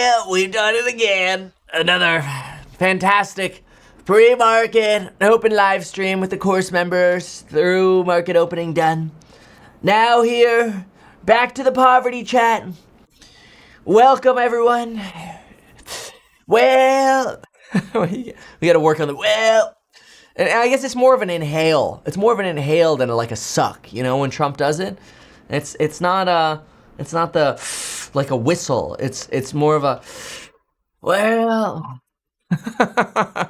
Well, we've done it again. Another fantastic pre-market open live stream with the course members through market opening done. Now here, back to the poverty chat. Welcome everyone. Well, we gotta work on the well. And I guess it's more of an inhale. It's more of an inhale than like a suck. You know, when Trump does it, it's not the like a whistle. It's more of a well. I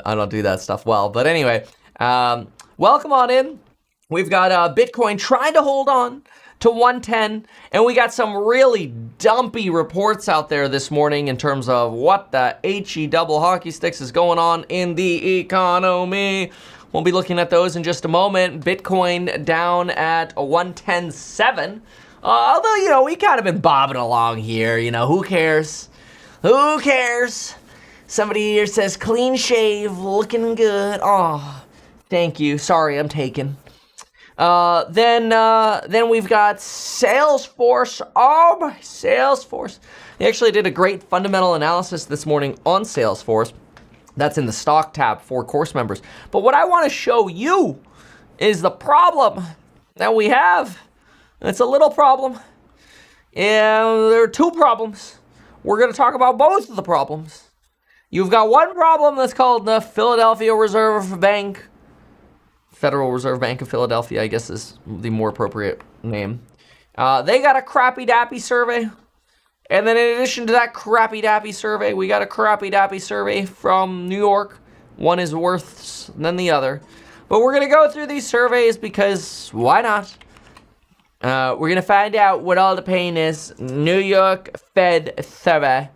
don't do that stuff well. But anyway, welcome on in. We've got Bitcoin trying to hold on to 110, and we got some really dumpy reports out there this morning in terms of what the HE double hockey sticks is going on in the economy. We'll be looking at those in just a moment. Bitcoin down at 110.7. Although, you know, we kind of been bobbing along here. You know, who cares? Who cares? Somebody here says clean shave, looking good. Oh, thank you. Sorry, I'm taken. Then we've got Salesforce. Oh my, Salesforce. They actually did a great fundamental analysis this morning on Salesforce. That's in the stock tab for course members. But what I want to show you is the problem that we have. It's a little problem. And there are two problems. We're going to talk about both of the problems. You've got one problem that's called the Philadelphia Reserve Bank. Federal Reserve Bank of Philadelphia, I guess, is the more appropriate name. They got a crappy dappy survey. And then in addition to that crappy dappy survey, we got a crappy dappy survey from New York. One is worse than the other. But we're going to go through these surveys because why not? We're going to find out what all the pain is. New York Fed survey.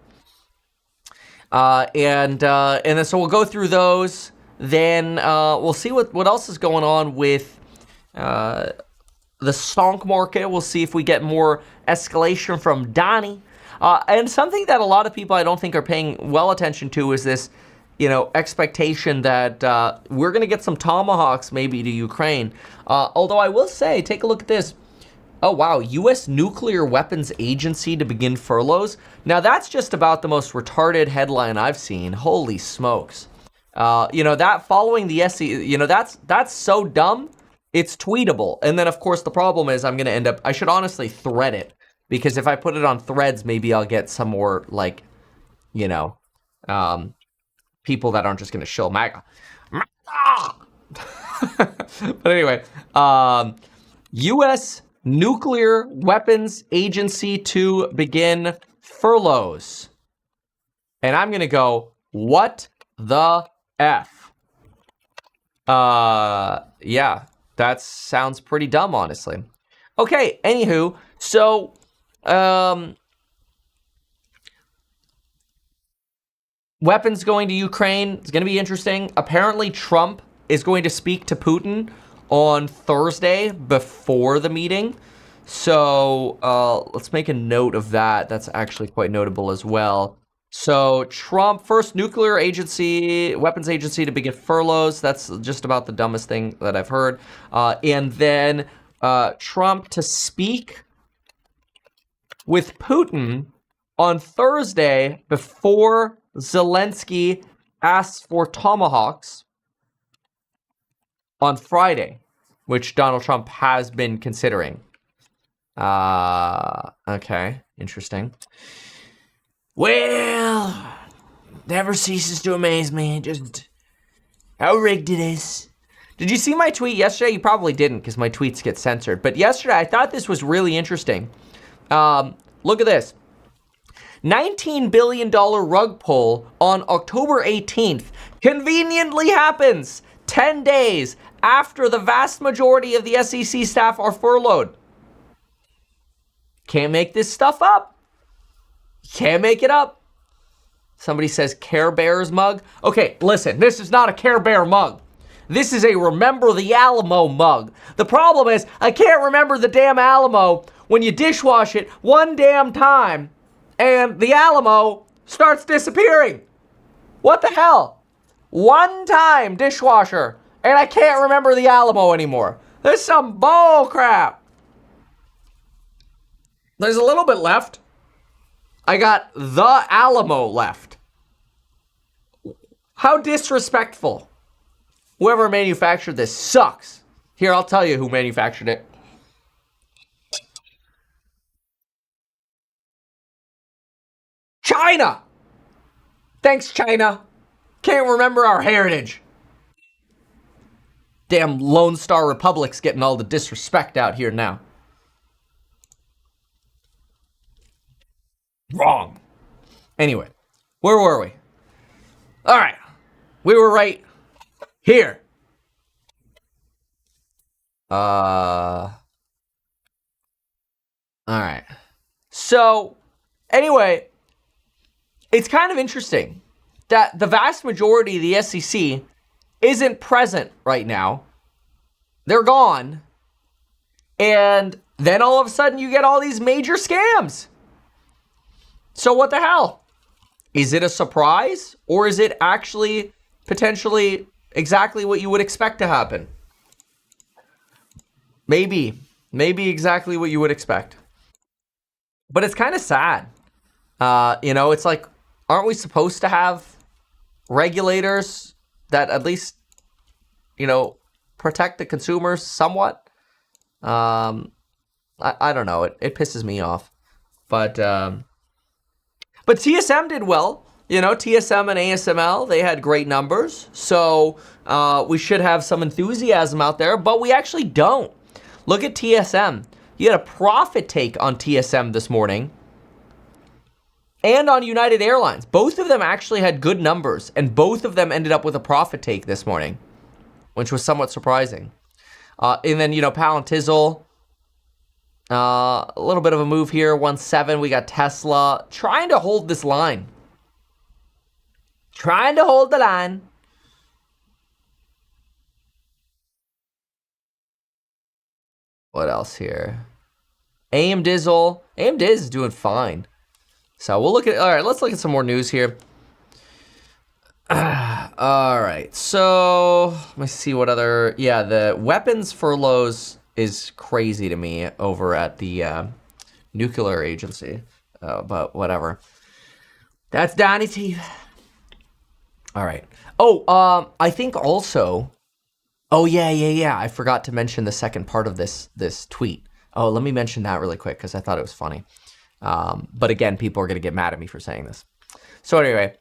And then so we'll go through those. Then we'll see what else is going on with the stonk market. We'll see if we get more escalation from Donnie. And something that a lot of people I don't think are paying well attention to is this, you know, expectation that we're going to get some tomahawks maybe to Ukraine. Although I will say, take a look at this. Oh, wow, U.S. Nuclear Weapons Agency to begin furloughs. Now, that's just about the most retarded headline I've seen. Holy smokes. You know, that following the SE, you know, that's so dumb, it's tweetable. And then, of course, the problem is I'm going to end up, I should honestly thread it. Because if I put it on threads, maybe I'll get some more, like, you know, people that aren't just going to shill MAGA. But anyway, U.S. Nuclear Weapons Agency to begin furloughs. And I'm going to go, what the F? Yeah, that sounds pretty dumb, honestly. Okay, anywho, so, weapons going to Ukraine. It's going to be interesting. Apparently, Trump is going to speak to Putin on Thursday before the meeting. So, let's make a note of that. That's actually quite notable as well. So, Trump, first nuclear agency, weapons agency to begin furloughs. That's just about the dumbest thing that I've heard. And then Trump to speak with Putin on Thursday before Zelensky asks for tomahawks on Friday, which Donald Trump has been considering. Okay, interesting. Well, never ceases to amaze me just how rigged it is. Did you see my tweet yesterday? You probably didn't because my tweets get censored. But yesterday, I thought this was really interesting. Look at this. $19 billion rug pull on October 18th conveniently happens 10 days after the vast majority of the SEC staff are furloughed. Can't make this stuff up. Can't make it up. Somebody says Care Bears mug. Okay, listen, this is not a Care Bear mug. This is a Remember the Alamo mug. The problem is I can't remember the damn Alamo when you dishwash it one damn time and the Alamo starts disappearing. What the hell? One time dishwasher and I can't remember the Alamo anymore. There's some bull crap. There's a little bit left. I got the Alamo left. How disrespectful. Whoever manufactured this sucks. Here, I'll tell you who manufactured it. China! Thanks, China. Can't remember our heritage. Damn Lone Star Republic's getting all the disrespect out here now. Wrong. Anyway, where were we? All right. We were right here. All right. So, anyway, it's kind of interesting that the vast majority of the SEC isn't present right now. They're gone. And then all of a sudden you get all these major scams. So what the hell? Is it a surprise, or is it actually potentially exactly what you would expect to happen? Maybe exactly what you would expect. But it's kind of sad. It's like, aren't we supposed to have regulators that at least, protect the consumers somewhat? I don't know. It pisses me off. But TSM did well. TSM and ASML, they had great numbers. So we should have some enthusiasm out there, but we actually don't. Look at TSM. You had a profit take on TSM this morning and on United Airlines. Both of them actually had good numbers, and both of them ended up with a profit take this morning, which was somewhat surprising. And then, Palantir, a little bit of a move here, 1.7. We got Tesla trying to hold this line. Trying to hold the line. What else here? AMDizzle. AMDiz is doing fine. So all right, let's look at some more news here. All right, so let me see what other, the weapons furloughs is crazy to me over at the nuclear agency, but whatever. That's Donnie T. All right. I think also, I forgot to mention the second part of this tweet. Let me mention that really quick because I thought it was funny. But again, people are going to get mad at me for saying this. So anyway,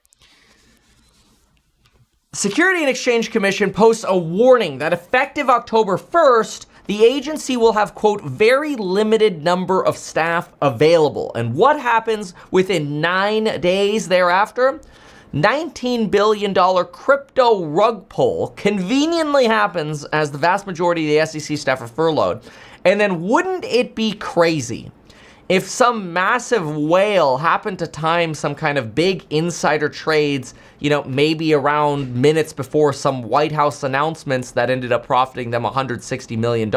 Security and Exchange Commission posts a warning that effective October 1st, the agency will have, quote, very limited number of staff available. And what happens within 9 days thereafter? $19 billion crypto rug pull conveniently happens as the vast majority of the SEC staff are furloughed. And then wouldn't it be crazy if some massive whale happened to time some kind of big insider trades, maybe around minutes before some White House announcements that ended up profiting them $160 million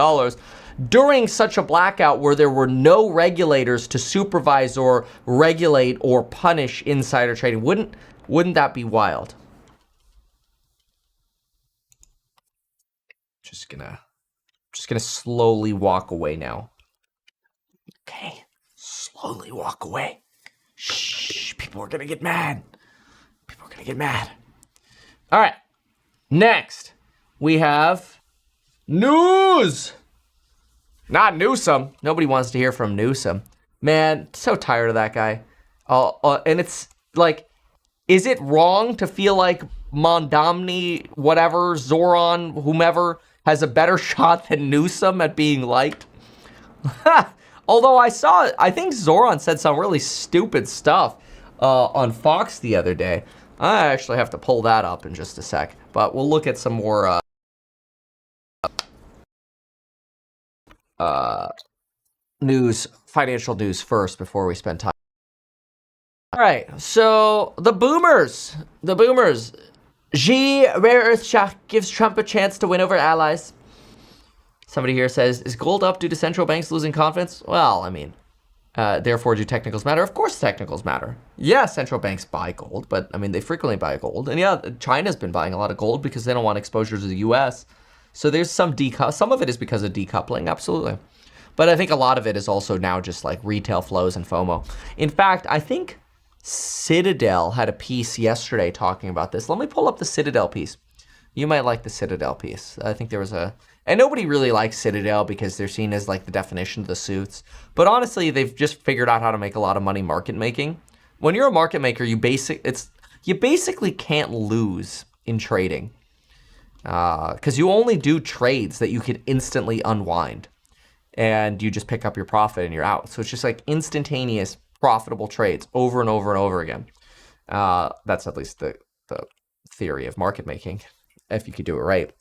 during such a blackout where there were no regulators to supervise or regulate or punish insider trading? Wouldn't that be wild? Just gonna slowly walk away now. Okay. Slowly walk away. Shh, people are gonna get mad. All right, next we have news. Not Newsom. Nobody wants to hear from Newsom. Man, so tired of that guy. And it's like, is it wrong to feel like Mondomny, whatever, Zoran, whomever, has a better shot than Newsom at being liked? Although I think Zoran said some really stupid stuff on Fox the other day. I actually have to pull that up in just a sec. But we'll look at some more financial news first before we spend time. All right, so the boomers. G. Rare Earth Shock gives Trump a chance to win over allies. Somebody here says, is gold up due to central banks losing confidence? Well, I mean, therefore do technicals matter? Of course technicals matter. Yeah, central banks buy gold, but I mean, they frequently buy gold. And yeah, China's been buying a lot of gold because they don't want exposure to the US. So there's some of it is because of decoupling, absolutely. But I think a lot of it is also now just like retail flows and FOMO. In fact, I think Citadel had a piece yesterday talking about this. Let me pull up the Citadel piece. You might like the Citadel piece. I think there was a... And nobody really likes Citadel because they're seen as like the definition of the suits. But honestly, they've just figured out how to make a lot of money market making. When you're a market maker, you basically can't lose in trading. Because you only do trades that you could instantly unwind. And you just pick up your profit and you're out. So it's just like instantaneous profitable trades over and over and over again. That's at least the theory of market making, if you could do it right.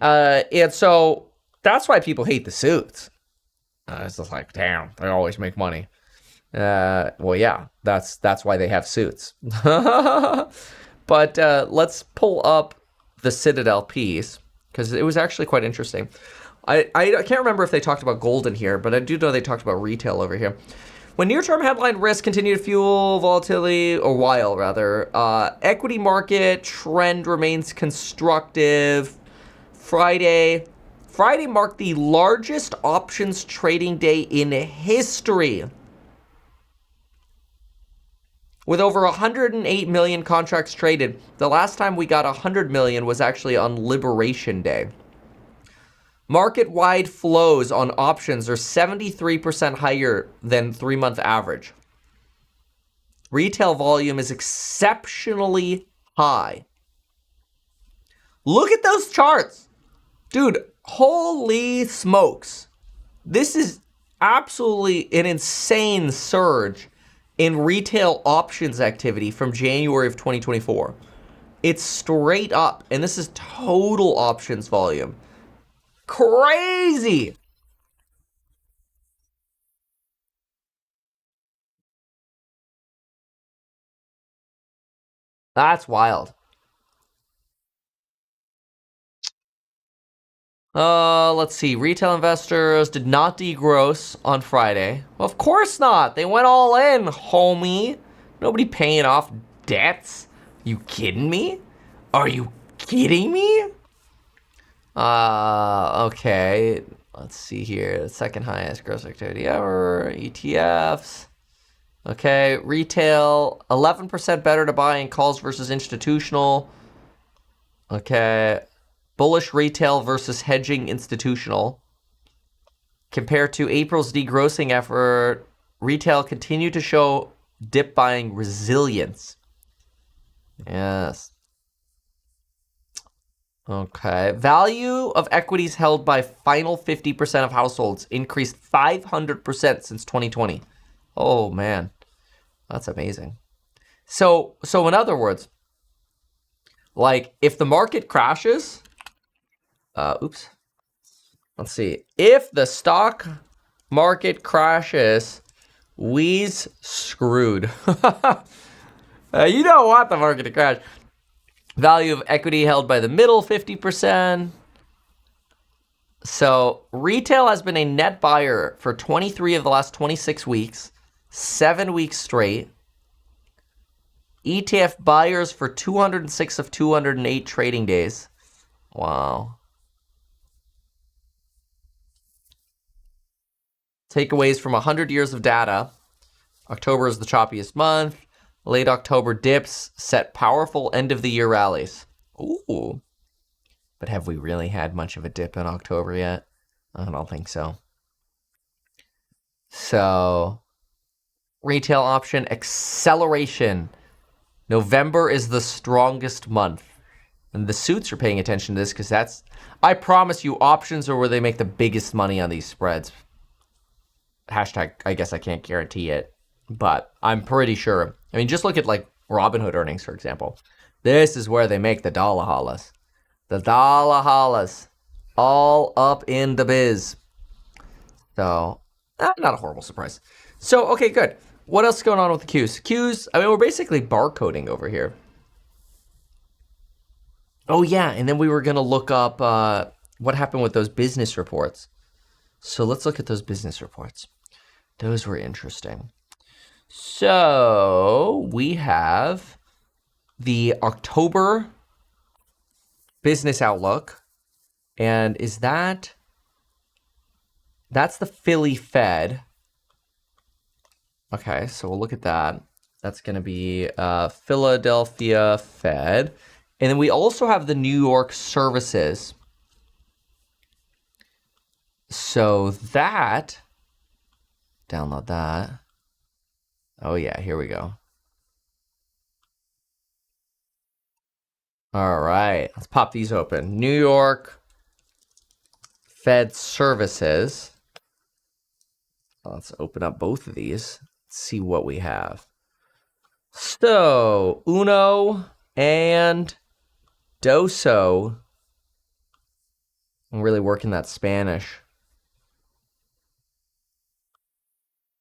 And so that's why people hate the suits. It's just like, damn, they always make money. Well, yeah, that's why they have suits. But let's pull up the Citadel piece, because it was actually quite interesting. I can't remember if they talked about gold in here, but I do know they talked about retail over here. When near-term headline risks continue to fuel volatility, or while rather, equity market trend remains constructive. Friday marked the largest options trading day in history, with over 108 million contracts traded. The last time we got 100 million was actually on Liberation Day. Market-wide flows on options are 73% higher than 3-month average. Retail volume is exceptionally high. Look at those charts. Dude, holy smokes. This is absolutely an insane surge in retail options activity from January of 2024. It's straight up, and this is total options volume. Crazy. That's wild. Let's see. Retail investors did not degross on Friday. Well, of course not. They went all in, homie. Nobody paying off debts. You kidding me? Are you kidding me? Okay. Let's see here. The second highest gross activity ever. ETFs. Okay. Retail, 11% better to buy in calls versus institutional. Okay. Bullish retail versus hedging institutional. Compared to April's degrossing effort, retail continued to show dip buying resilience. Yes. Okay. Value of equities held by final 50% of households increased 500% since 2020. Oh, man. That's amazing. So in other words, like, if the market crashes... Let's see. If the stock market crashes, we's screwed. You don't want the market to crash. Value of equity held by the middle, 50%. So retail has been a net buyer for 23 of the last 26 weeks, 7 weeks straight. ETF buyers for 206 of 208 trading days. Wow. Takeaways from 100 years of data. October is the choppiest month. Late October dips set powerful end-of-the-year rallies. Ooh. But have we really had much of a dip in October yet? I don't think so. So, retail option acceleration. November is the strongest month. And the suits are paying attention to this because that's... I promise you, options are where they make the biggest money on these spreads. Hashtag, I guess I can't guarantee it, but I'm pretty sure. I mean, just look at like Robinhood earnings, for example. This is where they make the dollar hollers. The dollar hollers. All up in the biz. So, not a horrible surprise. So, okay, good. What else is going on with the Qs? Qs, I mean, we're basically barcoding over here. Oh, yeah, and then we were going to look up what happened with those business reports. So let's look at those business reports. Those were interesting. So we have the October business outlook. And is that's the Philly Fed. Okay, so we'll look at that. That's going to be Philadelphia Fed. And then we also have the New York services. So that, download that. Oh yeah, here we go. All right, let's pop these open. New York Fed services. Let's open up both of these. See what we have. So, uno and doso. I'm really working that Spanish.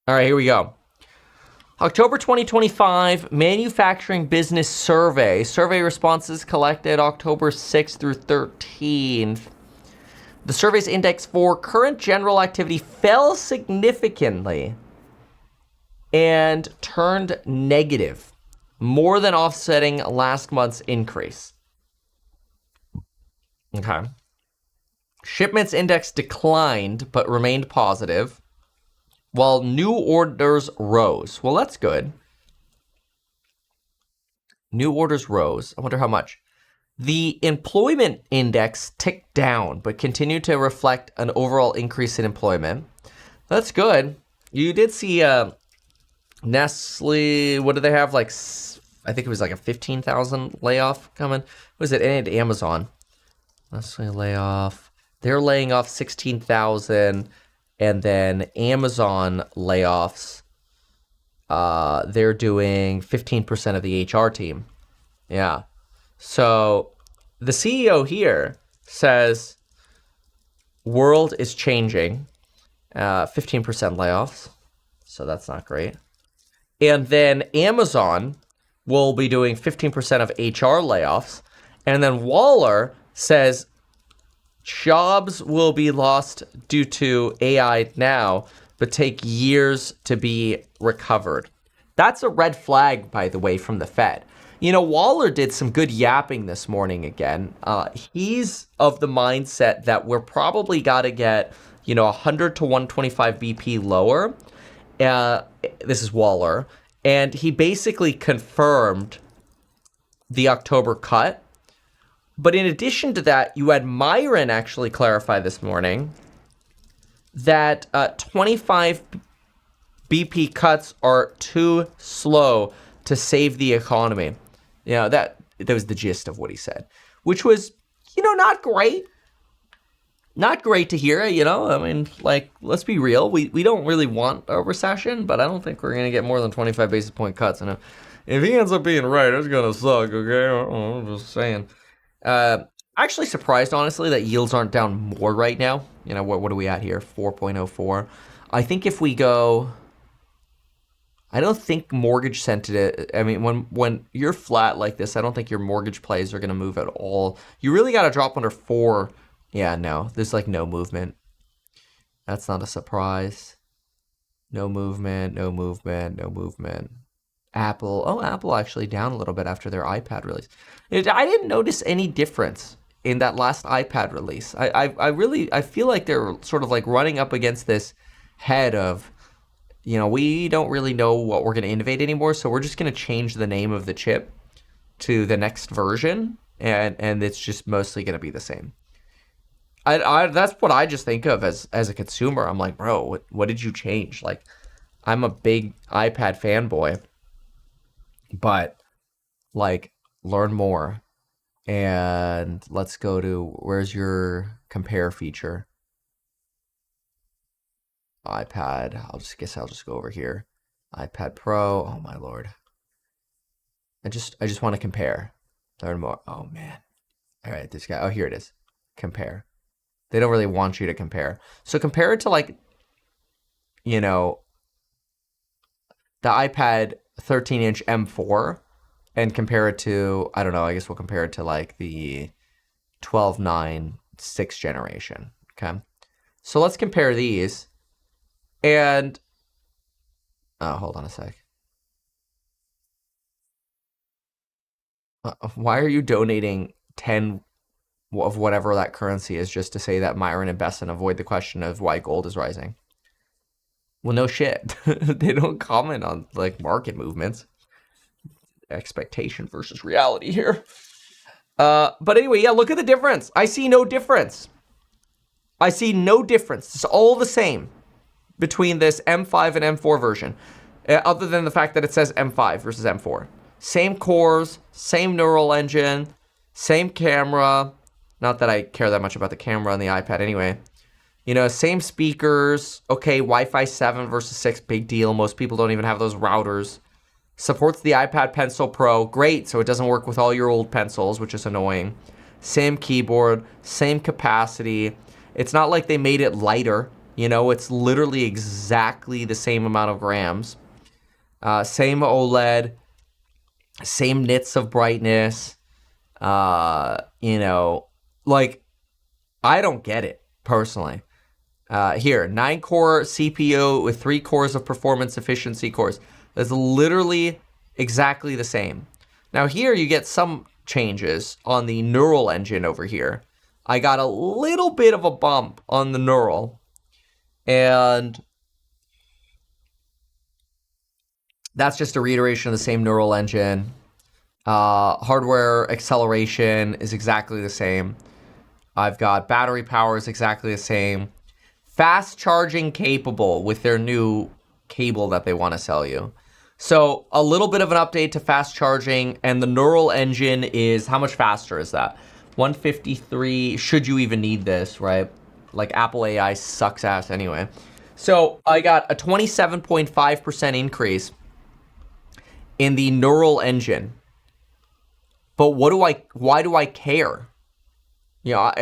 All right, here we go. October 2025 Manufacturing Business Survey. Survey responses collected October 6th through 13th. The survey's index for current general activity fell significantly and turned negative, more than offsetting last month's increase. Okay. Shipments index declined but remained positive, while new orders rose. Well, that's good. New orders rose. I wonder how much. The employment index ticked down, but continued to reflect an overall increase in employment. That's good. You did see Nestle, what do they have? Like, I think it was like a 15,000 layoff coming. What was it? And Amazon. Nestle layoff. They're laying off 16,000. And then Amazon layoffs, they're doing 15% of the HR team. Yeah. So the CEO here says world is changing, 15% layoffs. So that's not great. And then Amazon will be doing 15% of HR layoffs. And then Waller says jobs will be lost due to AI now, but take years to be recovered. That's a red flag, by the way, from the Fed. You know, Waller did some good yapping this morning again. He's of the mindset that we're probably got to get, 100 to 125 BP lower. This is Waller. And he basically confirmed the October cut. But in addition to that, you had Myron actually clarify this morning that 25 BP cuts are too slow to save the economy. That was the gist of what he said, which was, not great. Not great to hear, I mean, let's be real. We don't really want a recession, but I don't think we're going to get more than 25 basis point cuts. And if he ends up being right, it's going to suck, okay? I'm just saying. Actually surprised, honestly, that yields aren't down more right now. What are we at here? 4.04. I think if we go... I don't think mortgage sensitive. I mean, when you're flat like this, I don't think your mortgage plays are going to move at all. You really got to drop under 4. Yeah, no, there's no movement. That's not a surprise. No movement, no movement, no movement. Apple actually down a little bit after their iPad release. I didn't notice any difference in that last iPad release. I feel like they're sort of running up against this head of, we don't really know what we're going to innovate anymore, so we're just going to change the name of the chip to the next version, and it's just mostly going to be the same. That's what I just think of as a consumer. I'm like, bro, what did you change? I'm a big iPad fanboy, but learn more. And let's go to, where's your compare feature? iPad. I'll just go over here. iPad Pro. Oh my Lord. I just want to compare. Learn more. Oh man. All right, this guy. Oh, here it is. Compare. They don't really want you to compare. So compare it to the iPad 13-inch M4 and compare it to, I don't know, I guess we'll compare it to the 12.9 6th generation. Okay. So let's compare these. And, hold on a sec. Why are you donating 10 of whatever that currency is just to say that Myron and Besson avoid the question of why gold is rising? Well, no shit. They don't comment on market movements. expectation versus reality here. But anyway, yeah, look at the difference. I see no difference. I see no difference. It's all the same between this M5 and M4 version, other than the fact that it says M5 versus M4. Same cores, same neural engine, same camera. Not that I care that much about the camera on the iPad anyway. You know, same speakers. Okay, Wi-Fi 7 versus 6, big deal. Most people don't even have those routers. Supports the iPad Pencil Pro. Great, so it doesn't work with all your old pencils, which is annoying. Same keyboard, same capacity. It's not like they made it lighter. You know, it's literally exactly the same amount of grams. Same OLED, same nits of brightness. You know, like, I don't get it, personally. Here, 9-core CPU with 3 cores of performance efficiency cores. That's literally exactly the same. Now here you get some changes on the neural engine over here. I got a little bit of a bump on the neural, and that's just a reiteration of the same neural engine. Hardware acceleration is exactly the same. I've got battery power is exactly the same. Fast charging capable with their new cable that they want to sell you. So a little bit of an update to fast charging, and the neural engine is, how much faster is that? 153, should you even need this, right? Like, Apple AI sucks ass anyway. So I got a 27.5% increase in the neural engine. But why do I care? You know,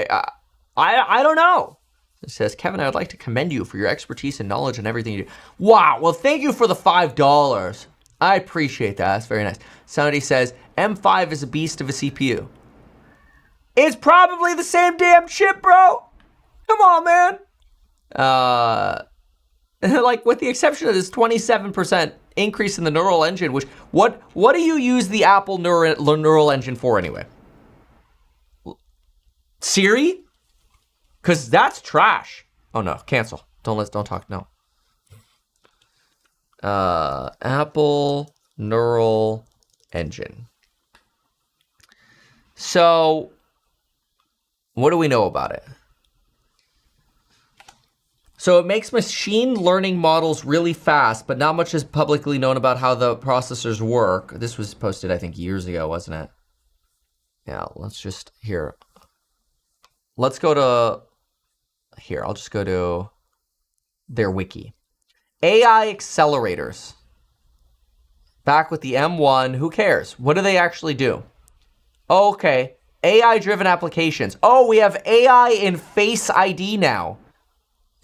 I don't know. It says, Kevin, I would like to commend you for your expertise and knowledge and everything you do. Wow, well, thank you for the $5. I appreciate that. That's very nice. Somebody says, M5 is a beast of a CPU. It's probably the same damn chip, bro. Come on, man. Like, with the exception of this 27% increase in the neural engine, which, what do you use the Apple neural engine for anyway? Siri? Because that's trash. Oh, no. Cancel. Don't talk. No. Apple neural engine. So, what do we know about it? So it makes machine learning models really fast, but not much is publicly known about how the processors work. This was posted, I think, years ago, wasn't it? Yeah, let's just, here. Let's go to, here, I'll just go to their wiki. AI accelerators. Back with the M1, who cares? What do they actually do? Oh, okay, AI-driven applications. Oh, we have AI in Face ID now.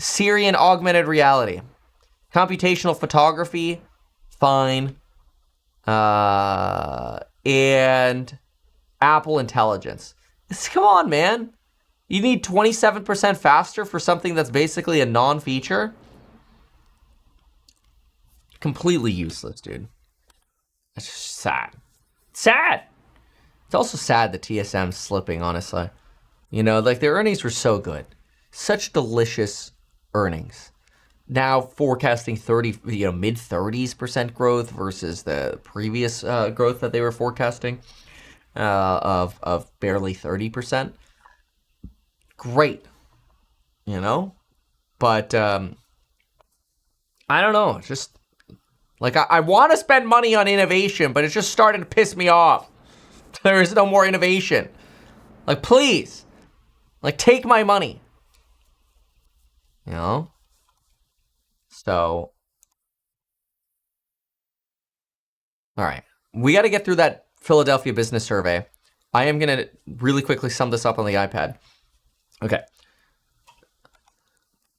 Siri and augmented reality. Computational photography, fine. And Apple Intelligence. Come on, man. You need 27% faster for something that's basically a non-feature? Completely useless, dude. It's just sad. Sad! It's also sad that TSM's slipping, honestly. You know, like, their earnings were so good. Such delicious earnings. Now forecasting mid 30s% growth versus the previous growth that they were forecasting of barely 30%. Great, you know, but I don't know. It's just like I want to spend money on innovation, but it's just starting to piss me off. There is no more innovation. Like, please, like, take my money. You know? So, all right. We got to get through that Philadelphia business survey. I am going to really quickly sum this up on the iPad. Okay.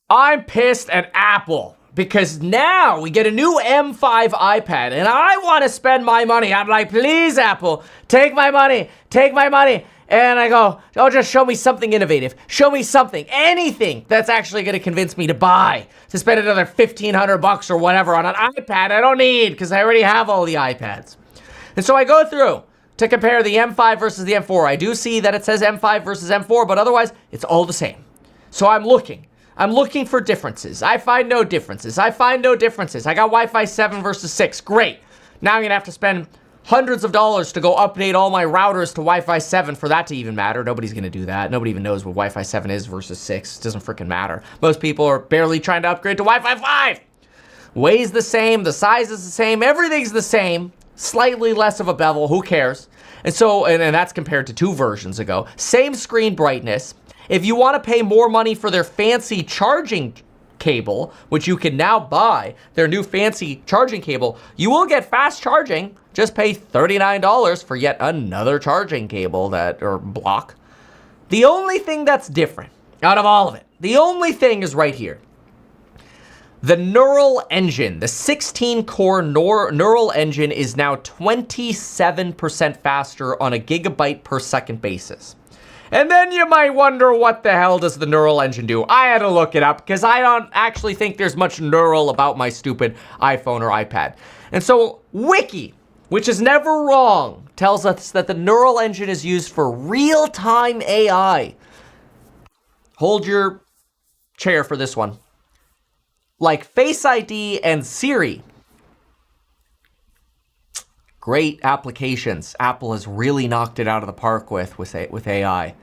I'm pissed at Apple because now we get a new M5 iPad and I want to spend my money. I'm like, please, Apple, take my money. Take my money. And I go, oh, just show me something innovative. Show me something, anything that's actually going to convince me to buy, to spend another $1,500 or whatever on an iPad I don't need because I already have all the iPads. And so I go through to compare the M5 versus the M4. I do see that it says M5 versus M4, but otherwise it's all the same. So I'm looking for differences. I find no differences. I got Wi-Fi 7 versus 6. Great. Now I'm going to have to spend hundreds of dollars to go update all my routers to Wi-Fi 7 for that to even matter. Nobody's going to do that. Nobody even knows what Wi-Fi 7 is versus 6. It doesn't freaking matter. Most people are barely trying to upgrade to Wi-Fi 5. Weighs the same. The size is the same. Everything's the same. Slightly less of a bevel. Who cares? And so, and that's compared to 2 versions ago. Same screen brightness. If you want to pay more money for their fancy charging cable, which you can now buy, their new fancy charging cable, you will get fast charging. Just pay $39 for yet another charging cable or block. The only thing that's different out of all of it, the only thing is right here. The neural engine, the 16-core neural engine is now 27% faster on a gigabyte per second basis. And then you might wonder, what the hell does the neural engine do? I had to look it up because I don't actually think there's much neural about my stupid iPhone or iPad. And so Wiki, which is never wrong, tells us that the neural engine is used for real-time AI. Hold your chair for this one. Like Face ID and Siri. Great applications. Apple has really knocked it out of the park with AI.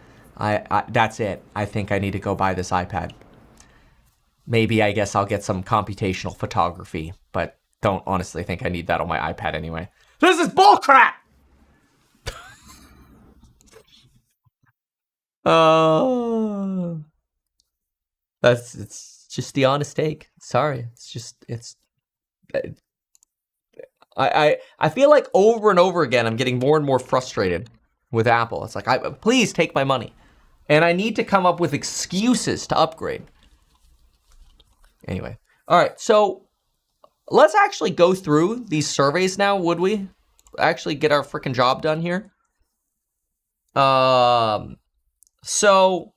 That's it. I think I need to go buy this iPad. Maybe, I guess I'll get some computational photography, but don't honestly think I need that on my iPad anyway. This is bullcrap! It's just the honest take. Sorry. I feel like over and over again, I'm getting more and more frustrated with Apple. It's like, please take my money. And I need to come up with excuses to upgrade. Anyway. All right. So let's actually go through these surveys now, would we? Actually get our freaking job done here. So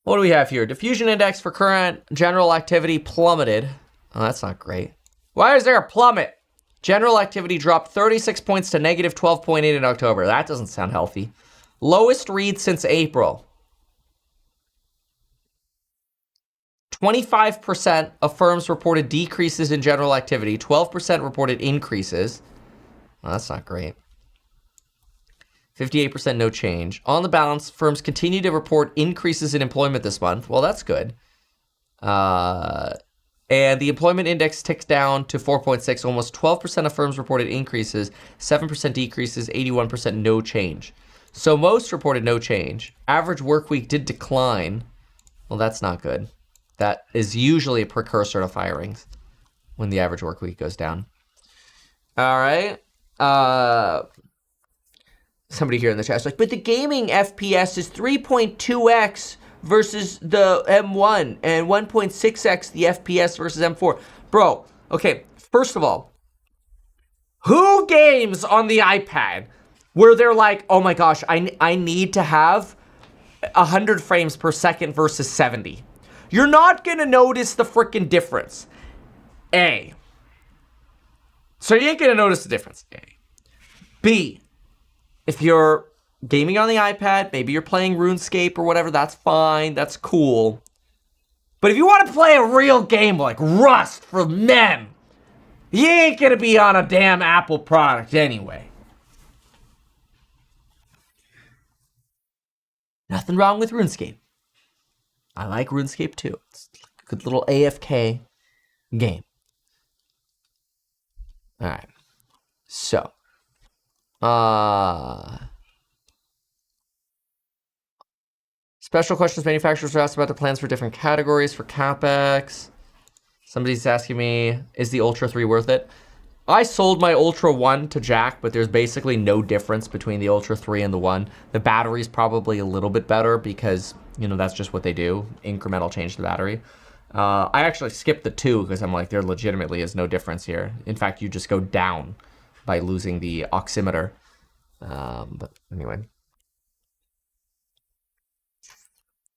what do we have here? Diffusion index for current general activity plummeted. Oh, that's not great. Why is there a plummet? General activity dropped 36 points to negative 12.8 in October. That doesn't sound healthy. Lowest read since April. 25% of firms reported decreases in general activity. 12% reported increases. Well, that's not great. 58% no change. On the balance, firms continue to report increases in employment this month. Well, that's good. And the employment index ticked down to 4.6. Almost 12% of firms reported increases, 7% decreases, 81% no change. So most reported no change. Average work week did decline. Well, that's not good. That is usually a precursor to firings when the average work week goes down. All right. Somebody here in the chat is like, but the gaming FPS is 3.2x versus the M1 and 1.6x the FPS versus M4. Bro, okay, first of all, who games on the iPad where they're like, oh my gosh, I need to have 100 frames per second versus 70? You're not going to notice the freaking difference. A. So you ain't going to notice the difference. A. B. If you're gaming on the iPad, maybe you're playing RuneScape or whatever, that's fine, that's cool. But if you want to play a real game like Rust for men, you ain't gonna be on a damn Apple product anyway. Nothing wrong with RuneScape. I like RuneScape too. It's a good little AFK game. All right. So, special questions. Manufacturers are asked about the plans for different categories for CapEx. Somebody's asking me, is the Ultra 3 worth it? I sold my Ultra 1 to Jack, but there's basically no difference between the Ultra 3 and the 1. The battery's probably a little bit better because, you know, that's just what they do. Incremental change to the battery. I actually skipped the 2 because I'm like, there legitimately is no difference here. In fact, you just go down by losing the oximeter. But anyway.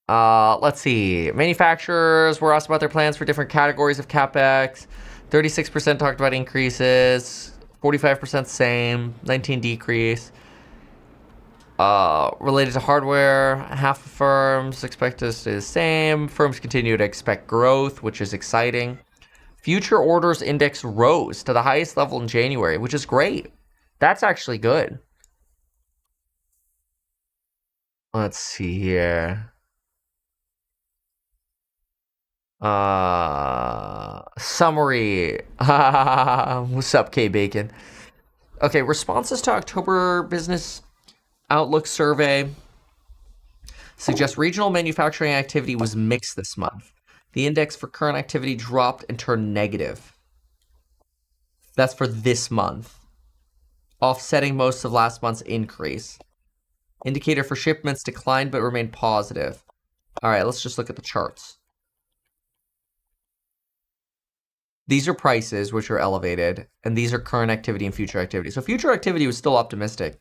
Let's see. Manufacturers were asked about their plans for different categories of CapEx. 36% talked about increases. 45% same. 19 decrease. Related to hardware, half of firms expect to stay the same. Firms continue to expect growth, which is exciting. Future orders index rose to the highest level in January, which is great. That's actually good. Let's see here. Summary. What's up, K Bacon? Okay, responses to October business outlook survey suggest regional manufacturing activity was mixed this month. The index for current activity dropped and turned negative. That's for this month, offsetting most of last month's increase. Indicator for shipments declined but remained positive. All right, let's just look at the charts. These are prices, which are elevated, and these are current activity and future activity. So future activity was still optimistic.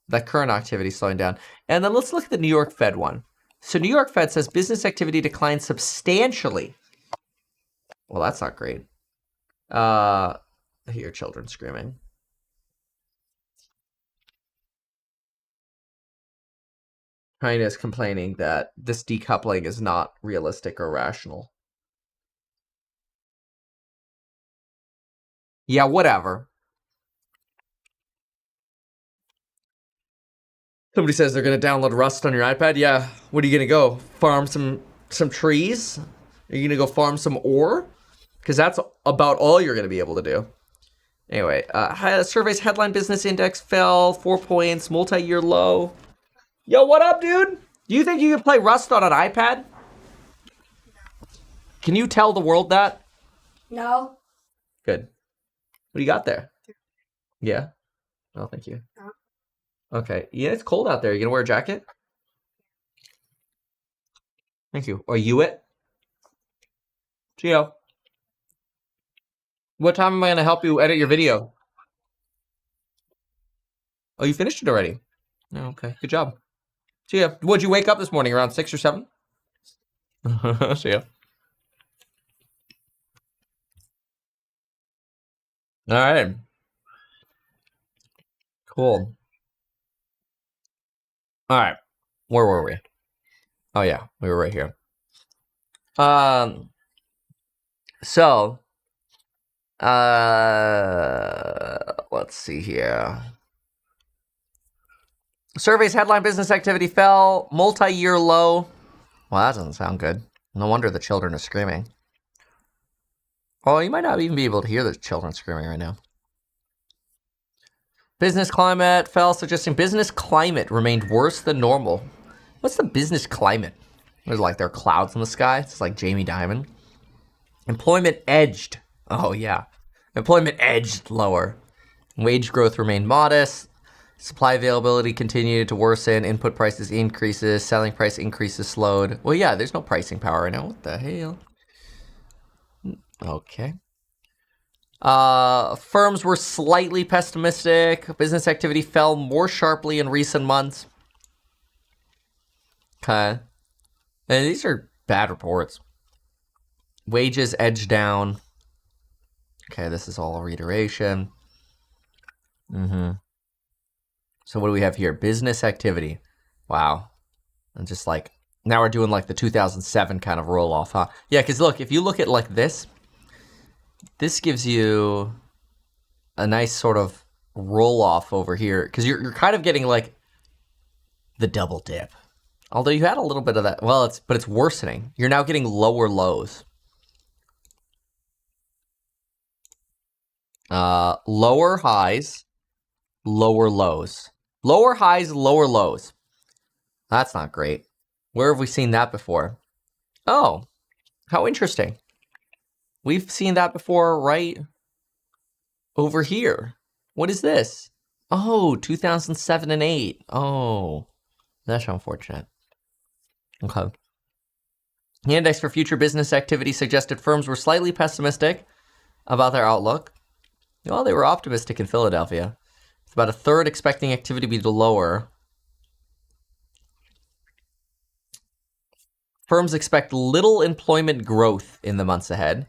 That current activity is slowing down. And then let's look at the New York Fed one. So New York Fed says business activity declined substantially. Well, that's not great. I hear children screaming. China is complaining that this decoupling is not realistic or rational. Yeah, whatever. Somebody says they're going to download Rust on your iPad. Yeah, what are you going to go? Farm some trees? Are you going to go farm some ore? Because that's about all you're going to be able to do. Anyway, survey's headline business index fell 4 points, multi-year low. Yo, what up, dude? Do you think you can play Rust on an iPad? Can you tell the world that? No. Good. What do you got there? Yeah? Oh, thank you. No. Okay. Yeah, it's cold out there. You gonna wear a jacket? Thank you. Are you it? Gio. What time am I gonna help you edit your video? Oh, you finished it already? Oh, okay. Good job. See ya. Would you wake up this morning around 6 or 7? See ya. All right. Cool. All right. Where were we? Oh yeah, we were right here. So, let's see here. Survey's headline business activity fell, multi-year low. Well, that doesn't sound good. No wonder the children are screaming. Oh, you might not even be able to hear the children screaming right now. Business climate fell, suggesting business climate remained worse than normal. What's the business climate? There's like there are clouds in the sky. It's like Jamie Dimon. Employment edged. Oh, yeah. Employment edged lower. Wage growth remained modest. Supply availability continued to worsen. Input prices increases. Selling price increases slowed. Well, yeah, there's no pricing power right now. What the hell? Okay. Firms were slightly pessimistic. Business activity fell more sharply in recent months. Okay. And these are bad reports. Wages edged down. Okay, this is all a reiteration. So what do we have here? Business activity. Wow. And just like, now we're doing like the 2007 kind of roll off, huh? Yeah, because look, if you look at like this gives you a nice sort of roll off over here. Because you're kind of getting like the double dip. Although you had a little bit of that. Well, it's worsening. You're now getting lower lows. Lower highs, lower lows. Lower highs, lower lows. That's not great. Where have we seen that before? Oh, how interesting. We've seen that before right over here. What is this? Oh, 2007 and 8. Oh, that's unfortunate. Okay. The index for future business activity suggested firms were slightly pessimistic about their outlook. Well, they were optimistic in Philadelphia. It's about a third expecting activity to be lower. Firms expect little employment growth in the months ahead.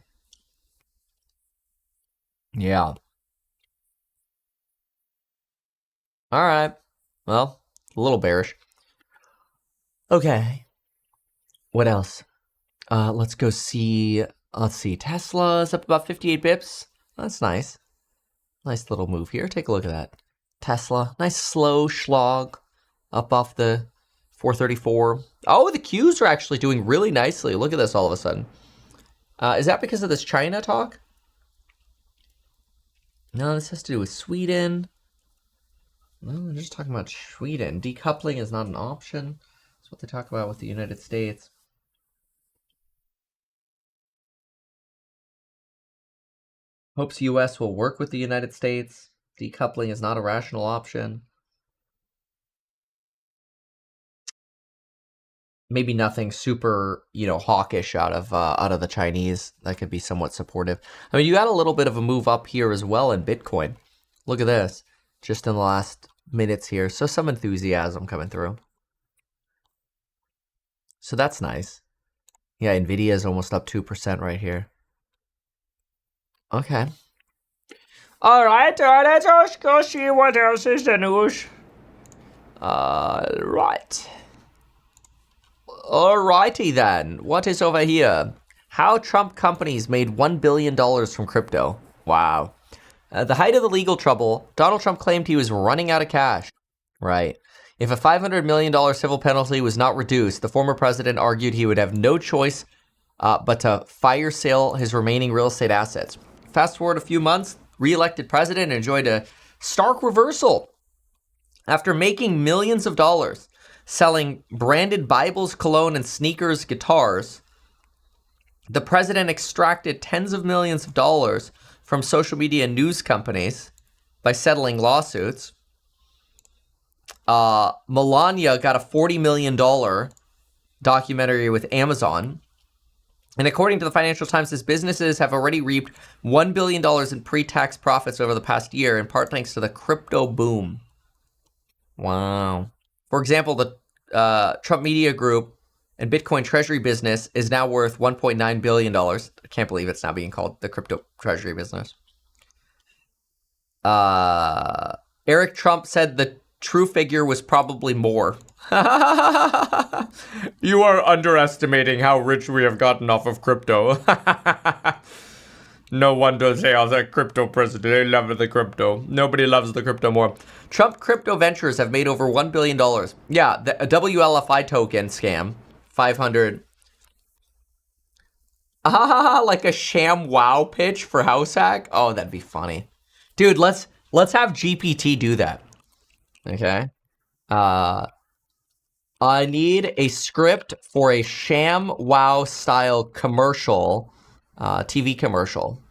Yeah. All right. Well, a little bearish. Okay. What else? Let's go see. Let's see. Tesla's up about 58 bips. That's nice. Nice little move here. Take a look at that. Tesla, nice slow schlog up off the 434. Oh, the Qs are actually doing really nicely. Look at this all of a sudden. Is that because of this China talk? No, this has to do with Sweden. No, they're just talking about Sweden. Decoupling is not an option. That's what they talk about with the United States. Hopes U.S. will work with the United States. Decoupling is not a rational option. Maybe nothing super, hawkish out of the Chinese. That could be somewhat supportive. I mean, you got a little bit of a move up here as well in Bitcoin. Look at this, just in the last minutes here. So some enthusiasm coming through. So that's nice. Yeah, Nvidia is almost up 2% right here. Okay. All right, let's go see what else is the news. Right. Alrighty then. What is over here? How Trump companies made $1 billion from crypto. Wow. At the height of the legal trouble, Donald Trump claimed he was running out of cash. Right. If a $500 million civil penalty was not reduced, the former president argued he would have no choice but to fire sale his remaining real estate assets. Fast forward a few months, re-elected president enjoyed a stark reversal. After making millions of dollars selling branded Bibles, cologne, and sneakers, guitars, the president extracted tens of millions of dollars from social media news companies by settling lawsuits. Melania got a $40 million documentary with Amazon. And according to the Financial Times, his businesses have already reaped $1 billion in pre-tax profits over the past year, in part thanks to the crypto boom. Wow. For example, the Trump Media Group and Bitcoin Treasury business is now worth $1.9 billion. I can't believe it's now being called the crypto treasury business. Eric Trump said the true figure was probably more. You are underestimating how rich we have gotten off of crypto. No wonder they are the crypto president. They love the crypto. Nobody loves the crypto more. Trump Crypto Ventures have made over $1 billion. Yeah, the WLFI token scam. 500. Like a sham wow pitch for house hack? Oh, that'd be funny. Dude, let's have GPT do that. Okay. I need a script for a sham wow style commercial, TV commercial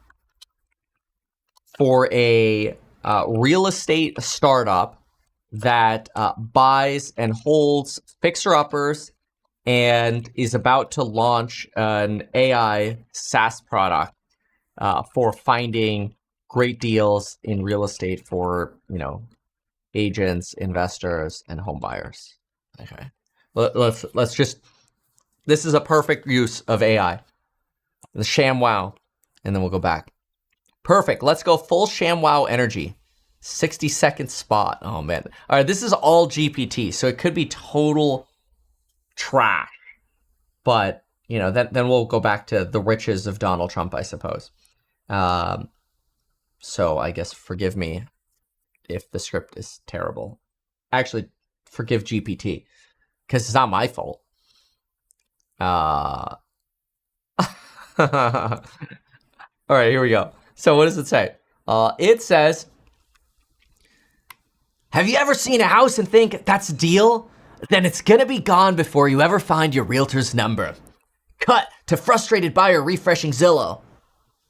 for a real estate startup that buys and holds fixer-uppers and is about to launch an AI SaaS product for finding great deals in real estate for, agents, investors, and home buyers. Okay. Let's just, this is a perfect use of AI. The ShamWow, and then we'll go back. Perfect. Let's go full ShamWow energy. 60-second spot. Oh, man. All right, this is all GPT, so it could be total trash. But, then we'll go back to the riches of Donald Trump, I suppose. So I guess forgive me if the script is terrible. Actually, forgive GPT, because it's not my fault. All right, here we go. So what does it say? It says, have you ever seen a house and think, that's a deal? Then it's gonna be gone before you ever find your realtor's number. Cut to frustrated buyer refreshing Zillow.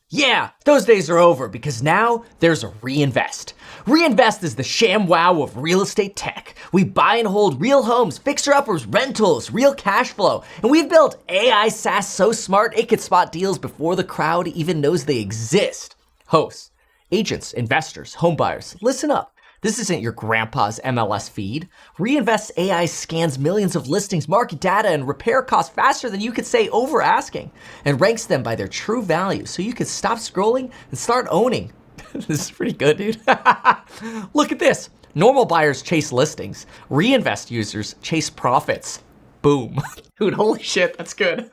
Yeah, those days are over because now there's a Reinvest. Reinvest is the ShamWow of real estate tech. We buy and hold real homes, fixer-uppers, rentals, real cash flow. And we've built AI SaaS so smart it can spot deals before the crowd even knows they exist. Hosts, agents, investors, homebuyers, listen up. This isn't your grandpa's MLS feed. Reinvest AI scans millions of listings, market data, and repair costs faster than you could say over asking, and ranks them by their true value so you can stop scrolling and start owning. This is pretty good, dude. Look at this. Normal buyers chase listings. Reinvest users chase profits. Boom. Dude, holy shit, that's good.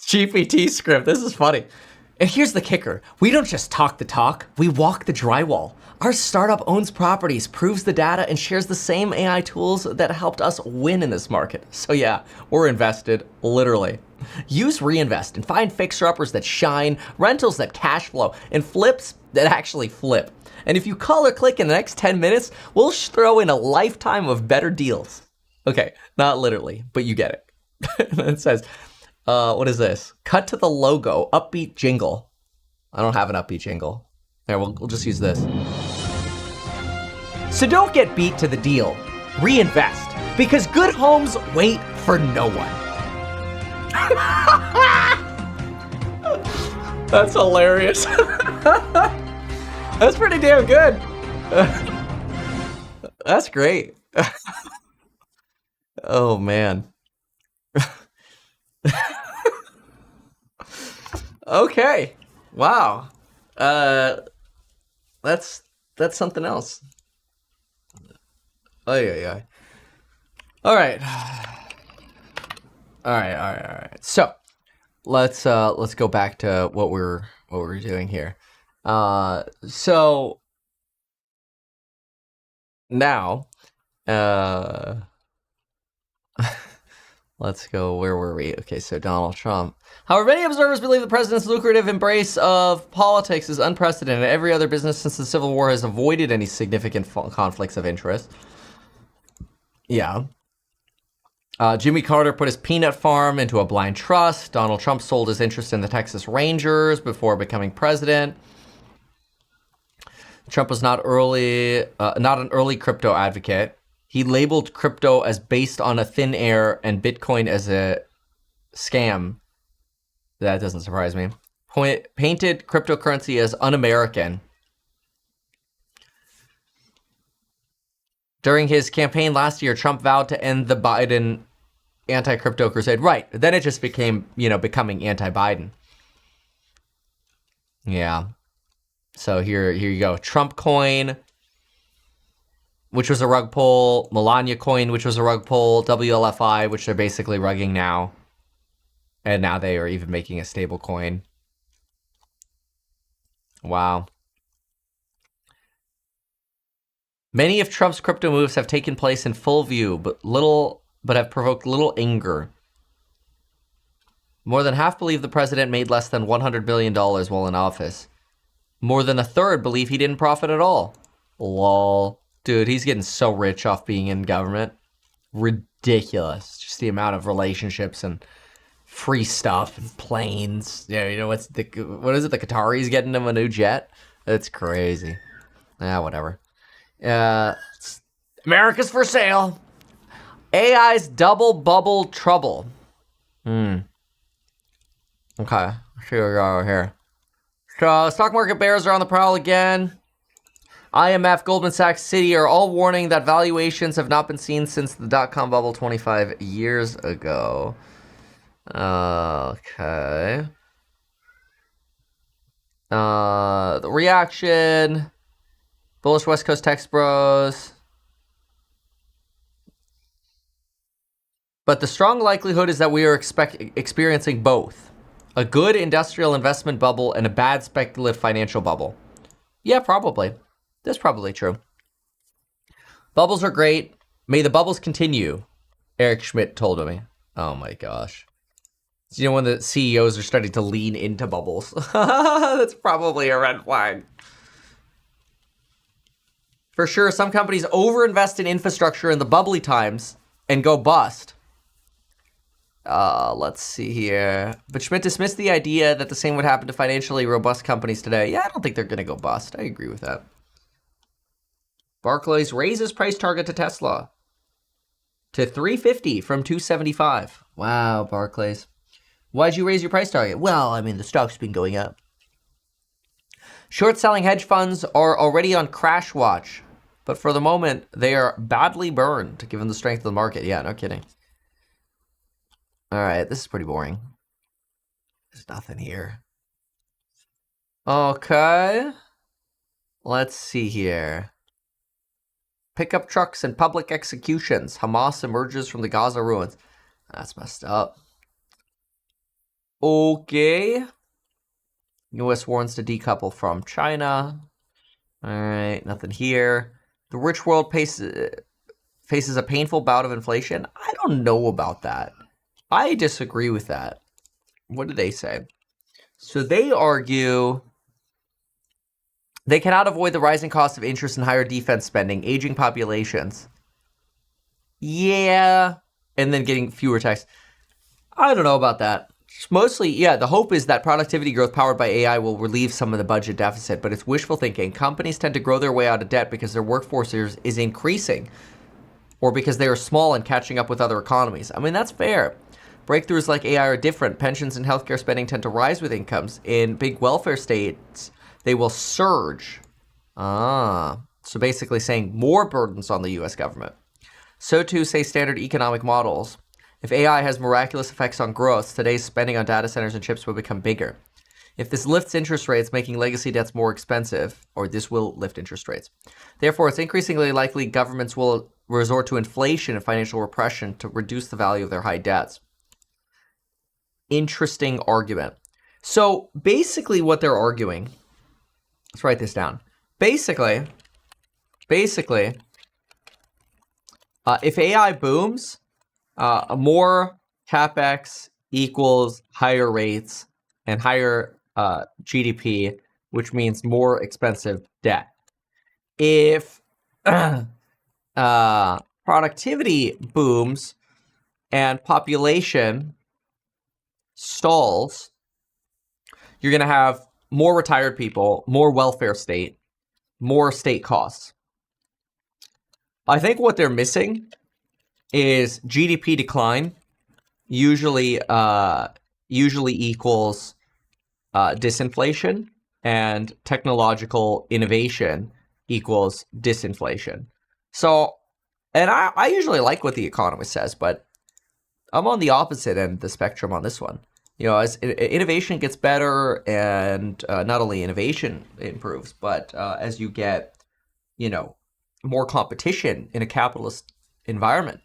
GPT script. This is funny. And here's the kicker. We don't just talk the talk, we walk the drywall. Our startup owns properties, proves the data, and shares the same AI tools that helped us win in this market. So yeah, we're invested, literally. Use Reinvest and find fixer-uppers that shine, rentals that cash flow, and flips that actually flip. And if you call or click in the next 10 minutes, we'll throw in a lifetime of better deals. Okay, not literally, but you get it. It says, what is this? Cut to the logo, upbeat jingle. I don't have an upbeat jingle. There, we'll just use this. So don't get beat to the deal. Reinvest, because good homes wait for no one. That's hilarious. That's pretty damn good. That's great. Oh man. Okay. Wow. That's something else. Oh yeah. All right. All right. So let's go back to what we're doing here. So now, let's go. Where were we? Okay, so Donald Trump. However, many observers believe the president's lucrative embrace of politics is unprecedented. Every other business since the Civil War has avoided any significant conflicts of interest. Yeah. Jimmy Carter put his peanut farm into a blind trust. Donald Trump sold his interest in the Texas Rangers before becoming president. Trump was not an early crypto advocate. He labeled crypto as based on a thin air and Bitcoin as a scam. That doesn't surprise me. Painted cryptocurrency as un-American. During his campaign last year, Trump vowed to end the Biden anti-crypto crusade. Right. Then it just became, becoming anti-Biden. Yeah. So here you go. Trump coin, which was a rug pull. Melania coin, which was a rug pull. WLFI, which they're basically rugging now. And now they are even making a stable coin. Wow. Many of Trump's crypto moves have taken place in full view, but have provoked little anger. More than half believe the president made less than $100 billion while in office. More than a third believe he didn't profit at all. Lol. Dude, he's getting so rich off being in government. Ridiculous. Just the amount of relationships and free stuff and planes. Yeah, what is it? The Qataris getting him a new jet? That's crazy. Whatever. America's for sale. AI's double bubble trouble. Okay. Here we go here. So, stock market bears are on the prowl again. IMF, Goldman Sachs, Citi are all warning that valuations have not been seen since the dot-com bubble 25 years ago. Okay. The reaction. Bullish West Coast Tech Bros. But the strong likelihood is that we are experiencing both. A good industrial investment bubble and a bad speculative financial bubble. Yeah, probably. That's probably true. Bubbles are great. May the bubbles continue, Eric Schmidt told me. Oh my gosh. So, when the CEOs are starting to lean into bubbles. That's probably a red flag. For sure, some companies overinvest in infrastructure in the bubbly times and go bust. Let's see here. But Schmidt dismissed the idea that the same would happen to financially robust companies today. Yeah, I don't think they're going to go bust. I agree with that. Barclays raises price target to Tesla to $350 from $275. Wow, Barclays. Why'd you raise your price target? Well, I mean, the stock's been going up. Short-selling hedge funds are already on crash watch, but for the moment, they are badly burned, given the strength of the market. Yeah, no kidding. All right, this is pretty boring. There's nothing here. Okay. Let's see here. Pickup trucks and public executions. Hamas emerges from the Gaza ruins. That's messed up. Okay. U.S. warns to decouple from China. All right, nothing here. The rich world faces a painful bout of inflation. I don't know about that. I disagree with that. What do they say? So they argue they cannot avoid the rising cost of interest and higher defense spending, aging populations. Yeah. And then getting fewer tax. I don't know about that. Mostly, yeah, the hope is that productivity growth powered by AI will relieve some of the budget deficit, but it's wishful thinking. Companies tend to grow their way out of debt because their workforce is increasing, or because they are small and catching up with other economies. I mean, that's fair. Breakthroughs like AI are different. Pensions and healthcare spending tend to rise with incomes. In big welfare states, they will surge. So basically saying more burdens on the US government. So too say standard economic models. If AI has miraculous effects on growth, today's spending on data centers and chips will become bigger. If this lifts interest rates, making legacy debts more expensive, or this will lift interest rates. Therefore, it's increasingly likely governments will resort to inflation and financial repression to reduce the value of their high debts. Interesting argument. So basically what they're arguing, let's write this down. Basically, if AI booms, more capex equals higher rates and higher GDP, which means more expensive debt. If productivity booms and population stalls, you're going to have more retired people, more welfare state, more state costs. I think what they're missing is GDP decline usually equals disinflation, and technological innovation equals disinflation. So, and I usually like what the economist says, but I'm on the opposite end of the spectrum on this one. You know, as innovation gets better, and not only innovation improves, but as you get, more competition in a capitalist environment,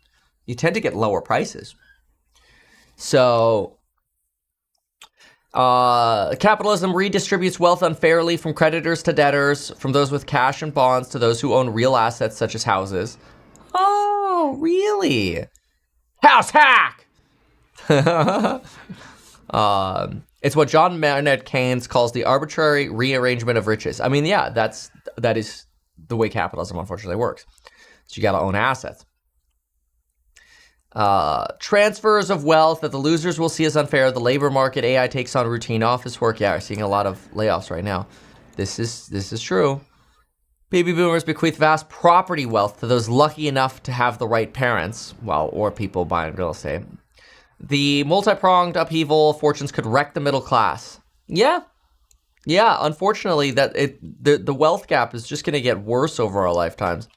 you tend to get lower prices. So capitalism redistributes wealth unfairly from creditors to debtors, from those with cash and bonds to those who own real assets such as houses. Oh, really? House hack! It's what John Maynard Keynes calls the arbitrary rearrangement of riches. I mean, yeah, that is the way capitalism unfortunately works. So you got to own assets. Transfers of wealth that the losers will see as unfair. The labor market, AI takes on routine office work. Yeah, we're seeing a lot of layoffs right now. This is true. Baby boomers bequeath vast property wealth to those lucky enough to have the right parents, or people buying real estate. The multi-pronged upheaval of fortunes could wreck the middle class. Yeah, unfortunately, the wealth gap is just going to get worse over our lifetimes.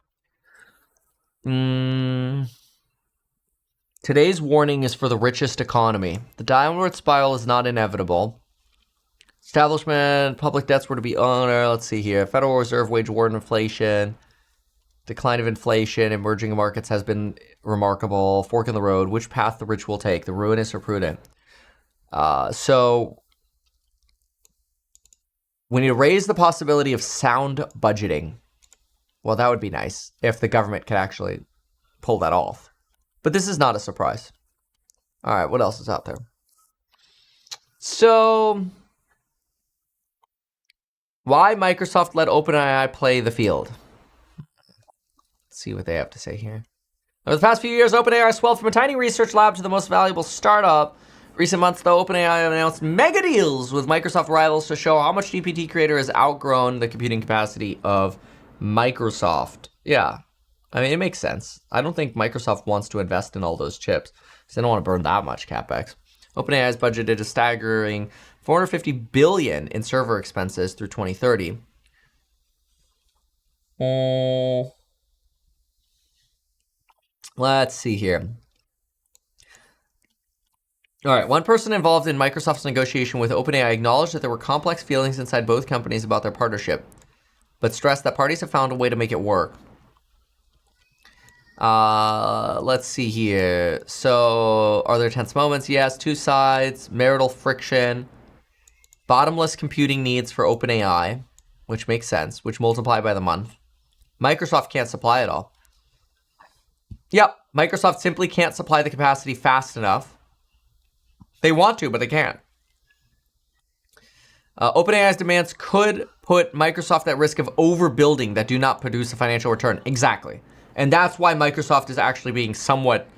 Today's warning is for the richest economy. The downward spiral is not inevitable. Establishment, public debts were to be owner. Let's see here. Federal Reserve wage war and inflation. Decline of inflation. Emerging markets has been remarkable. Fork in the road. Which path the rich will take, the ruinous or prudent? So we need to raise the possibility of sound budgeting. Well, that would be nice if the government could actually pull that off. But this is not a surprise. All right, what else is out there? So, why Microsoft let OpenAI play the field? Let's see what they have to say here. Over the past few years, OpenAI swelled from a tiny research lab to the most valuable startup. Recent months, though, OpenAI announced mega deals with Microsoft rivals to show how much GPT Creator has outgrown the computing capacity of Microsoft. Yeah. I mean, it makes sense. I don't think Microsoft wants to invest in all those chips because they don't want to burn that much capex. OpenAI has budgeted a staggering $450 billion in server expenses through 2030. Let's see here. All right, one person involved in Microsoft's negotiation with OpenAI acknowledged that there were complex feelings inside both companies about their partnership, but stressed that parties have found a way to make it work. Let's see here. So, are there tense moments? Yes. Two sides. Marital friction. bottomless computing needs for OpenAI, which makes sense, which multiply by the month. Microsoft can't supply it all. Yep, Microsoft simply can't supply the capacity fast enough. They want to, but they can't. OpenAI's demands could put Microsoft at risk of overbuilding that do not produce a financial return. Exactly. And that's why Microsoft is actually being somewhat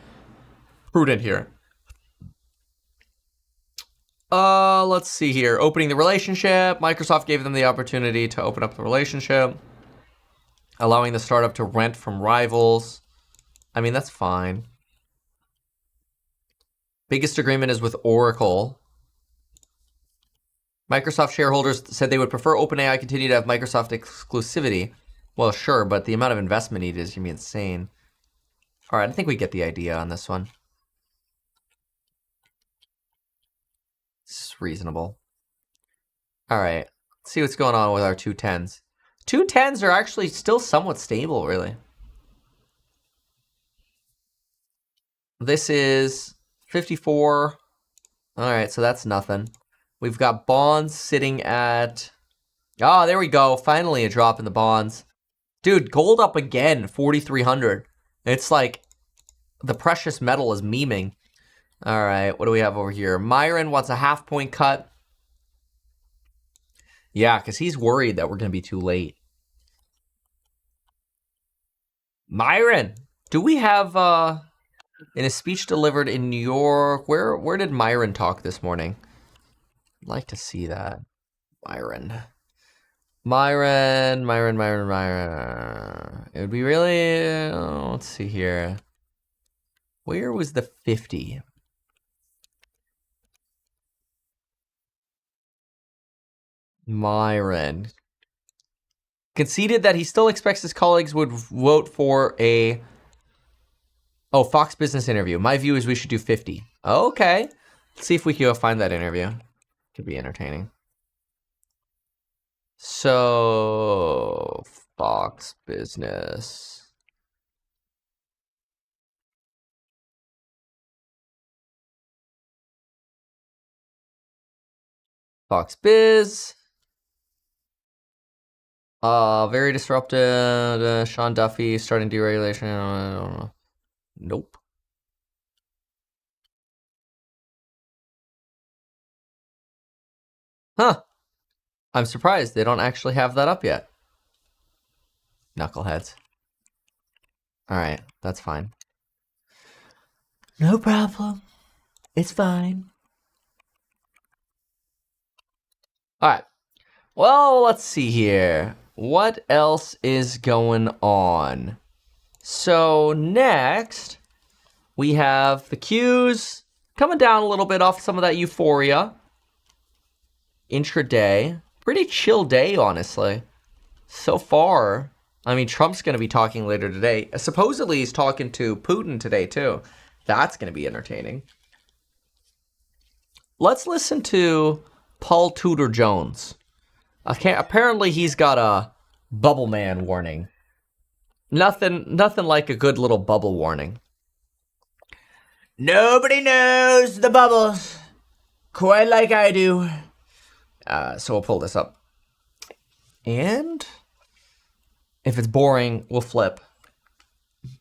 prudent here. Let's see here. Opening the relationship. Microsoft gave them the opportunity to open up the relationship, allowing the startup to rent from rivals. I mean, that's fine. Biggest agreement is with Oracle. Microsoft shareholders said they would prefer OpenAI continue to have Microsoft exclusivity. Well, sure, but the amount of investment needed is going to be insane. All right, I think we get the idea on this one. It's reasonable. All right, let's see what's going on with our 210s. 210s are actually still somewhat stable, really. This is 54. All right, so that's nothing. We've got bonds sitting at... Oh, there we go. Finally a drop in the bonds. Dude, gold up again, 4,300. It's like the precious metal is memeing. All right, what do we have over here? Myron wants a half-point cut. Yeah, because he's worried that we're going to be too late. Myron, do we have... in a speech delivered in New York, where did Myron talk this morning? I'd like to see that. Myron. It would be really... let's see here. Where was the 50? Myron. Conceded that he still expects his colleagues would vote for a... Oh, Fox Business interview. My view is we should do 50. Okay. Let's see if we can go find that interview. Could be entertaining. So, Fox Business. Fox Biz. Very disruptive. Sean Duffy starting deregulation. I don't know. Nope. Huh. I'm surprised they don't actually have that up yet. Knuckleheads. Alright, that's fine. No problem. It's fine. Alright. Well, let's see here. What else is going on? So next, we have the Qs coming down a little bit off some of that euphoria. Intraday. Pretty chill day, honestly. So far. I mean, Trump's going to be talking later today. Supposedly, he's talking to Putin today, too. That's going to be entertaining. Let's listen to Paul Tudor Jones. Apparently, he's got a bubble man warning. Nothing like a good little bubble warning. Nobody knows the bubbles quite like I do. So we'll pull this up. And if it's boring, we'll flip.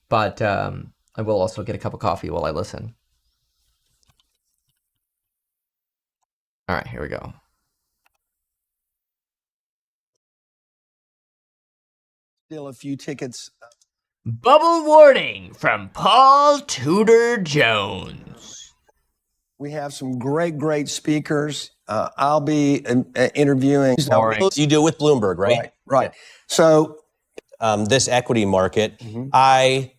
But I will also get a cup of coffee while I listen. All right, here we go. Still a few tickets. Bubble warning from Paul Tudor Jones. We have some great speakers. I'll be interviewing. You do it with Bloomberg, right? Right. So this equity market, I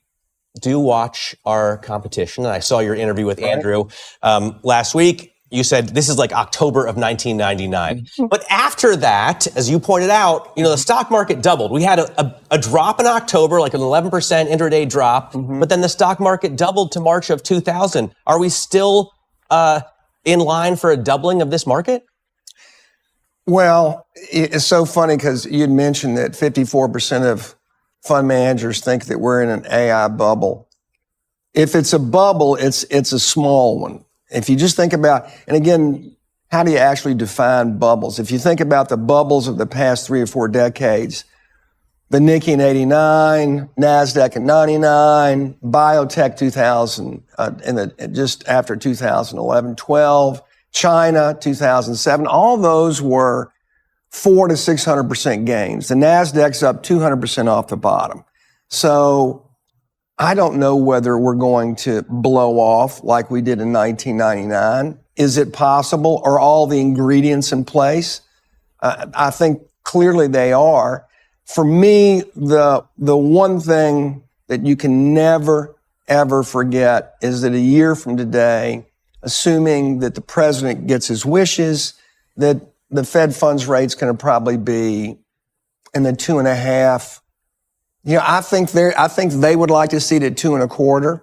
do watch our competition. And I saw your interview with Andrew last week. You said this is like October of 1999. But after that, as you pointed out, the stock market doubled. We had a drop in October, like an 11% intraday drop, but then the stock market doubled to March of 2000. Are we still in line for a doubling of this market? Well, it's so funny because you'd mentioned that 54% of fund managers think that we're in an AI bubble. If it's a bubble, it's a small one. If you just think about, and again, how do you actually define bubbles? If you think about the bubbles of the past 3 or 4 decades, the Nikkei in 89, NASDAQ in 99, biotech 2000, just after 2011, 12, China 2007, all those were 400 to 600% gains. The NASDAQ's up 200% off the bottom. So I don't know whether we're going to blow off like we did in 1999. Is it possible? Are all the ingredients in place? I think clearly they are. For me, the one thing that you can never, ever forget is that a year from today, assuming that the president gets his wishes, that the Fed funds rate's going to probably be in the 2.5. I think they would like to see it at 2.25.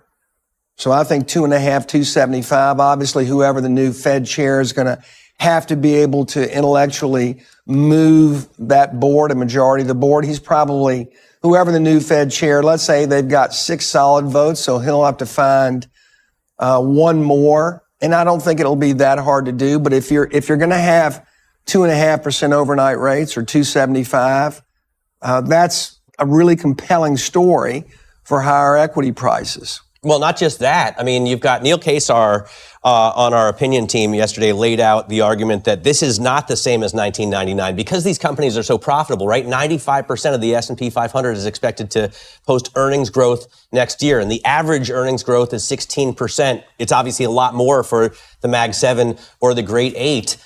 So I think 2.5, 275. Obviously, whoever the new Fed chair is going to have to be able to intellectually move that board, a majority of the board. He's probably, whoever the new Fed chair, let's say they've got 6 solid votes, so he'll have to find one more. And I don't think it'll be that hard to do. But if you're going to have 2.5% overnight rates or 275, that's a really compelling story for higher equity prices. Well, not just that. I mean, you've got Neil Kasar on our opinion team yesterday laid out the argument that this is not the same as 1999 because these companies are so profitable, right? 95% of the S&P 500 is expected to post earnings growth next year, and the average earnings growth is 16%. It's obviously a lot more for the Mag 7 or the Great 8.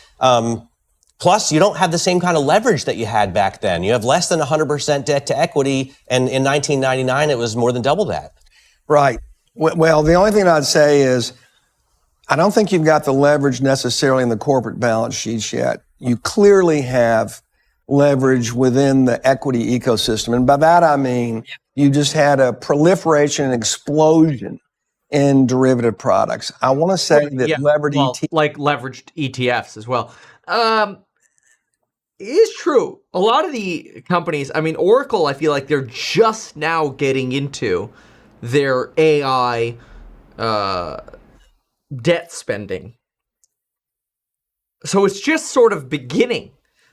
Plus, you don't have the same kind of leverage that you had back then. You have less than 100% debt to equity, and in 1999, it was more than double that. Right. Well, the only thing I'd say is I don't think you've got the leverage necessarily in the corporate balance sheets yet. You clearly have leverage within the equity ecosystem. And by that, I mean you just had a proliferation and explosion in derivative products. I want to say that leveraged like leveraged ETFs as well. It is true. A lot of the companies, I mean, Oracle, I feel like they're just now getting into their AI debt spending. So it's just sort of beginning,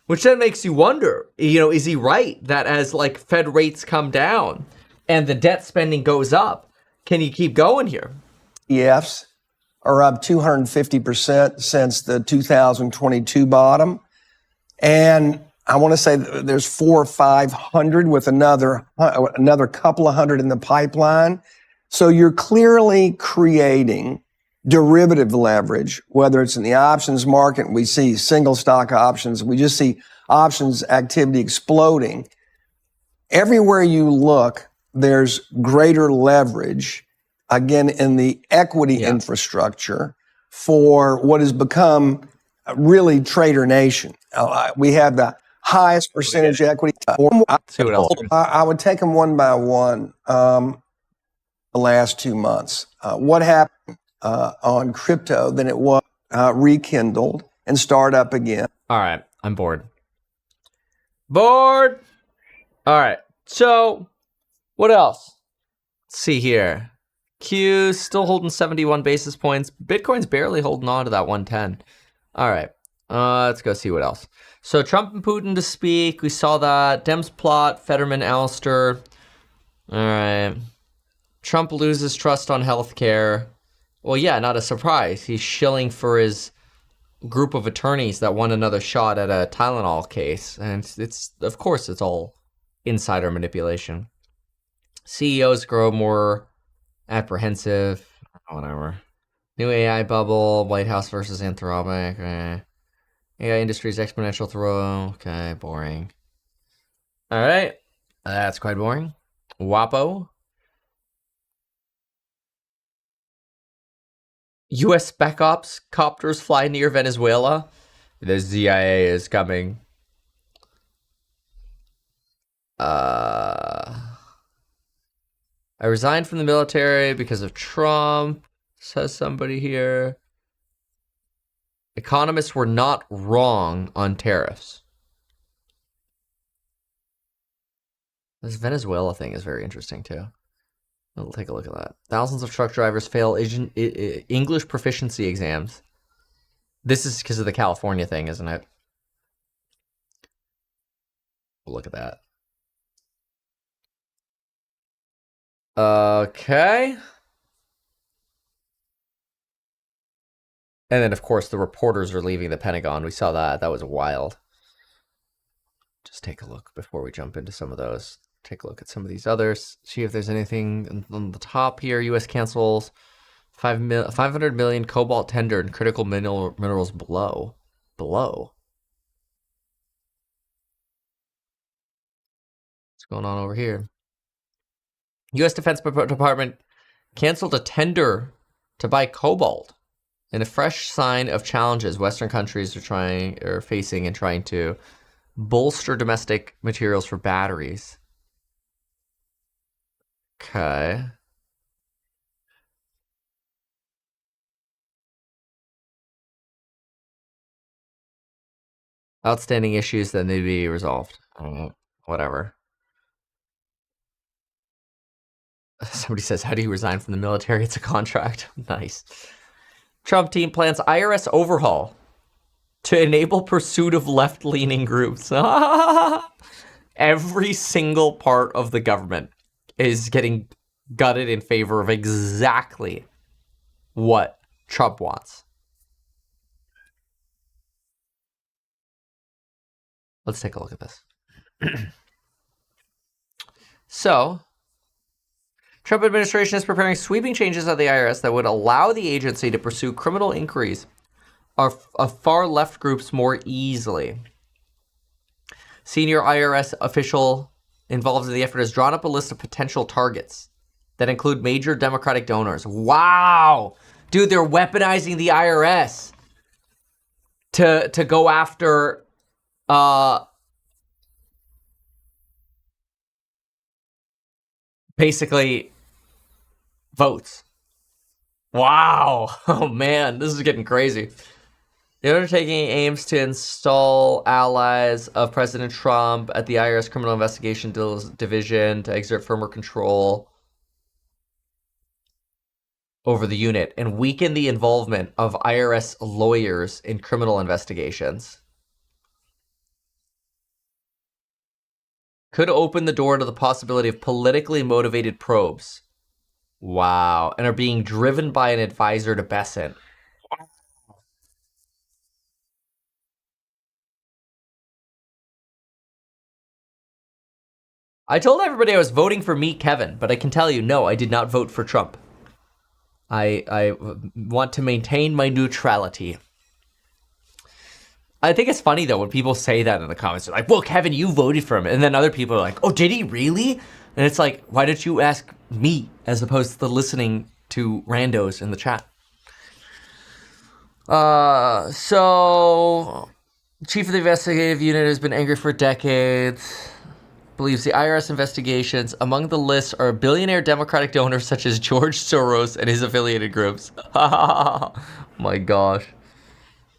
which then makes you wonder, is he right that as like Fed rates come down and the debt spending goes up, can you keep going here? ETFs are up 250% since the 2022 bottom. And I want to say there's 400 or 500 with another couple of hundred in the pipeline. So you're clearly creating derivative leverage, whether it's in the options market, we see single stock options, we just see options activity exploding. Everywhere you look, there's greater leverage, again, in the equity infrastructure for what has become really trader nation. We have the highest percentage equity. I would take them one by one. The last 2 months, what happened on crypto? Then it was rekindled and start up again. All right, I'm bored. All right, so what else? Let's see here. Q still holding 71 basis points. Bitcoin's barely holding on to that 110. All right, let's go see what else. So Trump and Putin to speak. We saw that. Dems plot, Fetterman ouster. All right. Trump loses trust on healthcare. Well, yeah, not a surprise. He's shilling for his group of attorneys that won another shot at a Tylenol case. And it's of course, it's all insider manipulation. CEOs grow more apprehensive. Whatever. New AI bubble, White House versus Anthropic. AI industry's exponential throw. Okay, boring. All right. That's quite boring. WAPO. U.S. Spec Ops copters fly near Venezuela. The CIA is coming. I resigned from the military because of Trump, says somebody here. Economists were not wrong on tariffs. This Venezuela thing is very interesting, too. We'll take a look at that. Thousands of truck drivers fail English proficiency exams. This is because of the California thing, isn't it? Look at that. Okay. And then, of course, the reporters are leaving the Pentagon. We saw that. That was wild. Just take a look before we jump into some of those. Take a look at some of these others. See if there's anything on the top here. U.S. cancels 500 million cobalt tender and critical minerals below. What's going on over here? U.S. Defense Department canceled a tender to buy cobalt in a fresh sign of challenges Western countries are facing in trying to bolster domestic materials for batteries. Okay. Outstanding issues that need to be resolved. I don't know. Whatever. Somebody says, how do you resign from the military? It's a contract. Nice. Trump team plans IRS overhaul to enable pursuit of left-leaning groups. Every single part of the government is getting gutted in favor of exactly what Trump wants. Let's take a look at this. So, Trump administration is preparing sweeping changes of the IRS that would allow the agency to pursue criminal inquiries of far left groups more easily. Senior IRS official involved in the effort has drawn up a list of potential targets that include major Democratic donors. Wow! Dude, they're weaponizing the IRS to go after basically votes. Wow. Oh man, this is getting crazy. The undertaking aims to install allies of President Trump at the IRS Criminal Investigation Division to exert firmer control over the unit and weaken the involvement of IRS lawyers in criminal investigations. Could open the door to the possibility of politically motivated probes. Wow. And are being driven by an advisor to Bessent. I told everybody I was voting for Meet Kevin, but I can tell you, no, I did not vote for Trump. I want to maintain my neutrality. I think it's funny, though, when people say that in the comments. They're like, well, Kevin, you voted for him. And then other people are like, oh, did he really? And it's like, why didn't you ask me as opposed to listening to randos in the chat? So, chief of the investigative unit has been angry for decades. Believes the IRS investigations among the lists are billionaire Democratic donors such as George Soros and his affiliated groups. My gosh.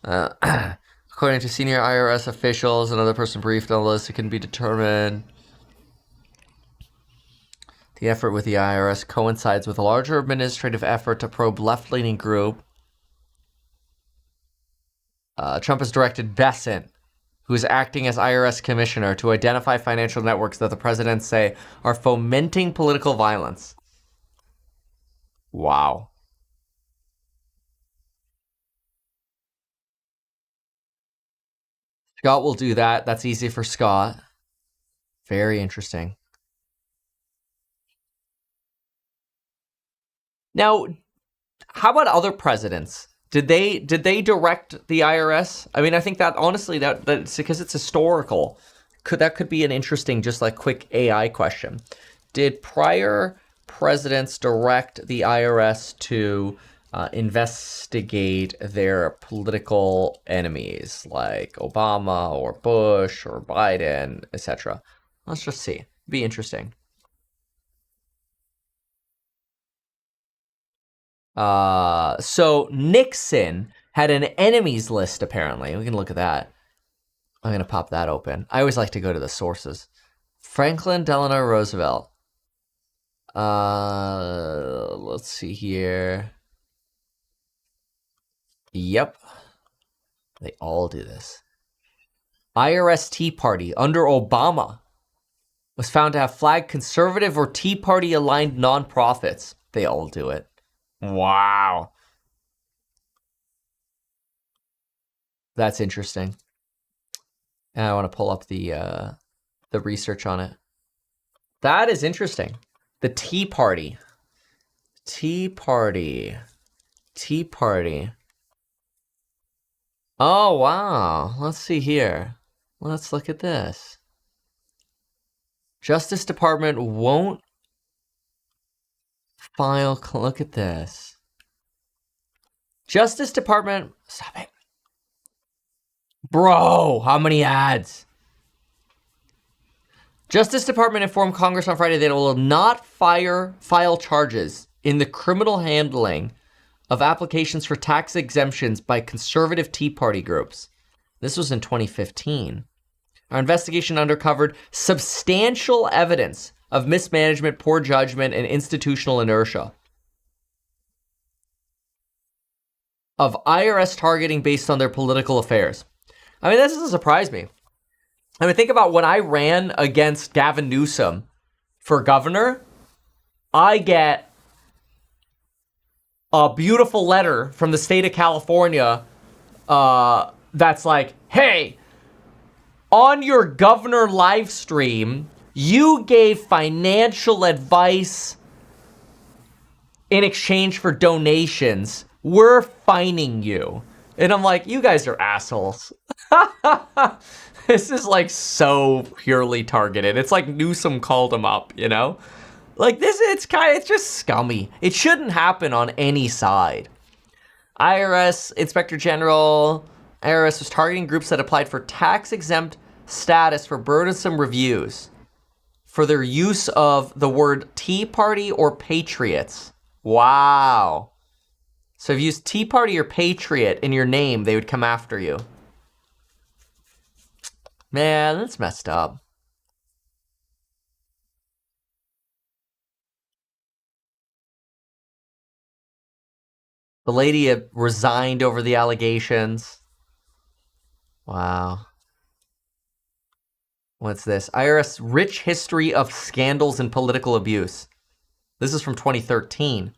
According to senior IRS officials, another person briefed on the list, it can be determined. The effort with the IRS coincides with a larger administrative effort to probe left-leaning group. Trump has directed Bessent, who is acting as IRS commissioner, to identify financial networks that the president say are fomenting political violence. Wow. Scott will do that. That's easy for Scott. Very interesting. Now, how about other presidents? Did they direct the IRS? I mean, I think that honestly, that's because it's historical. That could be an interesting, just like quick AI question. Did prior presidents direct the IRS to investigate their political enemies, like Obama or Bush or Biden, etc.? Let's just see. Be interesting. So Nixon had an enemies list, apparently. We can look at that. I'm going to pop that open. I always like to go to the sources. Franklin Delano Roosevelt. Let's see here. Yep. They all do this. IRS Tea Party under Obama was found to have flagged conservative or Tea Party aligned nonprofits. They all do it. Wow. That's interesting. And I want to pull up the research on it. That is interesting. The Tea Party. Tea Party. Tea Party. Oh, wow. Let's see here. Let's look at this. Justice Department won't file. Look at this. Justice Department. Stop it. Bro, how many ads? Justice Department informed Congress on Friday that it will not file charges in the criminal handling of applications for tax exemptions by conservative Tea Party groups. This was in 2015. Our investigation uncovered substantial evidence of mismanagement, poor judgment, and institutional inertia of IRS targeting based on their political affairs. I mean, this doesn't surprise me. I mean, think about when I ran against Gavin Newsom for governor, I get a beautiful letter from the state of California that's like, hey, on your governor live stream, you gave financial advice in exchange for donations. We're fining you. And I'm like, you guys are assholes. This is like so purely targeted. It's like Newsom called him up, you know? Like this, it's just scummy. It shouldn't happen on any side. IRS Inspector General, IRS was targeting groups that applied for tax-exempt status for burdensome reviews for their use of the word Tea Party or Patriots. Wow. So if you use Tea Party or Patriot in your name, they would come after you. Man, that's messed up. The lady resigned over the allegations. Wow. What's this? IRS rich history of scandals and political abuse. This is from 2013.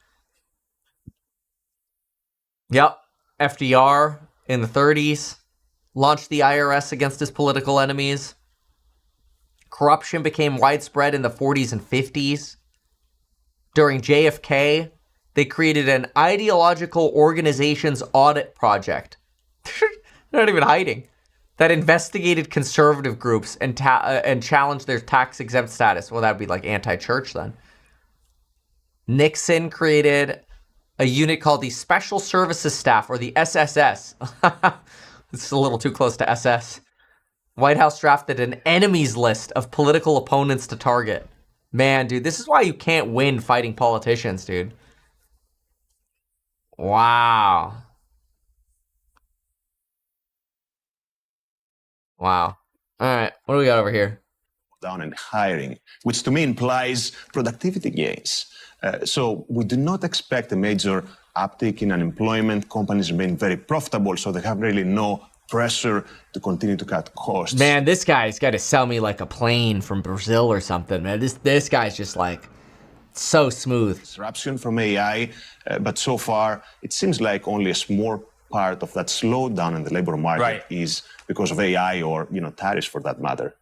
Yep. FDR in the 30s launched the IRS against his political enemies. Corruption became widespread in the 40s and 50s. During JFK, they created an ideological organizations audit project. They're not even hiding. That investigated conservative groups and challenged their tax-exempt status. Well, that would be like anti-church then. Nixon created a unit called the Special Services Staff, or the SSS. It's a little too close to SS. White House drafted an enemies list of political opponents to target. Man, dude, this is why you can't win fighting politicians, dude. Wow. Wow. All right, what do we got over here? Down in hiring, which to me implies productivity gains. So we do not expect a major uptick in unemployment. Companies remain very profitable, so they have really no pressure to continue to cut costs. Man, this guy's got to sell me like a plane from Brazil or something, man. This guy's just like so smooth. Disruption from AI, but so far it seems like only a small part of that slowdown in the labor market is because of AI or tariffs for that matter.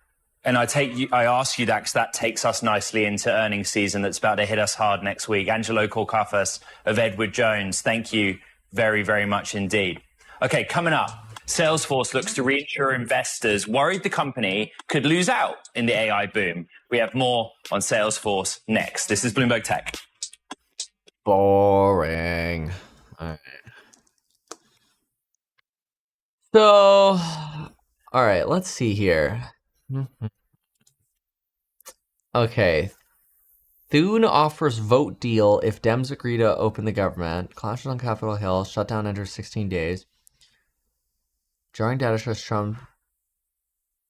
And I ask you that because that takes us nicely into earnings season that's about to hit us hard next week. Angelo Korkafas of Edward Jones, thank you very, very much indeed. Okay, coming up, Salesforce looks to reinsure investors worried the company could lose out in the AI boom. We have more on Salesforce next. This is Bloomberg Tech. Boring. All right. So, all right, let's see here. Okay. Thune offers vote deal if Dems agree to open the government. Clashes on Capitol Hill. Shutdown under 16 days. Drawing data shows Trump.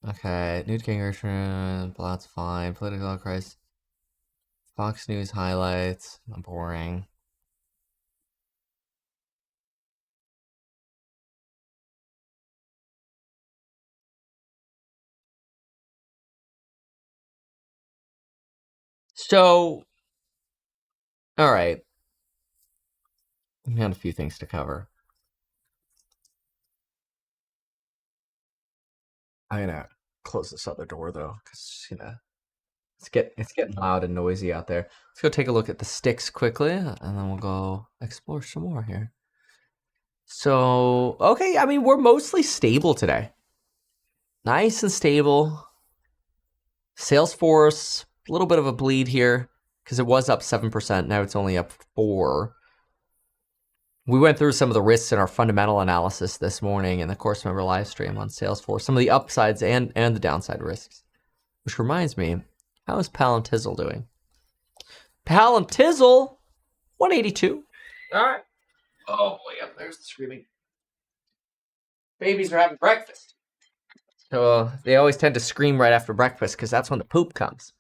Okay. Newt Gingrich. That's fine. Political crisis. Fox News highlights. Boring. So, all right. We got a few things to cover. I'm gonna close this other door though, because it's getting loud and noisy out there. Let's go take a look at the sticks quickly, and then we'll go explore some more here. So, okay, I mean, we're mostly stable today. Nice and stable. Salesforce, a little bit of a bleed here because it was up 7%. Now it's only up 4%. We went through some of the risks in our fundamental analysis this morning in the Course Member live stream on Salesforce, some of the upsides and the downside risks. Which reminds me, how is Palantizzle doing? Palantizzle, 182. All right. Oh boy, up there's the screaming. Babies are having breakfast. So they always tend to scream right after breakfast because that's when the poop comes.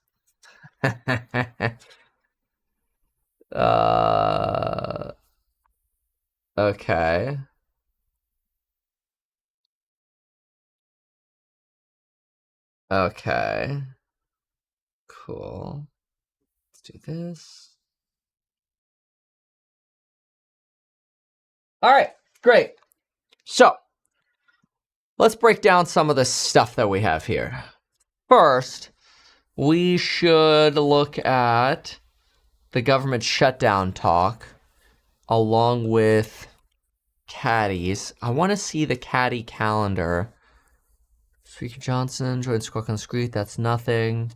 Okay. Okay. Cool. Let's do this. All right, great. So, let's break down some of the stuff that we have here. First, we should look at the government shutdown talk along with caddies. I want to see the caddy calendar. Speaker Johnson joined Squawk on the Street. That's nothing.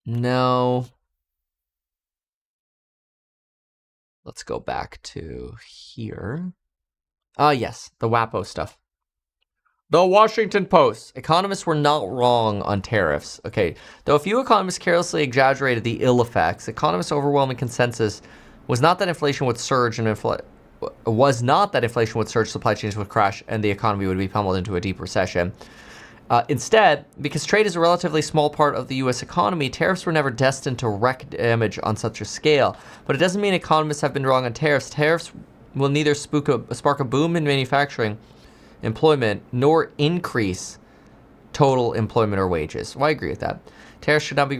No. Let's go back to here. Yes, the WAPO stuff. The Washington Post. Economists were not wrong on tariffs. Okay, though a few economists carelessly exaggerated the ill effects, economists' overwhelming consensus was not that inflation would surge and supply chains would crash, and the economy would be pummeled into a deep recession. Instead, because trade is a relatively small part of the U.S. economy, tariffs were never destined to wreak damage on such a scale. But it doesn't mean economists have been wrong on tariffs. Tariffs will neither spark a boom in manufacturing employment nor increase total employment or wages. Well, I agree with that. Tariffs should not be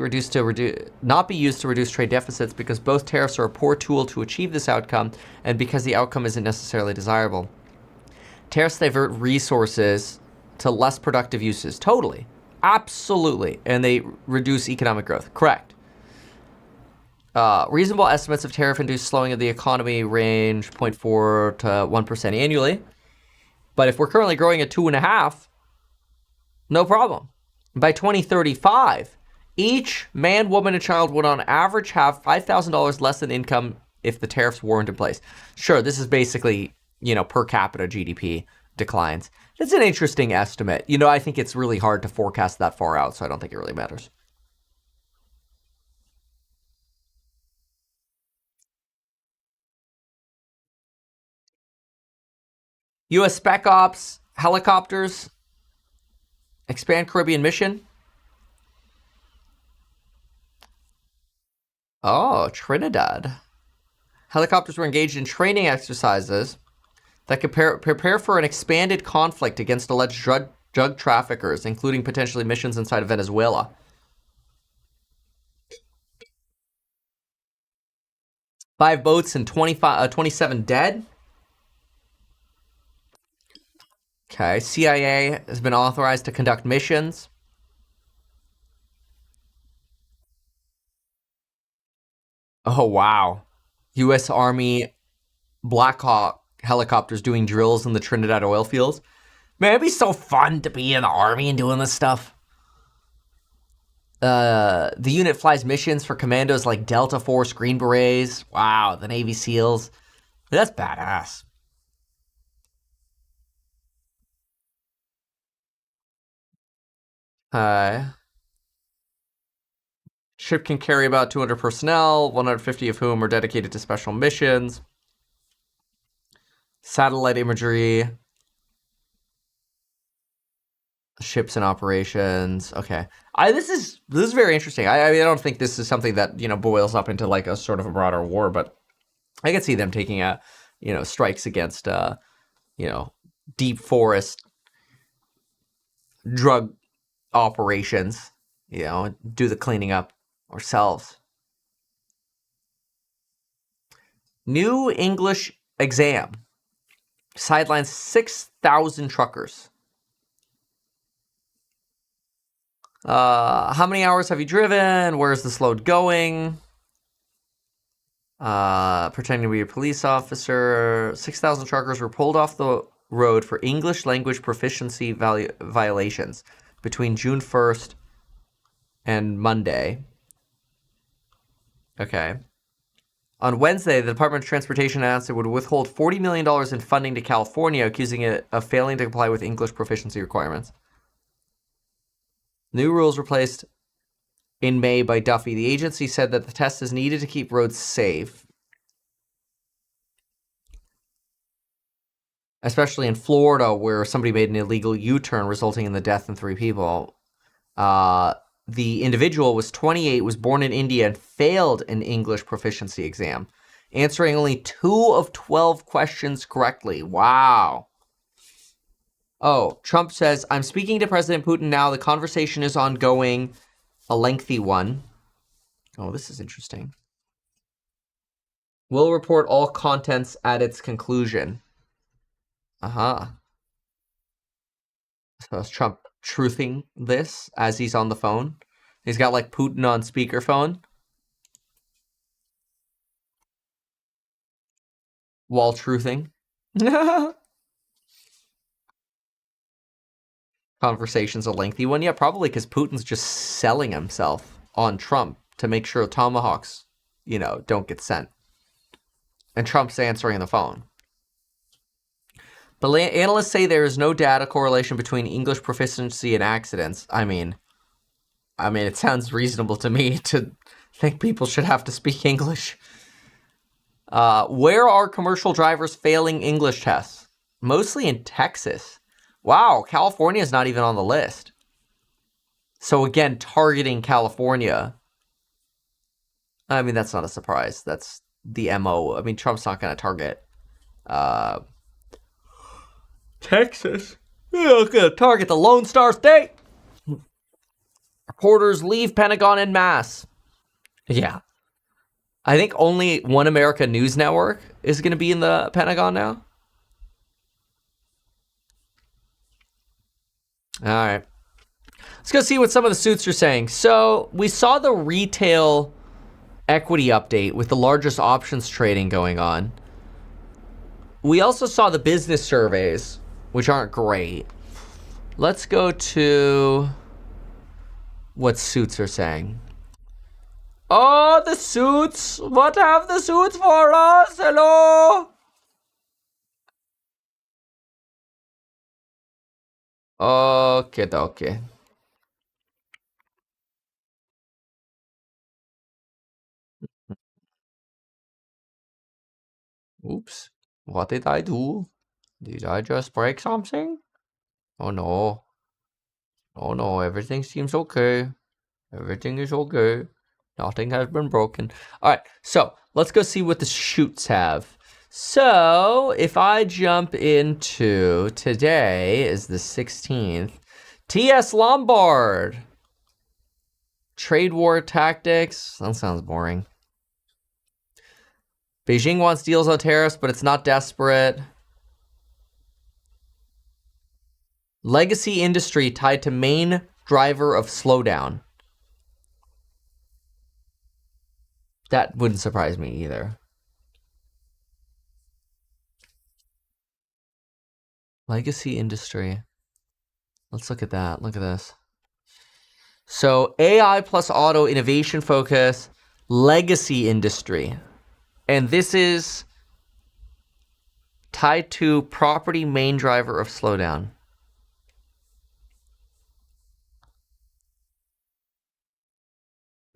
used to reduce trade deficits because both tariffs are a poor tool to achieve this outcome and because the outcome isn't necessarily desirable. Tariffs divert resources to less productive uses. Totally. Absolutely. And they reduce economic growth. Correct. Reasonable estimates of tariff-induced slowing of the economy range 0.4 to 1% annually. But if we're currently growing at 2.5%, no problem. By 2035, each man, woman, and child would on average have $5,000 less in income if the tariffs weren't in place. Sure, this is basically, per capita GDP declines. It's an interesting estimate. I think it's really hard to forecast that far out, so I don't think it really matters. U.S. Spec Ops, helicopters, expand Caribbean mission. Oh, Trinidad. Helicopters were engaged in training exercises that could prepare for an expanded conflict against alleged drug traffickers, including potentially missions inside of Venezuela. Five boats and 27 dead. Okay, CIA has been authorized to conduct missions. Oh, wow. U.S. Army Black Hawk helicopters doing drills in the Trinidad oil fields. Man, it'd be so fun to be in the Army and doing this stuff. The unit flies missions for commandos like Delta Force, Green Berets. Wow, the Navy SEALs. That's badass. Ship can carry about 200 personnel, 150 of whom are dedicated to special missions. Satellite imagery. Ships in operations. Okay. This is very interesting. I don't think this is something that, boils up into like a sort of a broader war, but I could see them taking strikes against deep forest drug operations you know, do the cleaning up ourselves. New English exam sidelines 6,000 truckers. How many hours have you driven? Where's this load going? Pretending to be a police officer. 6,000 truckers were pulled off the road for English language proficiency violations between June 1st and Monday. Okay. On Wednesday, the Department of Transportation announced it would withhold $40 million in funding to California, accusing it of failing to comply with English proficiency requirements. New rules were placed in May by Duffy. The agency said that the test is needed to keep roads safe, especially in Florida, where somebody made an illegal U-turn, resulting in the death of 3 people. The individual was 28, was born in India, and failed an English proficiency exam, answering only 2 of 12 questions correctly. Wow. Oh, Trump says, I'm speaking to President Putin now. The conversation is ongoing. A lengthy one. Oh, this is interesting. We'll report all contents at its conclusion. So is Trump truthing this as he's on the phone? He's got like Putin on speakerphone while truthing. Conversation's a lengthy one. Yeah, probably because Putin's just selling himself on Trump to make sure tomahawks, you know, don't get sent. And Trump's answering the phone. But analysts say there is no data correlation between English proficiency and accidents. I mean, it sounds reasonable to me to think people should have to speak English. Where are commercial drivers failing English tests? Mostly in Texas. Wow, California is not even on the list. So again, targeting California. I mean, that's not a surprise. That's the MO. I mean, Trump's not going to target Texas. He's going to target the Lone Star State. Reporters leave Pentagon en masse. Yeah. I think only One America News Network is going to be in the Pentagon now. All right. Let's go see what some of the suits are saying. So we saw the retail equity update with the largest options trading going on. We also saw the business surveys, which aren't great. Let's go to what suits are saying. Oh, the suits. What have the suits for us? Hello. Okay. Oops. What did I do? Did I just break something? Oh no. Oh no, everything seems okay. Everything is okay. Nothing has been broken. All right, so let's go see what the shoots have. So if I jump into today is the 16th. T.S. Lombard. Trade war tactics. That sounds boring. Beijing wants deals on tariffs, but it's not desperate. Legacy industry tied to main driver of slowdown. That wouldn't surprise me either. Legacy industry. Let's look at that. Look at this. So AI plus auto innovation focus, legacy industry. And this is tied to property main driver of slowdown.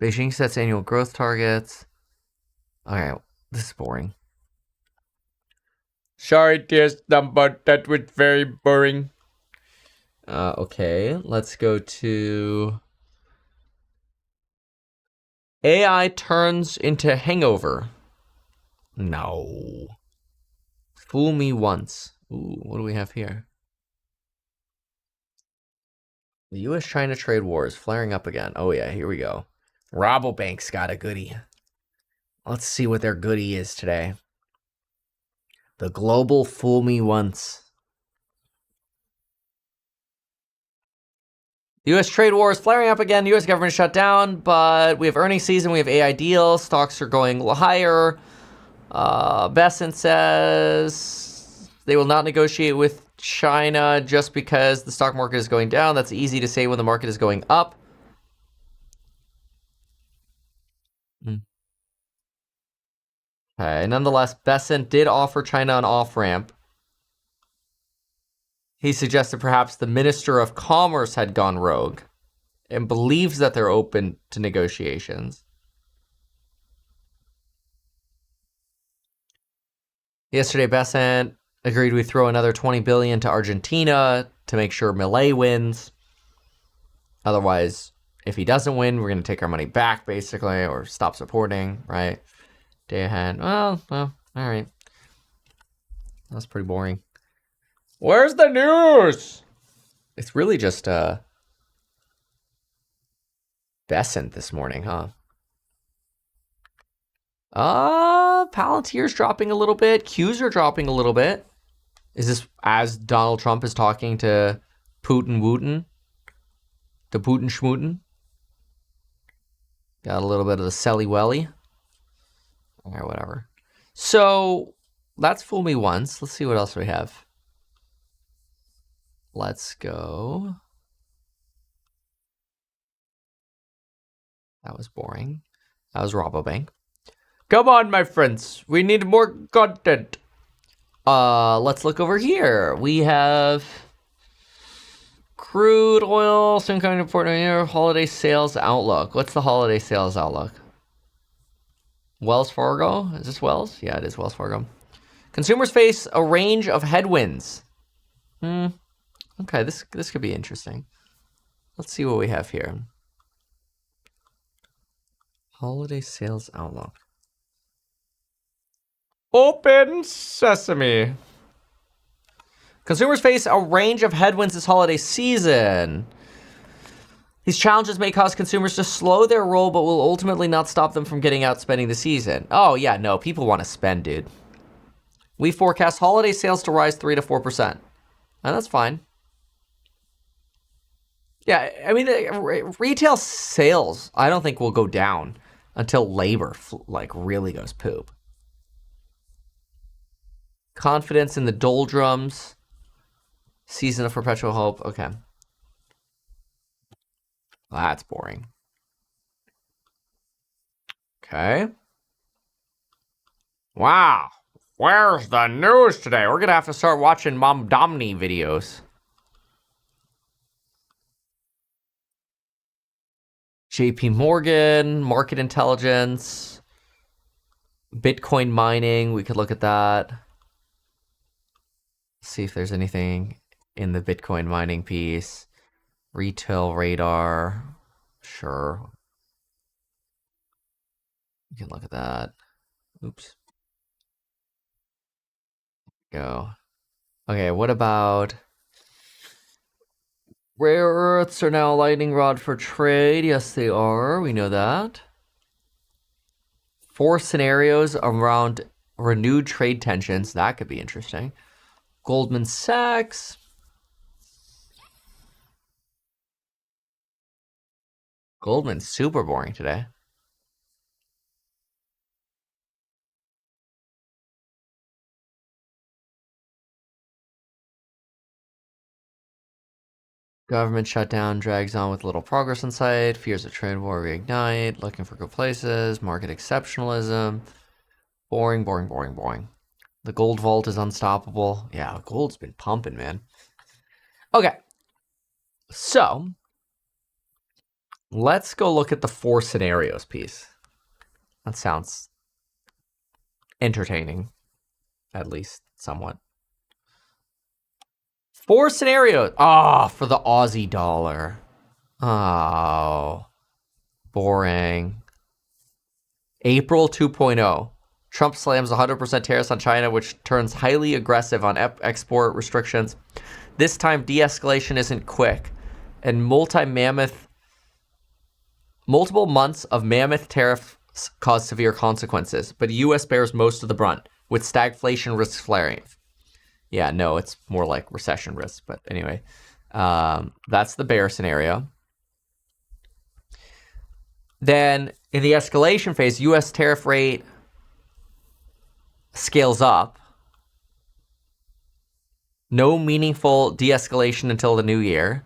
Beijing sets annual growth targets. Okay, this is boring. Sorry, TS Lombard, that was very boring. Okay, let's go to AI turns into hangover. No. Fool me once. Ooh, what do we have here? The U.S.-China trade war is flaring up again. Oh, yeah, here we go. Rabobank's got a goodie. Let's see what their goodie is today. The global fool me once. The U.S. trade war is flaring up again. The U.S. government shut down, but we have earnings season. We have AI deals. Stocks are going higher. Besant says they will not negotiate with China just because the stock market is going down. That's easy to say when the market is going up. Okay, nonetheless, Besant did offer China an off-ramp. He suggested perhaps the Minister of Commerce had gone rogue and believes that they're open to negotiations. Yesterday, Besant agreed we throw another $20 billion to Argentina to make sure Milei wins. Otherwise, if he doesn't win, we're going to take our money back, basically, or stop supporting, right? Day ahead. Well, all right. That's pretty boring. Where's the news? It's really just Besant this morning, huh? Palantir's dropping a little bit. Qs are dropping a little bit. Is this as Donald Trump is talking to Putin Wooten? To Putin Schmooten? Got a little bit of the Selly Welly. Or whatever. So, that's fool me once. Let's see what else we have. Let's go. That was boring. That was Rabobank. Come on, my friends. We need more content. Let's look over here. We have crude oil, some kind of important here, holiday sales outlook. What's the holiday sales outlook? Wells Fargo? Is this Wells? Yeah, it is Wells Fargo. Consumers face a range of headwinds. Okay, this could be interesting. Let's see what we have here. Holiday sales outlook. Open sesame. Consumers face a range of headwinds this holiday season. These challenges may cause consumers to slow their roll, but will ultimately not stop them from getting out spending the season. Oh, yeah, no, people want to spend, dude. We forecast holiday sales to rise 3 to 4%. And that's fine. Yeah, I mean, retail sales, I don't think will go down until labor, really goes poop. Confidence in the doldrums. Season of perpetual hope. Okay. That's boring. Okay. Wow. Where's the news today? We're going to have to start watching Mom Domney videos. JP Morgan, market intelligence, Bitcoin mining. We could look at that. See if there's anything in the Bitcoin mining piece. Retail radar. Sure. You can look at that. Oops. Go. Okay, what about rare earths are now a lightning rod for trade? Yes, they are. We know that. 4 scenarios around renewed trade tensions. That could be interesting. Goldman Sachs. Goldman's super boring today. Government shutdown drags on with little progress in sight. Fears of trade war reignite. Looking for good places. Market exceptionalism. Boring, boring, boring, boring. The gold vault is unstoppable. Yeah, gold's been pumping, man. Okay. So, let's go look at the 4 scenarios piece. That sounds entertaining, at least somewhat. 4 scenarios. Oh, for the Aussie dollar. Oh, boring. April 2.0. Trump slams 100% tariffs on China, which turns highly aggressive on export restrictions. This time, de-escalation isn't quick. and multiple months of mammoth tariffs cause severe consequences, but the U.S. bears most of the brunt, with stagflation risks flaring. Yeah, no, it's more like recession risks, but anyway, that's the bear scenario. Then in the escalation phase, U.S. tariff rate scales up. No meaningful de-escalation until the new year.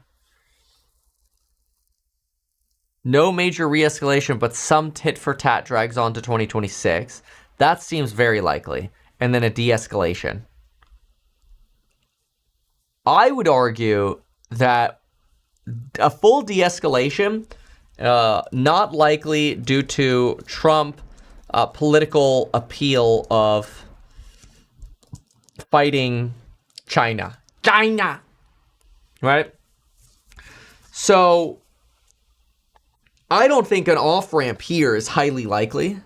No major re-escalation, but some tit-for-tat drags on to 2026. That seems very likely. And then a de-escalation. I would argue that a full de-escalation, not likely due to Trump political appeal of fighting China, right? So I don't think an off-ramp here is highly likely.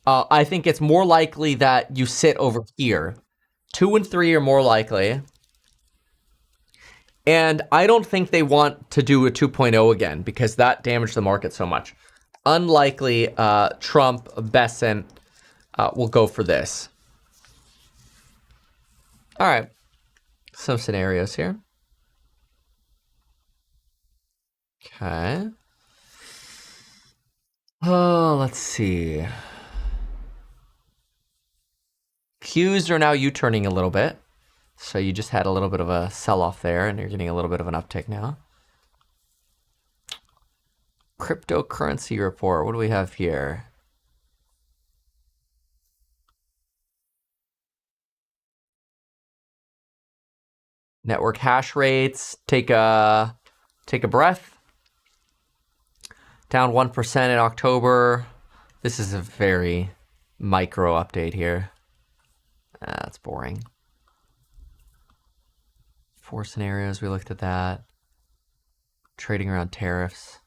I think it's more likely that you sit over here. 2 and 3 are more likely. And I don't think they want to do a 2.0 again because that damaged the market so much. Unlikely Trump, Bessent will go for this. All right. Some scenarios here. Okay. Oh, let's see. Qs are now U-turning a little bit. So you just had a little bit of a sell-off there, and you're getting a little bit of an uptick now. Cryptocurrency report. What do we have here? Network hash rates. Take a breath. Down 1% in October. This is a very micro update here. That's boring. 4 scenarios, we looked at that. Trading around tariffs.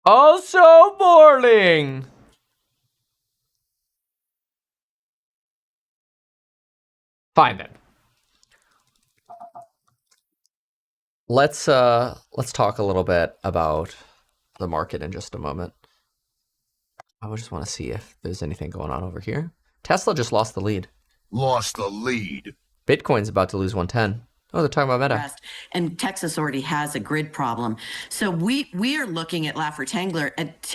Also boring. Fine then. Let's talk a little bit about the market in just a moment. I just want to see if there's anything going on over here. Tesla just lost the lead. Lost the lead. Bitcoin's about to lose 110. Oh, they're talking about Meta. And Texas already has a grid problem. So we are looking at Laffer Tangler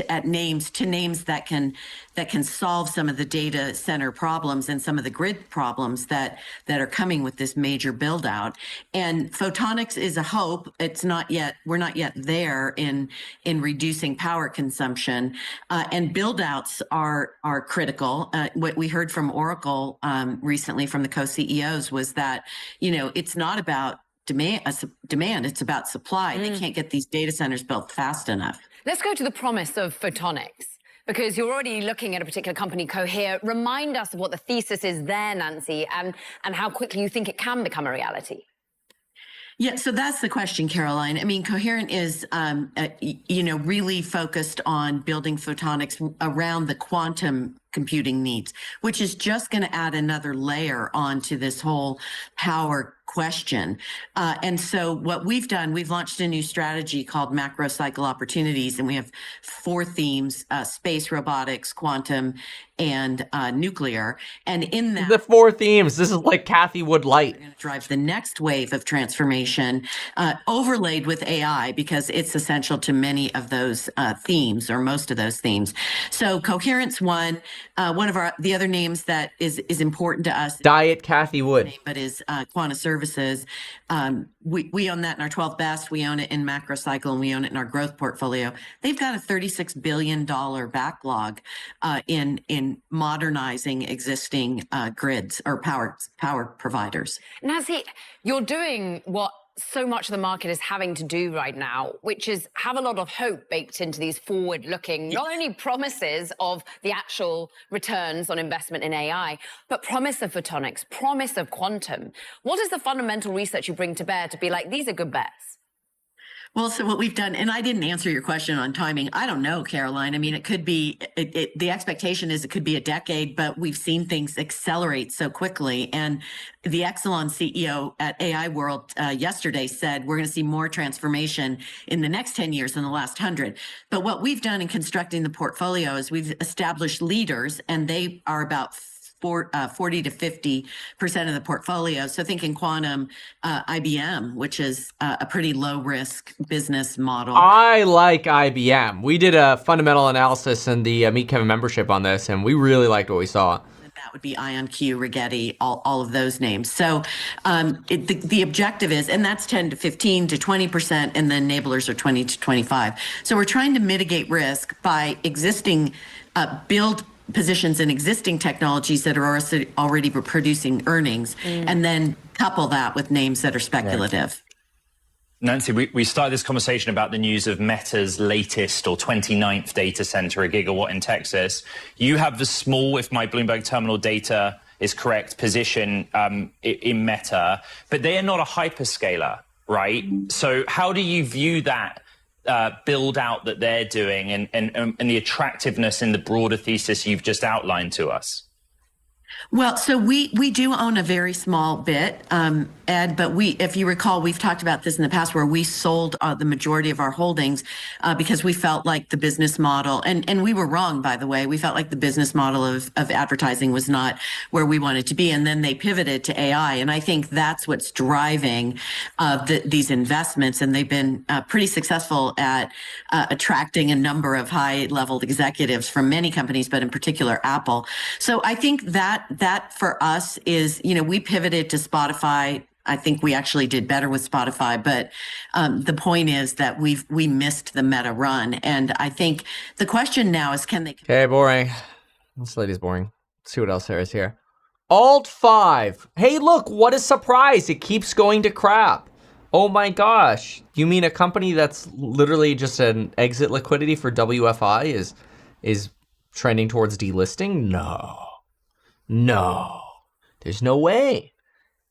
at names that can solve some of the data center problems and some of the grid problems that are coming with this major build out. And photonics is a hope. It's not yet, we're not yet there in reducing power consumption. And build outs are critical. What we heard from Oracle recently from the co-CEOs was that, it's not about demand, it's about supply. They can't get these data centers built fast enough. Let's go to the promise of photonics, because you're already looking at a particular company, Cohere. Remind us of what the thesis is there, Nancy, and how quickly you think it can become a reality. Yeah, so that's the question, Caroline. I mean, Coherent is, really focused on building photonics around the quantum computing needs, which is just going to add another layer onto this whole power question. And so what we've done, we've launched a new strategy called Macro Cycle Opportunities, and we have 4 themes: space, robotics, quantum, and nuclear. And in that, the 4 themes, this is like Cathie Wood Light. We're going to drive the next wave of transformation, overlaid with AI, because it's essential to many of those themes, or most of those themes. So Coherent's one of the other names that is important to us. Diet Cathie Wood. But is Quanta Services. We own that in our 12 best. We own it in Macrocycle, and we own it in our growth portfolio. They've got a $36 billion backlog in modernizing existing grids or power providers. Nancy, you're doing what so much of the market is having to do right now, which is have a lot of hope baked into these forward-looking, not only promises of the actual returns on investment in AI, but promise of photonics, promise of quantum. What is the fundamental research you bring to bear to be like, these are good bets? Well, so what we've done, and I didn't answer your question on timing. I don't know, Caroline. I mean, it could be, the expectation is it could be a decade, but we've seen things accelerate so quickly. And the Exelon CEO at AI World yesterday said we're going to see more transformation in the next 10 years than the last 100. But what we've done in constructing the portfolio is we've established leaders, and they are about 40 to 50% of the portfolio. So think in quantum, IBM, which is a pretty low risk business model. I like IBM. We did a fundamental analysis in the Meet Kevin membership on this, and we really liked what we saw. That would be IonQ, Rigetti, all of those names. So the objective is, and that's 10 to 15 to 20%, and the enablers are 20 to 25. So we're trying to mitigate risk by build positions in existing technologies that are already producing earnings, and then couple that with names that are speculative. Nancy, we started this conversation about the news of Meta's latest or 29th data center, a gigawatt in Texas. You have the small, if my Bloomberg terminal data is correct, position in Meta, but they are not a hyperscaler, right? So how do you view that build out that they're doing and the attractiveness in the broader thesis you've just outlined to us? Well, so we do own a very small bit, Ed, but if you recall, we've talked about this in the past where we sold the majority of our holdings because we felt like the business model, and we were wrong, by the way, we felt like the business model of advertising was not where we wanted to be. And then they pivoted to AI. And I think that's what's driving these investments. And they've been pretty successful at attracting a number of high level executives from many companies, but in particular, Apple. So I think that for us is, we pivoted to Spotify. I think we actually did better with Spotify, but the point is that we missed the Meta run. And I think the question now is, can they... Okay, boring. This lady's boring. Let's see what else there is here. Alt 5. Hey, look, what a surprise. It keeps going to crap. Oh my gosh. You mean a company that's literally just an exit liquidity for WFI is trending towards delisting? No. There's no way.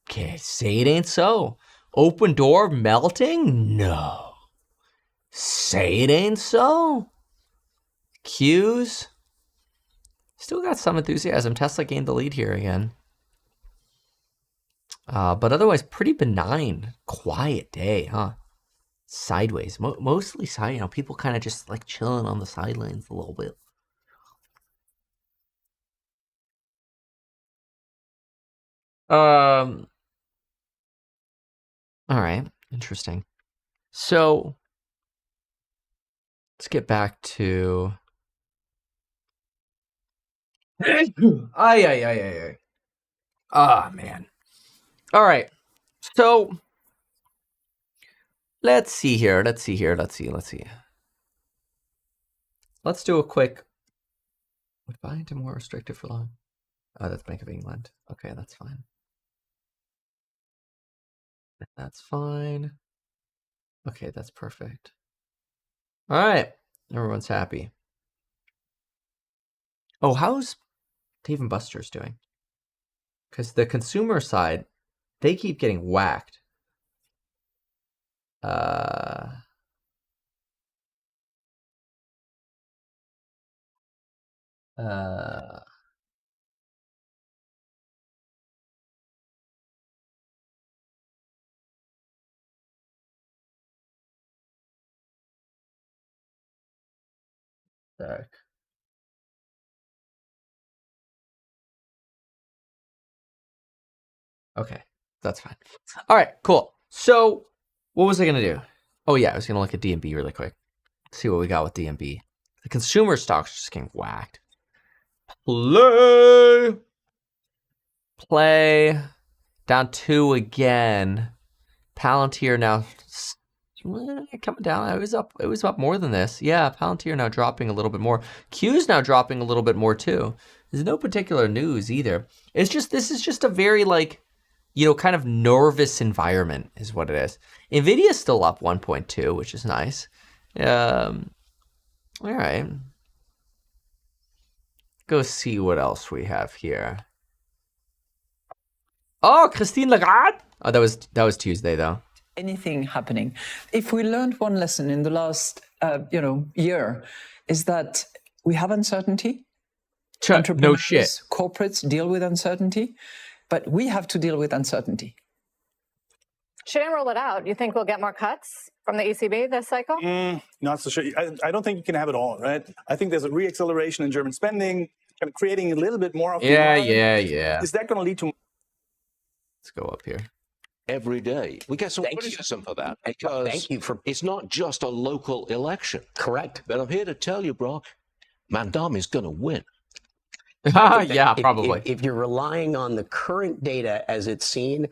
Okay, say it ain't so. Open Door melting? No. Say it ain't so. Q's? Still got some enthusiasm. Tesla gained the lead here again. But otherwise, pretty benign, quiet day, huh? Sideways. Mostly side, people kind of just like chilling on the sidelines a little bit. All right, interesting. So let's get back to Ah, man. All right. So let's see here. Let's see. Let's do a quick would buy into more restricted for long. Oh, that's Bank of England. Okay, that's fine. That's fine. Okay, that's perfect. All right. Everyone's happy. Oh, how's Dave & Buster's doing? Because the consumer side, they keep getting whacked. Sorry. Okay, that's fine. All right, cool. So what was I going to do? Oh, yeah, I was going to look at DNB really quick. See what we got with DNB. The consumer stocks just getting whacked. Play. Down 2 again. Palantir now coming down. It was up more than this. Yeah, Palantir now dropping a little bit more. Q's now dropping a little bit more too. There's no particular news either. It's just, this is just a very kind of nervous environment is what it is. Nvidia's still up 1.2, which is nice. All right. Go see what else we have here. Oh, Christine Lagarde. Oh, that was Tuesday though. anything happening. If we learned one lesson in the last, year, is that we have uncertainty. No shit. Corporates deal with uncertainty, but we have to deal with uncertainty. She didn't roll it out. You think we'll get more cuts from the ECB this cycle? Not so sure. I don't think you can have it all, right? I think there's a reacceleration in German spending, kind of creating a little bit more of Yeah. Is that going to lead to... Let's go up here. Every day. We get some criticism for that because it's not just a local election. Correct. But I'm here to tell you, Brock, Mandami's going to win. Yeah, probably. If you're relying on the current data as it's seen,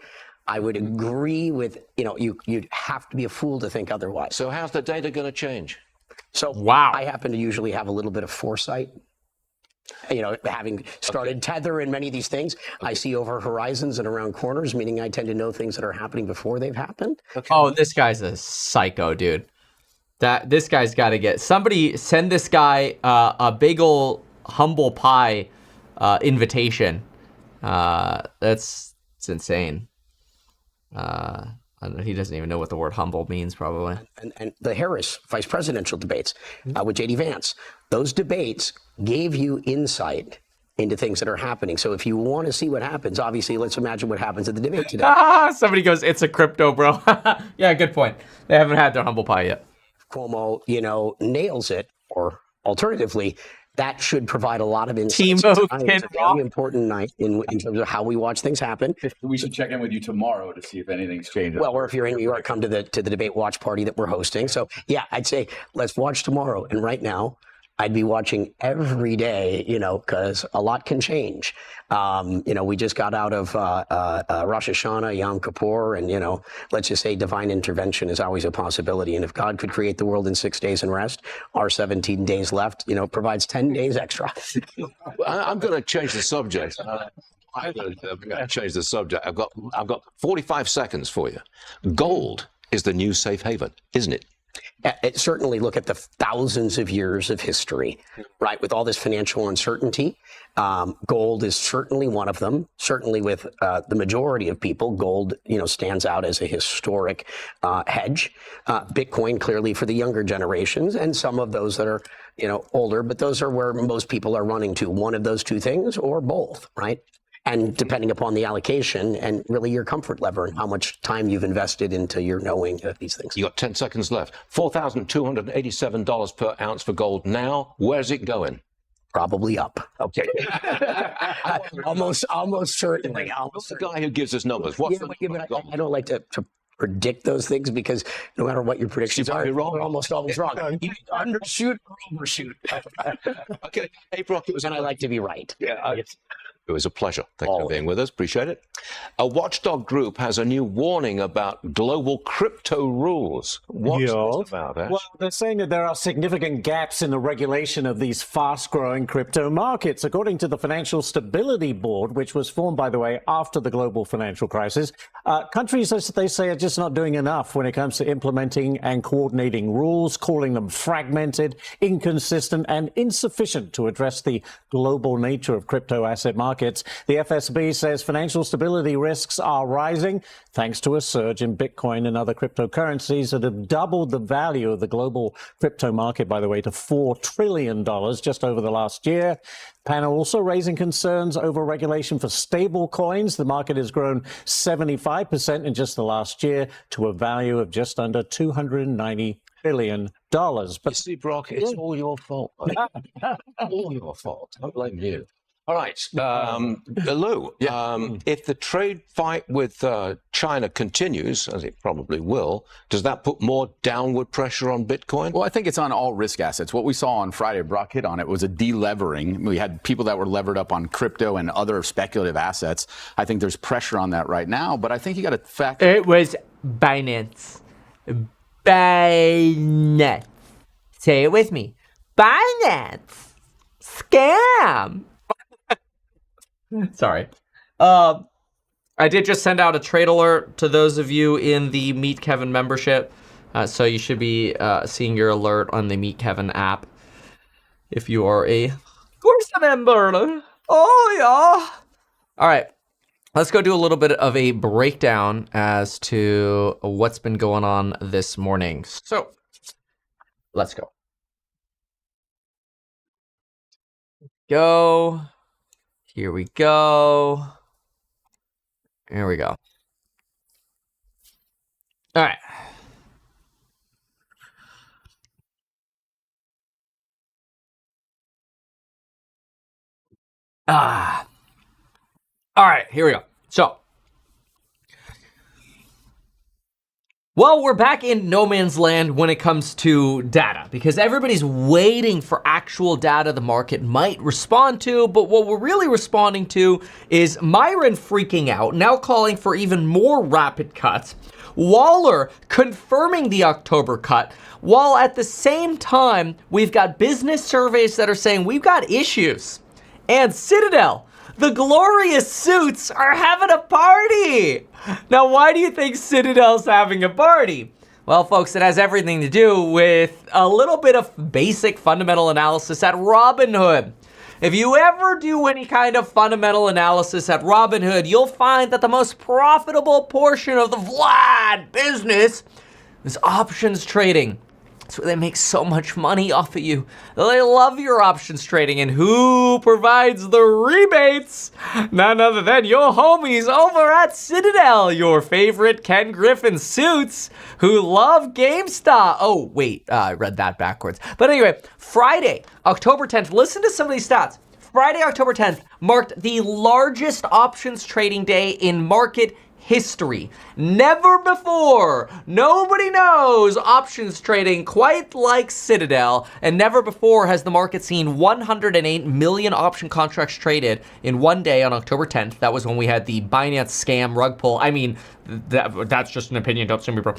I would agree with, you'd have to be a fool to think otherwise. So how's the data going to change? So wow. I happen to usually have a little bit of foresight. Having started Tether and many of these things, I see over horizons and around corners, meaning I tend to know things that are happening before they've happened. Oh, this guy's a psycho, dude. This guy's got to get... Somebody send this guy a big ol' humble pie invitation. It's insane. I don't know, he doesn't even know what the word humble means, probably. And the Harris vice presidential debates with J.D. Vance, those debates gave you insight into things that are happening. So if you want to see what happens, obviously, let's imagine what happens at the debate today. Somebody goes, it's a crypto, bro. Yeah, good point. They haven't had their humble pie yet. Cuomo, nails it, or alternatively, that should provide a lot of insight. Timo It's a very important night in terms of how we watch things happen. We should check in with you tomorrow to see if anything's changed. Well, or if you're in New York, come to the debate watch party that we're hosting. So yeah, I'd say let's watch tomorrow. And right now, I'd be watching every day, because a lot can change. We just got out of Rosh Hashanah, Yom Kippur, and, let's just say divine intervention is always a possibility. And if God could create the world in 6 days and rest, our 17 days left, provides 10 days extra. I'm going to change the subject. I'm going to change the subject. I've got 45 seconds for you. Gold is the new safe haven, isn't it? Certainly look at the thousands of years of history, right? With all this financial uncertainty, gold is certainly one of them. Certainly with the majority of people, gold, stands out as a historic hedge. Bitcoin clearly for the younger generations and some of those that are, older, but those are where most people are running to. One of those two things or both, right? And depending upon the allocation and really your comfort level and how much time you've invested into your knowing of these things. You got 10 seconds left. $4,287 per ounce for gold now. Where's it going? Probably up. Okay. almost certainly. What's the guy who gives us numbers? What's I don't like to predict those things because no matter what your predictions are, you're almost always wrong. You undershoot or overshoot. Okay. Hey, Brock, I like to be right. Yeah. It was a pleasure. Thanks for being with us. Appreciate it. A watchdog group has a new warning about global crypto rules. What's this about, Ash? Well, they're saying that there are significant gaps in the regulation of these fast-growing crypto markets. According to the Financial Stability Board, which was formed, by the way, after the global financial crisis, countries, as they say, are just not doing enough when it comes to implementing and coordinating rules, calling them fragmented, inconsistent, and insufficient to address the global nature of crypto asset markets. The FSB says financial stability risks are rising thanks to a surge in Bitcoin and other cryptocurrencies that have doubled the value of the global crypto market, by the way, to $4 trillion just over the last year. Panel also raising concerns over regulation for stable coins. The market has grown 75% in just the last year to a value of just under $290 billion. But you see, Brock, it's all your fault. All your fault. I blame you. All right, Lou, if the trade fight with China continues, as it probably will, does that put more downward pressure on Bitcoin? Well, I think it's on all risk assets. What we saw on Friday, Brock hit on it, was a delevering. We had people that were levered up on crypto and other speculative assets. I think there's pressure on that right now, but I think you got to factor... It was Binance. Binance. Say it with me. Binance. Scam. Sorry. I did just send out a trade alert to those of you in the Meet Kevin membership. So you should be seeing your alert on the Meet Kevin app if you are a course member. Oh, yeah. All right. let's go do a little bit of a breakdown as to what's been going on this morning. So let's go. Here we go. Here we go. All right. All right, here we go. So, well, we're back in no man's land when it comes to data because everybody's waiting for actual data the market might respond to, but what we're really responding to is Myron freaking out, now calling for even more rapid cuts, Waller confirming the October cut, while at the same time, we've got business surveys that are saying we've got issues. And Citadel, the glorious suits, are having a party. Now, why do you think Citadel's having a party? Well, folks, it has everything to do with a little bit of basic fundamental analysis at Robinhood. If you ever do any kind of fundamental analysis at Robinhood, you'll find that the most profitable portion of the Vlad business is options trading. That's where they make so much money off of you. They love your options trading, and who provides the rebates? None other than your homies over at Citadel, your favorite Ken Griffin suits who love GameStop. Oh, wait, I read that backwards. But anyway, Friday, October 10th, listen to some of these stats. Friday, October 10th marked the largest options trading day in market history. Never before, nobody knows options trading quite like Citadel, and never before has the market seen 108 million option contracts traded in one day on October 10th. That was when we had the Binance scam rug pull. I mean, that's just an opinion, don't sue me, bro.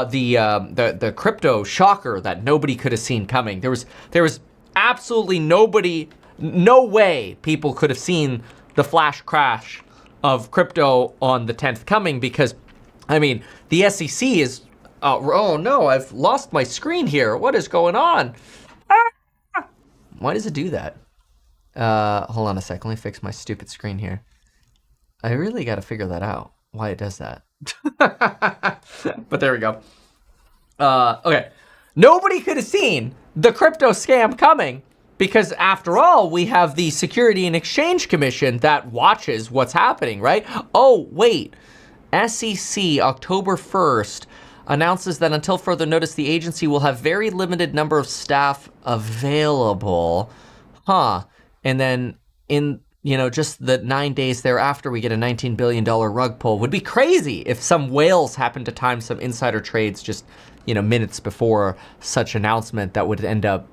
The crypto shocker that nobody could have seen coming. There was absolutely no way people could have seen the flash crash of crypto on the 10th coming, because, I mean, the SEC is, oh no, I've lost my screen here. What is going on? Why does it do that? Hold on a sec. Let me fix my stupid screen here. I really got to figure that out, why it does that. But there we go. Okay. Nobody could have seen the crypto scam coming, because after all, we have the Security and Exchange Commission that watches what's happening, right? Oh, wait. SEC, October 1st, announces that until further notice, the agency will have very limited number of staff available. And then in, just the 9 days thereafter, we get a $19 billion rug pull. Would be crazy if some whales happen to time some insider trades just, minutes before such announcement that would end up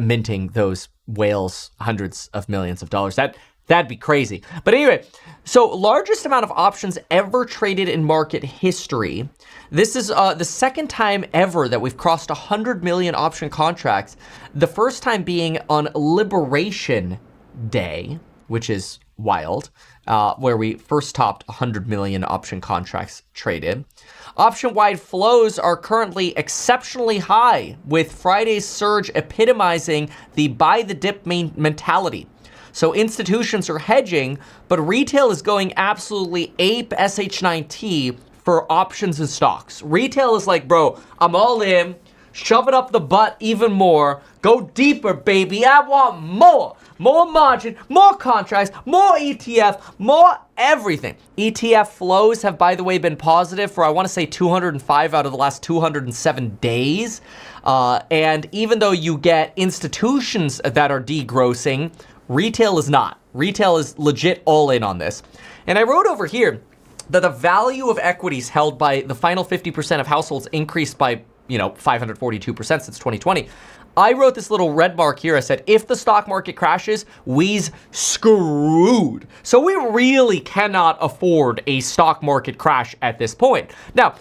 minting those whales hundreds of millions of dollars. That'd be crazy. But anyway, so largest amount of options ever traded in market history. This is the second time ever that we've crossed 100 million option contracts. The first time being on Liberation Day, which is wild, where we first topped 100 million option contracts traded. Option-wide flows are currently exceptionally high, with Friday's surge epitomizing the buy-the-dip mentality. So institutions are hedging, but retail is going absolutely ape SH9T for options and stocks. Retail is like, bro, I'm all in, shove it up the butt even more, go deeper, baby, I want more. More margin, more contracts, more ETF, more everything. ETF flows have, by the way, been positive for, I want to say, 205 out of the last 207 days. And even though you get institutions that are degrossing, retail is not. Retail is legit all in on this. And I wrote over here that the value of equities held by the final 50% of households increased by, 542% since 2020. I wrote this little red mark here. I said, if the stock market crashes, we's screwed. So we really cannot afford a stock market crash at this point. Now,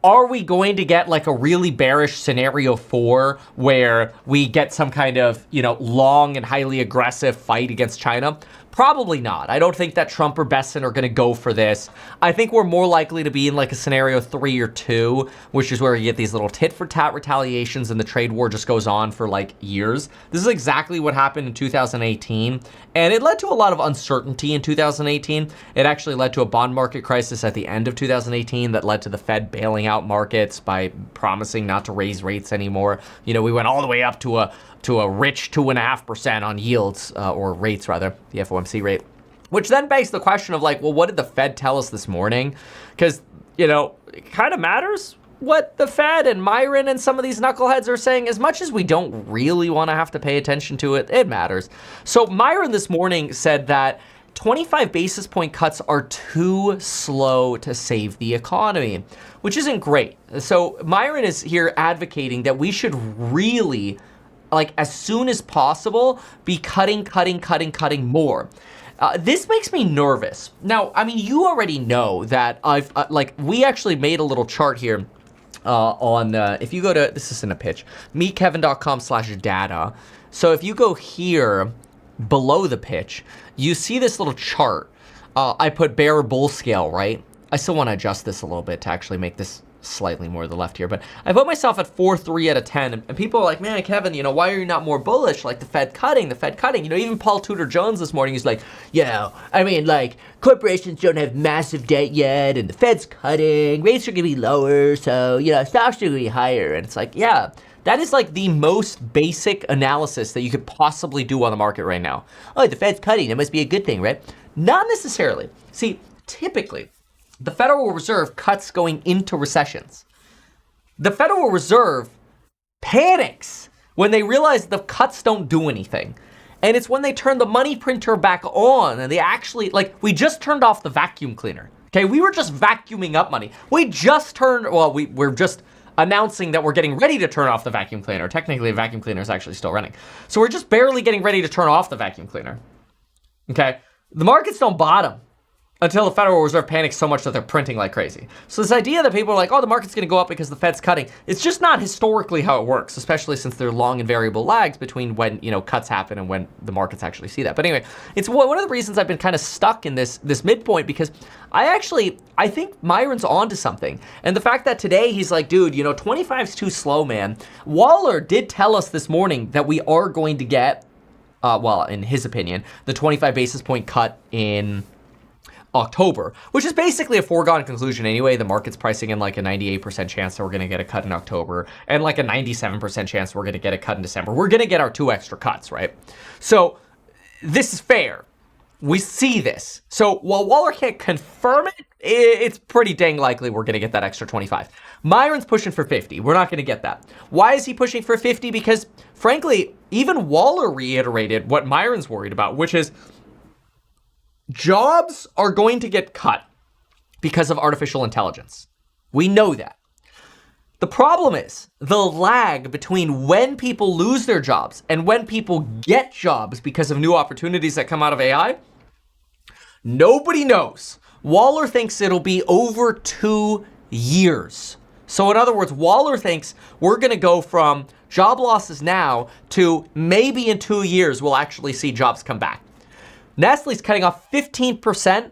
are we going to get like a really bearish scenario 4 where we get some kind of, long and highly aggressive fight against China? Probably not. I don't think that Trump or Bessent are going to go for this. I think we're more likely to be in like a scenario 3 or 2, which is where you get these little tit-for-tat retaliations and the trade war just goes on for like years. This is exactly what happened in 2018, and it led to a lot of uncertainty in 2018. It actually led to a bond market crisis at the end of 2018 that led to the Fed bailing out markets by promising not to raise rates anymore. You know, we went all the way up to a rich 2.5% on yields, or rates rather, the FOMC rate, which then begs the question of like, well, what did the Fed tell us this morning? Because, you know, it kind of matters what the Fed and Myron and some of these knuckleheads are saying. As much as we don't really want to have to pay attention to it, it matters. So Myron this morning said that 25 basis point cuts are too slow to save the economy, which isn't great. So Myron is here advocating that we should really, like as soon as possible, be cutting more. This makes me nervous. Now, I mean, you already know that we actually made a little chart here on, if you go to, this isn't a pitch, meetkevin.com/data. So if you go here below the pitch, you see this little chart. I put bear bull scale, right? I still want to adjust this a little bit to actually make this slightly more to the left here, but I put myself at 4.3 out of 10, and people are like, man, Kevin, you know, why are you not more bullish? Like the Fed cutting. You know, even Paul Tudor Jones this morning, he's like, you know, I mean, like corporations don't have massive debt yet, and the Fed's cutting, rates are gonna be lower, so, you know, stocks are gonna be higher. And it's like, yeah, that is like the most basic analysis that you could possibly do on the market right now. Oh, the Fed's cutting, that must be a good thing, right? Not necessarily. See, typically, the Federal Reserve cuts going into recessions. The Federal Reserve panics when they realize the cuts don't do anything. And it's when they turn the money printer back on and they actually, like, we just turned off the vacuum cleaner. Okay, we were just vacuuming up money. We're just announcing that we're getting ready to turn off the vacuum cleaner. Technically, the vacuum cleaner is actually still running. So we're just barely getting ready to turn off the vacuum cleaner. Okay, the markets don't bottom until the Federal Reserve panics so much that they're printing like crazy. So this idea that people are like, oh, the market's gonna go up because the Fed's cutting, it's just not historically how it works, especially since there are long and variable lags between when, you know, cuts happen and when the markets actually see that. But anyway, it's one of the reasons I've been kind of stuck in this midpoint, because I think Myron's onto something. And the fact that today he's like, dude, you know, 25's too slow, man. Waller did tell us this morning that we are going to get, well, in his opinion, the 25 basis point cut in October, which is basically a foregone conclusion anyway. The market's pricing in like a 98% chance that we're going to get a cut in October and like a 97% chance we're going to get a cut in December. We're going to get our 2 extra cuts, right? So this is fair. We see this. So while Waller can't confirm it, it's pretty dang likely we're going to get that extra 25. Myron's pushing for 50. We're not going to get that. Why is he pushing for 50? Because frankly, even Waller reiterated what Myron's worried about, which is jobs are going to get cut because of artificial intelligence. We know that. The problem is the lag between when people lose their jobs and when people get jobs because of new opportunities that come out of AI. Nobody knows. Waller thinks it'll be over 2 years. So in other words, Waller thinks we're going to go from job losses now to maybe in 2 years we'll actually see jobs come back. Nestle's cutting off 15%,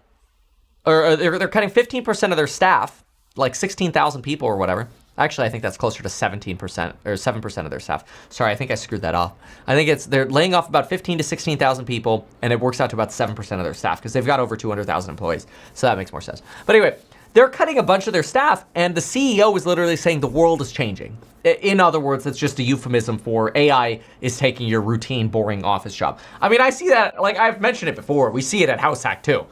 or they're cutting 15% of their staff, like 16,000 people or whatever. Actually, I think that's closer to 17% or 7% of their staff. Sorry, I think I screwed that off. I think they're laying off about 15 to 16,000 people, and it works out to about 7% of their staff because they've got over 200,000 employees. So that makes more sense. But anyway, they're cutting a bunch of their staff, and the CEO was literally saying the world is changing. In other words, it's just a euphemism for AI is taking your routine, boring office job. I mean, I see that, like I've mentioned it before, we see it at HouseHack too.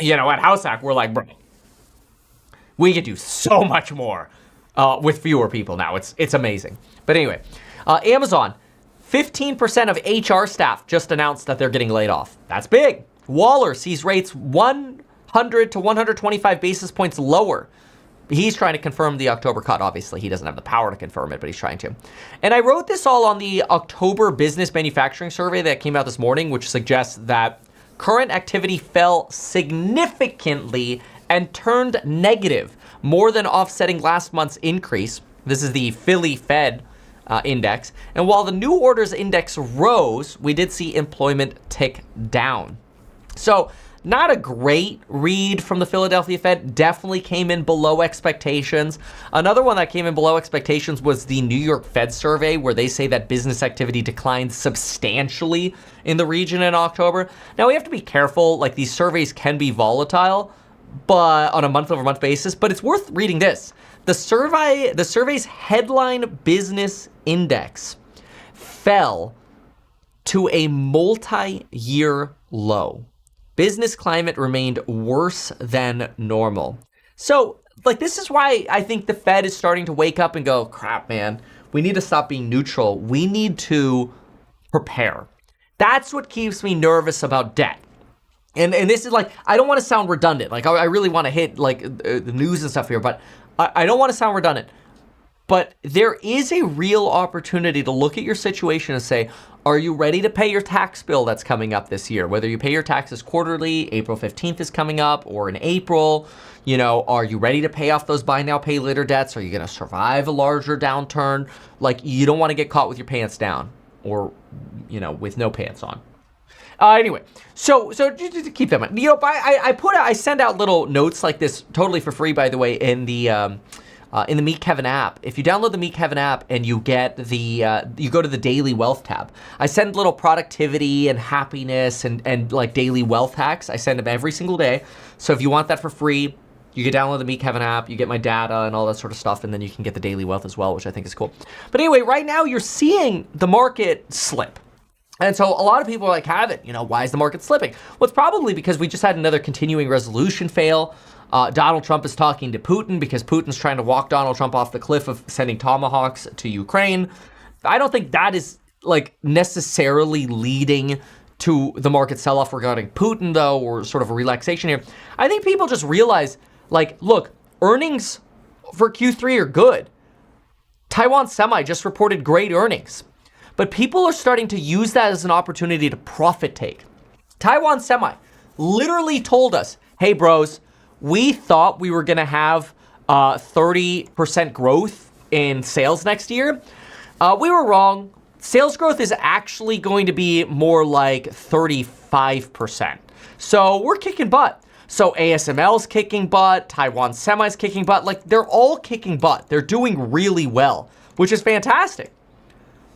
You know, at HouseHack, we're like, bro, we could do so much more with fewer people now. It's amazing. But anyway, Amazon, 15% of HR staff just announced that they're getting laid off. That's big. Waller sees rates 100 to 125 basis points lower. He's trying to confirm the October cut. Obviously, he doesn't have the power to confirm it, but he's trying to. And I wrote this all on the October business manufacturing survey that came out this morning, which suggests that current activity fell significantly and turned negative, more than offsetting last month's increase. This is the Philly Fed index. And while the new orders index rose, we did see employment tick down. So not a great read from the Philadelphia Fed. Definitely came in below expectations. Another one that came in below expectations was the New York Fed survey, where they say that business activity declined substantially in the region in October. Now, we have to be careful. Like, these surveys can be volatile, but on a month-over-month basis. But it's worth reading this. The survey's headline business index fell to a multi-year low. Business climate remained worse than normal. So, like, this is why I think the Fed is starting to wake up and go, crap, man, we need to stop being neutral. We need to prepare. That's what keeps me nervous about debt. And this is like, I don't want to sound redundant. Like, I really want to hit, like, the news and stuff here, but I don't want to sound redundant. But there is a real opportunity to look at your situation and say, are you ready to pay your tax bill that's coming up this year? Whether you pay your taxes quarterly, April 15th is coming up, or in April, you know, are you ready to pay off those buy now, pay later debts? Are you going to survive a larger downturn? Like, you don't want to get caught with your pants down or, you know, with no pants on. Anyway, so just to keep that in mind, you know, I send out little notes like this totally for free, by the way, in the Meet Kevin app. If you download the Meet Kevin app and you get the, you go to the Daily Wealth tab, I send little productivity and happiness and like daily wealth hacks. I send them every single day. So if you want that for free, you can download the Meet Kevin app, you get my data and all that sort of stuff, and then you can get the Daily Wealth as well, which I think is cool. But anyway, right now you're seeing the market slip. And so a lot of people are like, Kevin, you know, why is the market slipping? Well, it's probably because we just had another continuing resolution fail. Donald Trump is talking to Putin because Putin's trying to walk Donald Trump off the cliff of sending tomahawks to Ukraine. I don't think that is like necessarily leading to the market sell-off regarding Putin, though, or sort of a relaxation here. I think people just realize, like, look, earnings for Q3 are good. Taiwan Semi just reported great earnings. But people are starting to use that as an opportunity to profit take. Taiwan Semi literally told us, hey, bros, we thought we were going to have 30% growth in sales next year. We were wrong. Sales growth is actually going to be more like 35%. So we're kicking butt. So ASML's kicking butt, Taiwan Semi's kicking butt. Like, they're all kicking butt. They're doing really well, which is fantastic.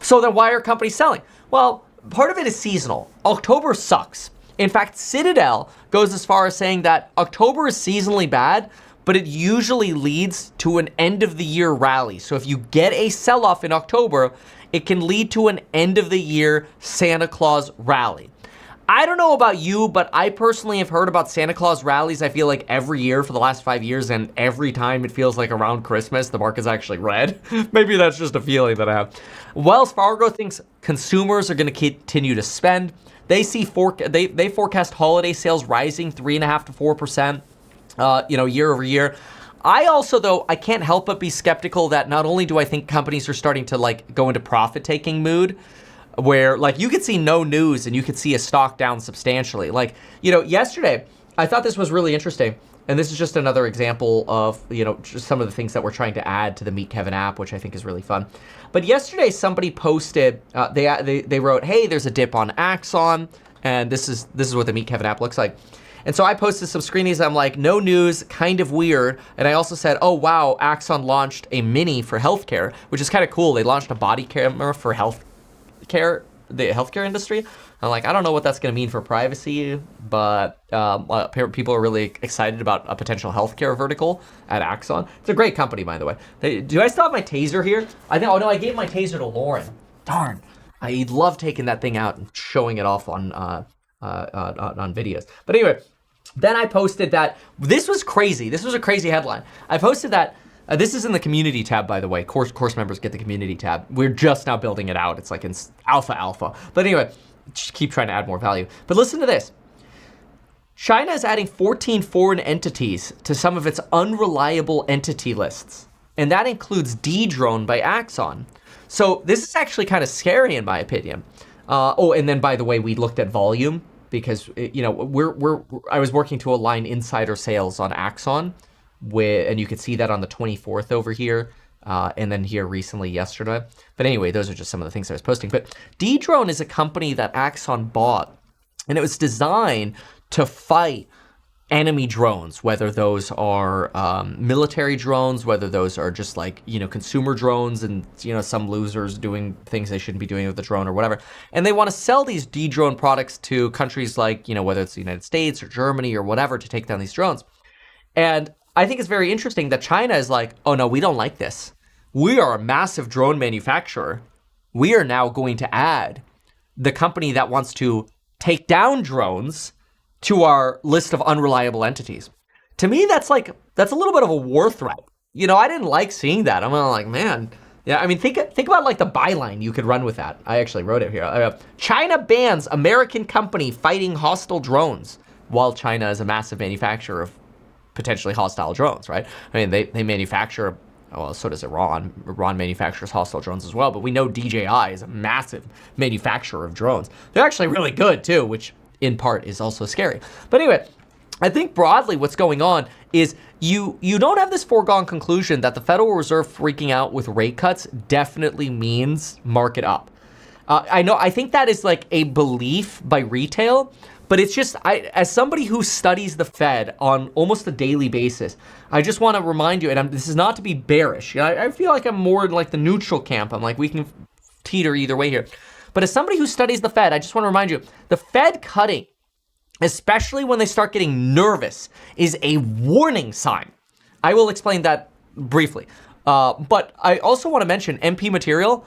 So then why are companies selling? Well, part of it is seasonal. October sucks. In fact, Citadel goes as far as saying that October is seasonally bad, but it usually leads to an end of the year rally. So if you get a sell-off in October, it can lead to an end of the year Santa Claus rally. I don't know about you, but I personally have heard about Santa Claus rallies, I feel like, every year for the last 5 years, and every time it feels like around Christmas, the market's actually red. Maybe that's just a feeling that I have. Wells Fargo thinks consumers are going to continue to spend. They see they forecast holiday sales rising 3.5% to 4%, year over year. I also, though, I can't help but be skeptical that not only do I think companies are starting to like go into profit-taking mood, where like you could see no news and you could see a stock down substantially. Like, you know, yesterday, I thought this was really interesting. And this is just another example of, you know, just some of the things that we're trying to add to the Meet Kevin app, which I think is really fun. But yesterday, somebody posted, they wrote, hey, there's a dip on Axon. And this is what the Meet Kevin app looks like. And so I posted some screenies. I'm like, no news, kind of weird. And I also said, oh, wow, Axon launched a Mini for healthcare, which is kind of cool. They launched a body camera for the healthcare industry. I'm like, I don't know what that's going to mean for privacy, but people are really excited about a potential healthcare vertical at Axon. It's a great company, by the way. Do I still have my taser here? I think. Oh no, I gave my taser to Lauren. Darn, I love taking that thing out and showing it off on videos. But anyway, then I posted that this was crazy. This was a crazy headline. I posted that. This is in the community tab, by the way. Course members get the community tab. We're just now building it out. It's like in alpha. But anyway, just keep trying to add more value. But listen to this. China is adding 14 foreign entities to some of its unreliable entity lists. And that includes Dedrone by Axon. So this is actually kind of scary in my opinion. And then by the way, we looked at volume because, you know, I was working to align insider sales on Axon. And you could see that on the 24th over here, and then here recently yesterday. But anyway, those are just some of the things I was posting. But Dedrone is a company that Axon bought, and it was designed to fight enemy drones, whether those are military drones, whether those are just like, consumer drones and, some losers doing things they shouldn't be doing with the drone or whatever. And they want to sell these de-drone products to countries like, whether it's the United States or Germany or whatever to take down these drones. And I think it's very interesting that China is like, oh no, we don't like this. We are a massive drone manufacturer. We are now going to add the company that wants to take down drones to our list of unreliable entities. To me, that's a little bit of a war threat. I didn't like seeing that. I'm like, man, yeah. I mean, think about like the byline you could run with that. I actually wrote it here. China bans American company fighting hostile drones, while China is a massive manufacturer of potentially hostile drones, right? I mean, they manufacture. Well, so does Iran. Iran manufactures hostile drones as well. But we know DJI is a massive manufacturer of drones. They're actually really good too, which in part is also scary. But anyway, I think broadly what's going on is you don't have this foregone conclusion that the Federal Reserve freaking out with rate cuts definitely means market up. I think that is like a belief by retail, but it's just, as somebody who studies the Fed on almost a daily basis, I just want to remind you, and this is not to be bearish. I feel like I'm more in like the neutral camp. I'm like, we can teeter either way here. But as somebody who studies the Fed, I just want to remind you, the Fed cutting, especially when they start getting nervous, is a warning sign. I will explain that briefly. But I also want to mention MP Material.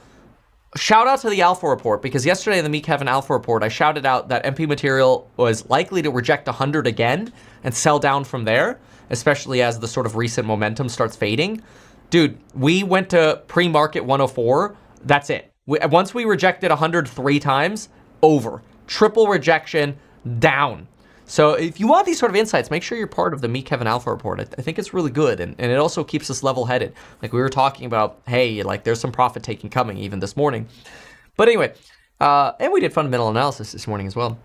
Shout out to the Alpha Report, because yesterday in the Meek Heaven Alpha Report, I shouted out that MP Material was likely to reject 100 again and sell down from there, especially as the sort of recent momentum starts fading. Dude, we went to pre-market 104. That's it. Once we rejected 103 times, over. Triple rejection, down. So if you want these sort of insights, make sure you're part of the Meek Heaven Alpha Report. I think it's really good, and it also keeps us level-headed. Like we were talking about, hey, like there's some profit taking coming even this morning. But anyway, and we did fundamental analysis this morning as well.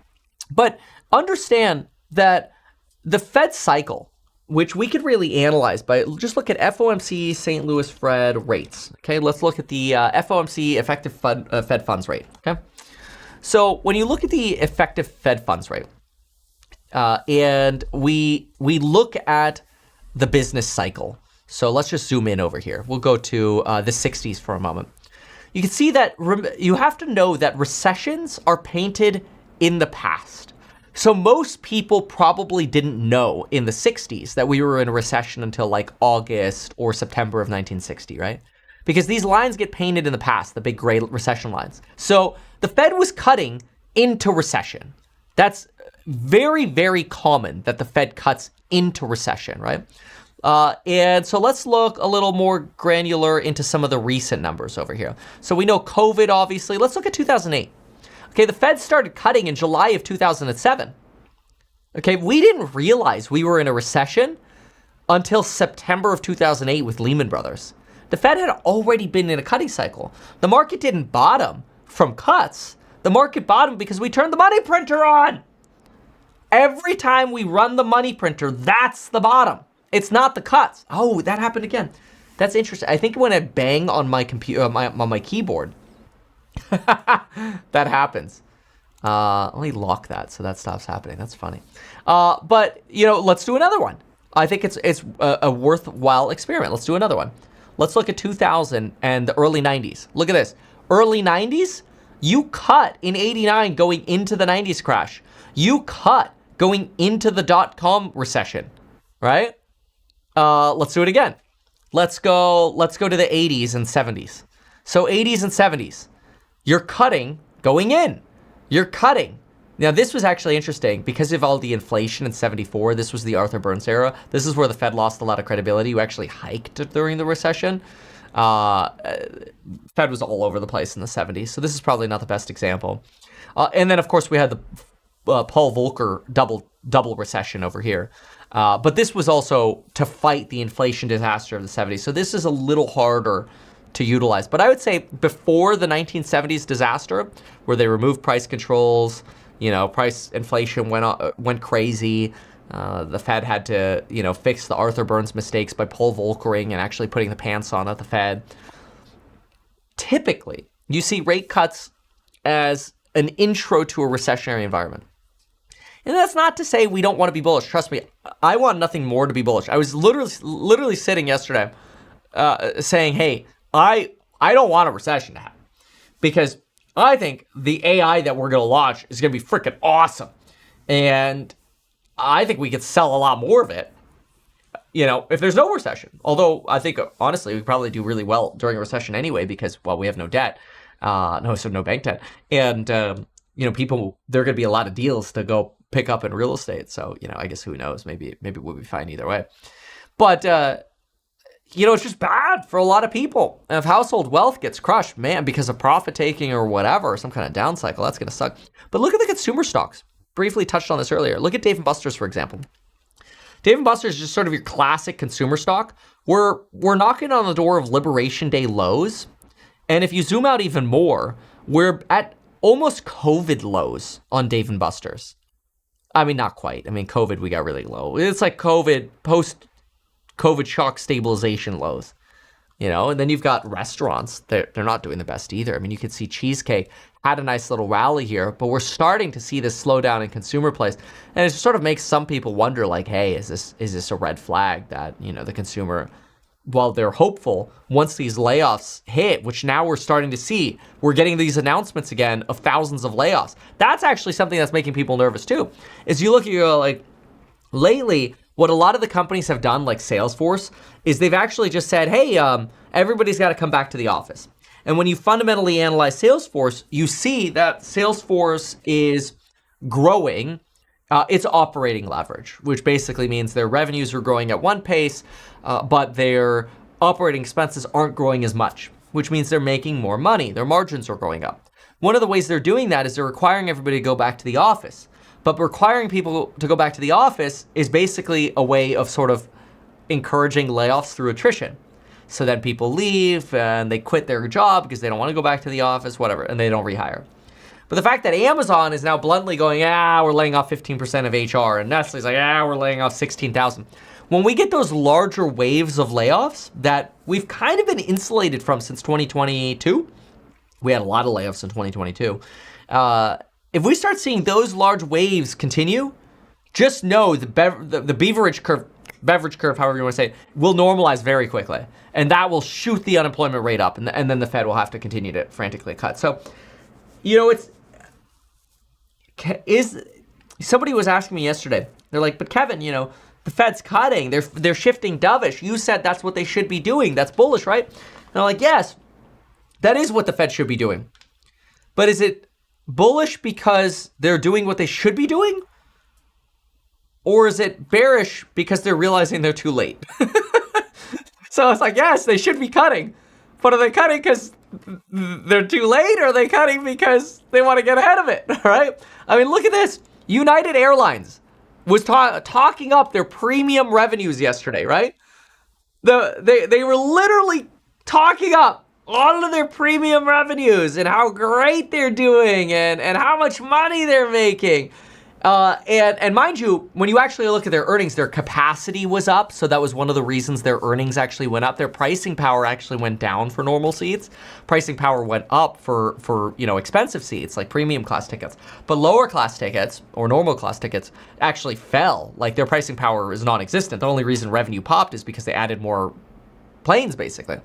But understand that the Fed cycle, which we could really analyze by just look at FOMC St. Louis Fed rates. Okay, let's look at the FOMC effective Fed funds rate. Okay, so when you look at the effective Fed funds rate, and we look at the business cycle. So let's just zoom in over here. We'll go to the 60s for a moment. You can see that you have to know that recessions are painted in the past. So most people probably didn't know in the 60s that we were in a recession until like August or September of 1960, right? Because these lines get painted in the past, the big gray recession lines. So the Fed was cutting into recession. That's very, very common that the Fed cuts into recession, right? And so let's look a little more granular into some of the recent numbers over here. So we know COVID, obviously. Let's look at 2008. Okay, the Fed started cutting in July of 2007. Okay, we didn't realize we were in a recession until September of 2008 with Lehman Brothers. The Fed had already been in a cutting cycle. The market didn't bottom from cuts. The market bottomed because we turned the money printer on. Every time we run the money printer, that's the bottom. It's not the cuts. Oh, that happened again. That's interesting. I think when I bang on my computer, on my keyboard, that happens. Let me lock that so that stops happening. That's funny. But let's do another one. I think it's a worthwhile experiment. Let's do another one. Let's look at 2000 and the early 90s. Look at this. Early 90s, you cut in 89 going into the 90s crash. You cut going into the dot-com recession, right? Let's do it again. Let's go to the 80s and 70s. So 80s and 70s, you're cutting going in. You're cutting. Now, this was actually interesting because of all the inflation in 74. This was the Arthur Burns era. This is where the Fed lost a lot of credibility. You actually hiked during the recession. Fed was all over the place in the 70s. So this is probably not the best example. And then, of course, we had the Paul Volcker double recession over here. But this was also to fight the inflation disaster of the 70s. So this is a little harder to utilize. But I would say before the 1970s disaster, where they removed price controls, price inflation went crazy. The Fed had to, fix the Arthur Burns mistakes by Paul Volckering and actually putting the pants on at the Fed. Typically, you see rate cuts as an intro to a recessionary environment. And that's not to say we don't want to be bullish. Trust me, I want nothing more to be bullish. I was literally sitting yesterday saying, hey, I don't want a recession to happen because I think the AI that we're going to launch is going to be freaking awesome. And I think we could sell a lot more of it, if there's no recession. Although I think, honestly, we probably do really well during a recession anyway because, well, we have no debt, no bank debt. And, people, there are going to be a lot of deals to go pick up in real estate. So, I guess who knows? Maybe we'll be fine either way. But, it's just bad for a lot of people. And if household wealth gets crushed, man, because of profit taking or whatever, some kind of down cycle, that's going to suck. But look at the consumer stocks. Briefly touched on this earlier. Look at Dave & Buster's, for example. Dave & Buster's is just sort of your classic consumer stock. We're knocking on the door of Liberation Day lows. And if you zoom out even more, we're at almost COVID lows on Dave & Buster's. I mean, not quite. I mean, COVID, we got really low. It's like COVID, post-COVID shock stabilization lows. And then you've got restaurants. They're not doing the best either. I mean, you could see Cheesecake had a nice little rally here, but we're starting to see this slowdown in consumer plays. And it sort of makes some people wonder, like, hey, is this a red flag that, the consumer, while they're hopeful, once these layoffs hit, which now we're starting to see, we're getting these announcements again of thousands of layoffs. That's actually something that's making people nervous too. Is you look at, like, lately, what a lot of the companies have done, like Salesforce, is they've actually just said, hey, everybody's got to come back to the office. And when you fundamentally analyze Salesforce, you see that Salesforce is growing its operating leverage, which basically means their revenues are growing at one pace, but their operating expenses aren't growing as much, which means they're making more money. Their margins are going up. One of the ways they're doing that is they're requiring everybody to go back to the office. But requiring people to go back to the office is basically a way of sort of encouraging layoffs through attrition. So then people leave and they quit their job because they don't want to go back to the office, whatever, and they don't rehire. But the fact that Amazon is now bluntly going, we're laying off 15% of HR, and Nestle's like, we're laying off 16,000. When we get those larger waves of layoffs that we've kind of been insulated from since 2022, we had a lot of layoffs in 2022. If we start seeing those large waves continue, just know the beverage curve, however you want to say it, will normalize very quickly. And that will shoot the unemployment rate up. And then the Fed will have to continue to frantically cut. So, somebody was asking me yesterday, they're like, but Kevin, the Fed's cutting, they're shifting dovish. You said that's what they should be doing. That's bullish, right? And I'm like, yes, that is what the Fed should be doing. But is it bullish because they're doing what they should be doing? Or is it bearish because they're realizing they're too late? So it's like, yes, they should be cutting. But are they cutting because they're too late, or are they cutting because they want to get ahead of it, right? I mean, look at this. United Airlines was talking up their premium revenues yesterday, right? They were literally talking up all of their premium revenues and how great they're doing and how much money they're making. And mind you, when you actually look at their earnings, their capacity was up. So that was one of the reasons their earnings actually went up. Their pricing power actually went down for normal seats. Pricing power went up for expensive seats like premium class tickets. But lower class tickets or normal class tickets actually fell. Like their pricing power is non-existent. The only reason revenue popped is because they added more planes basically.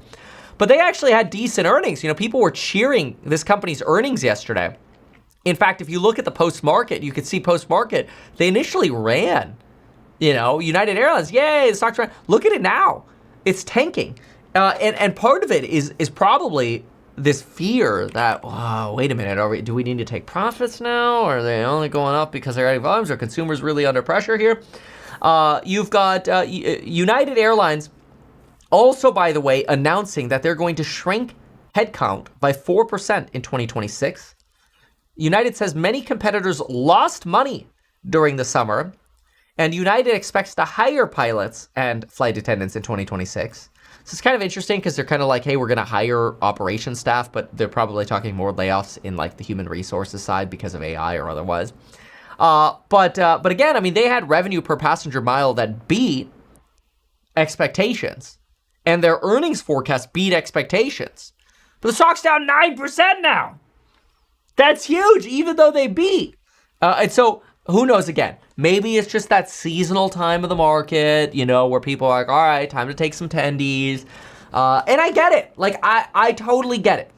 But they actually had decent earnings. People were cheering this company's earnings yesterday. In fact, if you look at the post-market, you could see post-market, they initially ran. United Airlines, yay, the stock's ran. Look at it now. It's tanking. And part of it is probably this fear that, wait a minute, do we need to take profits now? Or are they only going up because they're adding volumes? Are consumers really under pressure here? You've got United Airlines also, by the way, announcing that they're going to shrink headcount by 4% in 2026. United says many competitors lost money during the summer, and United expects to hire pilots and flight attendants in 2026. So it's kind of interesting because they're kind of like, hey, we're going to hire operations staff, but they're probably talking more layoffs in like the human resources side because of AI or otherwise. But again, I mean, they had revenue per passenger mile that beat expectations, and their earnings forecast beat expectations. But the stock's down 9% now. That's huge, even though they beat. And so Who knows again? Maybe it's just that seasonal time of the market, where people are like, all right, time to take some tendies. And I get it. Like, I totally get it.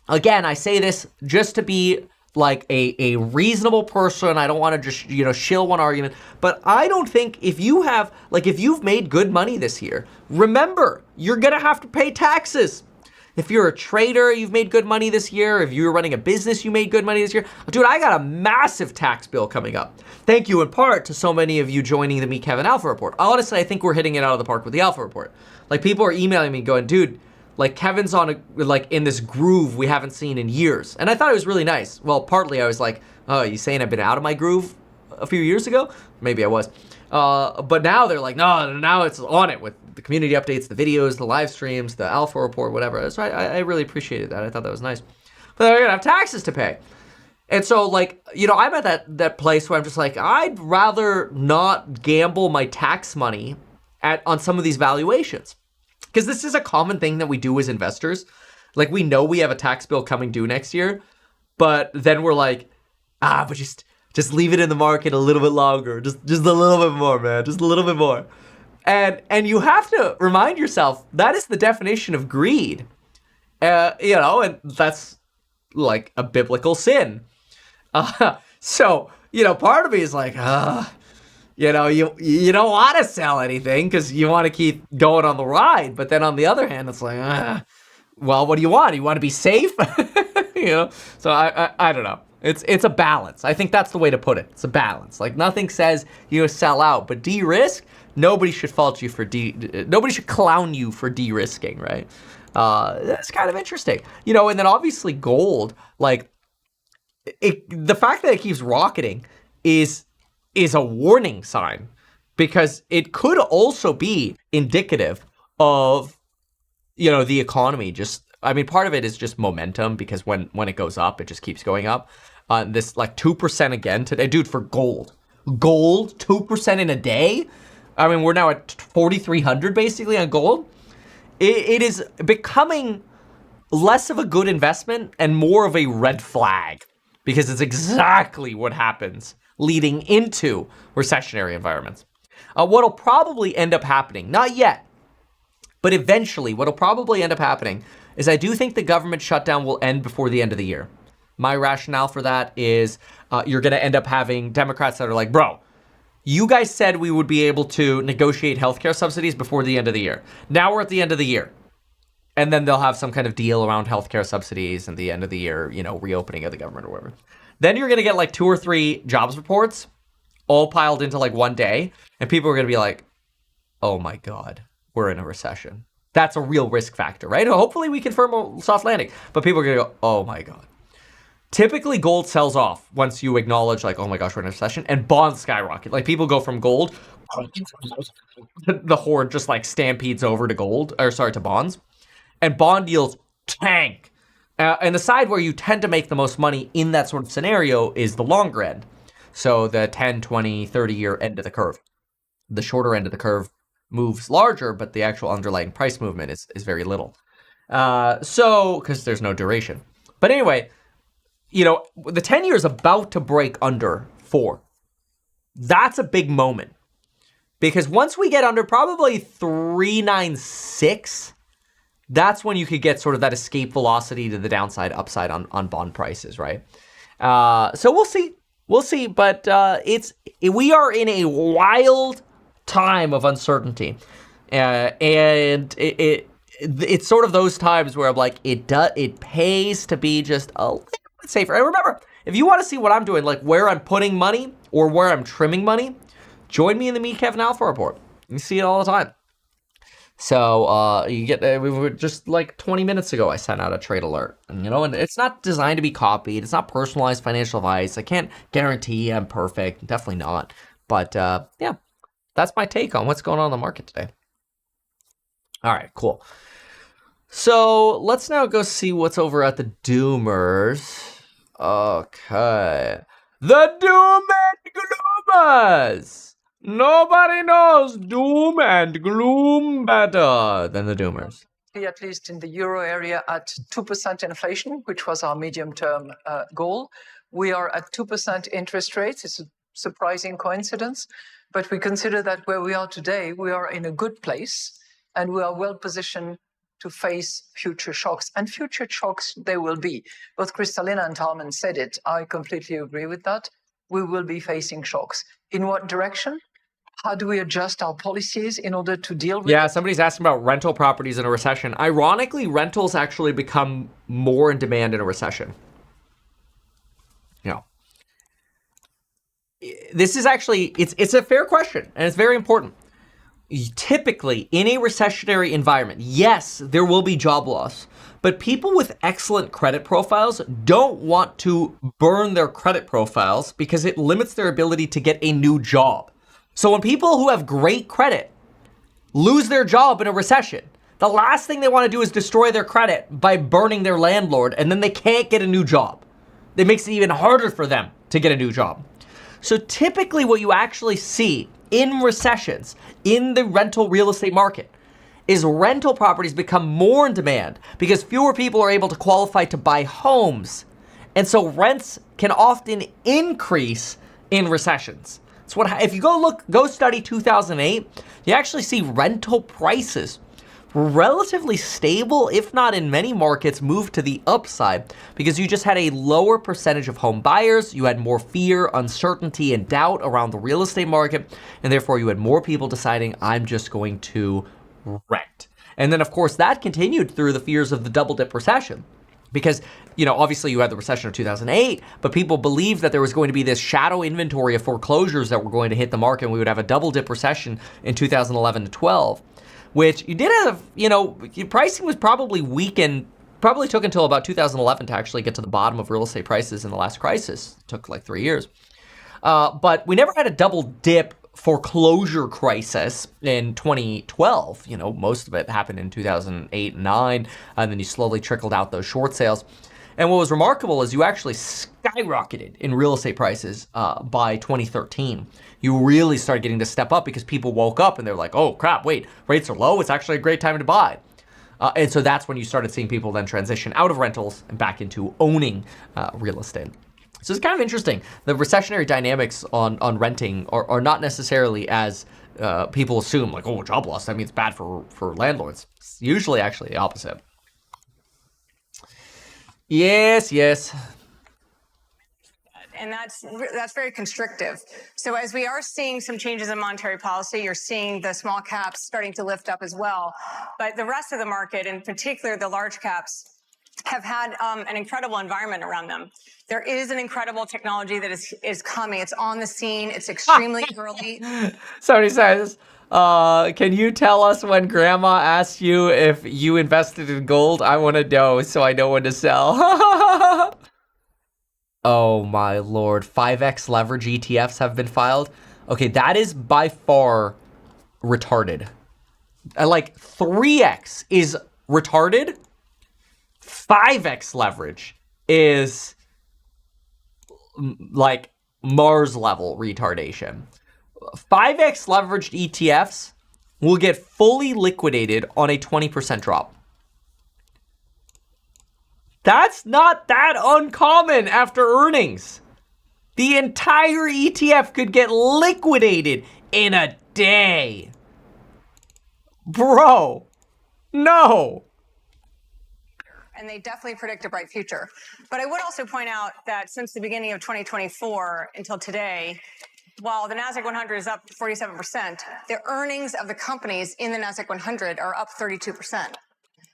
Again, I say this just to be like a reasonable person. I don't want to just, shill one argument. But I don't think if you've made good money this year, remember, you're going to have to pay taxes. If you're a trader, you've made good money this year. If you're running a business, you made good money this year. Dude, I got a massive tax bill coming up. Thank you in part to so many of you joining the Meet Kevin Alpha Report. Honestly, I think we're hitting it out of the park with the Alpha Report. Like, people are emailing me going, dude, like, Kevin's on in this groove we haven't seen in years. And I thought it was really nice. Well, partly I was like, oh, you saying I've been out of my groove a few years ago? Maybe I was. But now they're like, no, now it's on it with the community updates, the videos, the live streams, the Alpha Report, whatever. So I really appreciated that. I thought that was nice. But they're gonna have taxes to pay. And so, like, I'm at that place where I'm just like, I'd rather not gamble my tax money on some of these valuations. Because this is a common thing that we do as investors. Like, we know we have a tax bill coming due next year, but then we're like, but just leave it in the market a little bit longer. Just a little bit more, man. Just a little bit more. And you have to remind yourself, that is the definition of greed. And that's like a biblical sin. So, part of me is like, you don't want to sell anything because you want to keep going on the ride. But then on the other hand, it's like, well, what do you want? You want to be safe? So I don't know. It's a balance. I think that's the way to put it. It's a balance. Like, nothing says sell out, but de-risk. Nobody should fault you for nobody should clown you for de-risking, right? That's kind of interesting. And then obviously gold, like, the fact that it keeps rocketing is a warning sign, because it could also be indicative of, the economy. Part of it is just momentum, because when it goes up, it just keeps going up. This like 2% again today, dude, for gold, 2% in a day. We're now at 4,300 basically on gold. It is becoming less of a good investment and more of a red flag, because it's exactly what happens leading into recessionary environments. What'll probably end up happening, not yet, but eventually what'll probably end up happening is I do think the government shutdown will end before the end of the year. My rationale for that is you're going to end up having Democrats that are like, bro, you guys said we would be able to negotiate healthcare subsidies before the end of the year. Now we're at the end of the year. And then they'll have some kind of deal around healthcare subsidies and the end of the year, reopening of the government or whatever. Then you're going to get like 2 or 3 jobs reports all piled into like one day. And people are going to be like, oh my God, we're in a recession. That's a real risk factor, right? Hopefully we confirm a soft landing. But people are going to go, oh my God. Typically, gold sells off once you acknowledge, like, oh my gosh, we're in a recession, and bonds skyrocket. Like, people go from gold, the horde just like stampedes over to bonds, and bond yields tank. And the side where you tend to make the most money in that sort of scenario is the longer end. So the 10, 20, 30-year end of the curve. The shorter end of the curve moves larger, but the actual underlying price movement is very little. Because there's no duration. But anyway, the 10-year is about to break under 4. That's a big moment. Because once we get under probably 396, that's when you could get sort of that escape velocity to the downside, upside on bond prices, right? So we'll see. We'll see. But we are in a wild time of uncertainty. And it's sort of those times where I'm like, it pays to be just a little bit safer. And remember, if you want to see what I'm doing, like where I'm putting money or where I'm trimming money, join me in the Meet Kevin Alpha Report. You see it all the time. So you get, we were just like 20 minutes ago, I sent out a trade alert, and and it's not designed to be copied. It's not personalized financial advice. I can't guarantee I'm perfect. Definitely not. But yeah, that's my take on what's going on in the market today. All right, cool. So let's now go see what's over at the Doomers. Okay. The Doom and Gloomers! Nobody knows doom and gloom better than the Doomers. At least in the euro area, at 2% inflation, which was our medium-term goal. We are at 2% interest rates. It's a surprising coincidence, but we consider that where we are today, we are in a good place and we are well positioned to face future shocks. And future shocks there will be. Both Kristalina and Talman said it. I completely agree with that. We will be facing shocks. In what direction? How do we adjust our policies in order to deal with it? Somebody's asking about rental properties in a recession. Ironically, rentals actually become more in demand in a recession. This is actually, it's a fair question, and it's very important. Typically, in a recessionary environment, yes, there will be job loss, but people with excellent credit profiles don't want to burn their credit profiles because it limits their ability to get a new job. So when people who have great credit lose their job in a recession, the last thing they want to do is destroy their credit by burning their landlord, and then they can't get a new job. It makes it even harder for them to get a new job. So typically what you actually see in recessions in the rental real estate market is rental properties become more in demand because fewer people are able to qualify to buy homes. And so rents can often increase in recessions. So if you go study 2008, you actually see rental prices relatively stable, if not in many markets, move to the upside because you just had a lower percentage of home buyers, you had more fear, uncertainty, and doubt around the real estate market, and therefore you had more people deciding, I'm just going to rent. And then, of course, that continued through the fears of the double dip recession because, obviously you had the recession of 2008, but people believed that there was going to be this shadow inventory of foreclosures that were going to hit the market and we would have a double dip recession in 2011 to 12. Which you did have, pricing was probably weakened, probably took until about 2011 to actually get to the bottom of real estate prices in the last crisis. It took like 3 years. But we never had a double dip foreclosure crisis in 2012. Most of it happened in 2008 and 9, and then you slowly trickled out those short sales. And what was remarkable is you actually skyrocketed in real estate prices by 2013. You really started getting to step up because people woke up and they're like, oh crap, wait, rates are low. It's actually a great time to buy. And so that's when you started seeing people then transition out of rentals and back into owning real estate. So it's kind of interesting. The recessionary dynamics on renting are not necessarily as people assume, like, oh, job loss, that means bad for landlords. It's usually actually the opposite. Yes. And that's very constrictive. So as we are seeing some changes in monetary policy, you're seeing the small caps starting to lift up as well. But the rest of the market, in particular the large caps, have had an incredible environment around them. There is an incredible technology that is coming. It's on the scene. It's extremely early. Somebody says, can you tell us when grandma asked you if you invested in gold? I want to know so I know when to sell. Oh my lord. 5x leverage ETFs have been filed. Okay, that is by far retarded. Like 3x is retarded. 5x leverage is like Mars level retardation. 5x leveraged ETFs will get fully liquidated on a 20% drop. That's not that uncommon after earnings. The entire ETF could get liquidated in a day. Bro, no. And they definitely predict a bright future. But I would also point out that since the beginning of 2024 until today, while the NASDAQ 100 is up 47%, the earnings of the companies in the NASDAQ 100 are up 32%.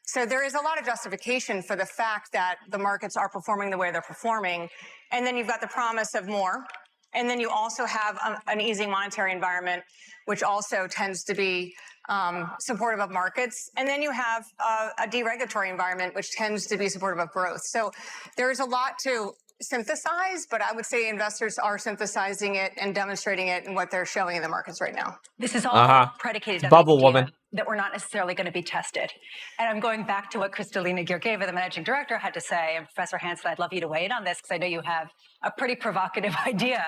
So there is a lot of justification for the fact that the markets are performing the way they're performing. And then you've got the promise of more. And then you also have an easing monetary environment, which also tends to be supportive of markets. And then you have a deregulatory environment, which tends to be supportive of growth. So there's a lot to synthesize, but I would say investors are synthesizing it and demonstrating it in what they're showing in the markets right now. This is all predicated on Bubble the woman. that we're not necessarily going to be tested. And I'm going back to what Kristalina Georgieva, the managing director, had to say. And Professor Hansen, I'd love you to weigh in on this because I know you have a pretty provocative idea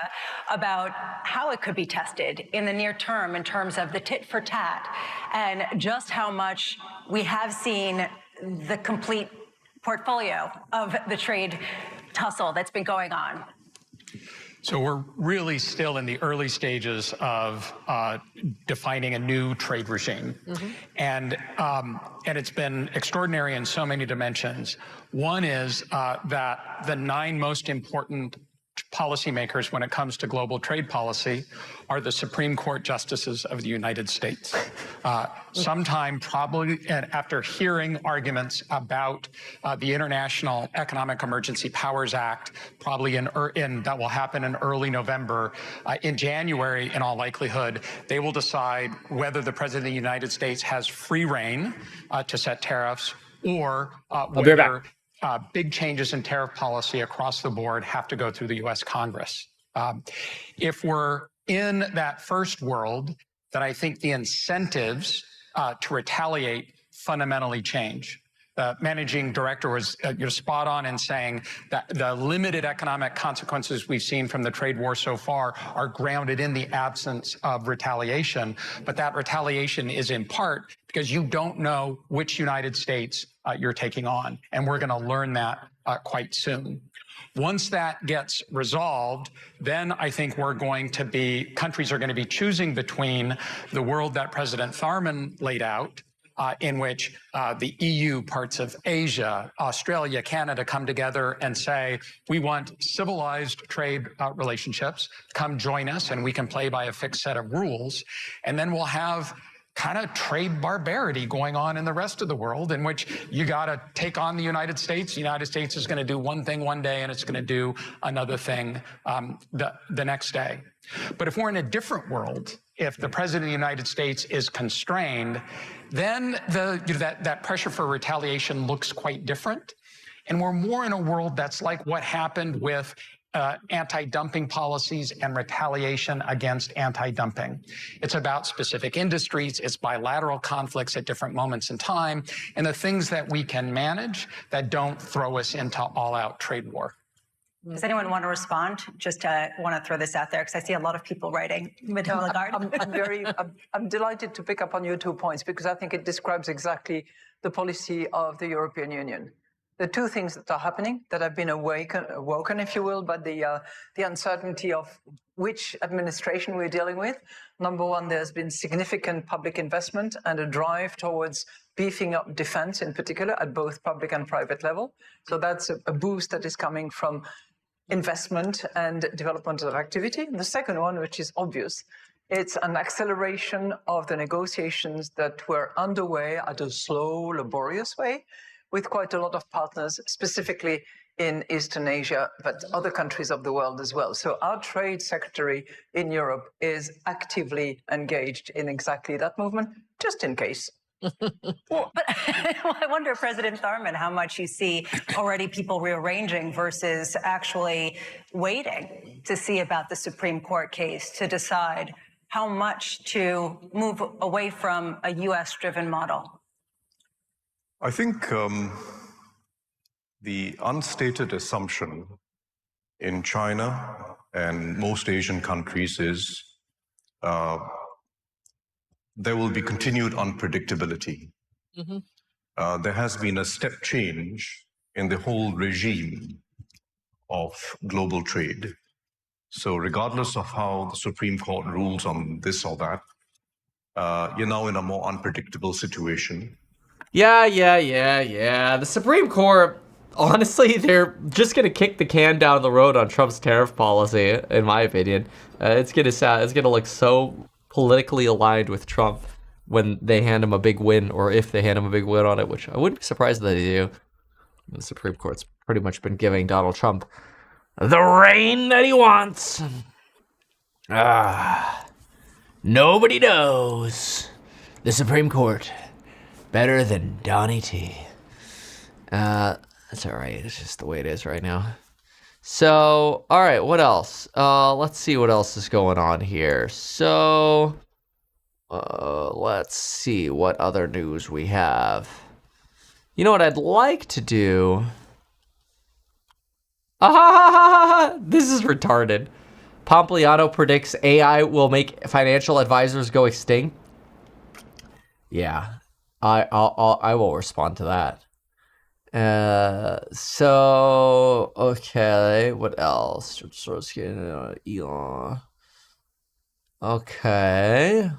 about how it could be tested in the near term in terms of the tit for tat and just how much we have seen the complete portfolio of the trade tussle that's been going on. So we're really still in the early stages of defining a new trade regime. And it's been extraordinary in so many dimensions. One is that the 9 most important policymakers when it comes to global trade policy are the Supreme Court justices of the United States. Sometime probably after hearing arguments about the International Economic Emergency Powers Act, probably that will happen in early November. In January, in all likelihood, they will decide whether the President of the United States has free rein to set tariffs or whether big changes in tariff policy across the board have to go through the U.S. Congress. If we're in that first world, then I think the incentives to retaliate fundamentally change. The managing director was you're spot on in saying that the limited economic consequences we've seen from the trade war so far are grounded in the absence of retaliation. But that retaliation is in part because you don't know which United States you're taking on. And we're going to learn that quite soon. Once that gets resolved, then I think countries are going to be choosing between the world that President Tharman laid out, in which the EU, parts of Asia, Australia, Canada come together and say, we want civilized trade relationships, come join us and we can play by a fixed set of rules. And then we'll have kind of trade barbarity going on in the rest of the world in which you got to take on the United States. The United States is going to do one thing one day and it's going to do another thing the next day. But if we're in a different world, if the President of the United States is constrained, then that pressure for retaliation looks quite different. And we're more in a world that's like what happened with anti-dumping policies and retaliation against anti-dumping. It's about specific industries, it's bilateral conflicts at different moments in time, and the things that we can manage that don't throw us into all-out trade war. Does anyone want to respond? Just want to throw this out there because I see a lot of people writing. Madame Lagarde. I'm delighted to pick up on your 2 points because I think it describes exactly the policy of the European Union. The 2 things that are happening that have been awoken, if you will, by the uncertainty of which administration we're dealing with. Number one, there's been significant public investment and a drive towards beefing up defense in particular at both public and private level. So that's a boost that is coming from investment and development of activity. And the second one, which is obvious, it's an acceleration of the negotiations that were underway at a slow, laborious way with quite a lot of partners, specifically in Eastern Asia, but other countries of the world as well. So our trade secretary in Europe is actively engaged in exactly that movement, just in case. Well, but I wonder, President Tharman, how much you see already people rearranging versus actually waiting to see about the Supreme Court case to decide how much to move away from a U.S.-driven model. I think the unstated assumption in China and most Asian countries is there will be continued unpredictability. There has been a step change in the whole regime of global trade. So regardless of how the Supreme Court rules on this or that, you're now in a more unpredictable situation. Yeah. The Supreme Court, honestly, they're just gonna kick the can down the road on Trump's tariff policy, in my opinion. It's gonna look so politically aligned with Trump when they hand him a big win, or if they hand him a big win on it, which I wouldn't be surprised that they do. The Supreme Court's pretty much been giving Donald Trump the reign that he wants. Nobody knows the Supreme Court better than Donnie T. That's all right. It's just the way it is right now. So, all right, what else? Let's see what else is going on here. So, let's see what other news we have. You know what I'd like to do? This is retarded. Pompliano predicts AI will make financial advisors go extinct. Yeah, I will respond to that. So okay, what else? Elon. Okay.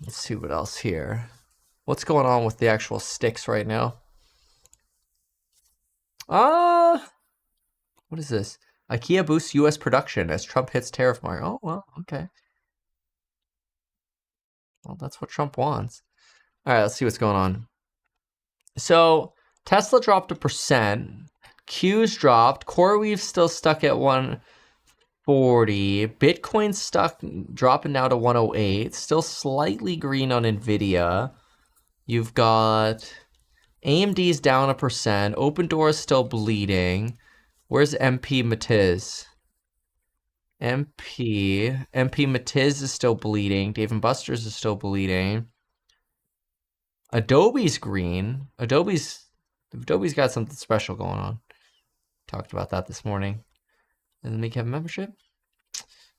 Let's see what else here. What's going on with the actual sticks right now? What is this? IKEA boosts U.S. production as Trump hits tariff mark. Oh, well, okay. Well, that's what Trump wants. All right, let's see what's going on. So Tesla dropped 1%. Q's dropped. CoreWeave's still stuck at 140. Bitcoin's stuck, dropping now to 108. Still slightly green on Nvidia. You've got AMD's down 1%. Opendoor is still bleeding. Where's MP Matiz? MP Matiz is still bleeding. Dave & Buster's is still bleeding. Adobe's green. Adobe's got something special going on. Talked about that this morning. Doesn't make have a membership.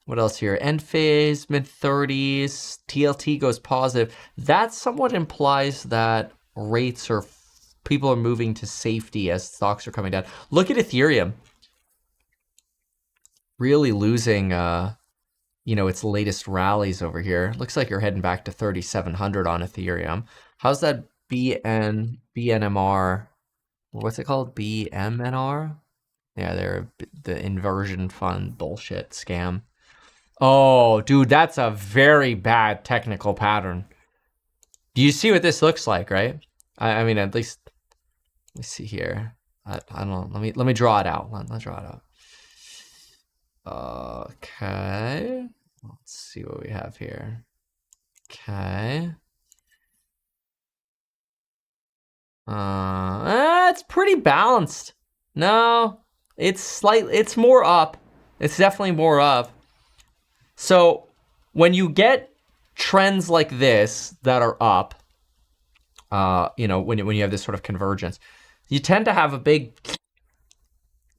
What else here? Enphase, mid-30s. TLT goes positive. That somewhat implies that rates are, people are moving to safety as stocks are coming down. Look at Ethereum. Really losing, its latest rallies over here. Looks like you're heading back to 3,700 on Ethereum. How's that BNMR? What's it called? BMNR? Yeah, they're the inversion fund bullshit scam. Oh, dude, that's a very bad technical pattern. Do you see what this looks like, right? I mean, at least, let me see here. I don't know. Let me draw it out. Let's draw it out. Okay. Let's see what we have here. Okay. It's pretty balanced. No, it's more up. It's definitely more up. So when you get trends like this that are up, when you have this sort of convergence, you tend to have a big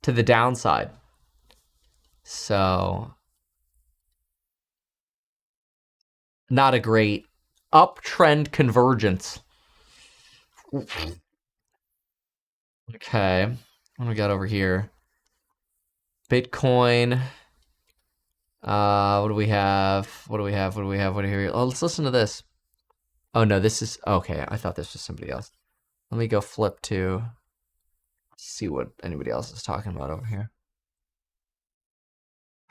to the downside. So not a great uptrend convergence. Okay, what do we got over here? Bitcoin. What do we have? What do we have? Oh, let's listen to this. Oh no, this is okay. I thought this was somebody else. Let me go flip to see what anybody else is talking about over here.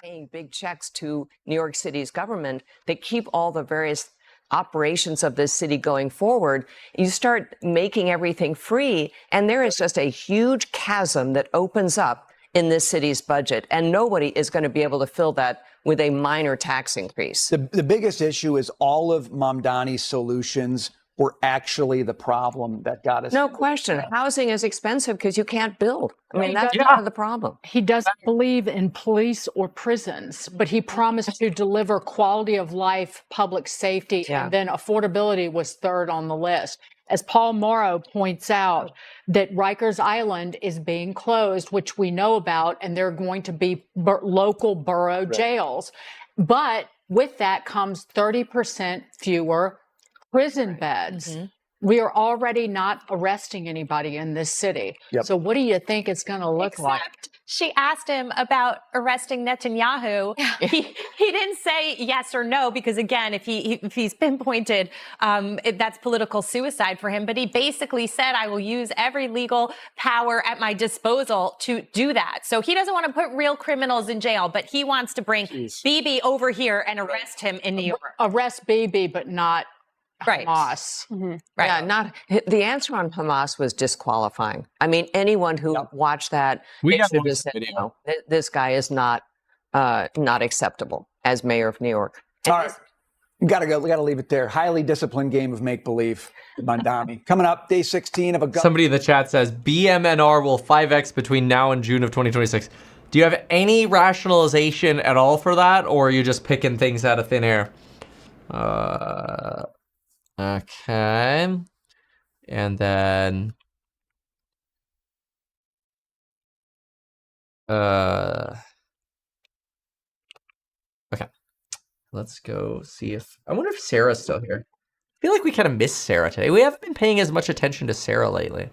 Paying big checks to New York City's government that keep all the various operations of this city going forward. You start making everything free, and there is just a huge chasm that opens up in this city's budget, and nobody is going to be able to fill that with a minor tax increase. The biggest issue is all of Mamdani's solutions were actually the problem that got us. No question. Housing is expensive because you can't build. I mean, that's Yeah. part of the problem. He doesn't believe in police or prisons, but he promised to deliver quality of life, public safety, and then affordability was third on the list. As Paul Morrow points out, that Rikers Island is being closed, which we know about, and there are going to be local borough jails. But with that comes 30% fewer prison beds. We are already not arresting anybody in this city. So what do you think it's going to look like? She asked him about arresting Netanyahu. He didn't say yes or no because, again, if he's pinpointed, that's political suicide for him. But he basically said, I will use every legal power at my disposal to do that. So he doesn't want to put real criminals in jail, but he wants to bring Bibi over here and arrest him in New York. Arrest Bibi, but not Hamas. Right. Yeah, not the answer on Hamas was disqualifying. I mean, anyone who watched that, We they got should one have said, video. no, this guy is not acceptable as mayor of New York. All right. We gotta go. We gotta leave it there. Highly disciplined game of make-believe. Mamdani. Coming up, day 16 of a Somebody in the chat says BMNR will 5x between now and June of 2026. Do you have any rationalization at all for that, or are you just picking things out of thin air? Okay. And then okay. Let's go see if I wonder if Sarah's still here. I feel like we kind of missed Sarah today. We haven't been paying as much attention to Sarah lately.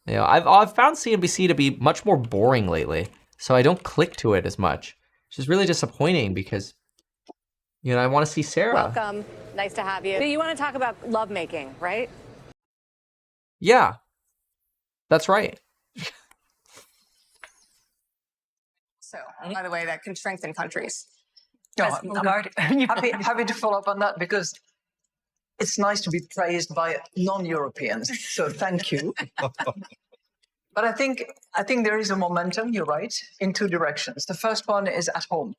You know, I've found CNBC to be much more boring lately, so I don't click to it as much, which is really disappointing because, you know, I want to see Sarah. Welcome. Nice to have you. You want to talk about lovemaking, right? Yeah, that's right. So, by the way, that can strengthen countries. No, I'm happy to follow up on that because it's nice to be praised by non-Europeans. So thank you. But I think there is a momentum, you're right, in two directions. The first one is at home.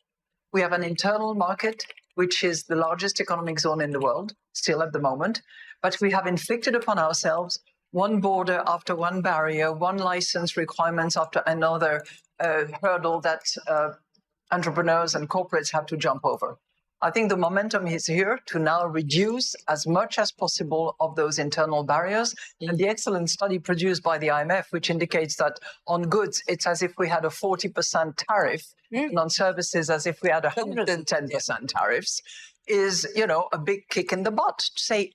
We have an internal market, which is the largest economic zone in the world, still at the moment. But we have inflicted upon ourselves one border after one barrier, one license requirements after another hurdle that entrepreneurs and corporates have to jump over. I think the momentum is here to now reduce as much as possible of those internal barriers. And the excellent study produced by the IMF, which indicates that on goods, it's as if we had a 40% tariff, and on services as if we had 110% tariffs, is, you know, a big kick in the butt to say,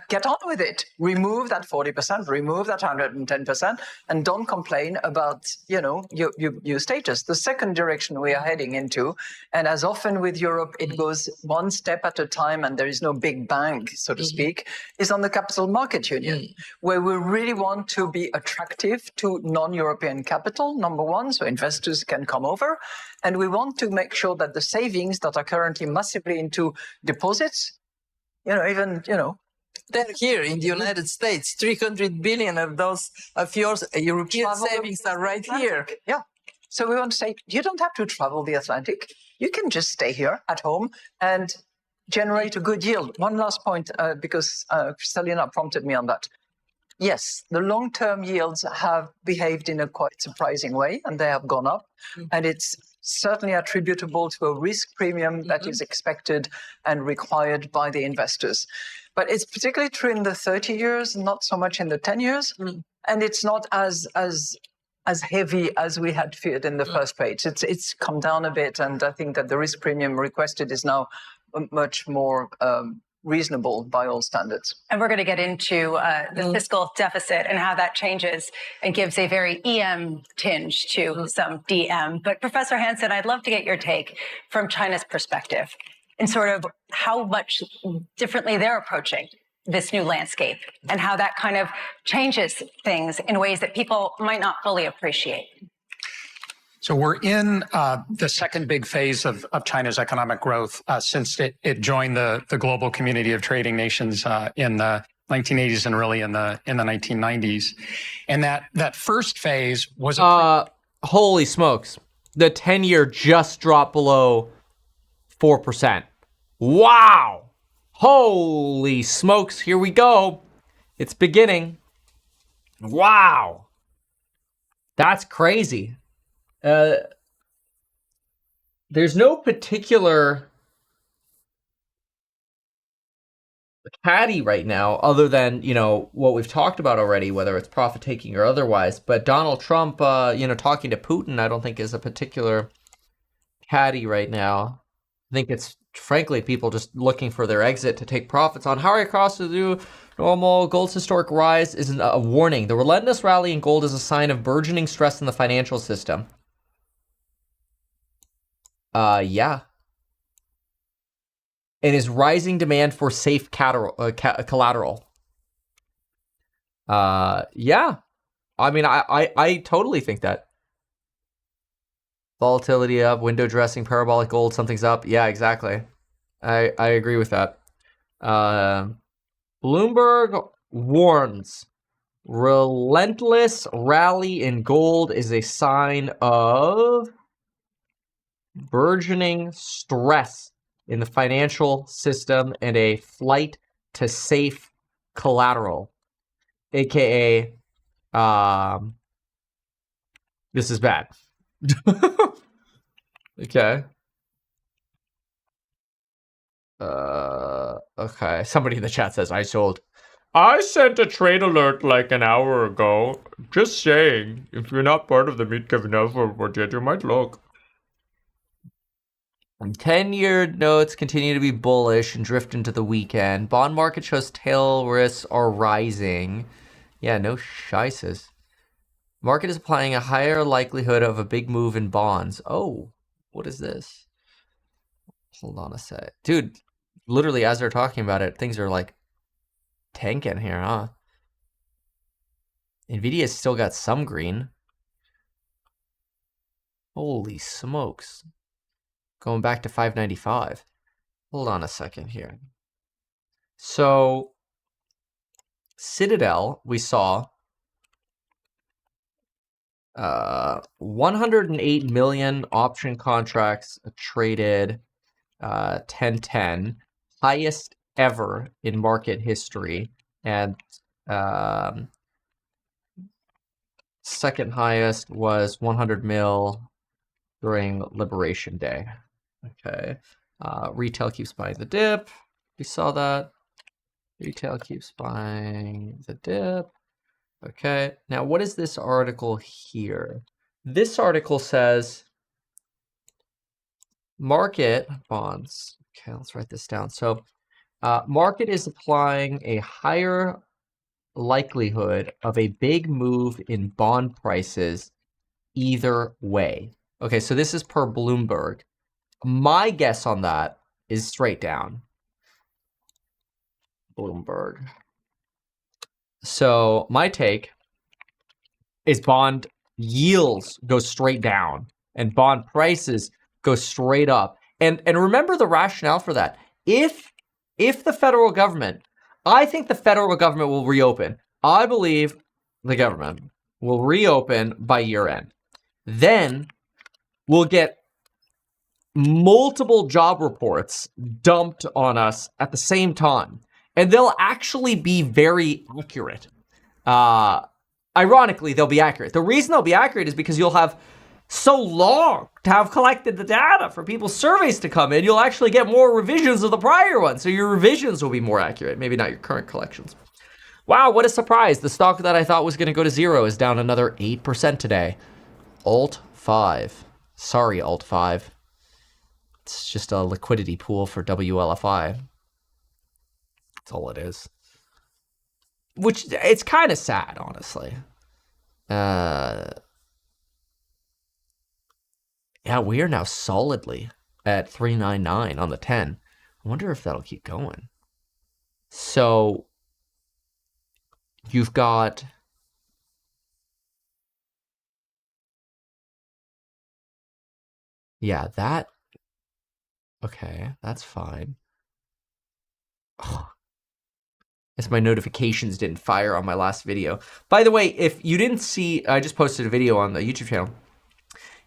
get on with it. Remove that 40%, remove that 110%, and don't complain about, you know, your status. The second direction we are heading into, and as often with Europe, it goes one step at a time and there is no big bang, so to speak, is on the Capital Market Union, where we really want to be attractive to non-European capital, number one, so investors can come over. And we want to make sure that the savings that are currently massively into deposits, you know, even, you know, Then here in the United States, 300 billion of those of your European savings are right here. Yeah. So we want to say, you don't have to travel the Atlantic. You can just stay here at home and generate a good yield. One last point, because Kristalina prompted me on that. Yes, the long-term yields have behaved in a quite surprising way, and they have gone up. And it's certainly attributable to a risk premium that is expected and required by the investors. But it's particularly true in the 30 years, not so much in the 10 years. And it's not as heavy as we had feared in the first place. It's come down a bit, and I think that the risk premium requested is now much more reasonable by all standards. And we're going to get into the fiscal deficit and how that changes and gives a very EM tinge to some DM. But Professor Hansen, I'd love to get your take from China's perspective and sort of how much differently they're approaching this new landscape and how that kind of changes things in ways that people might not fully appreciate. So we're in the second big phase of China's economic growth since it joined the global community of trading nations in the 1980s and really in the 1990s. And that first phase was holy smokes. The 10-year just dropped below 4%. Wow. Holy smokes. Here we go. It's beginning. Wow. That's crazy. There's no particular caddy right now other than, you know, what we've talked about already, whether it's profit taking or otherwise. But Donald Trump, you know, talking to Putin, I don't think is a particular caddy right now. I think it's frankly people just looking for their exit to take profits on. How are you across the new normal? Gold's historic rise is a warning. The relentless rally in gold is a sign of burgeoning stress in the financial system. Yeah. And is rising demand for safe collateral. Yeah. I mean, I totally think that. Volatility up, window dressing, parabolic gold, something's up. Yeah, exactly. I agree with that. Bloomberg warns relentless rally in gold is a sign of burgeoning stress in the financial system and a flight to safe collateral, aka this is bad. Okay. Okay. Somebody in the chat says I sold. I sent a trade alert like an hour ago. Just saying, if you're not part of the Meet Kevin Alpha report yet, you might look. 10-year notes continue to be bullish and drift into the weekend. Bond market shows tail risks are rising. Yeah, no shices. Market is applying a higher likelihood of a big move in bonds. Oh, what is this? Hold on a sec. Dude, literally as they're talking about it, things are like tanking here, huh? Nvidia's still got some green. Holy smokes. Going back to 595. Hold on a second here. So, Citadel, we saw 108 million option contracts traded 10-10, highest ever in market history, and second highest was 100 mil during Liberation Day. Okay. Retail keeps buying the dip. We saw that. Retail keeps buying the dip. Okay. Now, what is this article here? This article says market bonds. Okay, let's write this down. So, market is applying a higher likelihood of a big move in bond prices either way. Okay, so this is per Bloomberg. My guess on that is straight down. Bloomberg. So my take is bond yields go straight down and bond prices go straight up. And remember the rationale for that. If the federal government, I think the federal government will reopen. I believe the government will reopen by year end. Then we'll get multiple job reports dumped on us at the same time. And they'll actually be very accurate. Ironically, they'll be accurate. The reason they'll be accurate is because you'll have so long to have collected the data for people's surveys to come in. You'll actually get more revisions of the prior ones. So your revisions will be more accurate. Maybe not your current collections. Wow, what a surprise. The stock that I thought was going to go to zero is down another 8% today. Alt 5. Sorry, Alt 5. It's just a liquidity pool for WLFI. That's all it is. Which, it's kind of sad, honestly. Yeah, we are now solidly at 399 on the 10. I wonder if that'll keep going. So, you've got... Yeah, that... Okay, that's fine. Oh. As my notifications didn't fire on my last video. By the way, if you didn't see, I just posted a video on the YouTube channel.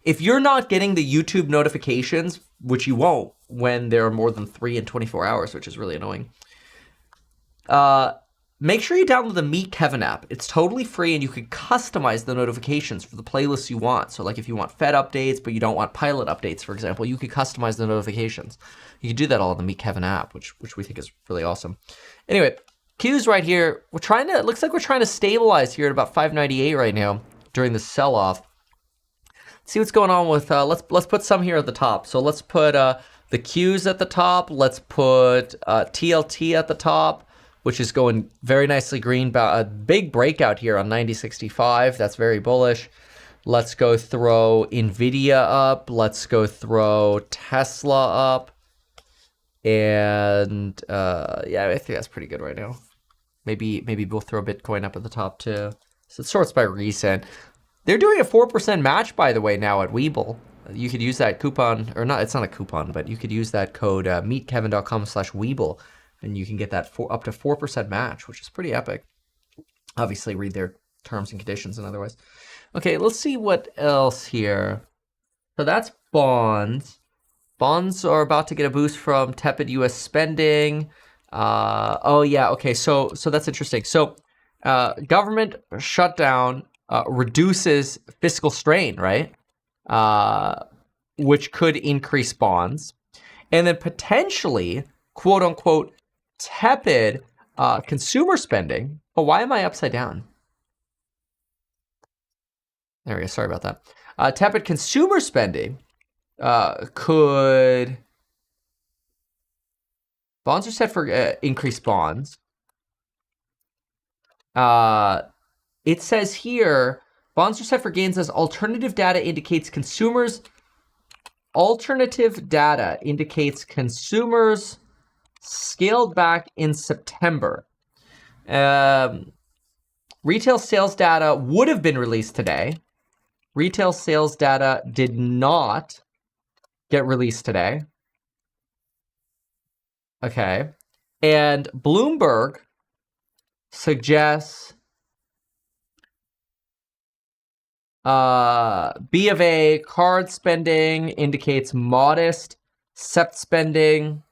If you're not getting the YouTube notifications, which you won't when there are more than 3 in 24 hours, which is really annoying, make sure you download the Meet Kevin app. It's totally free, and you can customize the notifications for the playlists you want. So like if you want Fed updates, but you don't want pilot updates, for example, you could customize the notifications. You can do that all in the Meet Kevin app, which we think is really awesome. Anyway, Q's right here. We're trying to, it looks like we're trying to stabilize here at about 598 right now during the sell-off. See what's going on with, let's put some here at the top. So let's put the Q's at the top. Let's put TLT at the top, which is going very nicely green. A big breakout here on 90.65. That's very bullish. Let's go throw Nvidia up. Let's go throw Tesla up. And yeah, I think that's pretty good right now. Maybe we'll throw Bitcoin up at the top too. So it sorts by recent. They're doing a 4% match, by the way, now at Webull. You could use that coupon, or not, it's not a coupon, but you could use that code meetkevin.com/Webull, and you can get that up to 4% match, which is pretty epic. Obviously, read their terms and conditions and otherwise. Okay, let's see what else here. So that's bonds. Bonds are about to get a boost from tepid U.S. spending. Oh yeah, okay. So that's interesting. So government shutdown reduces fiscal strain, right? Which could increase bonds, and then potentially, quote unquote, tepid consumer spending. Oh, why am I upside down? There we go. Sorry about that. Tepid consumer spending could. Bonds are set for increased bonds. It says here Bonds are set for gains as alternative data indicates consumers scaled back in September. Retail sales data would have been released today. Retail sales data did not get released today. Okay. And Bloomberg suggests B of A card spending indicates modest SEP spending.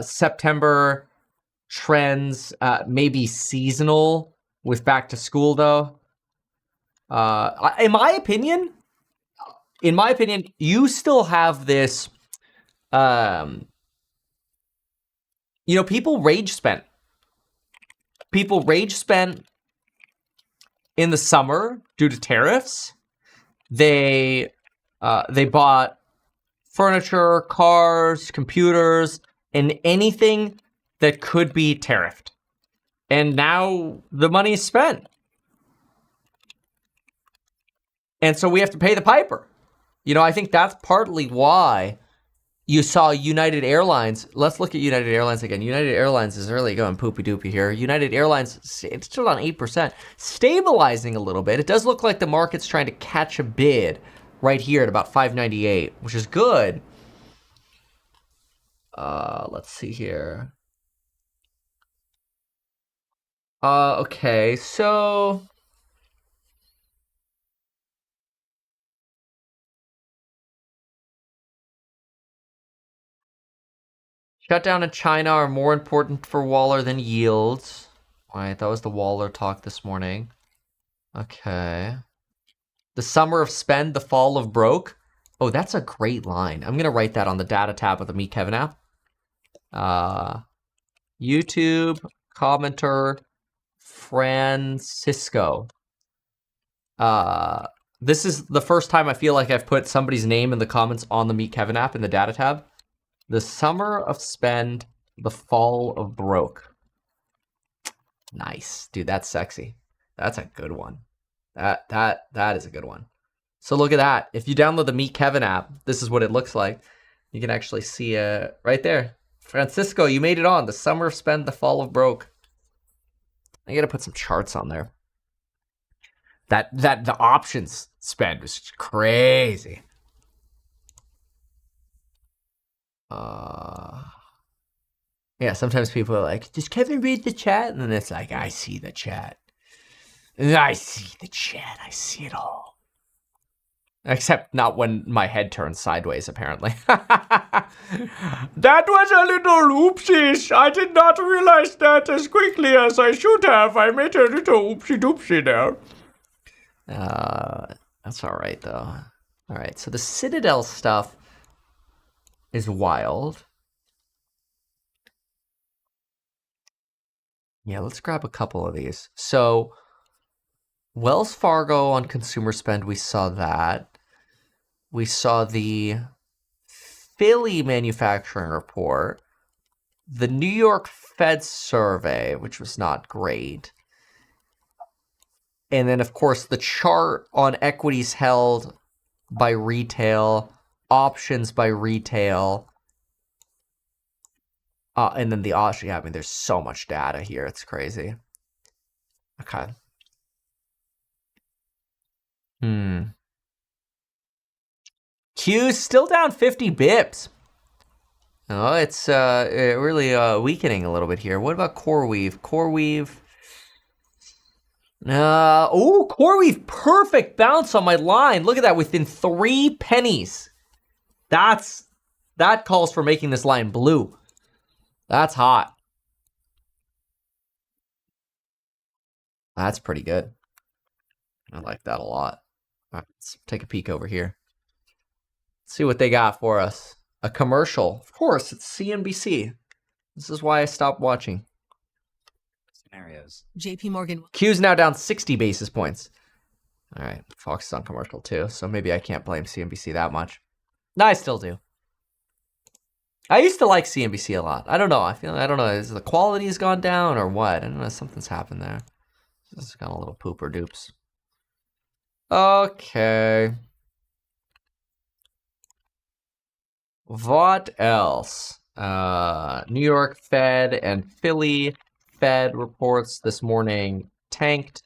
September trends maybe seasonal with back to school though. In my opinion, you still have this. People rage spent. People rage spent in the summer due to tariffs. They bought furniture, cars, computers, and anything that could be tariffed. And now the money is spent. And so we have to pay the piper. I think that's partly why you saw United Airlines. Let's look at United Airlines again. United Airlines is really going poopy-doopy here. United Airlines, it's still on 8%, stabilizing a little bit. It does look like the market's trying to catch a bid right here at about 598, which is good. Let's see here. Okay, so shutdown in China are more important for Waller than yields. All right, that was the Waller talk this morning. Okay. The summer of spend, the fall of broke. Oh, that's a great line. I'm going to write that on the data tab of the Meet Kevin app. YouTube commenter Francisco. This is the first time I feel like I've put somebody's name in the comments on the Meet Kevin app in the data tab. The summer of spend, the fall of broke. Nice. Dude, that's sexy. That's a good one. That is a good one. So look at that. If you download the Meet Kevin app, this is what it looks like. You can actually see it right there. Francisco, you made it on. The summer of spend, the fall of broke. I gotta put some charts on there. That the options spend was crazy. Yeah, sometimes people are like, does Kevin read the chat? And then it's like, I see the chat. I see the chat. I see it all. Except not when my head turns sideways, apparently. That was a little oopsies. I did not realize that as quickly as I should have. I made a little oopsie doopsie there. That's all right, though. All right, so the Citadel stuff is wild. Yeah, let's grab a couple of these. So Wells Fargo on consumer spend, we saw that. We saw the Philly manufacturing report, the New York Fed survey, which was not great. And then, of course, the chart on equities held by retail, options by retail. And then the option, yeah, I mean, there's so much data here. It's crazy. Okay. Q's still down 50 bips. Oh, it's really weakening a little bit here. What about CoreWeave? CoreWeave. CoreWeave, perfect bounce on my line. Look at that, within 3 pennies. That calls for making this line blue. That's hot. That's pretty good. I like that a lot. All right, let's take a peek over here. Let's see what they got for us. A commercial. Of course, it's CNBC. This is why I stopped watching. Scenarios. JP Morgan. Q's now down 60 basis points. All right, Fox is on commercial too, so maybe I can't blame CNBC that much. No, I still do. I used to like CNBC a lot. I don't know. I don't know. Is the quality has gone down or what? I don't know. Something's happened there. This is kind of a little pooper dupes. Okay. What else? New York Fed and Philly Fed reports this morning tanked.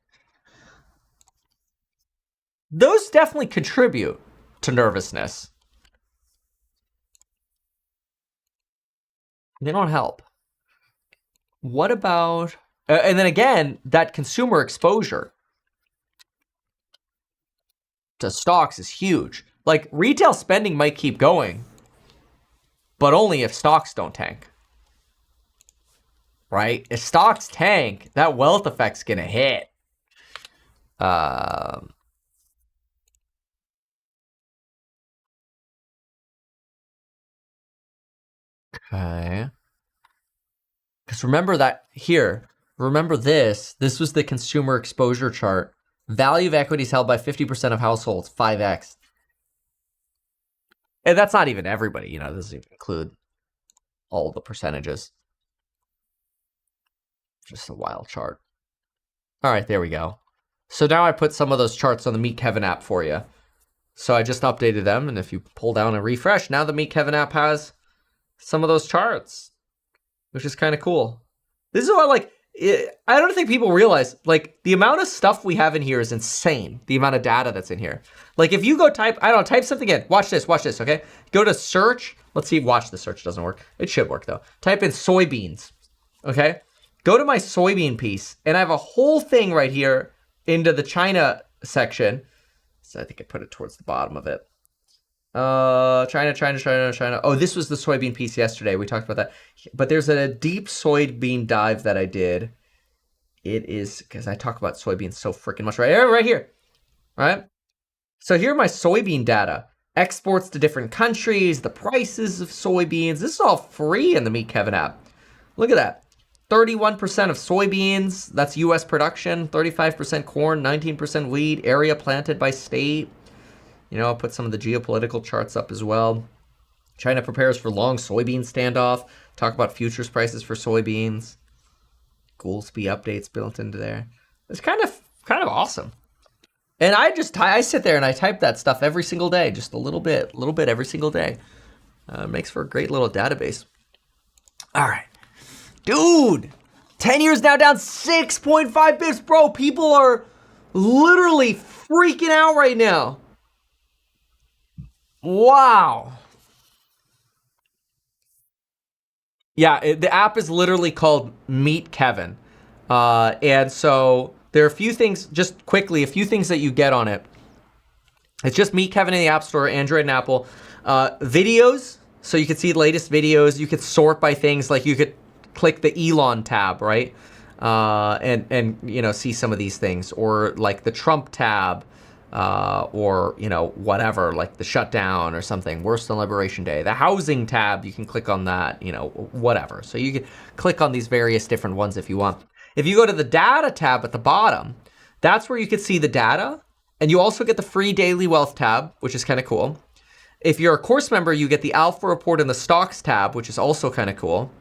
Those definitely contribute to nervousness. They don't help. What about... and then again, that consumer exposure to stocks is huge. Like, retail spending might keep going, but only if stocks don't tank. Right? If stocks tank, that wealth effect's gonna hit. Okay. Because remember that here. Remember this. This was the consumer exposure chart. Value of equities held by 50% of households, 5x. And that's not even everybody, you know, this doesn't even include all the percentages. Just a wild chart. All right, there we go. So now I put some of those charts on the Meet Kevin app for you. So I just updated them, and if you pull down and refresh, now the Meet Kevin app has some of those charts, which is kind of cool. This is what, like, I don't think people realize, like, the amount of stuff we have in here is insane. The amount of data that's in here. Like, if you go type, I don't know, type something in. Watch this, okay? Go to search. Let's see, watch the search doesn't work. It should work, though. Type in soybeans, okay? Go to my soybean piece, and I have a whole thing right here into the China section. So I think I put it towards the bottom of it. China. Oh, this was the soybean piece yesterday. We talked about that. But there's a deep soybean dive that I did. It is, because I talk about soybeans so freaking much right here. Right? So here are my soybean data. Exports to different countries, the prices of soybeans. This is all free in the Meet Kevin app. Look at that. 31% of soybeans, that's U.S. production. 35% corn, 19% wheat, area planted by state. You know, I'll put some of the geopolitical charts up as well. China prepares for long soybean standoff. Talk about futures prices for soybeans. Goolsby updates built into there. It's kind of awesome. And I sit there and I type that stuff every single day, just a little bit every single day. It makes for a great little database. All right. Dude, 10 years now down 6.5 bips, bro. People are literally freaking out right now. Wow. Yeah, the app is literally called Meet Kevin. And so there are a few things, just quickly, a few things that you get on it. It's just Meet Kevin in the App Store, Android and Apple. Videos, so you can see the latest videos. You could sort by things, like you could click the Elon tab, right? And you know, see some of these things, or like the Trump tab, or, you know, whatever, like the shutdown or something, worse than Liberation Day. The housing tab, you can click on that, you know, whatever. So you can click on these various different ones if you want. If you go to the data tab at the bottom, that's where you can see the data. And you also get the free daily wealth tab, which is kind of cool. If you're a course member, you get the alpha report and the stocks tab, which is also kind of cool.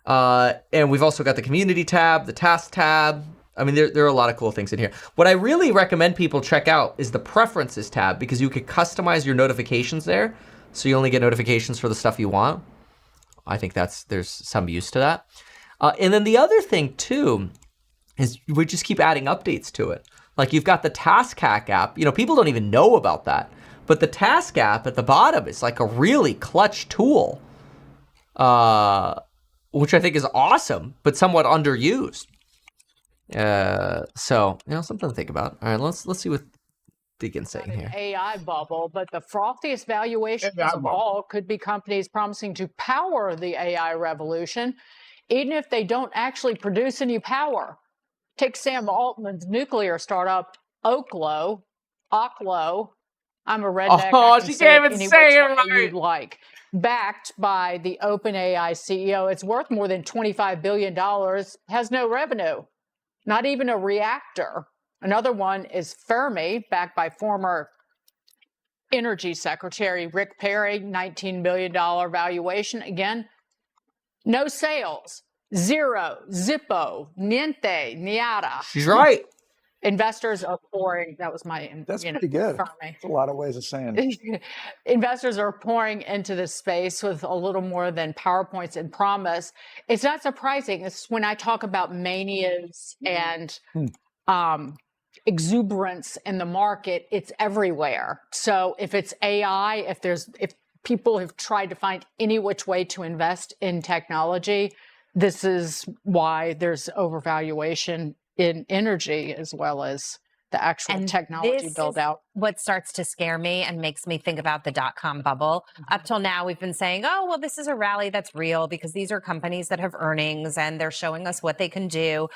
And we've also got the community tab, the task tab. I mean, there are a lot of cool things in here. What I really recommend people check out is the preferences tab, because you could customize your notifications there. So you only get notifications for the stuff you want. I think there's some use to that. And then the other thing too, is we just keep adding updates to it. Like, you've got the Task Hack app. You know, people don't even know about that. But the Task app at the bottom is like a really clutch tool, which I think is awesome, but somewhat underused. So, you know, something to think about. All right, let's see what Deacon's saying here. AI bubble, but the frothiest valuations of all could be companies promising to power the AI revolution, even if they don't actually produce any power. Take Sam Altman's nuclear startup, Oklo. I'm a redneck. Oh, she can't even say it right. You'd like. Backed by the OpenAI CEO. It's worth more than $25 billion, has no revenue, not even a reactor. Another one is Fermi, backed by former Energy Secretary Rick Perry, $19 billion valuation. Again, no sales, zero, zippo, niente, nada. She's right. investors are pouring. That was my. That's pretty good. That's a lot of ways of saying it. Investors are pouring into this space with a little more than PowerPoints and promise. It's not surprising. It's when I talk about manias and exuberance in the market, it's everywhere. So if it's AI, if people have tried to find any which way to invest in technology, this is why there's overvaluation in energy as well as the actual technology build out. What starts to scare me and makes me think about the dot-com bubble. Up till now, we've been saying, oh, well, this is a rally that's real because these are companies that have earnings and they're showing us what they can do.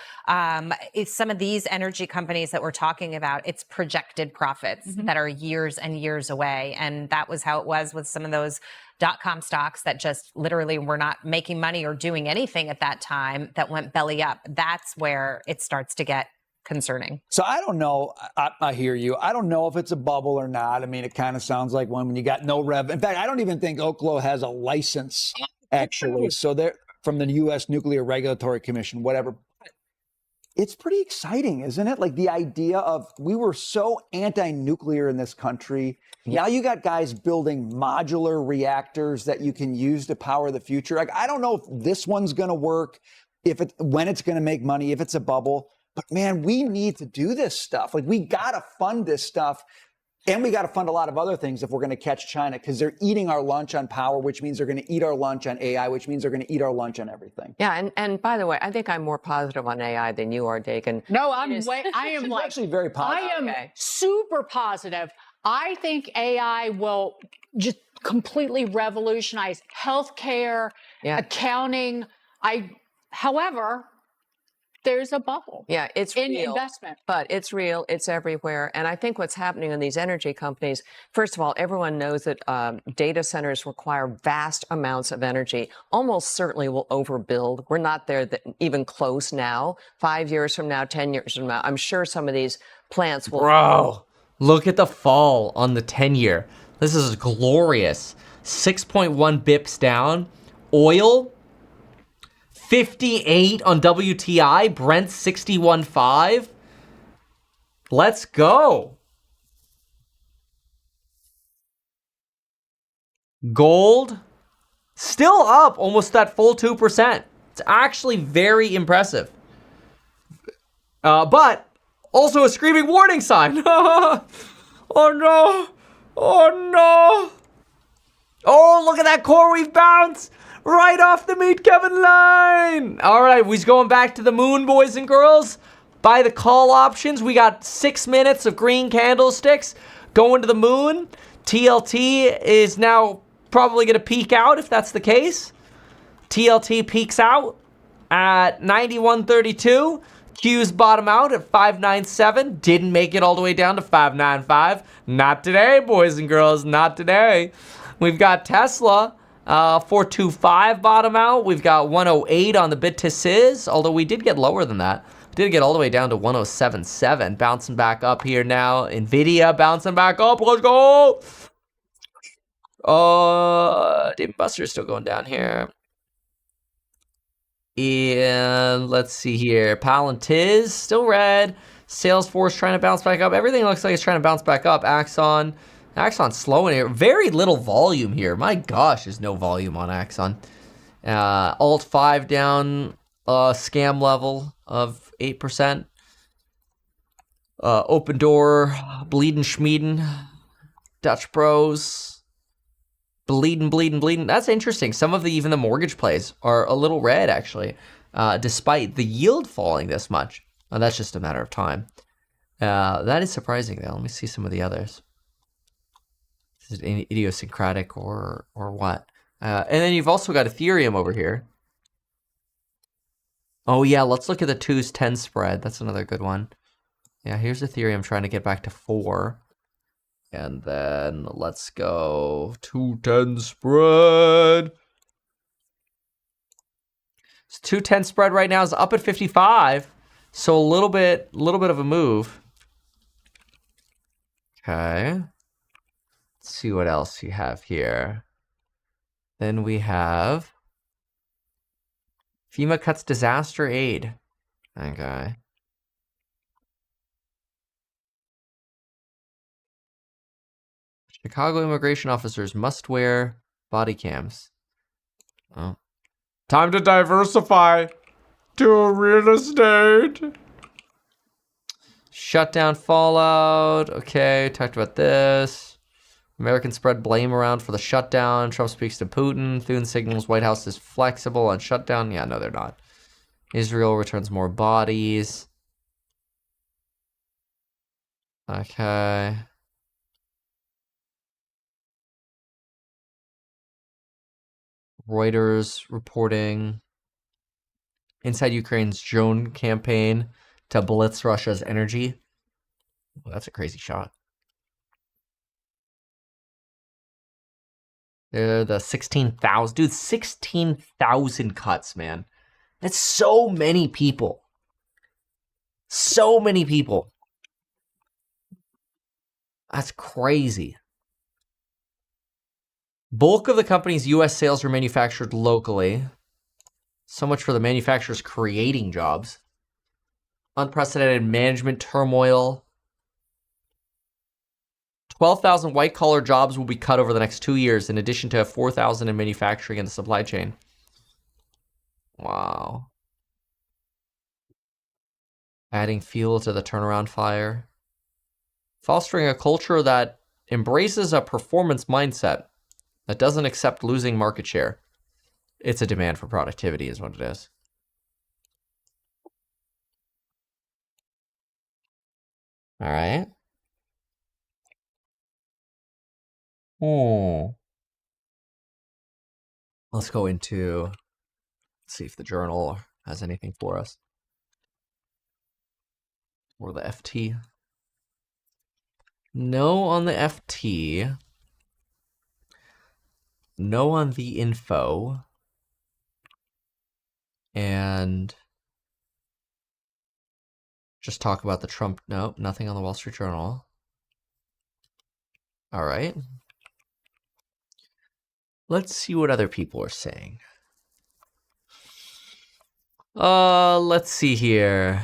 It's some of these energy companies that we're talking about, it's projected profits that are years and years away. And that was how it was with some of those dot-com stocks that just literally were not making money or doing anything at that time that went belly up. That's where it starts to get concerning. So I don't know. I hear you. I don't know if it's a bubble or not. I mean, it kind of sounds like one when you got no rev. In fact, I don't even think Oklo has a license, actually. So they're from the U.S. Nuclear Regulatory Commission, whatever. It's pretty exciting, isn't it? Like the idea of we were so anti-nuclear in this country. Now you got guys building modular reactors that you can use to power the future. Like I don't know if this one's going to work, when it's going to make money, if it's a bubble. But man, we need to do this stuff. Like we got to fund this stuff. And we got to fund a lot of other things if we're going to catch China, because they're eating our lunch on power, which means they're going to eat our lunch on AI, which means they're going to eat our lunch on everything. Yeah, and by the way, I think I'm more positive on AI than you are, Dakin. No, I am like actually very positive. I am super positive. I think AI will just completely revolutionize healthcare, accounting. However, there's a bubble. Yeah, it's in real, investment. but it's real. It's everywhere. And I think what's happening in these energy companies, first of all, everyone knows that data centers require vast amounts of energy. Almost certainly will overbuild. We're not there even close now. 5 years from now, 10 years from now, I'm sure some of these plants will. Bro, look at the fall on the 10-year. This is glorious. 6.1 bips down. Oil, 58 on WTI, Brent 61.5. Let's go. Gold, still up almost that full 2%. It's actually very impressive. But also a screaming warning sign. Oh no. Oh no. Oh, look at that CoreWeave bounce. Right off the Meet Kevin line. All right, we're going back to the moon, boys and girls. Buy the call options. We got 6 minutes of green candlesticks going to the moon. TLT is now probably going to peak out if that's the case. TLT peaks out at 91.32. Q's bottom out at 597. Didn't make it all the way down to 595. Not today, boys and girls. Not today. We've got Tesla. 425 bottom out. We've got 108 on the BTC, although we did get lower than that. We did get all the way down to 107.7. Bouncing back up here now. Nvidia bouncing back up. Let's go. Dave & Buster's still going down here. And let's see here. Palantir still red. Salesforce trying to bounce back up. Everything looks like it's trying to bounce back up. Axon's slowing here. Very little volume here. My gosh, there's no volume on Axon. Alt 5 down, scam level of 8%. Open Door, Bleeding Schmieden, Dutch Bros, bleeding. That's interesting. Some of even the mortgage plays are a little red, actually, despite the yield falling this much. That's just a matter of time. That is surprising, though. Let me see some of the others. Is it idiosyncratic or what? And then you've also got Ethereum over here. Oh yeah, let's look at the 2's10 spread. That's another good one. Yeah, here's Ethereum trying to get back to 4. And then let's go 210 spread. So 210 spread right now is up at 55. So a little bit of a move. Okay. Let's see what else you have here. Then we have FEMA cuts disaster aid. Okay. Chicago immigration officers must wear body cams. Oh. Time to diversify to real estate. Shutdown fallout. Okay, talked about this. Americans spread blame around for the shutdown. Trump speaks to Putin. Thune signals White House is flexible on shutdown. Yeah, no, they're not. Israel returns more bodies. Okay. Reuters reporting inside Ukraine's drone campaign to blitz Russia's energy. Well, that's a crazy shot. They're the 16,000. Dude, 16,000 cuts, man. That's so many people. So many people. That's crazy. Bulk of the company's U.S. sales are manufactured locally. So much for the manufacturers creating jobs. Unprecedented management turmoil. 12,000 white-collar jobs will be cut over the next 2 years, in addition to 4,000 in manufacturing and the supply chain. Wow. Adding fuel to the turnaround fire. Fostering a culture that embraces a performance mindset that doesn't accept losing market share. It's a demand for productivity is what it is. All right. Let's go into, let's see if the journal has anything for us. Or the FT. No on the FT. No on the info. And just talk about the Trump. No, nothing on the Wall Street Journal. All right. Let's see what other people are saying. Let's see here.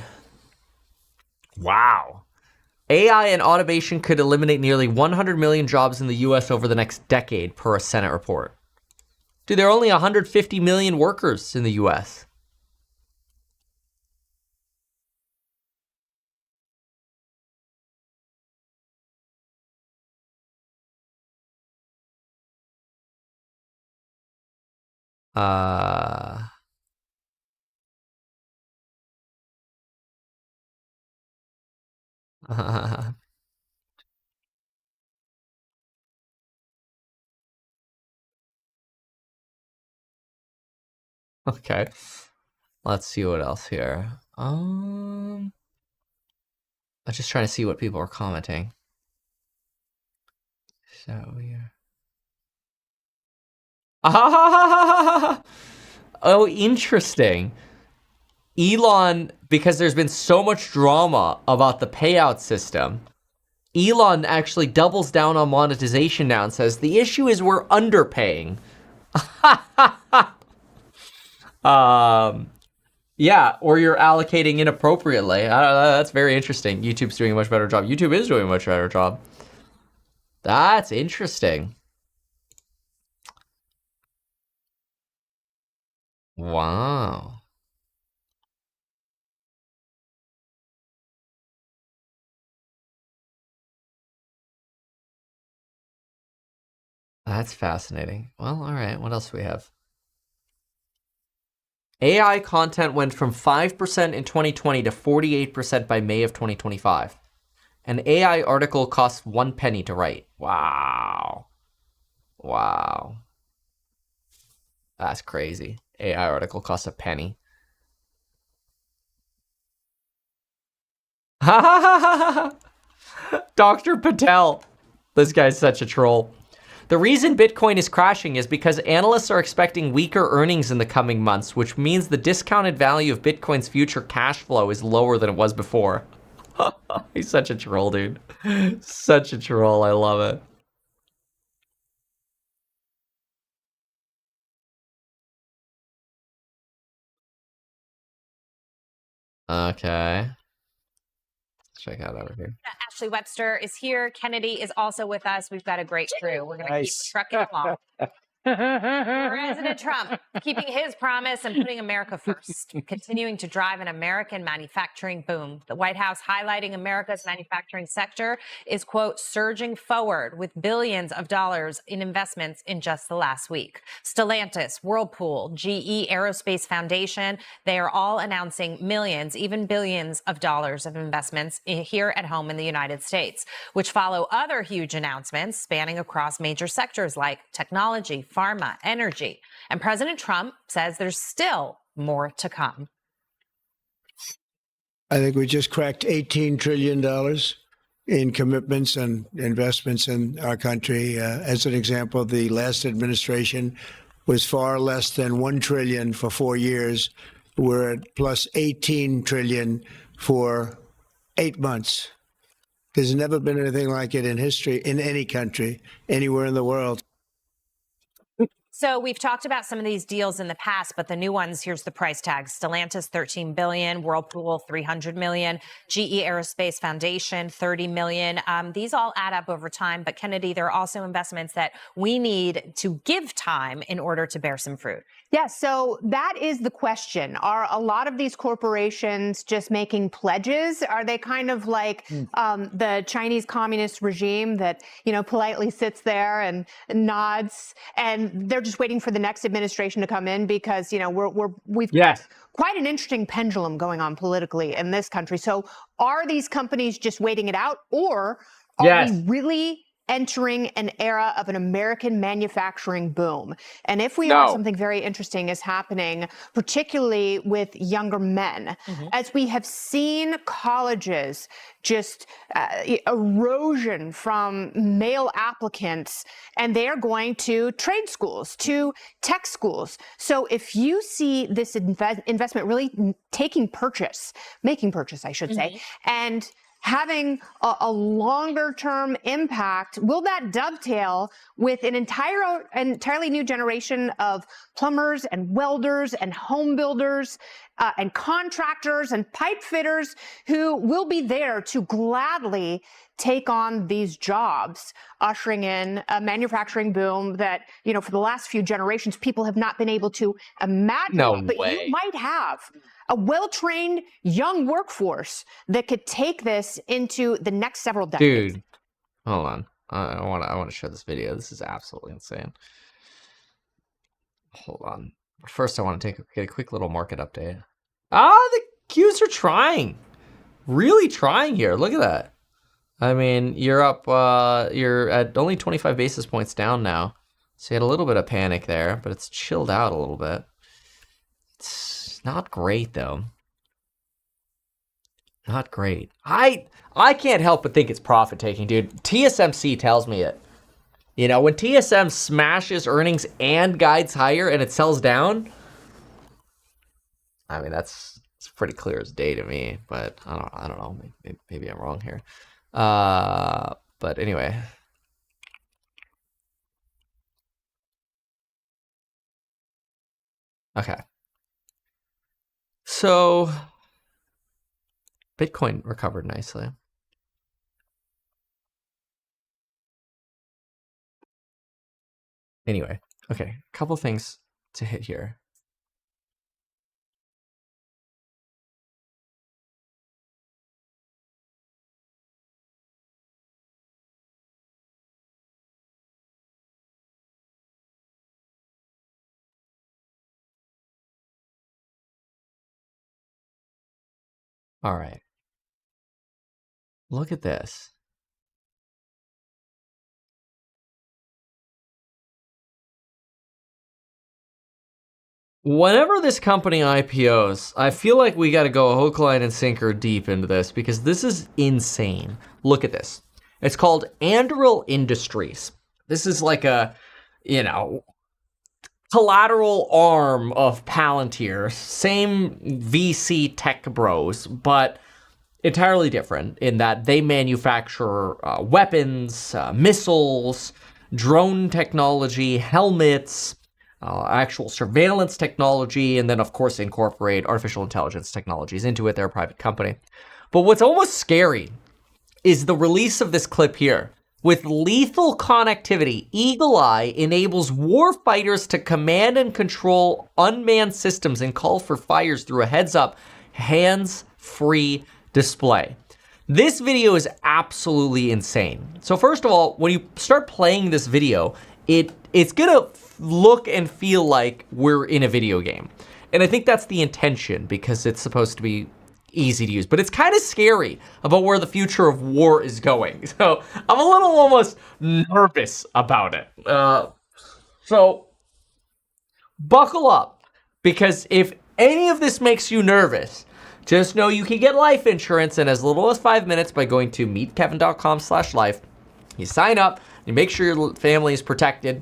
Wow. AI and automation could eliminate nearly 100 million jobs in the US over the next decade, per a Senate report. Dude, there are only 150 million workers in the US. Okay. Let's see what else here. I'm just trying to see what people are commenting. So yeah. Oh, interesting. Elon, because there's been so much drama about the payout system, Elon actually doubles down on monetization now and says the issue is we're underpaying. Yeah, or you're allocating inappropriately. That's very interesting. YouTube's doing a much better job. YouTube is doing a much better job. That's interesting. Wow. That's fascinating. Well, all right. What else do we have? AI content went from 5% in 2020 to 48% by May of 2025. An AI article costs 1 penny to write. Wow. Wow. That's crazy. AI article costs a penny. Dr. Patel. This guy's such a troll. The reason Bitcoin is crashing is because analysts are expecting weaker earnings in the coming months, which means the discounted value of Bitcoin's future cash flow is lower than it was before. He's such a troll, dude. Such a troll. I love it. Okay. Let's check out over here. Ashley Webster is here. Kennedy is also with us. We've got a great crew. We're going to keep trucking along. President Trump keeping his promise and putting America first, continuing to drive an American manufacturing boom. The White House highlighting America's manufacturing sector is, quote, surging forward with billions of dollars in investments in just the last week. Stellantis, Whirlpool, GE Aerospace Foundation, they are all announcing millions, even billions of dollars of investments here at home in the United States, which follow other huge announcements spanning across major sectors like technology, pharma, energy. And President Trump says there's still more to come. I think we just cracked $18 trillion in commitments and investments in our country. As an example, the last administration was far less than $1 trillion for 4 years. We're at plus $18 trillion for 8 months. There's never been anything like it in history, in any country, anywhere in the world. So we've talked about some of these deals in the past, but the new ones, here's the price tag. Stellantis, $13 billion, Whirlpool, $300 million, GE Aerospace Foundation, $30 million. These all add up over time. But Kennedy, there are also investments that we need to give time in order to bear some fruit. Yeah, so that is the question. Are a lot of these corporations just making pledges? Are they kind of like the Chinese communist regime that, you know, politely sits there and nods, and they're just waiting for the next administration to come in because, you know, we've got quite an interesting pendulum going on politically in this country. So are these companies just waiting it out, or are we really entering an era of an American manufacturing boom? And if we are, something very interesting is happening, particularly with younger men, as we have seen colleges just erosion from male applicants, and they're going to trade schools, to tech schools. So if you see this investment really making purchase, I should say, and having a longer term impact, will that dovetail with an entirely new generation of plumbers and welders and home builders and contractors and pipe fitters who will be there to gladly take on these jobs, ushering in a manufacturing boom that, you know, for the last few generations, people have not been able to imagine. No but way. You might have a well-trained young workforce that could take this into the next several decades. Dude, hold on. I want to show this video. This is absolutely insane. Hold on. But first, I want to get a quick little market update. The Qs are trying. Really trying here. Look at that. I mean, you're up, you're at only 25 basis points down now. So you had a little bit of panic there, but it's chilled out a little bit. It's not great, though. Not great. I can't help but think it's profit taking, dude. TSMC tells me it. You know, when TSM smashes earnings and guides higher and it sells down, I mean, it's pretty clear as day to me, but I don't know. Maybe I'm wrong here. But anyway. Okay. So Bitcoin recovered nicely. Anyway, okay, a couple things to hit here. All right. Look at this. Whenever this company IPOs, I feel like we got to go hook, line, and sinker deep into this because this is insane. Look at this. It's called Anduril Industries. This is like a, you know, collateral arm of Palantir. Same VC tech bros, but entirely different in that they manufacture weapons, missiles, drone technology, helmets, actual surveillance technology, and then, of course, incorporate artificial intelligence technologies into it. They're a private company. But what's almost scary is the release of this clip here. With lethal connectivity, Eagle Eye enables warfighters to command and control unmanned systems and call for fires through a heads-up, hands-free display. This video is absolutely insane. So first of all, when you start playing this video, it's gonna look and feel like we're in a video game. And I think that's the intention because it's supposed to be easy to use, but it's kind of scary about where the future of war is going. So I'm a little almost nervous about it. So buckle up, because if any of this makes you nervous, just know you can get life insurance in as little as 5 minutes by going to meetkevin.com/life. You sign up, you make sure your family is protected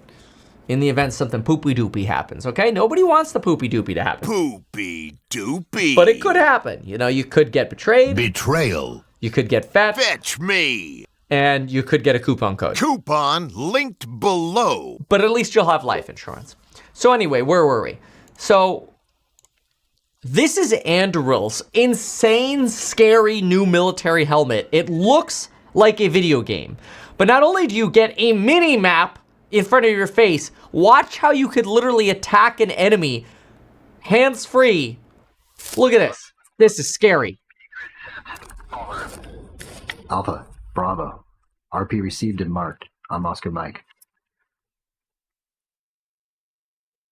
in the event something poopy doopy happens, okay? Nobody wants the poopy doopy to happen. Poopy doopy. But it could happen. You know, you could get betrayed. Betrayal. You could get fetched. Fetch me. And you could get a coupon code. Coupon linked below. But at least you'll have life insurance. So anyway, where were we? So this is Anduril's insane, scary new military helmet. It looks like a video game. But not only do you get a mini map in front of your face, watch how you could literally attack an enemy hands-free. Look at this. This is scary. Alpha, Bravo. RP received and marked. I'm Oscar Mike.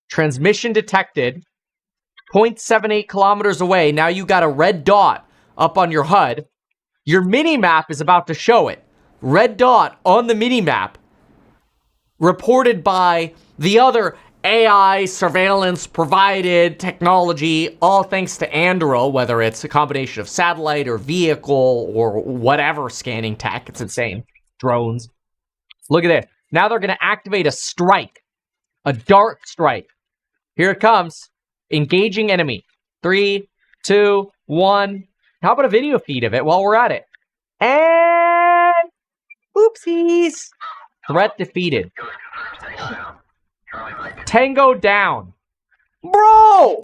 Transmission detected. 0.78 kilometers away. Now you got a red dot up on your HUD. Your mini-map is about to show it. Red dot on the mini-map. Reported by the other AI surveillance provided technology, all thanks to Anduril, whether it's a combination of satellite or vehicle or whatever scanning tech. It's insane. Drones. Look at it. Now they're going to activate a strike. A dark strike. Here it comes. Engaging enemy. 3, 2, 1. How about a video feed of it while we're at it? And oopsies. Threat defeated. Tango down. Bro!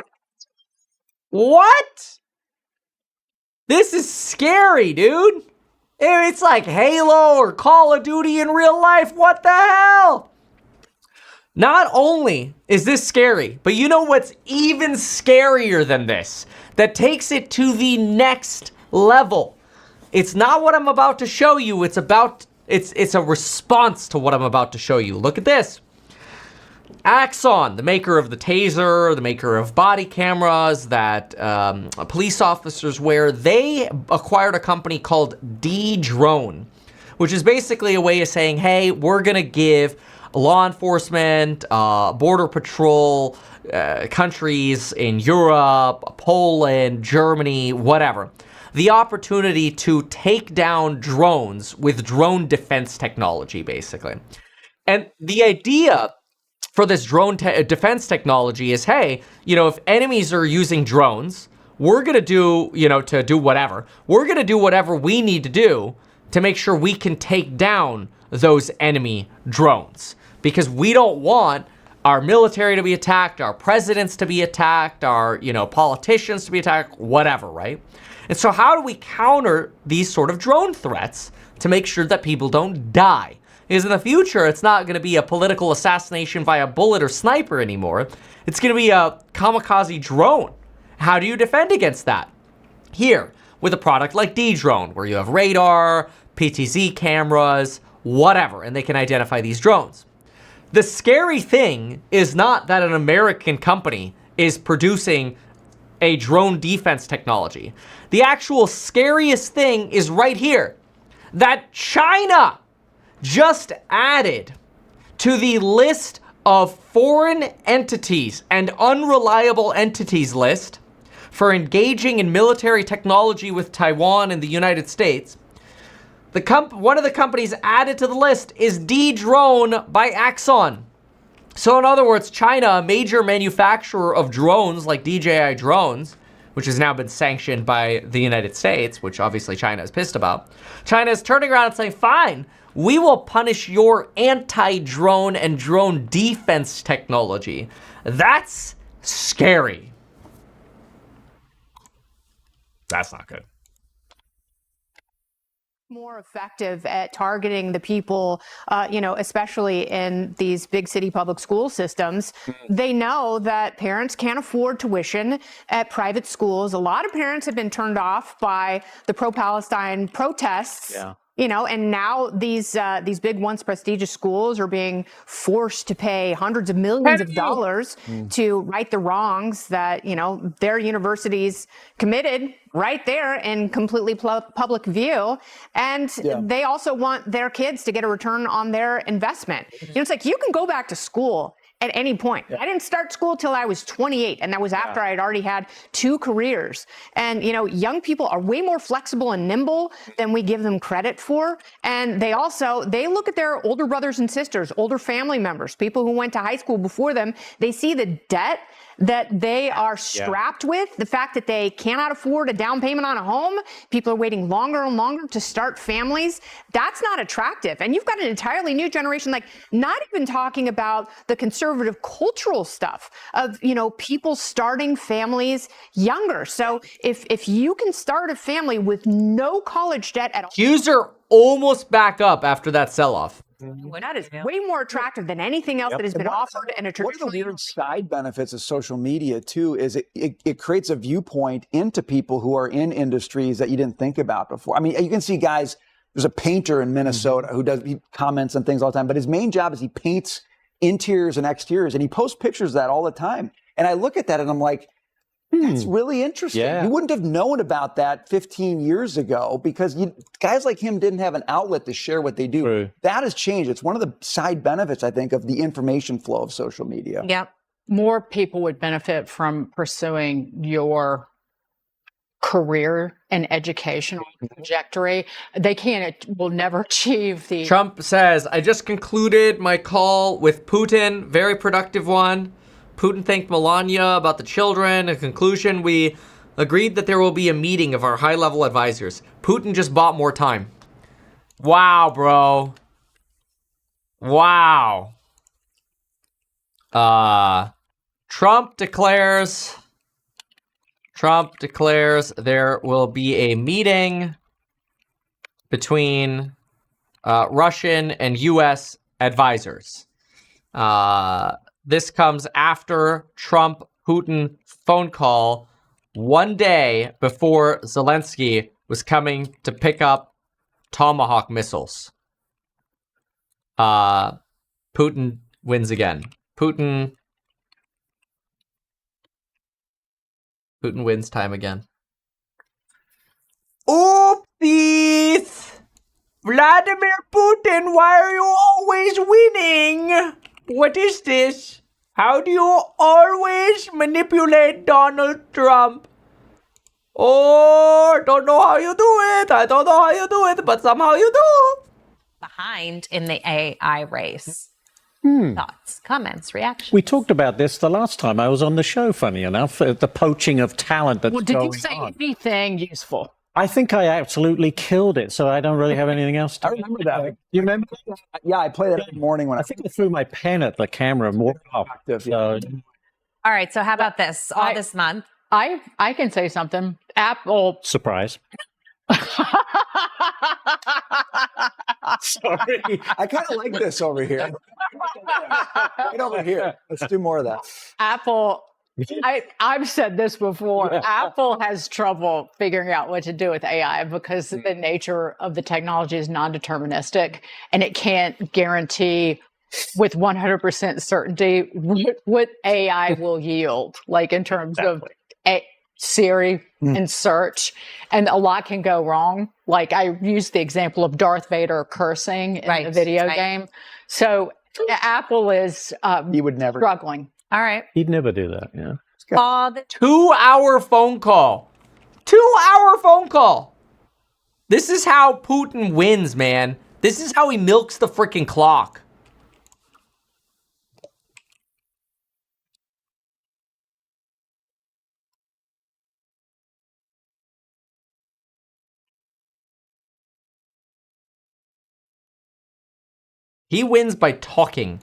What? This is scary, dude. It's like Halo or Call of Duty in real life. What the hell? Not only is this scary, but you know what's even scarier than this? That takes it to the next level. It's not what I'm about to show you. It's a response to what I'm about to show you. Look at this. Axon, the maker of the taser, the maker of body cameras that police officers wear, they acquired a company called Dedrone, which is basically a way of saying, hey, we're going to give law enforcement, border patrol, countries in Europe, Poland, Germany, whatever, the opportunity to take down drones with drone defense technology, basically. And the idea for this drone defense technology is, hey, if enemies are using drones, we're going to do, to do whatever. We're going to do whatever we need to do to make sure we can take down those enemy drones. Because we don't want our military to be attacked, our presidents to be attacked, our, politicians to be attacked, whatever, right? And so how do we counter these sort of drone threats to make sure that people don't die? Because in the future, it's not going to be a political assassination via bullet or sniper anymore. It's going to be a kamikaze drone. How do you defend against that? Here, with a product like Dedrone, where you have radar, PTZ cameras, whatever, and they can identify these drones. The scary thing is not that an American company is producing a drone defense technology. The actual scariest thing is right here, that China just added to the list of foreign entities and unreliable entities list for engaging in military technology with Taiwan and the United States. One of the companies added to the list is Dedrone by Axon. So in other words, China, a major manufacturer of drones like DJI drones, which has now been sanctioned by the United States, which obviously China is pissed about. China is turning around and saying, fine, we will punish your anti-drone and drone defense technology. That's scary. That's not good. more effective at targeting the people, especially in these big city public school systems. They know that parents can't afford tuition at private schools. A lot of parents have been turned off by the pro-Palestine protests. Yeah. And now these big once prestigious schools are being forced to pay hundreds of millions of dollars to right the wrongs that, their universities committed right there in completely public view. And they also want their kids to get a return on their investment. It's like you can go back to school at any point. I didn't start school till I was 28, and that was after I had already had 2 careers. And, young people are way more flexible and nimble than we give them credit for. And they look at their older brothers and sisters, older family members, people who went to high school before them. They see the debt that they are strapped with, the fact that they cannot afford a down payment on a home. People are waiting longer and longer to start families. That's not attractive. And you've got an entirely new generation, like not even talking about the conservative cultural stuff of, people starting families younger. So if you can start a family with no college debt at all. Hughes are almost back up after that sell-off. That is way more attractive than anything else that has been offered in a traditional. One of the weird side benefits of social media too is it creates a viewpoint into people who are in industries that you didn't think about before. I mean, you can see guys. There's a painter in Minnesota he comments on things all the time, but his main job is he paints interiors and exteriors, and he posts pictures of that all the time. And I look at that and I'm like, that's really interesting. Yeah. You wouldn't have known about that 15 years ago because guys like him didn't have an outlet to share what they do. True. That has changed. It's one of the side benefits, I think, of the information flow of social media. Yep. More people would benefit from pursuing your career and educational trajectory. They will never achieve the... Trump says, I just concluded my call with Putin, very productive one. Putin thanked Melania about the children. In conclusion, we agreed that there will be a meeting of our high-level advisors. Putin just bought more time. Wow, bro. Wow. Trump declares there will be a meeting between Russian and U.S. advisors. This comes after Trump-Putin phone call one day before Zelensky was coming to pick up Tomahawk missiles. Putin wins again. Putin wins time again. Oopsies! Vladimir Putin, why are you always winning? What is this? How do you always manipulate Donald Trump? Oh, don't know how you do it. I don't know how you do it, but somehow you do. Behind in the AI race. Thoughts, comments, reactions? We talked about this the last time I was on the show, funny enough, the poaching of talent that's going on. Did you say anything useful? I think I absolutely killed it, so I don't really have anything else to I remember that. You remember? Yeah, I play that every morning when I think I threw my pen at the camera more often. So. All right, so how about this? This month. I can say something. Apple. Surprise. Sorry. I kind of like this over here. Right over here. Let's do more of that. Apple. I've said this before. Apple has trouble figuring out what to do with AI because the nature of the technology is non-deterministic, and it can't guarantee with 100% certainty what AI will yield, like in terms of Siri and search. And a lot can go wrong. Like I used the example of Darth Vader cursing in the video game. So Apple is he would never struggling. All right. He'd never do that, yeah. 2-hour phone call. 2-hour phone call. This is how Putin wins, man. This is how he milks the freaking clock. He wins by talking.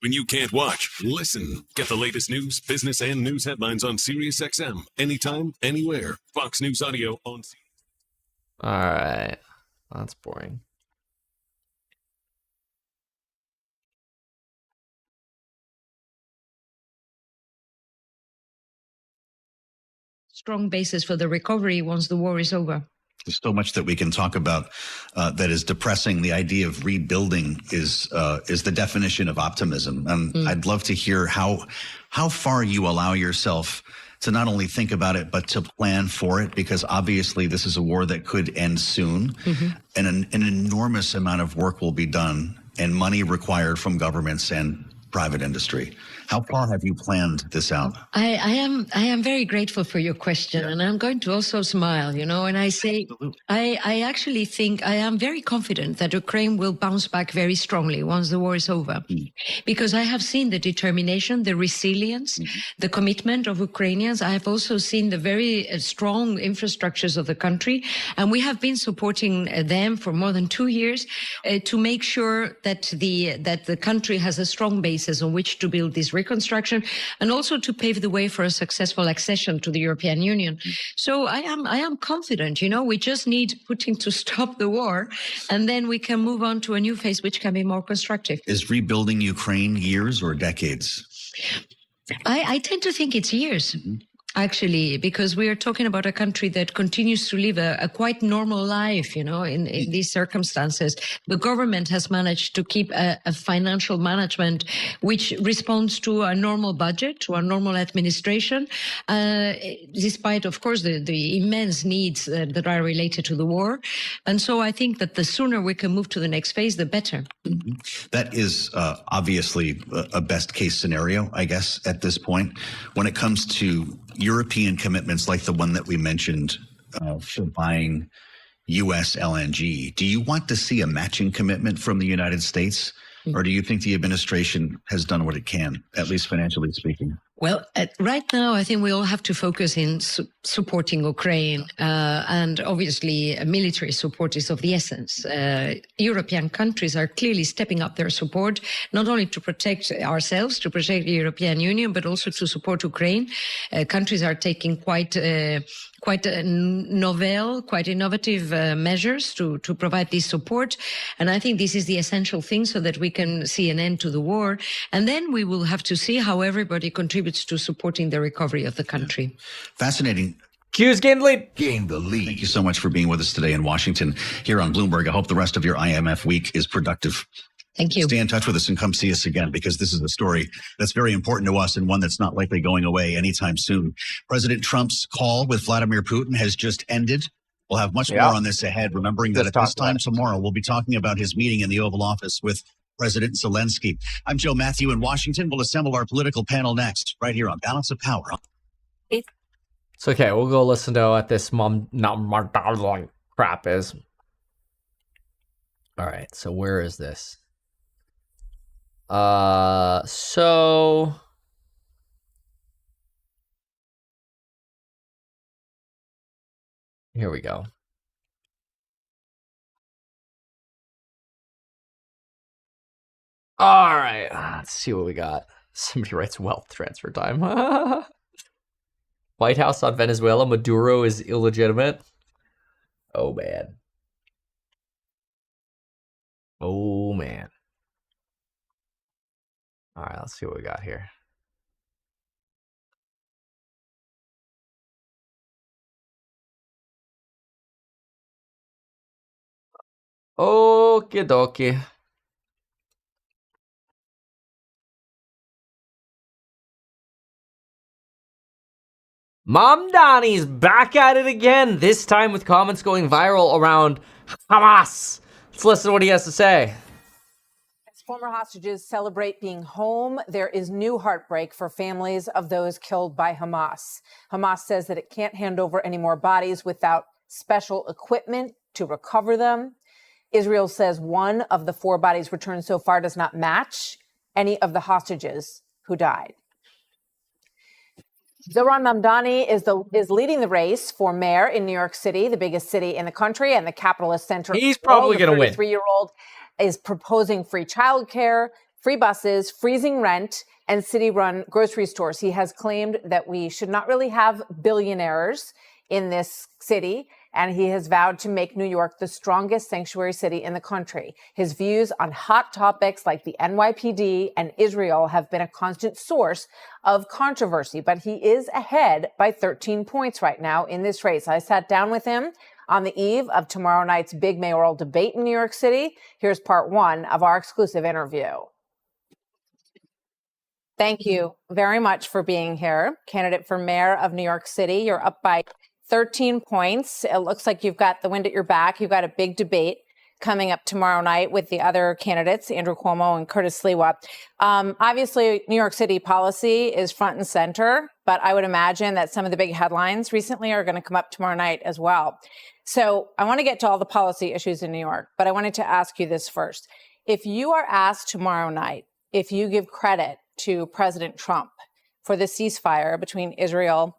When you can't watch, listen. Get the latest news, business, and news headlines on SiriusXM. Anytime, anywhere. Fox News Audio on. All right. That's boring. Strong basis for the recovery once the war is over. There's so much that we can talk about that is depressing. The idea of rebuilding is the definition of optimism, and I'd love to hear how far you allow yourself to not only think about it but to plan for it, because obviously this is a war that could end soon, and an enormous amount of work will be done and money required from governments and private industry. How far have you planned this out? I am very grateful for your question, and I'm going to also smile, and I say, I actually think I am very confident that Ukraine will bounce back very strongly once the war is over, because I have seen the determination, the resilience, the commitment of Ukrainians. I have also seen the very strong infrastructures of the country, and we have been supporting them for more than 2 years to make sure that the country has a strong basis on which to build this reconstruction, and also to pave the way for a successful accession to the European Union. So I am confident, we just need Putin to stop the war, and then we can move on to a new phase which can be more constructive. Is rebuilding Ukraine years or decades? I tend to think it's years. Actually, because we are talking about a country that continues to live a quite normal life, in these circumstances. The government has managed to keep a financial management which responds to a normal budget, to a normal administration, despite, of course, the immense needs that are related to the war. And so I think that the sooner we can move to the next phase, the better. That is obviously a best case scenario, I guess, at this point. When it comes to European commitments like the one that we mentioned for buying U.S. LNG, do you want to see a matching commitment from the United States? Or do you think the administration has done what it can, at least financially speaking? Well, right now, I think we all have to focus in supporting Ukraine, and obviously military support is of the essence. European countries are clearly stepping up their support, not only to protect ourselves, to protect the European Union, but also to support Ukraine. Countries are taking quite novel, quite innovative measures to provide this support. And I think this is the essential thing so that we can see an end to the war. And then we will have to see how everybody contributes to supporting the recovery of the country. Fascinating. Q's gained the lead. Gained the lead. Thank you so much for being with us today in Washington here on Bloomberg. I hope the rest of your IMF week is productive. Thank you. Stay in touch with us and come see us again, because this is a story that's very important to us and one that's not likely going away anytime soon. President Trump's call with Vladimir Putin has just ended. We'll have much more on this ahead, remembering that at this time tomorrow, we'll be talking about his meeting in the Oval Office with President Zelensky. I'm Joe Matthew in Washington. We'll assemble our political panel next, right here on Balance of Power. It's okay. We'll go listen to what this crap is. All right. So where is this? So here we go. All right, let's see what we got. Somebody writes wealth transfer time. White House on Venezuela. Maduro is illegitimate. Oh, man. Oh, man. All right, let's see what we got here. Okie dokie. Mamdani's back at it again, this time with comments going viral around Hamas. Let's listen to what he has to say. As former hostages celebrate being home, there is new heartbreak for families of those killed by Hamas. Hamas says that it can't hand over any more bodies without special equipment to recover them. Israel says one of the 4 bodies returned so far does not match any of the hostages who died. Zohran Mamdani is leading the race for mayor in New York City, the biggest city in the country and the capitalist center. He's probably going to win. The 33-year-old is proposing free childcare, free buses, freezing rent, and city-run grocery stores. He has claimed that we should not really have billionaires in this city, and he has vowed to make New York the strongest sanctuary city in the country. His views on hot topics like the NYPD and Israel have been a constant source of controversy, but he is ahead by 13 points right now in this race. I sat down with him on the eve of tomorrow night's big mayoral debate in New York City. Here's part one of our exclusive interview. Thank you very much for being here. Candidate for mayor of New York City, you're up by 13 points. It looks like you've got the wind at your back. You've got a big debate coming up tomorrow night with the other candidates, Andrew Cuomo and Curtis Sliwa. Obviously, New York City policy is front and center, but I would imagine that some of the big headlines recently are going to come up tomorrow night as well. So I want to get to all the policy issues in New York, but I wanted to ask you this first. If you are asked tomorrow night, if you give credit to President Trump for the ceasefire between Israel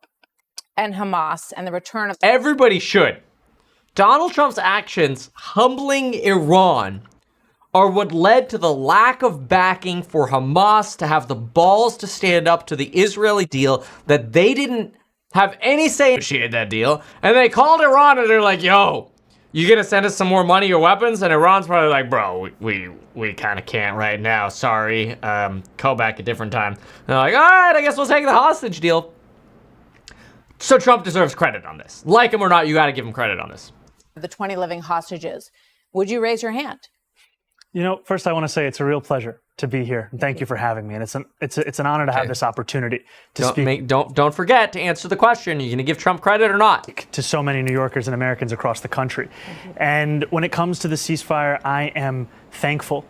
and Hamas and the return of... Everybody should. Donald Trump's actions humbling Iran are what led to the lack of backing for Hamas to have the balls to stand up to the Israeli deal that they didn't have any say in that deal. And they called Iran and they're like, yo, you gonna send us some more money or weapons? And Iran's probably like, bro, we kind of can't right now. Sorry. Call back a different time. And they're like, all right, I guess we'll take the hostage deal. So Trump deserves credit on this. Like him or not, you got to give him credit on this. The 20 living hostages. Would you raise your hand? You know, first I want to say it's a real pleasure to be here, and thank you for having me. And it's an honor to have this opportunity to speak. Don't forget to answer the question. Are you going to give Trump credit or not? To so many New Yorkers and Americans across the country. And when it comes to the ceasefire, I am thankful,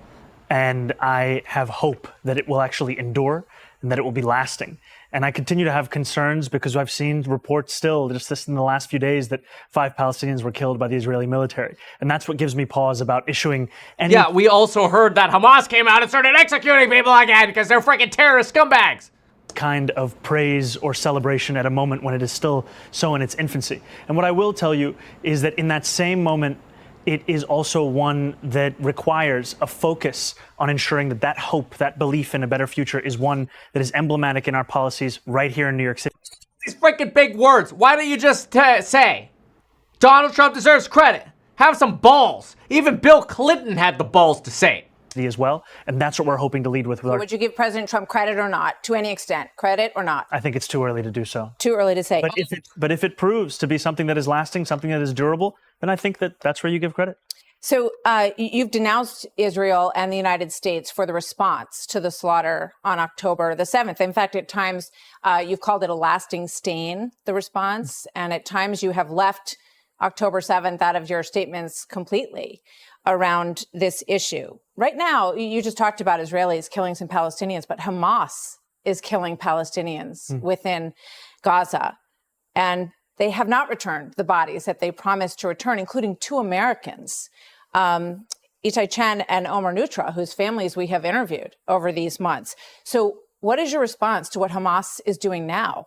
and I have hope that it will actually endure and that it will be lasting. And I continue to have concerns because I've seen reports still, just this in the last few days, that 5 Palestinians were killed by the Israeli military. And that's what gives me pause about issuing any... Yeah, we also heard that Hamas came out and started executing people again because they're freaking terrorist scumbags. Kind of praise or celebration at a moment when it is still so in its infancy. And what I will tell you is that in that same moment, it is also one that requires a focus on ensuring that that hope, that belief in a better future is one that is emblematic in our policies right here in New York City. These freaking big words. Why don't you just say, Donald Trump deserves credit? Have some balls. Even Bill Clinton had the balls to say it. As well, and that's what we're hoping to lead with. Would you give President Trump credit or not, to any extent? Credit or not? I think it's too early to do so. Too early to say. But if it proves to be something that is lasting, something that is durable, then I think that's where you give credit. So you've denounced Israel and the United States for the response to the slaughter on October the 7th. In fact, at times you've called it a lasting stain, the response, and at times you have left October 7th out of your statements completely around this issue. Right now, you just talked about Israelis killing some Palestinians, but Hamas is killing Palestinians within Gaza. And they have not returned the bodies that they promised to return, including 2 Americans, Itai Chen and Omer Nutra, whose families we have interviewed over these months. So what is your response to what Hamas is doing now?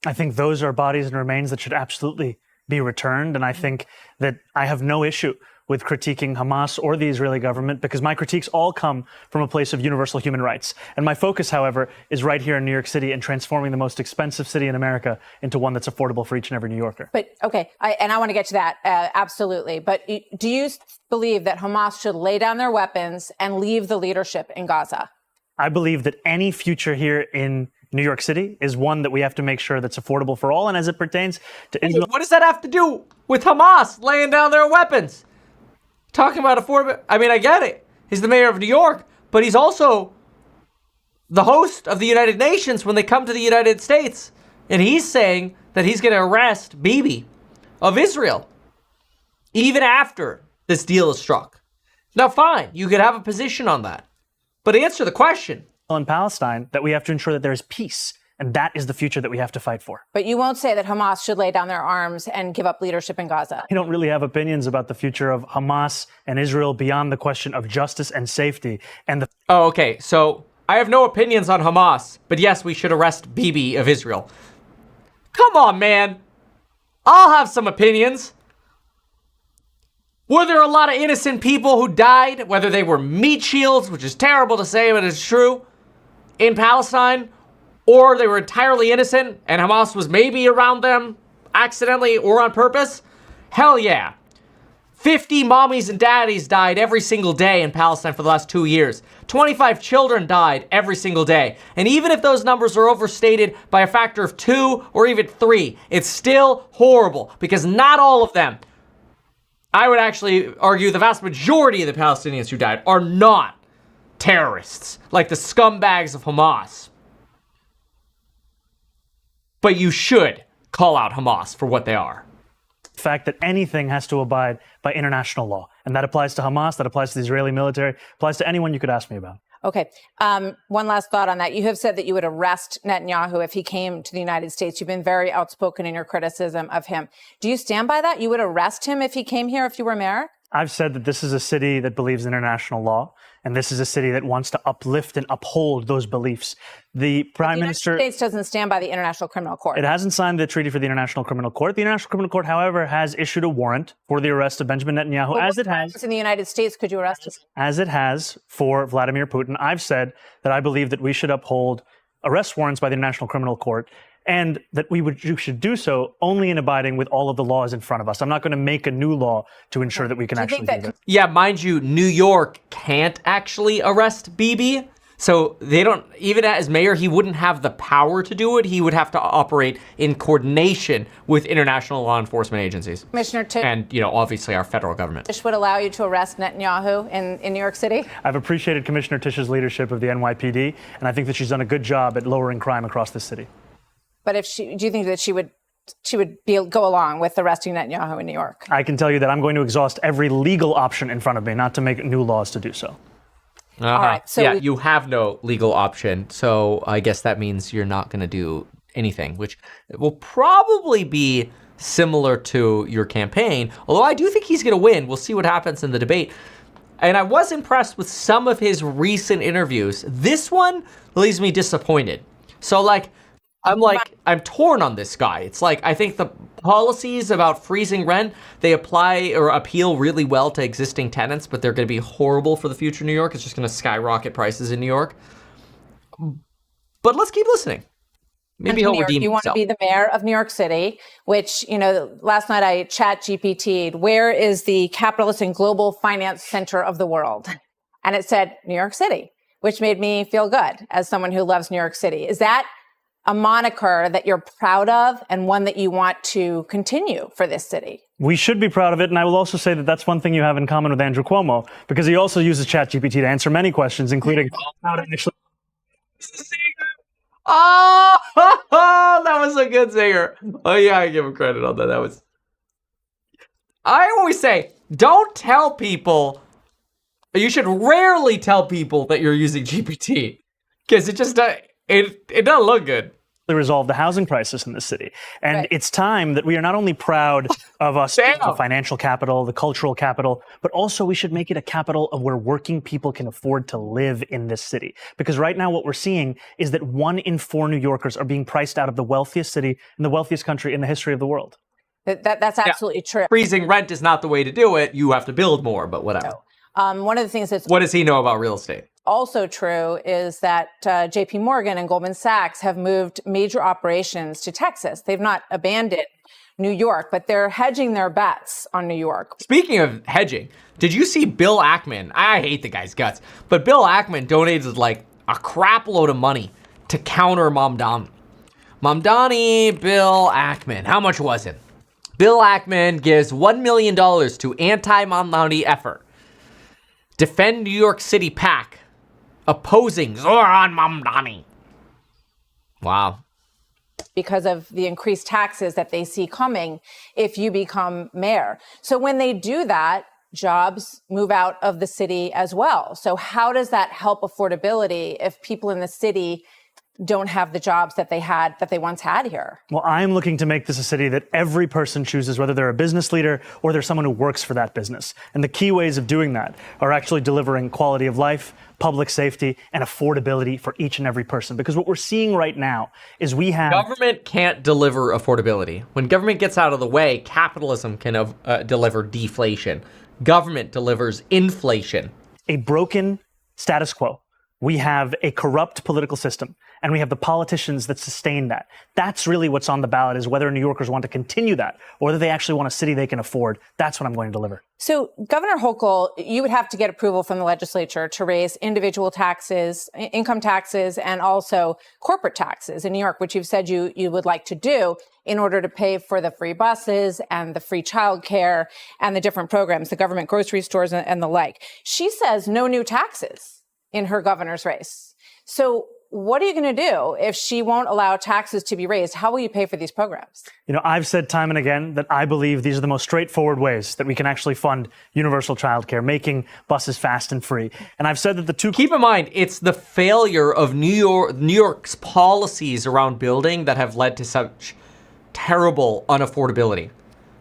I think those are bodies and remains that should absolutely be returned. And I think that I have no issue with critiquing Hamas or the Israeli government, because my critiques all come from a place of universal human rights. And my focus, however, is right here in New York City and transforming the most expensive city in America into one that's affordable for each and every New Yorker. But okay, I want to get to that, absolutely. But do you believe that Hamas should lay down their weapons and leave the leadership in Gaza? I believe that any future here in New York City is one that we have to make sure that's affordable for all. And as it pertains to Israel... What does that have to do with Hamas laying down their weapons? Talking about affordable... I mean, I get it. He's the mayor of New York, but he's also the host of the United Nations when they come to the United States. And he's saying that he's going to arrest Bibi of Israel, even after this deal is struck. Now, fine, you could have a position on that. But answer the question. In Palestine, that we have to ensure that there is peace. And that is the future that we have to fight for. But you won't say that Hamas should lay down their arms and give up leadership in Gaza. I don't really have opinions about the future of Hamas and Israel beyond the question of justice and safety. And Oh, okay. So I have no opinions on Hamas, but yes, we should arrest Bibi of Israel. Come on, man. I'll have some opinions. Were there a lot of innocent people who died, whether they were meat shields, which is terrible to say, but it's true, in Palestine, or they were entirely innocent and Hamas was maybe around them accidentally or on purpose? Hell yeah. 50 mommies and daddies died every single day in Palestine for the last 2 years. 25 children died every single day. And even if those numbers are overstated by a factor of 2 or even 3, it's still horrible because not all of them, I would actually argue the vast majority of the Palestinians who died are not terrorists, like the scumbags of Hamas. But you should call out Hamas for what they are. The fact that anything has to abide by international law. And that applies to Hamas, that applies to the Israeli military, applies to anyone you could ask me about. Okay. One last thought on that. You have said that you would arrest Netanyahu if he came to the United States. You've been very outspoken in your criticism of him. Do you stand by that? You would arrest him if he came here, if you were mayor? I've said that this is a city that believes in international law, and this is a city that wants to uplift and uphold those beliefs. The Prime Minister... The United States doesn't stand by the International Criminal Court. It hasn't signed the treaty for the International Criminal Court. The International Criminal Court, however, has issued a warrant for the arrest of Benjamin Netanyahu, Well, as it has... in the United States, could you arrest him? As it has for Vladimir Putin. I've said that I believe that we should uphold arrest warrants by the International Criminal Court, and that we should do so only in abiding with all of the laws in front of us. I'm not going to make a new law to ensure that we can actually do that. Yeah, mind you, New York can't actually arrest Bibi. So they don't, even as mayor, he wouldn't have the power to do it. He would have to operate in coordination with international law enforcement agencies. Commissioner Tisch. And, obviously our federal government. Tisch would allow you to arrest Netanyahu in New York City? I've appreciated Commissioner Tisch's leadership of the NYPD, and I think that she's done a good job at lowering crime across the city. But do you think that she would go along with arresting Netanyahu in New York? I can tell you that I'm going to exhaust every legal option in front of me, not to make new laws to do so. All right. So yeah, you have no legal option. So I guess that means you're not going to do anything, which will probably be similar to your campaign. Although I do think he's going to win. We'll see what happens in the debate. And I was impressed with some of his recent interviews. This one leaves me disappointed. So I'm torn on this guy. It's like, I think the policies about freezing rent, they apply or appeal really well to existing tenants, but they're going to be horrible for the future of New York. It's just going to skyrocket prices in New York. But let's keep listening. Maybe he'll redeem himself. You want to be the mayor of New York City, which, last night I ChatGPT'd, where is the capitalist and global finance center of the world? And it said New York City, which made me feel good as someone who loves New York City. Is that a moniker that you're proud of and one that you want to continue for this city? We should be proud of it, and I will also say that that's one thing you have in common with Andrew Cuomo, because he also uses ChatGPT to answer many questions, including how to actually... Oh, that was a good singer. Oh yeah, I give him credit on that. I always say, don't tell people, you should rarely tell people that you're using GPT, because it just, it doesn't look good. Resolve the housing crisis in the city. And it's time that we are not only proud of us being the financial capital, the cultural capital, but also we should make it a capital of where working people can afford to live in this city. Because right now what we're seeing is that 1 in 4 New Yorkers are being priced out of the wealthiest city in the wealthiest country in the history of the world. That's absolutely true. Freezing rent is not the way to do it. You have to build more, but whatever. One of the things that's... What does he know about real estate? Also true is that JP Morgan and Goldman Sachs have moved major operations to Texas. They've not abandoned New York, but they're hedging their bets on New York. Speaking of hedging, did you see Bill Ackman? I hate the guy's guts, but Bill Ackman donated like a crap load of money to counter Mamdani. Mamdani, Bill Ackman, how much was it? Bill Ackman gives $1 million to anti-Mamdani effort. Defend New York City PAC. Opposing Zohran Mamdani. Wow. Because of the increased taxes that they see coming if you become mayor. So when they do that, jobs move out of the city as well. So how does that help affordability if people in the city don't have the jobs that they once had here? Well, I'm looking to make this a city that every person chooses, whether they're a business leader or they're someone who works for that business. And the key ways of doing that are actually delivering quality of life, public safety, and affordability for each and every person. Because what we're seeing right now is we have... Government can't deliver affordability. When government gets out of the way, capitalism can deliver deflation. Government delivers inflation. A broken status quo. We have a corrupt political system, and we have the politicians that sustain that. That's really what's on the ballot, is whether New Yorkers want to continue that or whether they actually want a city they can afford. That's what I'm going to deliver. So, Governor Hochul, you would have to get approval from the legislature to raise individual taxes, income taxes, and also corporate taxes in New York, which you've said you would like to do in order to pay for the free buses and the free childcare and the different programs, the government grocery stores and the like. She says no new taxes in her governor's race. So what are you going to do if she won't allow taxes to be raised? How will you pay for these programs? You know, I've said time and again that I believe these are the most straightforward ways that we can actually fund universal childcare, making buses fast and free. And I've said that the two... Keep in mind, it's the failure of New York's policies around building that have led to such terrible unaffordability.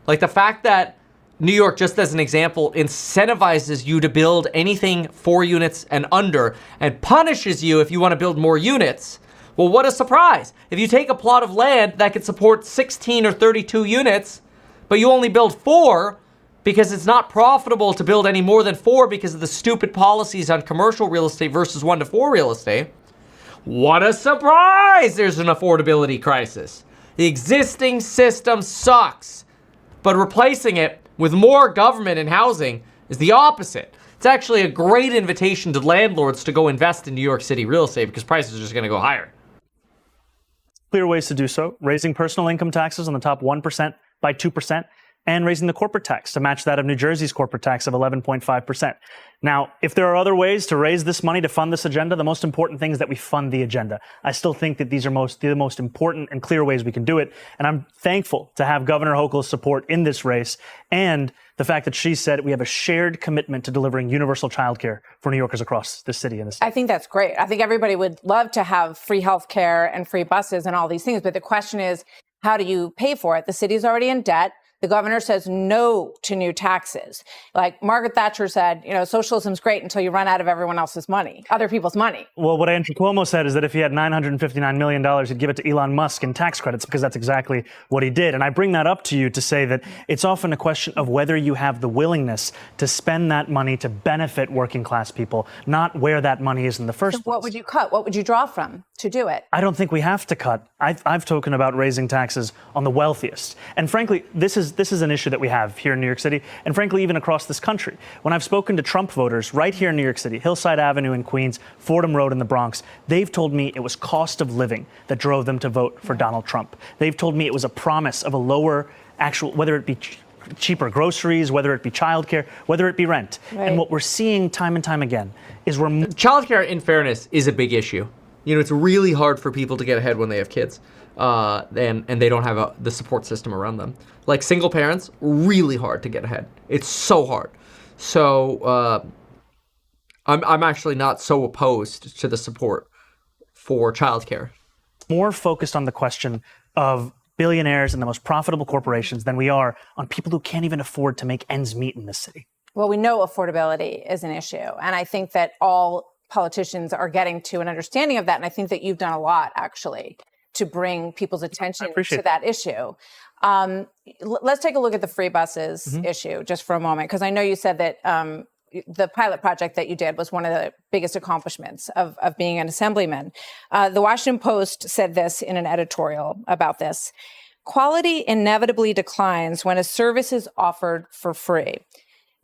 Like the fact that New York, just as an example, incentivizes you to build anything 4 units and under and punishes you if you want to build more units. Well, what a surprise. If you take a plot of land that could support 16 or 32 units, but you only build 4 because it's not profitable to build any more than 4 because of the stupid policies on commercial real estate versus 1 to 4 real estate, what a surprise there's an affordability crisis. The existing system sucks, but replacing it with more government and housing is the opposite. It's actually a great invitation to landlords to go invest in New York City real estate because prices are just going to go higher. Clear ways to do so: raising personal income taxes on the top 1% by 2%, and raising the corporate tax to match that of New Jersey's corporate tax of 11.5%. Now, if there are other ways to raise this money to fund this agenda, the most important thing is that we fund the agenda. I still think that these are the most important and clear ways we can do it. And I'm thankful to have Governor Hochul's support in this race, and the fact that she said we have a shared commitment to delivering universal childcare for New Yorkers across the city and the state. I think that's great. I think everybody would love to have free health care and free buses and all these things. But the question is, how do you pay for it? The city's already in debt. The governor says no to new taxes. Like Margaret Thatcher said, you know, socialism's great until you run out of everyone else's money, other people's money. Well, what Andrew Cuomo said is that if he had $959 million, he'd give it to Elon Musk in tax credits, because that's exactly what he did. And I bring that up to you to say that it's often a question of whether you have the willingness to spend that money to benefit working class people, not where that money is in the first place. What would you cut? What would you draw from to do it? I don't think we have to cut. I've spoken about raising taxes on the wealthiest. And frankly, this is an issue that we have here in New York City, and frankly, even across this country. When I've spoken to Trump voters right here in New York City, Hillside Avenue in Queens, Fordham Road in the Bronx, they've told me it was cost of living that drove them to vote for Donald Trump. They've told me it was a promise of a lower actual, whether it be cheaper groceries, whether it be childcare, whether it be rent. Right. And what we're seeing time and time again is childcare, in fairness, is a big issue. You know, it's really hard for people to get ahead when they have kids, and they don't have the support system around them. Like single parents, really hard to get ahead. It's so hard. So I'm actually not so opposed to the support for childcare. More focused on the question of billionaires and the most profitable corporations than we are on people who can't even afford to make ends meet in this city. Well, we know affordability is an issue, and I think that all politicians are getting to an understanding of that. And I think that you've done a lot, actually, to bring people's attention to that issue. Let's take a look at the free buses issue just for a moment, because I know you said that the pilot project that you did was one of the biggest accomplishments of being an assemblyman. The Washington Post said this in an editorial about this. Quality inevitably declines when a service is offered for free.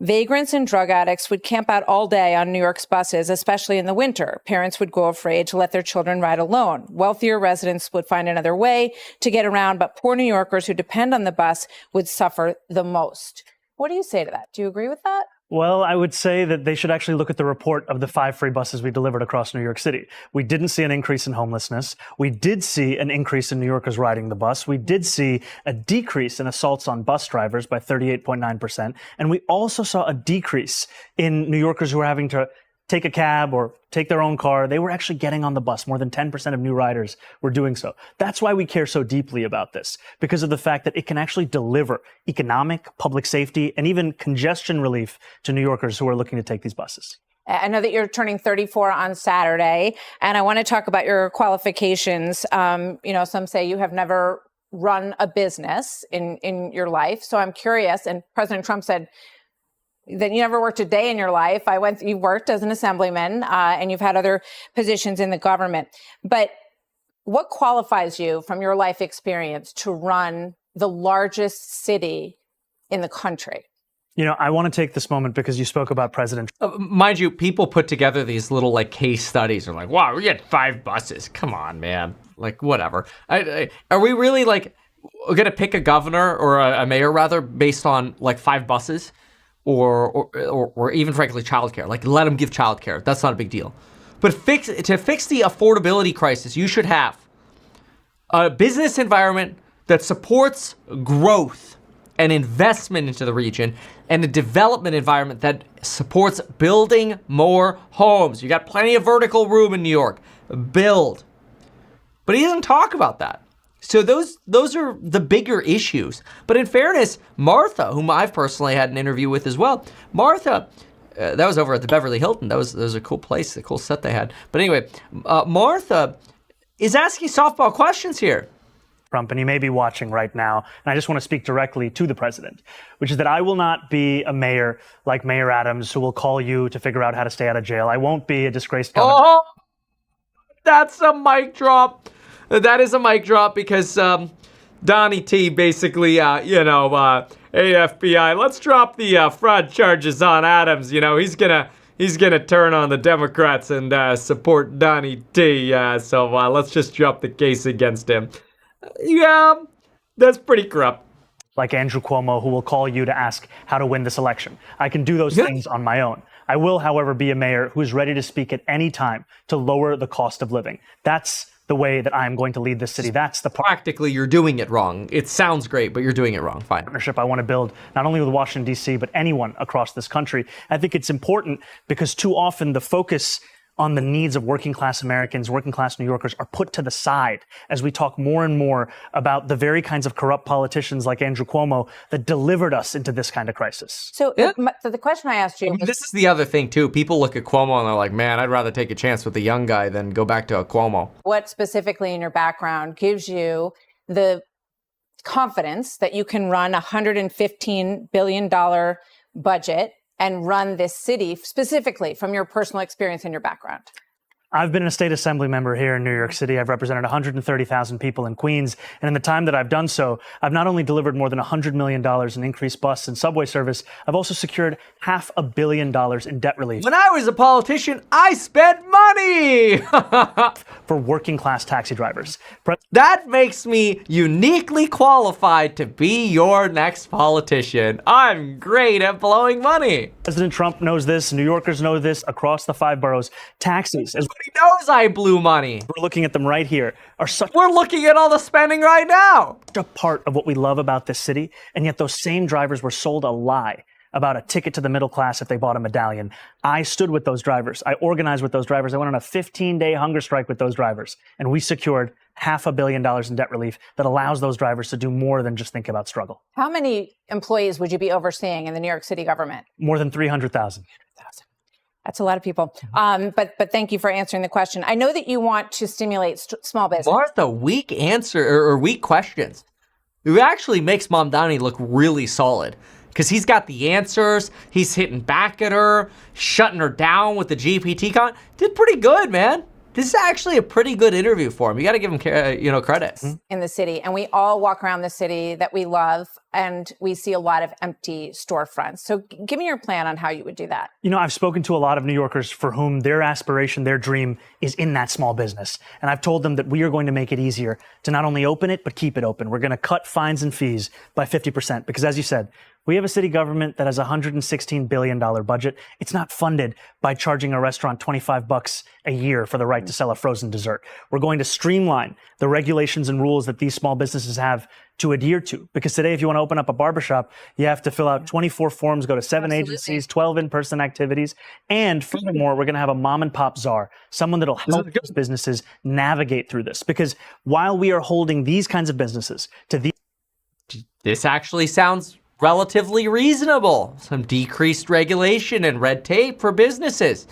Vagrants and drug addicts would camp out all day on New York's buses, especially in the winter. Parents would grow afraid to let their children ride alone. Wealthier residents would find another way to get around, but poor New Yorkers who depend on the bus would suffer the most. What do you say to that? Do you agree with that? Well, I would say that they should actually look at the report of the 5 free buses we delivered across New York City. We didn't see an increase in homelessness. We did see an increase in New Yorkers riding the bus. We did see a decrease in assaults on bus drivers by 38.9%. And we also saw a decrease in New Yorkers who were having to take a cab or take their own car. They were actually getting on the bus. More than 10% of new riders were doing so. That's why we care so deeply about this, because of the fact that it can actually deliver economic, public safety, and even congestion relief to New Yorkers who are looking to take these buses. I know that you're turning 34 on Saturday, and I want to talk about your qualifications. Some say you have never run a business in your life. So I'm curious, and President Trump said, that you never worked a day in your life. You worked as an assemblyman, and you've had other positions in the government. But what qualifies you from your life experience to run the largest city in the country? You know, I want to take this moment because you spoke about President Trump. Mind you, people put together these little like case studies. They're like, wow, we had 5 buses. Come on, man. Like, whatever. Are we really like going to pick a governor or a mayor rather based on like 5 buses or even frankly childcare? Like, let them give childcare. That's not a big deal. But to fix the affordability crisis, you should have a business environment that supports growth and investment into the region, and a development environment that supports building more homes. You got plenty of vertical room in New York. Build. But he doesn't talk about that. So those are the bigger issues. But in fairness, Martha, whom I've personally had an interview with as well, Martha, that was over at the Beverly Hilton. That was a cool place, a cool set they had. But anyway, Martha is asking softball questions here. Trump, and he may be watching right now, and I just want to speak directly to the president, which is that I will not be a mayor like Mayor Adams who will call you to figure out how to stay out of jail. I won't be a disgraced governor. Oh, that's a mic drop. That is a mic drop because Donnie T basically, hey FBI, let's drop the fraud charges on Adams. You know, he's gonna turn on the Democrats and support Donnie T. So let's just drop the case against him. Yeah, that's pretty corrupt. Like Andrew Cuomo, who will call you to ask how to win this election. I can do those things on my own. I will, however, be a mayor who is ready to speak at any time to lower the cost of living. That's the way that I'm going to lead this city. That's the practically you're doing it wrong. It sounds great, but you're doing it wrong. Fine. Partnership I want to build not only with Washington, D.C., but anyone across this country. I think it's important because too often the focus on the needs of working class Americans, working class New Yorkers are put to the side as we talk more and more about the very kinds of corrupt politicians like Andrew Cuomo that delivered us into this kind of crisis. So, so the question I asked you... This is the other thing, too. People look at Cuomo and they're like, man, I'd rather take a chance with a young guy than go back to a Cuomo. What specifically in your background gives you the confidence that you can run a $115 billion budget and run this city specifically from your personal experience and your background? I've been a state assembly member here in New York City. I've represented 130,000 people in Queens. And in the time that I've done so, I've not only delivered more than $100 million in increased bus and subway service, I've also secured $500 million in debt relief. When I was a politician, I spent money for working class taxi drivers. That makes me uniquely qualified to be your next politician. I'm great at blowing money. President Trump knows this. New Yorkers know this across the 5 boroughs. Taxis, as he knows I blew money. We're looking at them right here. We're looking at all the spending right now. A part of what we love about this city, and yet those same drivers were sold a lie about a ticket to the middle class if they bought a medallion. I stood with those drivers. I organized with those drivers. I went on a 15-day hunger strike with those drivers, and we secured $500 million in debt relief that allows those drivers to do more than just think about struggle. How many employees would you be overseeing in the New York City government? More than 300,000. That's a lot of people. But thank you for answering the question. I know that you want to stimulate small business. Martha, weak answer or weak questions. It actually makes Mom Downey look really solid because he's got the answers. He's hitting back at her, shutting her down with the GPT con. Did pretty good, man. This is actually a pretty good interview for him. You got to give him, credit. In the city, and we all walk around the city that we love, and we see a lot of empty storefronts. So give me your plan on how you would do that. You know, I've spoken to a lot of New Yorkers for whom their aspiration, their dream is in that small business. And I've told them that we are going to make it easier to not only open it, but keep it open. We're going to cut fines and fees by 50%. Because as you said, we have a city government that has a $116 billion budget. It's not funded by charging a restaurant $25 a year for the right to sell a frozen dessert. We're going to streamline the regulations and rules that these small businesses have to adhere to. Because today, if you want to open up a barbershop, you have to fill out 24 forms, go to 7 agencies, 12 in-person activities. And furthermore, we're going to have a mom and pop czar, someone that'll help those businesses navigate through this. Because while we are holding these kinds of businesses to these... This actually sounds relatively reasonable. Some decreased regulation and red tape for businesses.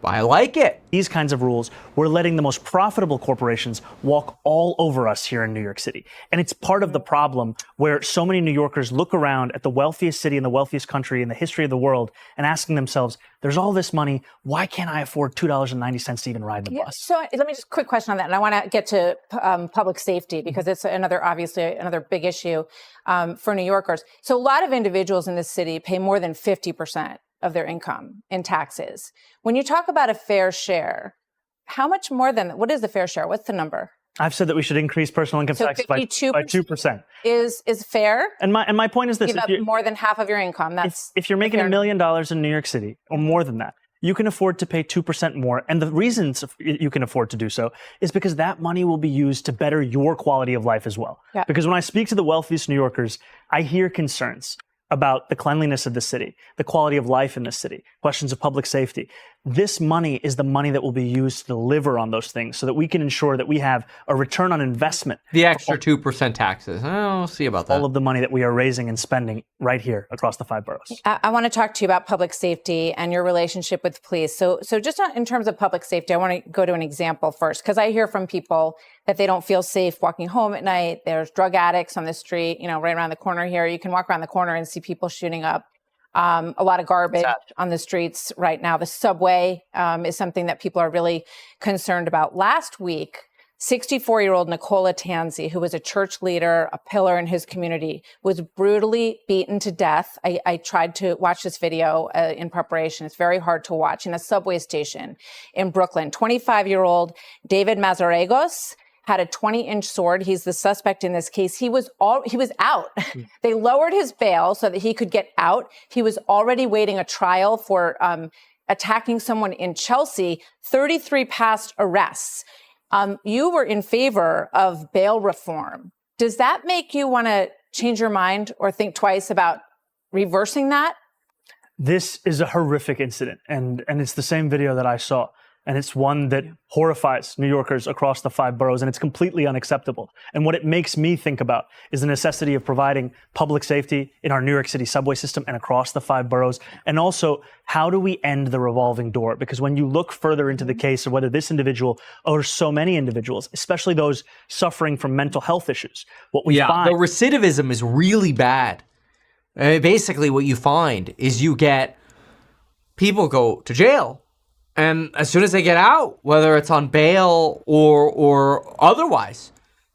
I like it. These kinds of rules, we're letting the most profitable corporations walk all over us here in New York City. And it's part of the problem where so many New Yorkers look around at the wealthiest city in the wealthiest country in the history of the world and asking themselves, there's all this money. Why can't I afford $2.90 to even ride the bus? So let me just quick question on that. And I want to get to public safety because it's obviously another big issue for New Yorkers. So a lot of individuals in this city pay more than 50% of their income in taxes. When you talk about a fair share, how much more than, what is the fair share? What's the number? I've said that we should increase personal income taxes by 2%. Is fair? And my point is this. Give up more than half of your income. That's if you're making $1 million in New York City or more than that, you can afford to pay 2% more. And the reasons you can afford to do so is because that money will be used to better your quality of life as well. Yeah. Because when I speak to the wealthiest New Yorkers, I hear concerns about the cleanliness of the city, the quality of life in the city, questions of public safety. This money is the money that will be used to deliver on those things so that we can ensure that we have a return on investment. The extra 2% taxes. I'll see about that. All of the money that we are raising and spending right here across the 5 boroughs. I want to talk to you about public safety and your relationship with police. So just in terms of public safety, I want to go to an example first, because I hear from people that they don't feel safe walking home at night. There's drug addicts on the street, right around the corner here. You can walk around the corner and see people shooting up. A lot of garbage on the streets right now. The subway is something that people are really concerned about. Last week, 64-year-old Nicola Tanzi, who was a church leader, a pillar in his community, was brutally beaten to death. I tried to watch this video in preparation. It's very hard to watch in a subway station in Brooklyn. 25-year-old David Mazaregos had a 20-inch sword. He's the suspect in this case. He was out. They lowered his bail so that he could get out. He was already waiting a trial for attacking someone in Chelsea, 33 past arrests. You were in favor of bail reform. Does that make you want to change your mind or think twice about reversing that? This is a horrific incident, and it's the same video that I saw. And it's one that horrifies New Yorkers across the 5 boroughs, and it's completely unacceptable. And what it makes me think about is the necessity of providing public safety in our New York City subway system and across the 5 boroughs. And also, how do we end the revolving door? Because when you look further into the case of whether this individual or so many individuals, especially those suffering from mental health issues, what we find— the recidivism is really bad. Basically, what you find is you get people go to jail. And as soon as they get out, whether it's on bail or otherwise,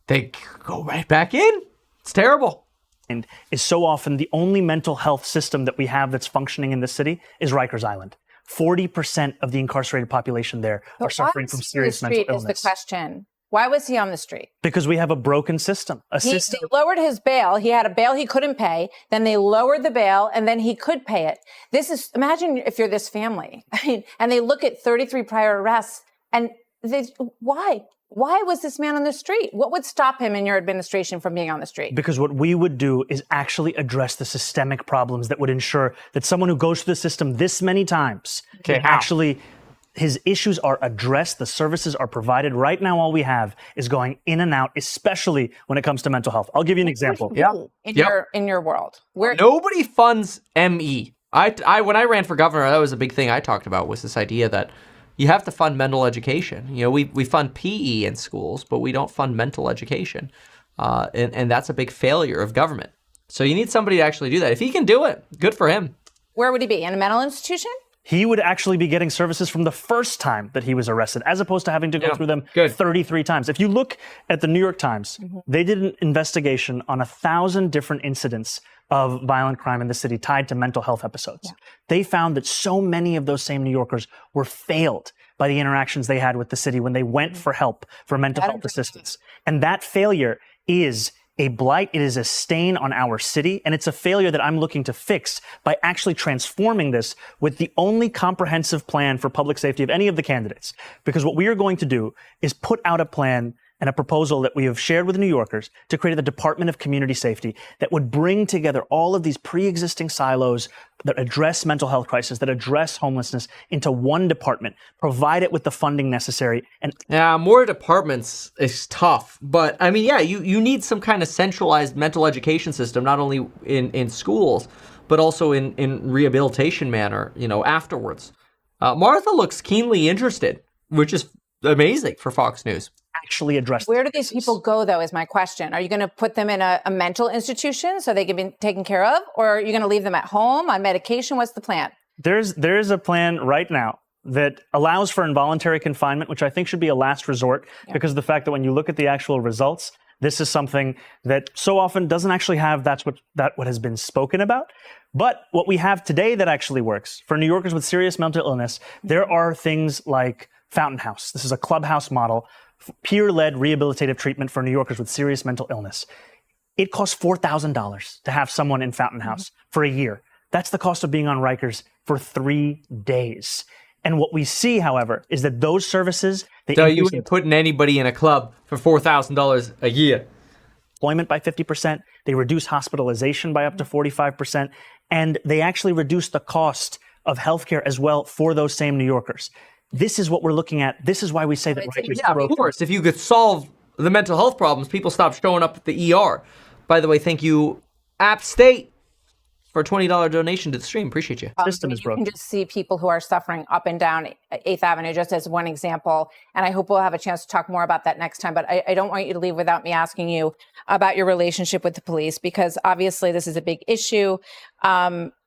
they go right back in. It's terrible. And is so often the only mental health system that we have that's functioning in the city is Rikers Island. 40% of the incarcerated population there are suffering from serious mental illness. Is the question. Why was he on the street? Because we have a broken system. They lowered his bail. He had a bail he couldn't pay. Then they lowered the bail, and then he could pay it. Imagine if you're this family, and they look at 33 prior arrests, and why? Why was this man on the street? What would stop him in your administration from being on the street? Because what we would do is actually address the systemic problems that would ensure that someone who goes through the system this many times his issues are addressed, the services are provided. Right now, all we have is going in and out, especially when it comes to mental health. I'll give you an example. In your world, where nobody funds ME. When I ran for governor, that was a big thing I talked about, was this idea that you have to fund mental education. We fund PE in schools, but we don't fund mental education, and that's a big failure of government. So you need somebody to actually do that. If he can do it, good for him. Where would he be? In a mental institution? He would actually be getting services from the first time that he was arrested, as opposed to having to go through them 33 times. If you look at the New York Times, they did an investigation on 1,000 different incidents of violent crime in the city tied to mental health episodes. They found that so many of those same New Yorkers were failed by the interactions they had with the city when they went for help, for mental health assistance. And that failure is a blight. It is a stain on our city, and it's a failure that I'm looking to fix by actually transforming this with the only comprehensive plan for public safety of any of the candidates. Because what we are going to do is put out a plan and a proposal that we have shared with New Yorkers to create the Department of Community Safety that would bring together all of these pre-existing silos that address mental health crisis, that address homelessness into one department, provide it with the funding necessary. And more departments is tough, but I mean, you need some kind of centralized mental education system, not only in schools, but also in rehabilitation manner, afterwards. Martha looks keenly interested, which is amazing for Fox News. Actually address. Where do these people go, though, is my question. Are you going to put them in a mental institution so they can be taken care of? Or are you going to leave them at home on medication? What's the plan? There's a plan right now that allows for involuntary confinement, which I think should be a last resort because of the fact that when you look at the actual results, this is something that so often doesn't actually have what has been spoken about. But what we have today that actually works for New Yorkers with serious mental illness, there are things like Fountain House. This is a clubhouse model, peer-led rehabilitative treatment for New Yorkers with serious mental illness. It costs $4,000 to have someone in Fountain House for a year. That's the cost of being on Rikers for 3 days. And what we see, however, is that those services... You wouldn't putting anybody in a club for $4,000 a year. Employment by 50%. They reduce hospitalization by up to 45%. And they actually reduce the cost of healthcare as well for those same New Yorkers. This is what we're looking at. This is why we say that Rikers... Yeah, of course. If you could solve the mental health problems, people stop showing up at the ER. By the way, thank you, App State, for a $20 donation to the stream. Appreciate you. System is broken. You can just see people who are suffering up and down 8th Avenue, just as one example. And I hope we'll have a chance to talk more about that next time. But I don't want you to leave without me asking you about your relationship with the police, because obviously this is a big issue.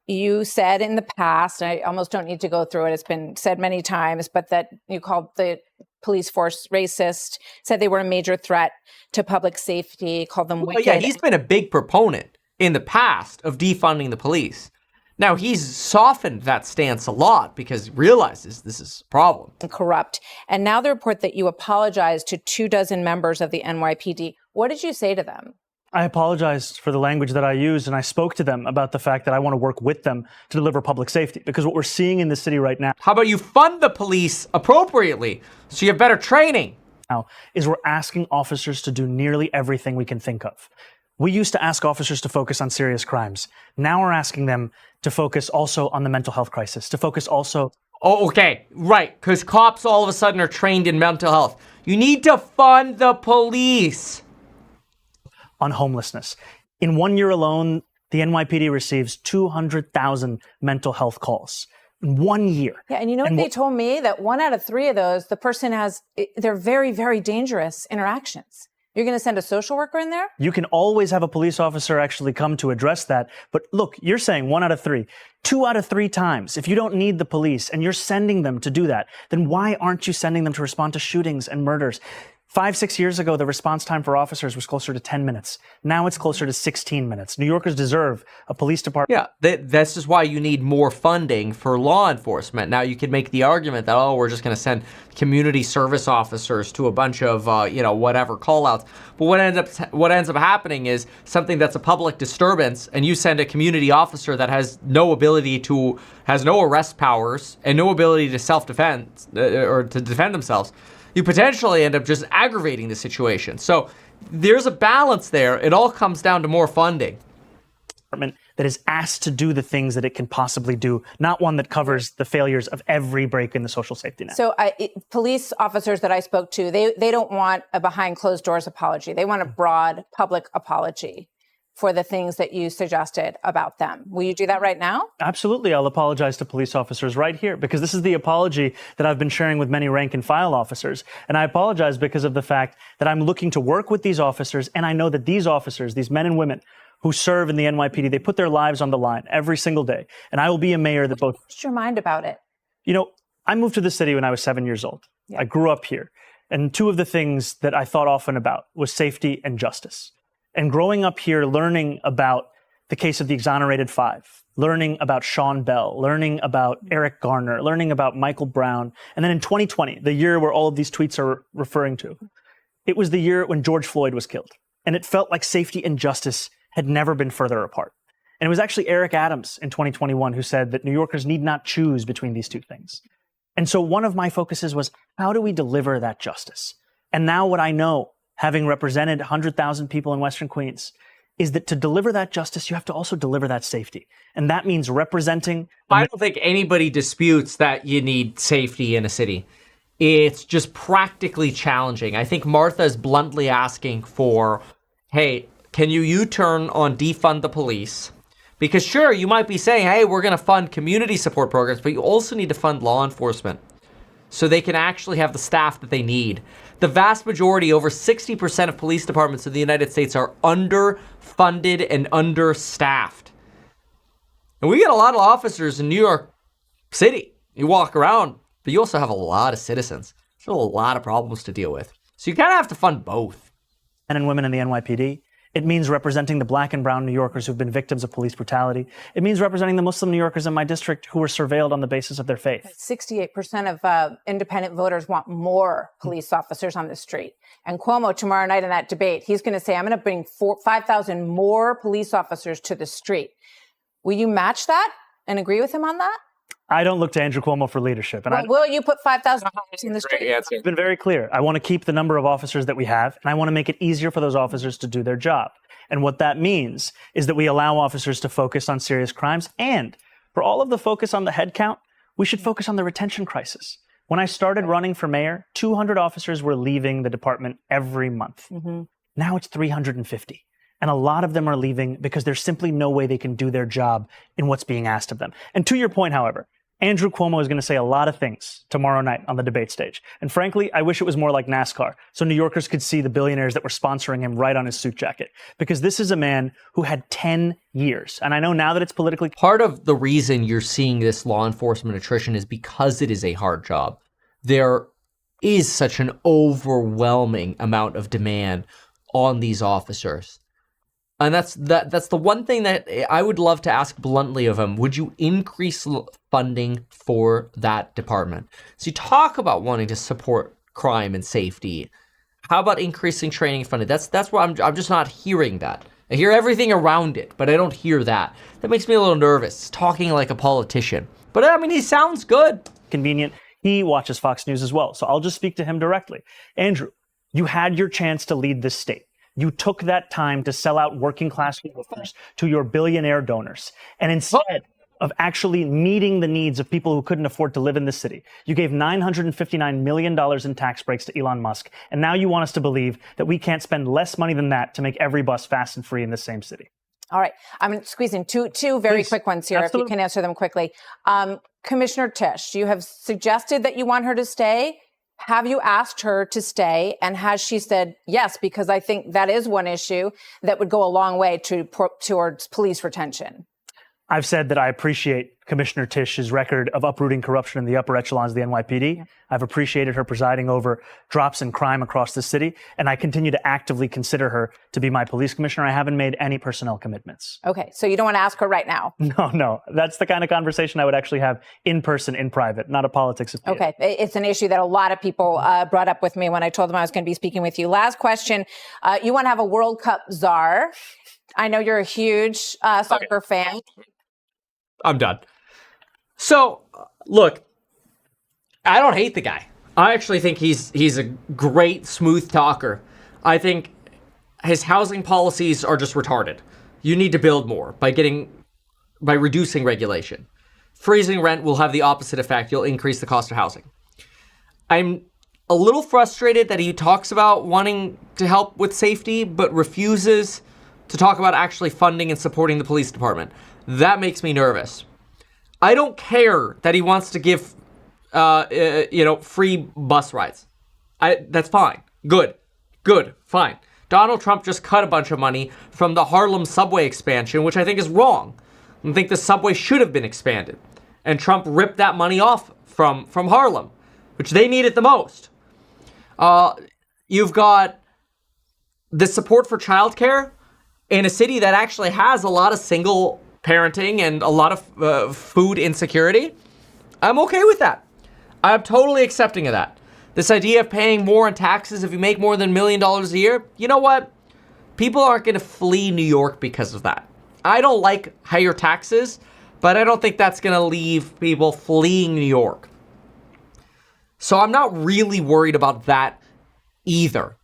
You said in the past, I almost don't need to go through it, it's been said many times, but that you called the police force racist, said they were a major threat to public safety, called them wicked. Yeah, he's been a big proponent in the past of defunding the police. Now, he's softened that stance a lot because he realizes this is a problem. And corrupt. And now the report that you apologized to 24 members of the NYPD. What did you say to them? I apologized for the language that I used, and I spoke to them about the fact that I want to work with them to deliver public safety. Because what we're seeing in the city right now... How about you fund the police appropriately so you have better training? Now, is we're asking officers to do nearly everything we can think of. We used to ask officers to focus on serious crimes. Now we're asking them to focus also on the mental health crisis, to focus also... Oh, okay, right, because cops all of a sudden are trained in mental health. You need to fund the police. On homelessness. In 1 year alone, the NYPD receives 200,000 mental health calls. In 1 year. Yeah, and you know what they told me? That 1 out of 3 of those, the person they're very, very dangerous interactions. You're going to send a social worker in there? You can always have a police officer actually come to address that. But look, you're saying 1 out of 3. 2 out of 3 times, if you don't need the police and you're sending them to do that, then why aren't you sending them to respond to shootings and murders? 5-6 years ago, the response time for officers was closer to 10 minutes. Now it's closer to 16 minutes. New Yorkers deserve a police department. Yeah, that's just why you need more funding for law enforcement. Now, you could make the argument that, oh, we're just going to send community service officers to a bunch of, whatever call-outs. But what ends up happening is something that's a public disturbance, and you send a community officer that has no arrest powers and no ability to self-defend or to defend themselves. You potentially end up just aggravating the situation. So there's a balance there. It all comes down to more funding. That is asked to do the things that it can possibly do, not one that covers the failures of every break in the social safety net. So police officers that I spoke to, they don't want a behind closed doors apology. They want a broad public apology for the things that you suggested about them. Will you do that right now? Absolutely. I'll apologize to police officers right here because this is the apology that I've been sharing with many rank and file officers. And I apologize because of the fact that I'm looking to work with these officers. And I know that these officers, these men and women who serve in the NYPD, they put their lives on the line every single day. And I will be a mayor that both... What's your mind about it? You know, I moved to the city when I was 7 years old. Yeah. I grew up here. And 2 of the things that I thought often about was safety and justice. And growing up here, learning about the case of the Exonerated 5, learning about Sean Bell, learning about Eric Garner, learning about Michael Brown. And then in 2020, the year where all of these tweets are referring to, it was the year when George Floyd was killed. And it felt like safety and justice had never been further apart. And it was actually Eric Adams in 2021 who said that New Yorkers need not choose between these 2 things. And so one of my focuses was, how do we deliver that justice? And now what I know, having represented 100,000 people in Western Queens, is that to deliver that justice, you have to also deliver that safety. And that means representing... I don't think anybody disputes that you need safety in a city. It's just practically challenging. I think Martha is bluntly asking for, hey, can you U-turn on defund the police? Because sure, you might be saying, hey, we're going to fund community support programs, but you also need to fund law enforcement so they can actually have the staff that they need. The vast majority, over 60% of police departments in the United States are underfunded and understaffed. And we get a lot of officers in New York City. You walk around, but you also have a lot of citizens. There's a lot of problems to deal with. So you kind of have to fund both. Men and women in the NYPD. It means representing the black and brown New Yorkers who've been victims of police brutality. It means representing the Muslim New Yorkers in my district who were surveilled on the basis of their faith. 68% of independent voters want more police officers on the street. And Cuomo, tomorrow night in that debate, he's going to say, I'm going to bring 5,000 more police officers to the street. Will you match that and agree with him on that? I don't look to Andrew Cuomo for leadership. And will you put 5,000 officers in the street? I've been very clear. I want to keep the number of officers that we have, and I want to make it easier for those officers to do their job. And what that means is that we allow officers to focus on serious crimes. And for all of the focus on the head count, we should focus on the retention crisis. When I started running for mayor, 200 officers were leaving the department every month. Now it's 350. And a lot of them are leaving because there's simply no way they can do their job in what's being asked of them. And to your point, however, Andrew Cuomo is going to say a lot of things tomorrow night on the debate stage. And frankly, I wish it was more like NASCAR, so New Yorkers could see the billionaires that were sponsoring him right on his suit jacket. Because this is a man who had 10 years. And I know now that it's politically... Part of the reason you're seeing this law enforcement attrition is because it is a hard job. There is such an overwhelming amount of demand on these officers. And that's the one thing that I would love to ask bluntly of him. Would you increase funding for that department? So you talk about wanting to support crime and safety. How about increasing training funding? That's where I'm just not hearing that. I hear everything around it, but I don't hear that. That makes me a little nervous, talking like a politician. But I mean, he sounds good. Convenient. He watches Fox News as well, so I'll just speak to him directly. Andrew, you had your chance to lead this state. You took that time to sell out working class workers to your billionaire donors. And instead of actually meeting the needs of people who couldn't afford to live in the city, you gave $959 million in tax breaks to Elon Musk. And now you want us to believe that we can't spend less money than that to make every bus fast and free in the same city. All right. I'm going to squeeze in two very quick ones here, if you can answer them quickly. Commissioner Tisch, you have suggested that you want her to stay. Have you asked her to stay? And has she said yes? Because I think that is one issue that would go a long way towards police retention. I've said that I appreciate Commissioner Tisch's record of uprooting corruption in the upper echelons of the NYPD. Yeah. I've appreciated her presiding over drops in crime across the city, and I continue to actively consider her to be my police commissioner. I haven't made any personnel commitments. Okay, so you don't want to ask her right now? No. That's the kind of conversation I would actually have in person, in private, not a politics of theater. Okay, it's an issue that a lot of people brought up with me when I told them I was going to be speaking with you. Last question. You want to have a World Cup czar. I know you're a huge soccer fan. I'm done. So, look, I don't hate the guy. I actually think he's a great, smooth talker. I think his housing policies are just retarded. You need to build more by reducing regulation. Freezing rent will have the opposite effect. You'll increase the cost of housing. I'm a little frustrated that he talks about wanting to help with safety, but refuses to talk about actually funding and supporting the police department. That makes me nervous. I don't care that he wants to give, free bus rides. That's fine. Good, fine. Donald Trump just cut a bunch of money from the Harlem subway expansion, which I think is wrong. I think the subway should have been expanded. And Trump ripped that money off from Harlem, which they needed the most. You've got the support for childcare in a city that actually has a lot of single parenting and a lot of food insecurity. I'm okay with that. I'm totally accepting of that. This idea of paying more in taxes if you make more than $1 million a year, you know what? People aren't going to flee New York because of that. I don't like higher taxes, but I don't think that's going to leave people fleeing New York. So I'm not really worried about that either.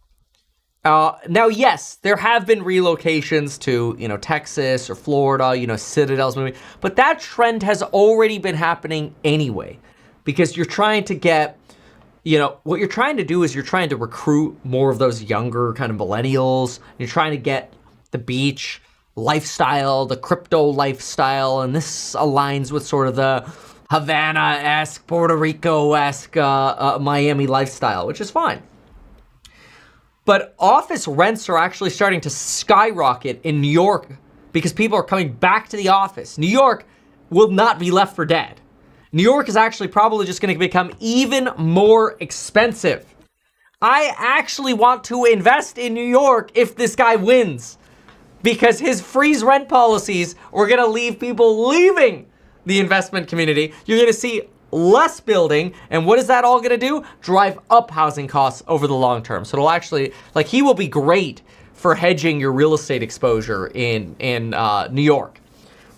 Now, yes, there have been relocations to, Texas or Florida, Citadel's moving, but that trend has already been happening anyway, because you're trying to get, what you're trying to do is you're trying to recruit more of those younger kind of millennials. You're trying to get the beach, lifestyle, the crypto lifestyle, and this aligns with sort of the Havana-esque, Puerto Rico-esque, Miami lifestyle, which is fine. But office rents are actually starting to skyrocket in New York because people are coming back to the office. New York will not be left for dead. New York is actually probably just going to become even more expensive. I actually want to invest in New York if this guy wins, because his freeze rent policies are going to leave people leaving the investment community. You're going to see less building, and what is that all going to do? Drive up housing costs over the long term. So it'll actually, like, he will be great for hedging your real estate exposure in New York.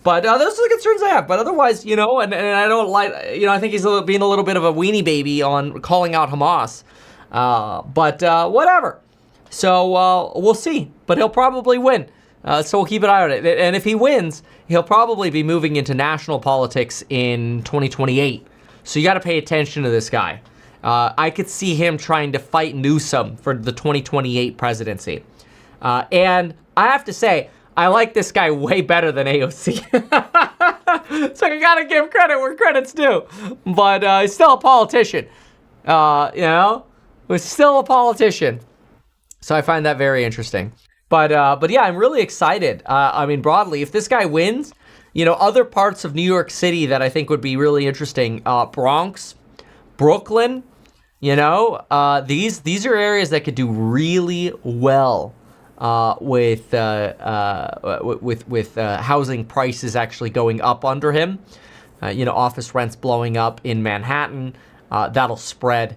But those are the concerns I have. But otherwise, and I don't like, I think he's being a little bit of a weenie baby on calling out Hamas. But whatever. So we'll see. But he'll probably win. So we'll keep an eye on it. And if he wins, he'll probably be moving into national politics in 2028. So you got to pay attention to this guy. I could see him trying to fight Newsom for the 2028 presidency. And I have to say, I like this guy way better than AOC. So I got to give credit where credit's due. But he's still a politician. He's still a politician. So I find that very interesting. But yeah, I'm really excited. Broadly, if this guy wins, other parts of New York City that I think would be really interesting, Bronx, Brooklyn, these are areas that could do really well with housing prices actually going up under him. Office rents blowing up in Manhattan, that'll spread.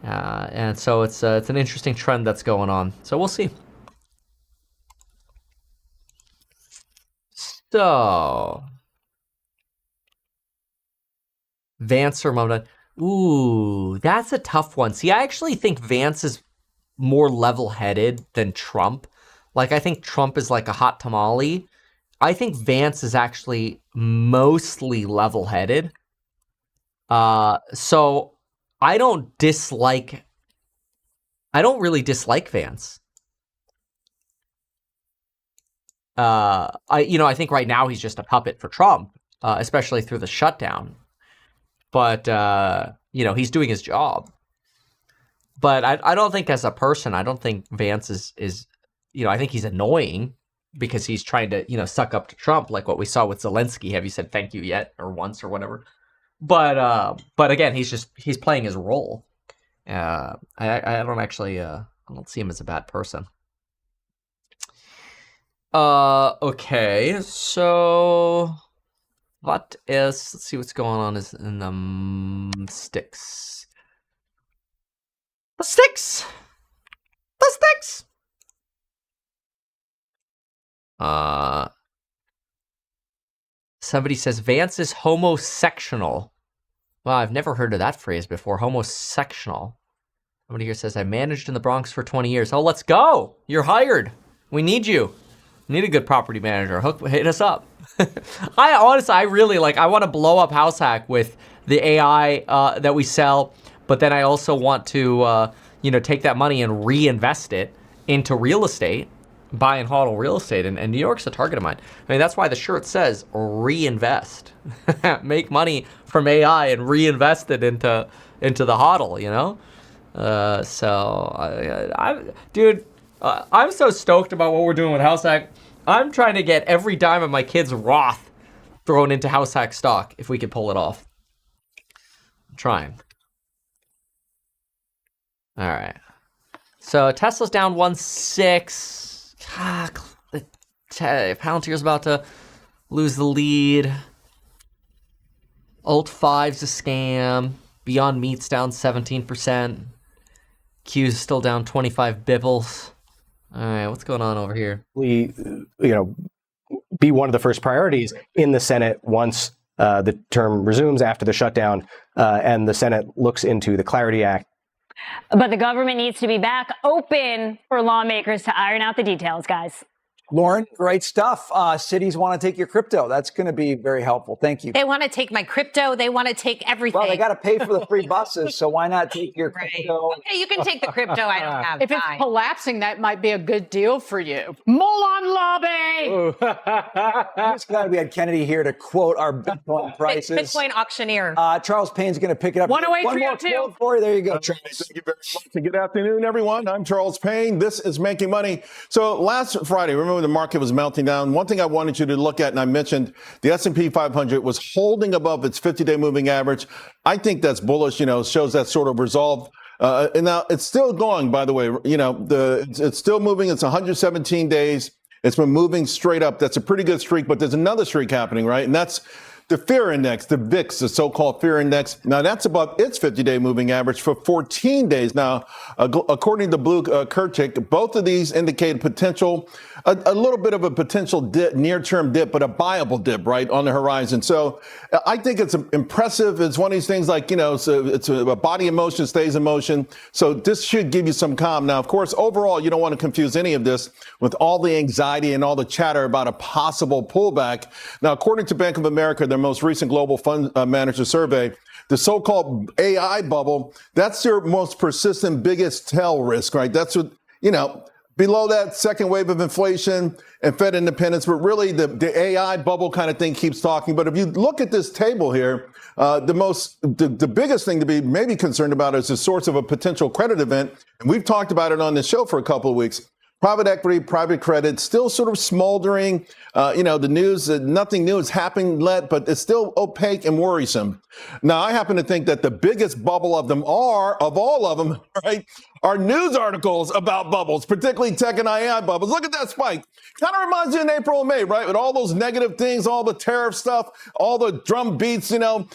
And so it's an interesting trend that's going on. So we'll see. So, Vance or Mona? Ooh, that's a tough one. See, I actually think Vance is more level-headed than Trump. Like, I think Trump is like a hot tamale. I think Vance is actually mostly level-headed. So I don't really dislike Vance. I think right now he's just a puppet for Trump, especially through the shutdown. But, he's doing his job. But I don't think as a person, I don't think Vance is I think he's annoying because he's trying to, suck up to Trump, like what we saw with Zelensky. Have you said thank you yet, or once, or whatever? But again, he's playing his role. I don't see him as a bad person. Okay, so what is, let's see what's going on is in the sticks. The sticks! Somebody says Vance is homosexual. Well, I've never heard of that phrase before, homosexual. Somebody here says, I managed in the Bronx for 20 years. Oh, let's go! You're hired. We need you. Need a good property manager. Hit us up. I really I want to blow up HouseHack with the AI that we sell, but then I also want to, take that money and reinvest it into real estate, buy and hodl real estate. And New York's a target of mine. That's why the shirt says reinvest. Make money from AI and reinvest it into the hodl, I'm so stoked about what we're doing with HouseHack. I'm trying to get every dime of my kids' Roth thrown into HouseHack stock if we could pull it off. I'm trying. All right. So Tesla's down 1.6. Palantir's about to lose the lead. Alt 5's a scam. Beyond Meat's down 17%. Q's still down 25 bibbles. All right, what's going on over here? Be one of the first priorities in the Senate once the term resumes after the shutdown, and the Senate looks into the Clarity Act. But the government needs to be back open for lawmakers to iron out the details, guys. Lauren, great stuff. Cities want to take your crypto. That's going to be very helpful. Thank you. They want to take my crypto. They want to take everything. Well, they got to pay for the free buses, so why not take your crypto? Okay, you can take the crypto. I don't have If it's time. collapsing, that might be a good deal for you. Mulan lobby! I'm just glad we had Kennedy here to quote our Bitcoin prices. Bitcoin auctioneer. Charles Payne's going to pick it up. 108, One more 302. quote for you. There you go, Charles. Thank you very much. Good afternoon, everyone. I'm Charles Payne. This is Making Money. So last Friday, remember the market was melting down. One thing I wanted you to look at, and I mentioned the S&P 500 was holding above its 50-day moving average. I think that's bullish, shows that sort of resolve. And now it's still going, by the way, it's still moving. It's 117 days. It's been moving straight up. That's a pretty good streak, but there's another streak happening, right? And that's the fear index, the VIX, the so-called fear index. Now that's above its 50-day moving average for 14 days. Now, according to Blue Kertick, both of these indicate potential, a little bit of a potential dip, near-term dip, but a buyable dip, right, on the horizon. So I think it's impressive. It's one of these things like, it's a body in motion stays in motion. So this should give you some calm. Now, of course, overall, you don't want to confuse any of this with all the anxiety and all the chatter about a possible pullback. Now, according to Bank of America, their most recent global fund manager survey, the so-called AI bubble, that's your most persistent, biggest tail risk, right? That's what, below that, second wave of inflation and Fed independence, but really the AI bubble kind of thing keeps talking. But if you look at this table here, the biggest thing to be maybe concerned about is the source of a potential credit event. And we've talked about it on this show for a couple of weeks. Private equity, private credit, still sort of smoldering. The news, nothing new has happened yet, but it's still opaque and worrisome. Now, I happen to think that the biggest bubble of all of them, right, are news articles about bubbles, particularly tech and AI bubbles. Look at that spike. Kind of reminds you in April and May, right? With all those negative things, all the tariff stuff, all the drum beats,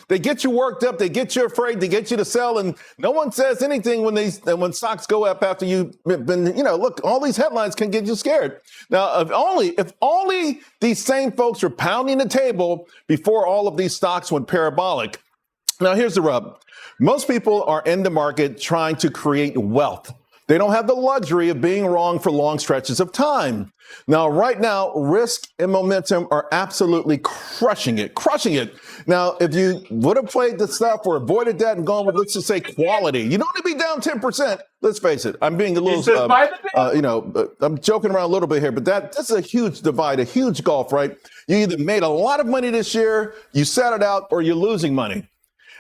they get you worked up, they get you afraid, they get you to sell, and no one says anything when stocks go up after you've been, look, all these headlines can get you scared. Now, if only these same folks were pounding the table before all of these stocks went parabolic. Now, here's the rub. Most people are in the market trying to create wealth. They don't have the luxury of being wrong for long stretches of time. Now, right now, risk and momentum are absolutely crushing it. Now, if you would have played the stuff or avoided that and gone with, let's just say, quality, you don't want to be down 10%. Let's face it. I'm being a little, I'm joking around a little bit here, but that's a huge divide, a huge gulf, right? You either made a lot of money this year, you sat it out, or you're losing money.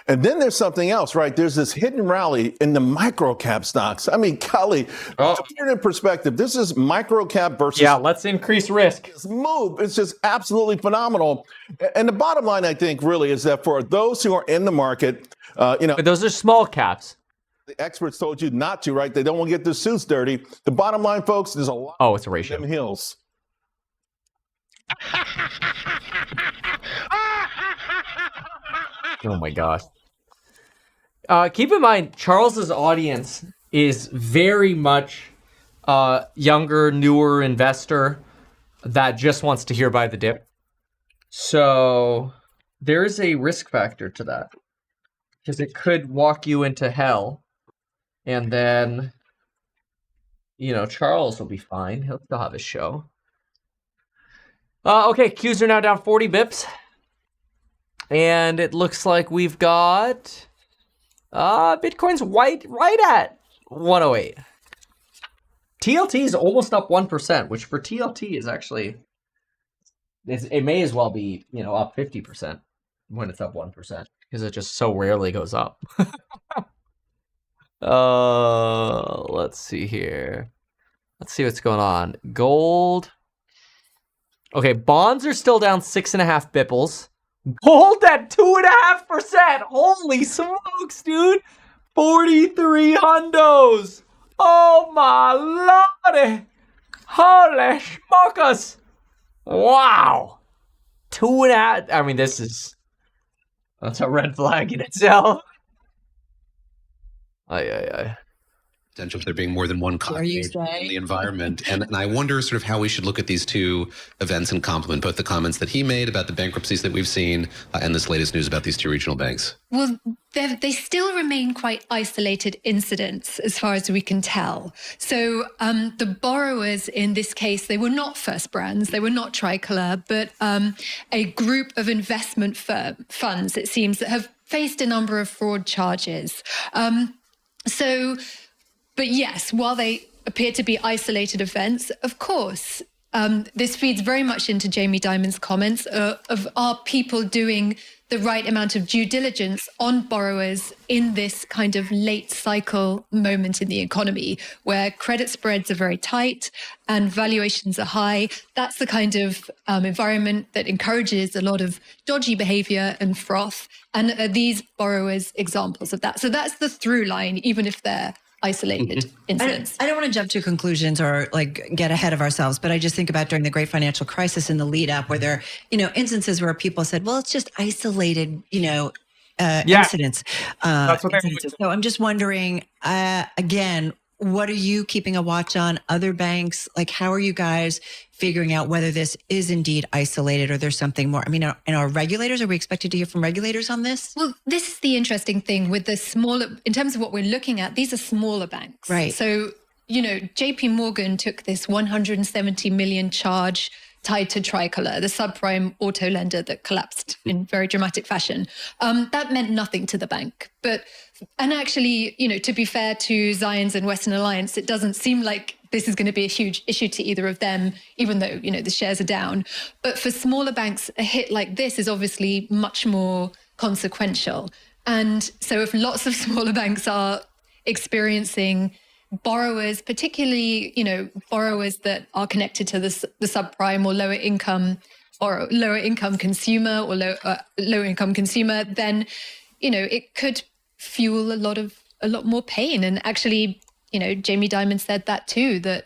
And then there's something else, right? There's this hidden rally in the micro cap stocks. I mean, golly, to put it in perspective, this is micro cap versus. Yeah, let's increase risk. This move, it's just absolutely phenomenal. And the bottom line, I think, really is that for those who are in the market, But those are small caps. The experts told you not to, right? They don't want to get their suits dirty. The bottom line, folks, there's a lot. Oh, it's a ratio. Them hills. Oh my gosh. Keep in mind, Charles's audience is very much younger, newer investor that just wants to hear by the dip. So there is a risk factor to that because it could walk you into hell. And then, Charles will be fine. He'll still have his show. Okay, Qs are now down 40 bips. And it looks like we've got Bitcoin's right at 108. TLT is almost up 1%, which for TLT is actually, it may as well be, up 50% when it's up 1% because it just so rarely goes up. Let's see here. Let's see what's going on. Gold. Okay, bonds are still down 6.5 bipples. Gold at 2.5%. Holy smokes, dude. 43 hundos. Oh my lordy. Holy smokers. Wow. 2.5. I mean, that's a red flag in itself. Ay. potential of there being more than one Are you cockroach saying? in the environment. And I wonder sort of how we should look at these two events and complement both the comments that he made about the bankruptcies that we've seen and this latest news about these two regional banks. Well, they still remain quite isolated incidents as far as we can tell. So the borrowers in this case, they were not First Brands, they were not Tricolor, but a group of investment funds, it seems, that have faced a number of fraud charges. But yes, while they appear to be isolated events, of course, this feeds very much into Jamie Dimon's comments of are people doing the right amount of due diligence on borrowers in this kind of late cycle moment in the economy where credit spreads are very tight and valuations are high. That's the kind of environment that encourages a lot of dodgy behavior and froth. And are these borrowers examples of that? So that's the through line, even if they're isolated incidents. I don't want to jump to conclusions or get ahead of ourselves, but I just think about during the great financial crisis in the lead up where there, instances where people said, well, it's just isolated, incidents. That's what So I'm just wondering, again, what are you keeping a watch on? Other banks? How are you guys figuring out whether this is indeed isolated or there's something more? I mean, and our regulators, are we expected to hear from regulators on this? Well, this is the interesting thing with the smaller, in terms of what we're looking at, these are smaller banks. Right. So, JP Morgan took this 170 million charge tied to Tricolor, the subprime auto lender that collapsed in very dramatic fashion. That meant nothing to the bank. And actually, to be fair to Zions and Western Alliance, it doesn't seem like this is going to be a huge issue to either of them, even though, the shares are down. But for smaller banks, a hit like this is obviously much more consequential. And so if lots of smaller banks are experiencing borrowers, particularly, borrowers that are connected to the subprime or lower income consumer or lower income consumer, then, it could fuel a lot more pain. And actually, Jamie Dimon said that too, that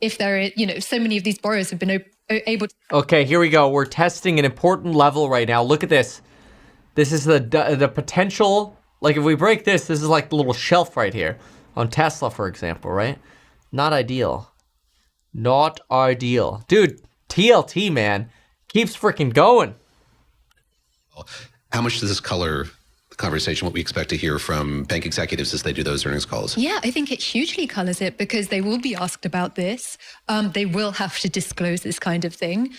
if there are, so many of these borrowers have been able to. Okay, here we go. We're testing an important level right now. Look at this. This is the potential. If we break this is like the little shelf right here. On Tesla, for example, right? Not ideal. Not ideal. Dude, TLT, man, keeps freaking going. How much does this color the conversation, what we expect to hear from bank executives as they do those earnings calls? Yeah, I think it hugely colors it because they will be asked about this. They will have to disclose this kind of thing.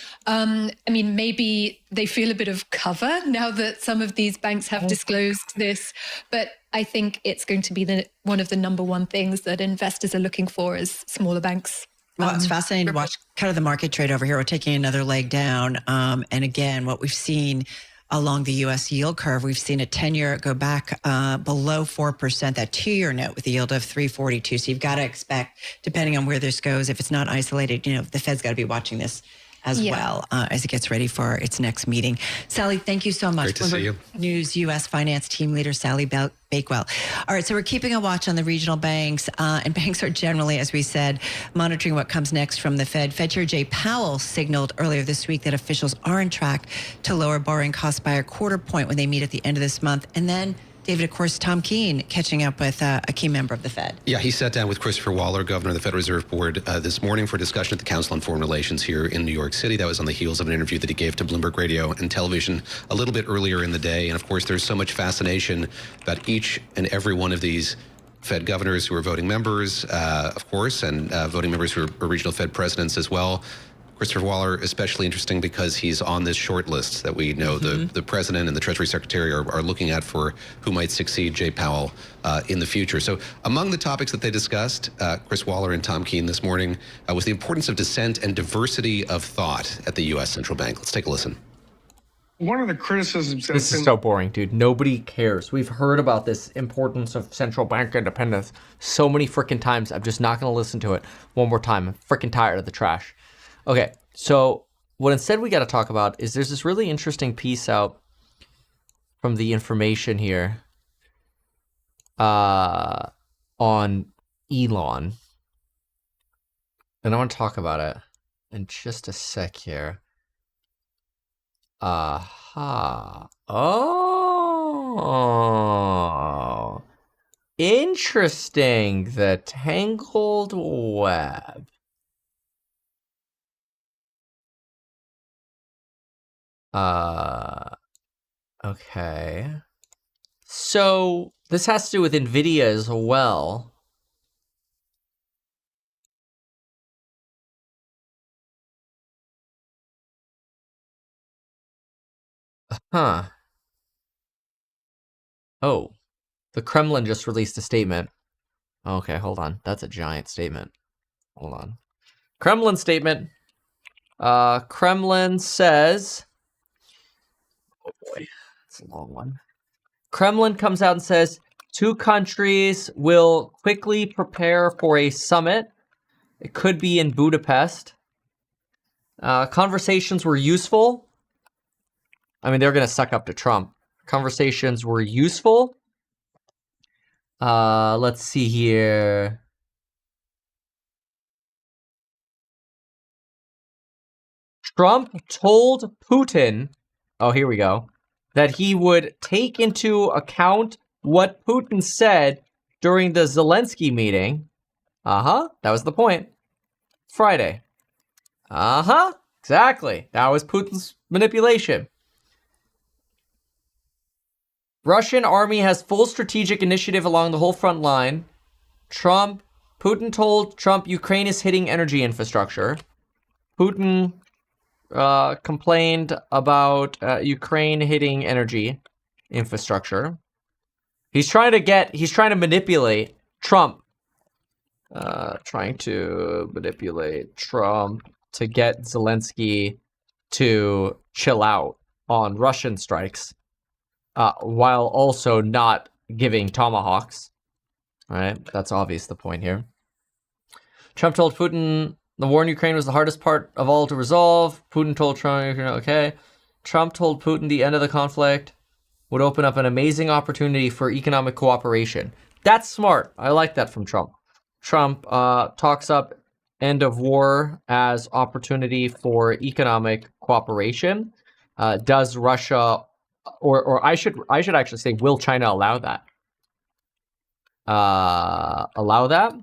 Maybe they feel a bit of cover now that some of these banks have disclosed this, but I think it's going to be one of the number one things that investors are looking for as smaller banks. Well, it's fascinating to watch kind of the market trade over here. We're taking another leg down. And again, what we've seen along the U.S. yield curve, we've seen a 10-year go back below 4%, that 2-year note with a yield of 342. So you've got to expect, depending on where this goes, if it's not isolated, the Fed's got to be watching this as well as it gets ready for its next meeting. Sally, thank you so much. Great to see you. News U.S. Finance Team Leader Sally Bakewell. All right, so we're keeping a watch on the regional banks, and banks are generally, as we said, monitoring what comes next from the Fed. Fed Chair Jay Powell signaled earlier this week that officials are on track to lower borrowing costs by a quarter point when they meet at the end of this month. And then, David, of course, Tom Keene catching up with a key member of the Fed. Yeah, he sat down with Christopher Waller, governor of the Federal Reserve Board, this morning for a discussion at the Council on Foreign Relations here in New York City. That was on the heels of an interview that he gave to Bloomberg Radio and Television a little bit earlier in the day. And of course, there's so much fascination about each and every one of these Fed governors who are voting members, of course, and voting members who are regional Fed presidents as well. Christopher Waller, especially interesting because he's on this short list that we know the president and the Treasury Secretary are looking at for who might succeed Jay Powell in the future. So among the topics that they discussed, Chris Waller and Tom Keene this morning, was the importance of dissent and diversity of thought at the U.S. Central Bank. Let's take a listen. One of the criticisms. This is so boring, dude. Nobody cares. We've heard about this importance of central bank independence so many freaking times. I'm just not going to listen to it one more time. I'm freaking tired of the trash. Okay, so what instead we got to talk about is there's this really interesting piece out from The Information here on Elon. And I want to talk about it in just a sec here. Oh. Interesting. The tangled web. Okay. So this has to do with NVIDIA as well. Huh. Oh, the Kremlin just released a statement. Okay, hold on. That's a giant statement. Hold on. Kremlin statement. Kremlin says... Oh boy, it's a long one. Kremlin comes out and says, 2 countries will quickly prepare for a summit. It could be in Budapest. Conversations were useful. I mean, they're going to suck up to Trump. Conversations were useful. Let's see here. Trump told Putin, oh, here we go, that he would take into account what Putin said during the Zelensky meeting. That was the point. Friday. Exactly. That was Putin's manipulation. Russian army has full strategic initiative along the whole front line. Putin told Trump Ukraine is hitting energy infrastructure. Putin complained about Ukraine hitting energy infrastructure. He's trying to manipulate Trump. Trying to manipulate Trump to get Zelensky to chill out on Russian strikes. While also not giving tomahawks. All right, that's obvious the point here. Trump told Putin the war in Ukraine was the hardest part of all to resolve. Putin told Trump, okay. Trump told Putin the end of the conflict would open up an amazing opportunity for economic cooperation. That's smart. I like that from Trump. Trump talks up end of war as opportunity for economic cooperation. Does Russia... Or I should actually say, will China allow that? Allow that?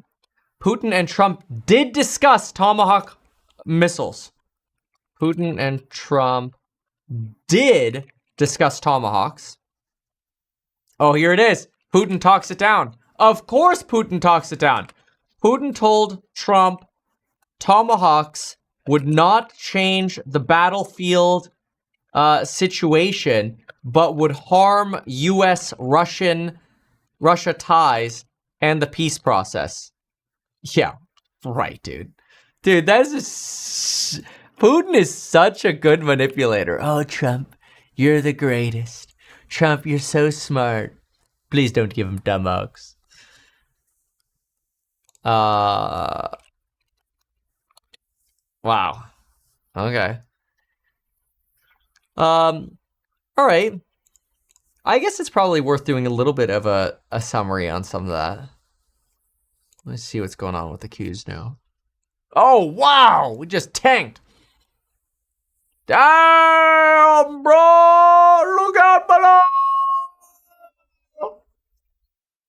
Putin and Trump did discuss Tomahawk missiles. Putin and Trump did discuss Tomahawks. Oh, here it is. Putin talks it down. Of course Putin talks it down. Putin told Trump Tomahawks would not change the battlefield situation, but would harm U.S.-Russia ties and the peace process. Yeah, right, dude. Dude, that's just... Putin is such a good manipulator. Oh, Trump, you're the greatest. Trump, you're so smart. Please don't give him dumb hugs. Wow. Okay. All right. I guess it's probably worth doing a little bit of a summary on some of that. Let's see what's going on with the Qs now. Oh, wow! We just tanked. Damn, bro! Look out below!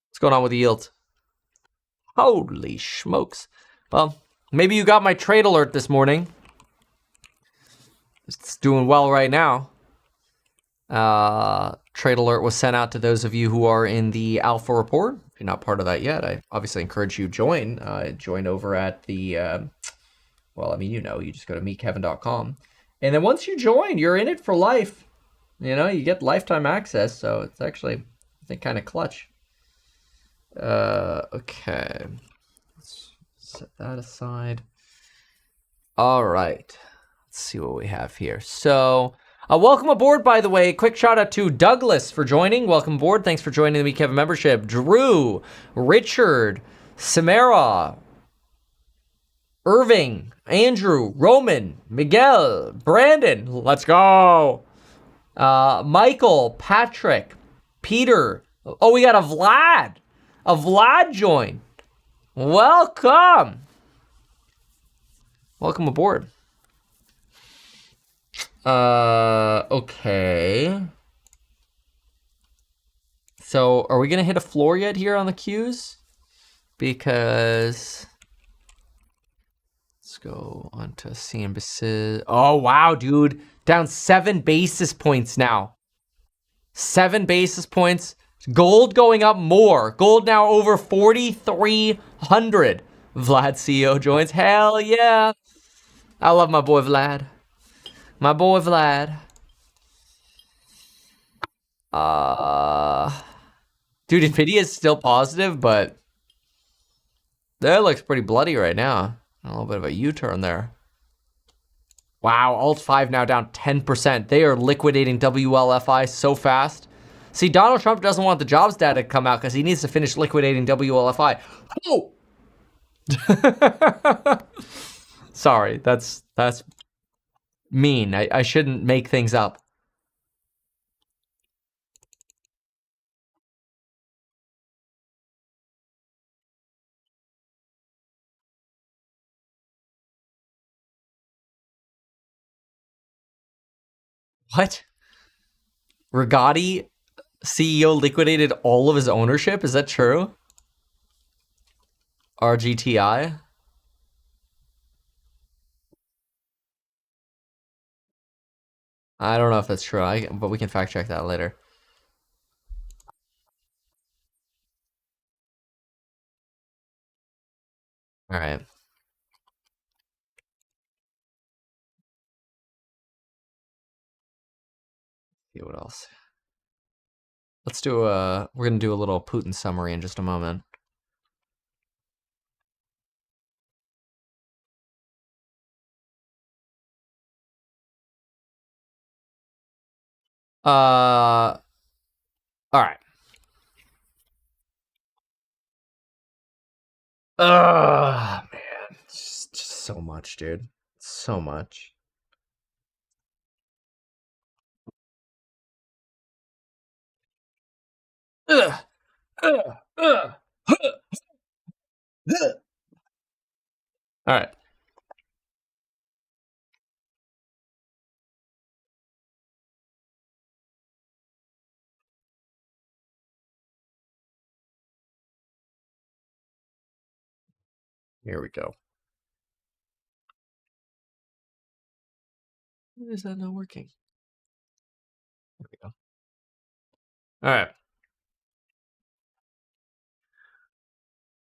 What's going on with the yield? Holy smokes. Well, maybe you got my trade alert this morning. It's doing well right now. Trade alert was sent out to those of you who are in the Alpha report. If you're not part of that yet, I obviously encourage you to join. Join over at the, well, I mean, you just go to meetkevin.com. And then once you join, you're in it for life. You know, you get lifetime access, so it's actually, I think, kind of clutch. Okay. Let's set that aside. All right. Let's see what we have here. So, welcome aboard, by the way. Quick shout out to Douglas for joining. Welcome aboard. Thanks for joining the Meet Kevin membership. Drew, Richard, Samara, Irving, Andrew, Roman, Miguel, Brandon. Let's go. Michael, Patrick, Peter. Oh, we got a Vlad. A Vlad joined. Welcome. Welcome aboard. Okay. So are we going to hit a floor yet here on the Qs? Because let's go on to CNBC. Oh, wow, dude. Down 7 basis points now. 7 basis points. Gold going up more. Gold now over 4,300. Vlad CEO joins. Hell yeah. I love my boy Vlad. My boy Vlad. Dude, Nvidia is still positive, but that looks pretty bloody right now. A little bit of a U-turn there. Wow, Alt 5 now down 10%. They are liquidating WLFI so fast. See, Donald Trump doesn't want the jobs data to come out because he needs to finish liquidating WLFI. Oh! Sorry, that's mean. I shouldn't make things up. What? Rigotti CEO liquidated all of his ownership? Is that true? RGTI? I don't know if that's true, but we can fact check that later. All right. See what else. Let's do we're gonna do a little Putin summary in just a moment. All right. Man, just so much, dude. So much. All right. Here we go. Why is that not working? There we go. All right.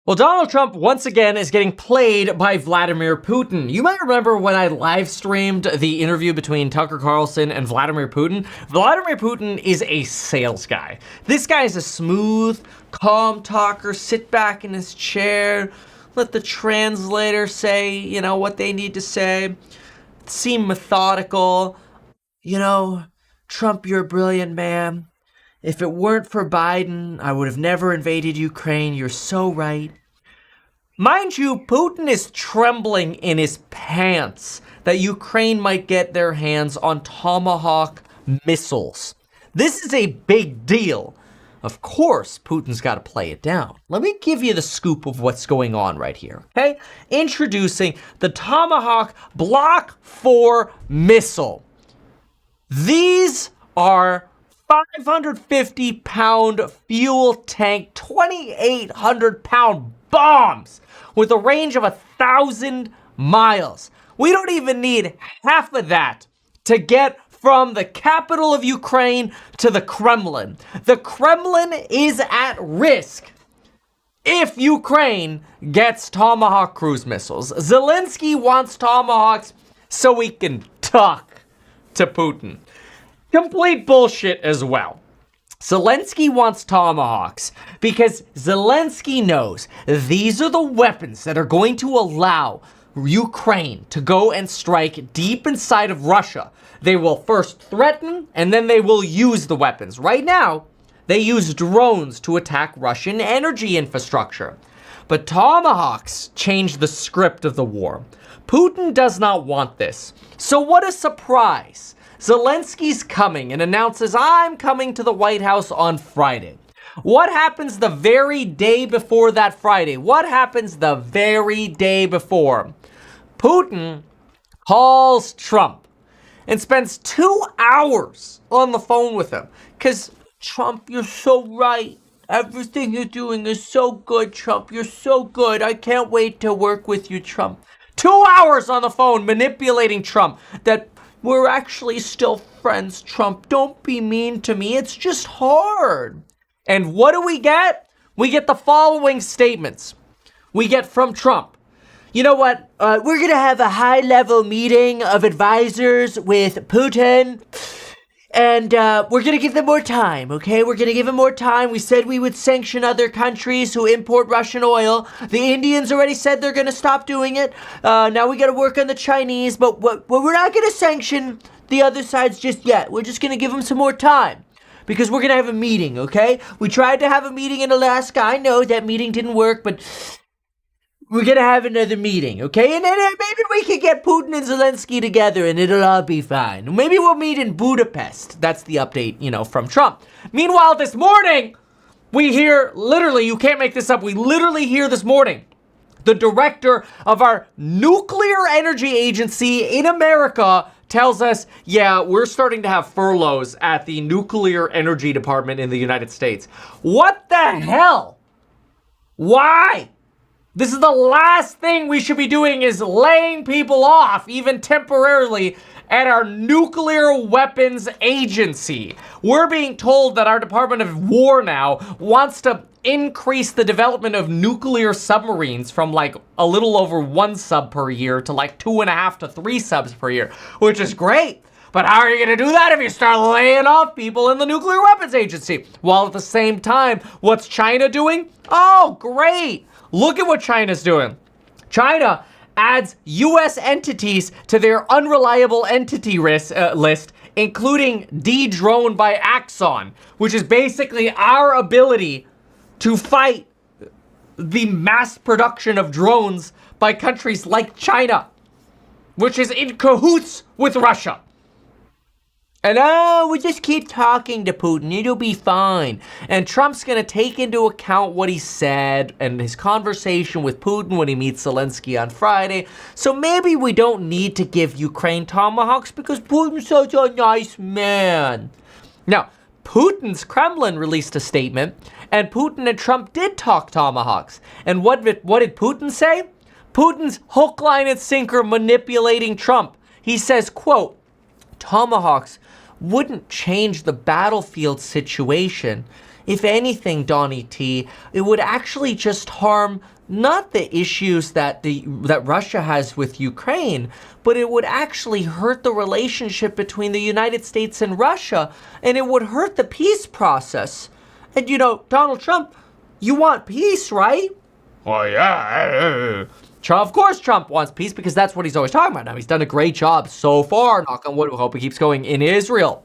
Well, Donald Trump once again is getting played by Vladimir Putin. You might remember when I live streamed the interview between Tucker Carlson and Vladimir Putin. Vladimir Putin is a sales guy. This guy is a smooth, calm talker, sit back in his chair, let the translator say, you know, what they need to say, seem methodical. You know, Trump, you're a brilliant man. If it weren't for Biden, I would have never invaded Ukraine. You're so right. Mind you, Putin is trembling in his pants that Ukraine might get their hands on Tomahawk missiles. This is a big deal. Of course, Putin's got to play it down. Let me give you the scoop of what's going on right here, okay? Introducing the Tomahawk Block 4 missile. These are 550-pound fuel tank, 2,800-pound bombs with a range of 1,000 miles. We don't even need half of that to get from the capital of Ukraine to the Kremlin. The Kremlin is at risk if Ukraine gets Tomahawk cruise missiles. Zelensky wants Tomahawks so he can talk to Putin. Complete bullshit as well. Zelensky wants Tomahawks because Zelensky knows these are the weapons that are going to allow Ukraine to go and strike deep inside of Russia. They will first threaten and then they will use the weapons. Right now, they use drones to attack Russian energy infrastructure. But Tomahawks change the script of the war. Putin does not want this. So what a surprise. Zelensky's coming and announces, I'm coming to the White House on Friday. What happens the very day before that Friday? What happens the very day before? Putin calls Trump and spends 2 hours on the phone with him. Because Trump, you're so right. Everything you're doing is so good, Trump. You're so good. I can't wait to work with you, Trump. 2 hours on the phone manipulating Trump that we're actually still friends, Trump. Don't be mean to me. It's just hard. And what do we get? We get the following statements. We get from Trump. You know what? We're going to have a high-level meeting of advisors with Putin. And we're going to give them more time, okay? We're going to give them more time. We said we would sanction other countries who import Russian oil. The Indians already said they're going to stop doing it. Now we got to work on the Chinese. But we're not going to sanction the other sides just yet. We're just going to give them some more time. Because we're going to have a meeting, okay? We tried to have a meeting in Alaska. I know that meeting didn't work, but we're going to have another meeting, okay? And then maybe we can get Putin and Zelensky together and it'll all be fine. Maybe we'll meet in Budapest. That's the update, from Trump. Meanwhile, this morning, we hear, literally, you can't make this up, we literally hear this morning, the director of our nuclear energy agency in America tells us, yeah, we're starting to have furloughs at the nuclear energy department in the United States. What the hell? Why? This is the last thing we should be doing is laying people off, even temporarily, at our nuclear weapons agency. We're being told that our Department of War now wants to increase the development of nuclear submarines from like a little over 1 sub per year to like 2.5 to 3 subs per year, which is great. But how are you going to do that if you start laying off people in the nuclear weapons agency? While at the same time, what's China doing? Oh, great. Look at what China's doing. China adds U.S. entities to their unreliable entity list, including Dedrone by Axon, which is basically our ability to fight the mass production of drones by countries like China, which is in cahoots with Russia. And we just keep talking to Putin, it'll be fine. And Trump's gonna take into account what he said and his conversation with Putin when he meets Zelensky on Friday. So maybe we don't need to give Ukraine Tomahawks because Putin's such a nice man. Now, Putin's Kremlin released a statement, and Putin and Trump did talk Tomahawks. And what did Putin say? Putin's hook, line, and sinker manipulating Trump. He says, quote, Tomahawks wouldn't change the battlefield situation. If anything, Donnie T, it would actually just harm not the issues that Russia has with Ukraine, but it would actually hurt the relationship between the United States and Russia, and it would hurt the peace process. And Donald Trump, you want peace, right? Oh yeah. Of course Trump wants peace because that's what he's always talking about. Now, he's done a great job so far, knock on wood, we hope he keeps going, in Israel.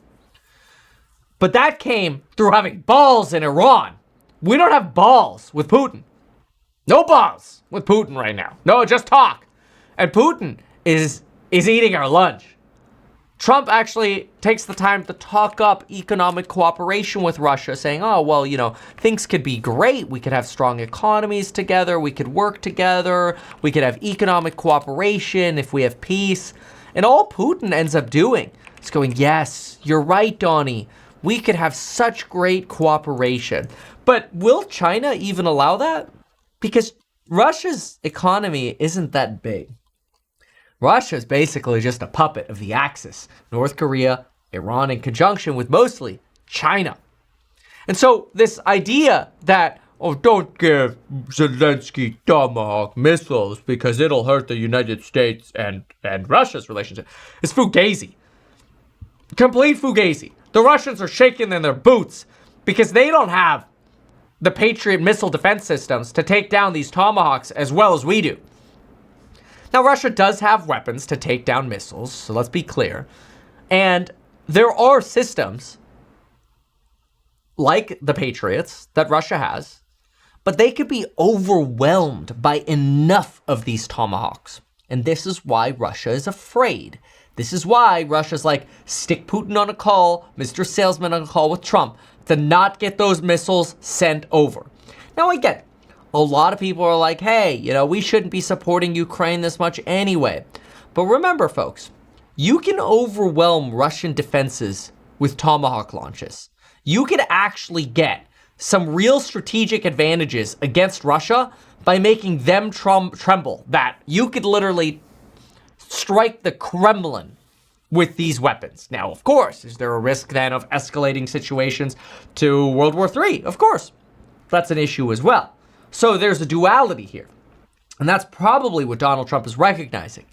But that came through having balls in Iran. We don't have balls with Putin. No balls with Putin right now. No, just talk. And Putin is eating our lunch. Trump actually takes the time to talk up economic cooperation with Russia, saying, oh, well, things could be great. We could have strong economies together. We could work together. We could have economic cooperation if we have peace. And all Putin ends up doing is going, yes, you're right, Donnie. We could have such great cooperation. But will China even allow that? Because Russia's economy isn't that big. Russia is basically just a puppet of the Axis. North Korea, Iran in conjunction with mostly China. And so this idea that, don't give Zelensky Tomahawk missiles because it'll hurt the United States and Russia's relationship is fugazi. Complete fugazi. The Russians are shaking in their boots because they don't have the Patriot missile defense systems to take down these Tomahawks as well as we do. Now, Russia does have weapons to take down missiles, so let's be clear. And there are systems like the Patriots that Russia has, but they could be overwhelmed by enough of these Tomahawks. And this is why Russia is afraid. This is why Russia's like, stick Putin on a call, Mr. Salesman on a call with Trump, to not get those missiles sent over. Now, I get it. A lot of people are like, hey, we shouldn't be supporting Ukraine this much anyway. But remember, folks, you can overwhelm Russian defenses with Tomahawk launches. you could actually get some real strategic advantages against Russia by making them tremble. That you could literally strike the Kremlin with these weapons. Now, of course, is there a risk then of escalating situations to World War III? Of course. That's an issue as well. So there's a duality here. And that's probably what Donald Trump is recognizing.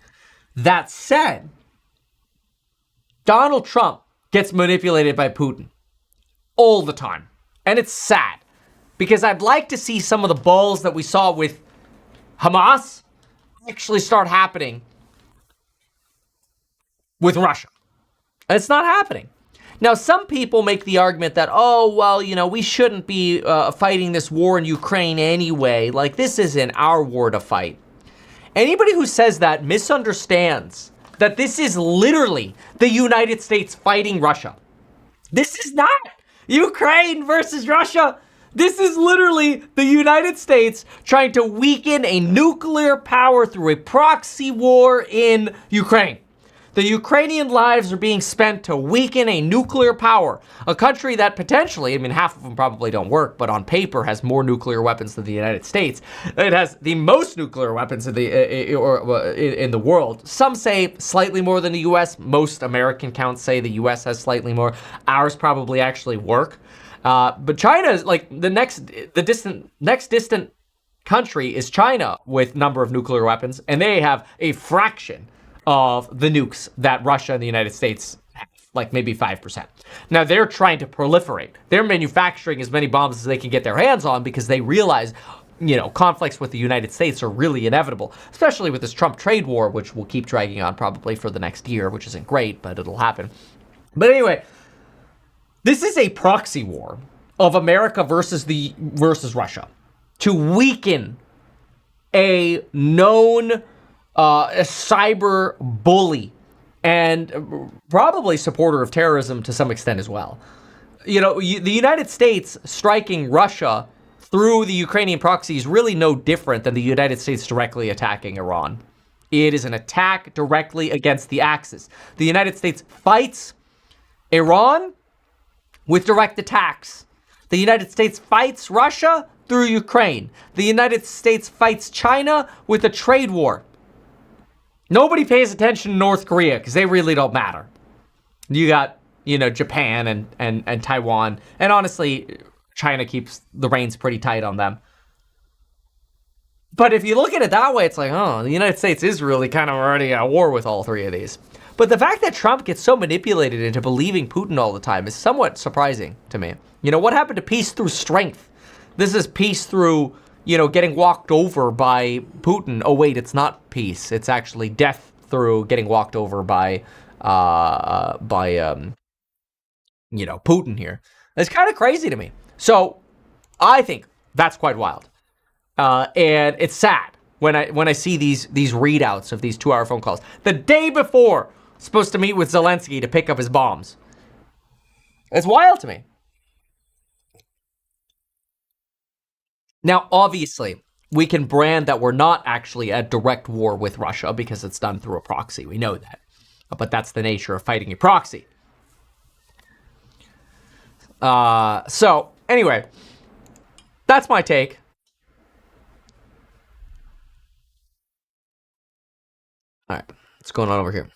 That said, Donald Trump gets manipulated by Putin all the time. And it's sad, because I'd like to see some of the balls that we saw with Hamas actually start happening with Russia. And it's not happening. Now, some people make the argument that, oh, well, you know, we shouldn't be fighting this war in Ukraine anyway. Like, this isn't our war to fight. Anybody who says that misunderstands that this is literally the United States fighting Russia. This is not Ukraine versus Russia. This is literally the United States trying to weaken a nuclear power through a proxy war in Ukraine. The Ukrainian lives are being spent to weaken a nuclear power, a country that potentially, I mean, half of them probably don't work, but on paper has more nuclear weapons than the United States. It has the most nuclear weapons in the world. Some say slightly more than the U.S. Most American counts say the U.S. has slightly more. Ours probably actually work. But China is like the next distant country is China with number of nuclear weapons, and they have a fraction of the nukes that Russia and the United States have, like maybe 5%. Now they're trying to proliferate. They're manufacturing as many bombs as they can get their hands on because they realize, you know, conflicts with the United States are really inevitable, especially with this Trump trade war, which will keep dragging on probably for the next year, which isn't great, but it'll happen. But anyway, this is a proxy war of America versus Russia to weaken a known a cyber bully and probably supporter of terrorism to some extent as well. You know, the United States striking Russia through the Ukrainian proxy is really no different than the United States directly attacking Iran. It is an attack directly against the Axis. The United States fights Iran with direct attacks. The United States fights Russia through Ukraine. The United States fights China with a trade war. Nobody pays attention to North Korea because they really don't matter. You got, you know, Japan and Taiwan. And honestly, China keeps the reins pretty tight on them. But if you look at it that way, it's like, oh, the United States is really kind of already at war with all three of these. But the fact that Trump gets so manipulated into believing Putin all the time is somewhat surprising to me. You know, what happened to peace through strength? This is peace through, you know, getting walked over by Putin. Oh, wait, it's not peace. It's actually death through getting walked over by you know, Putin here. It's kind of crazy to me. So I think that's quite wild. And it's sad when I see these readouts of these 2-hour phone calls. The day before, supposed to meet with Zelensky to pick up his bombs. It's wild to me. Now, obviously, we can brand that we're not actually at direct war with Russia because it's done through a proxy. We know that. But that's the nature of fighting a proxy. So, anyway, that's my take. All right, what's going on over here?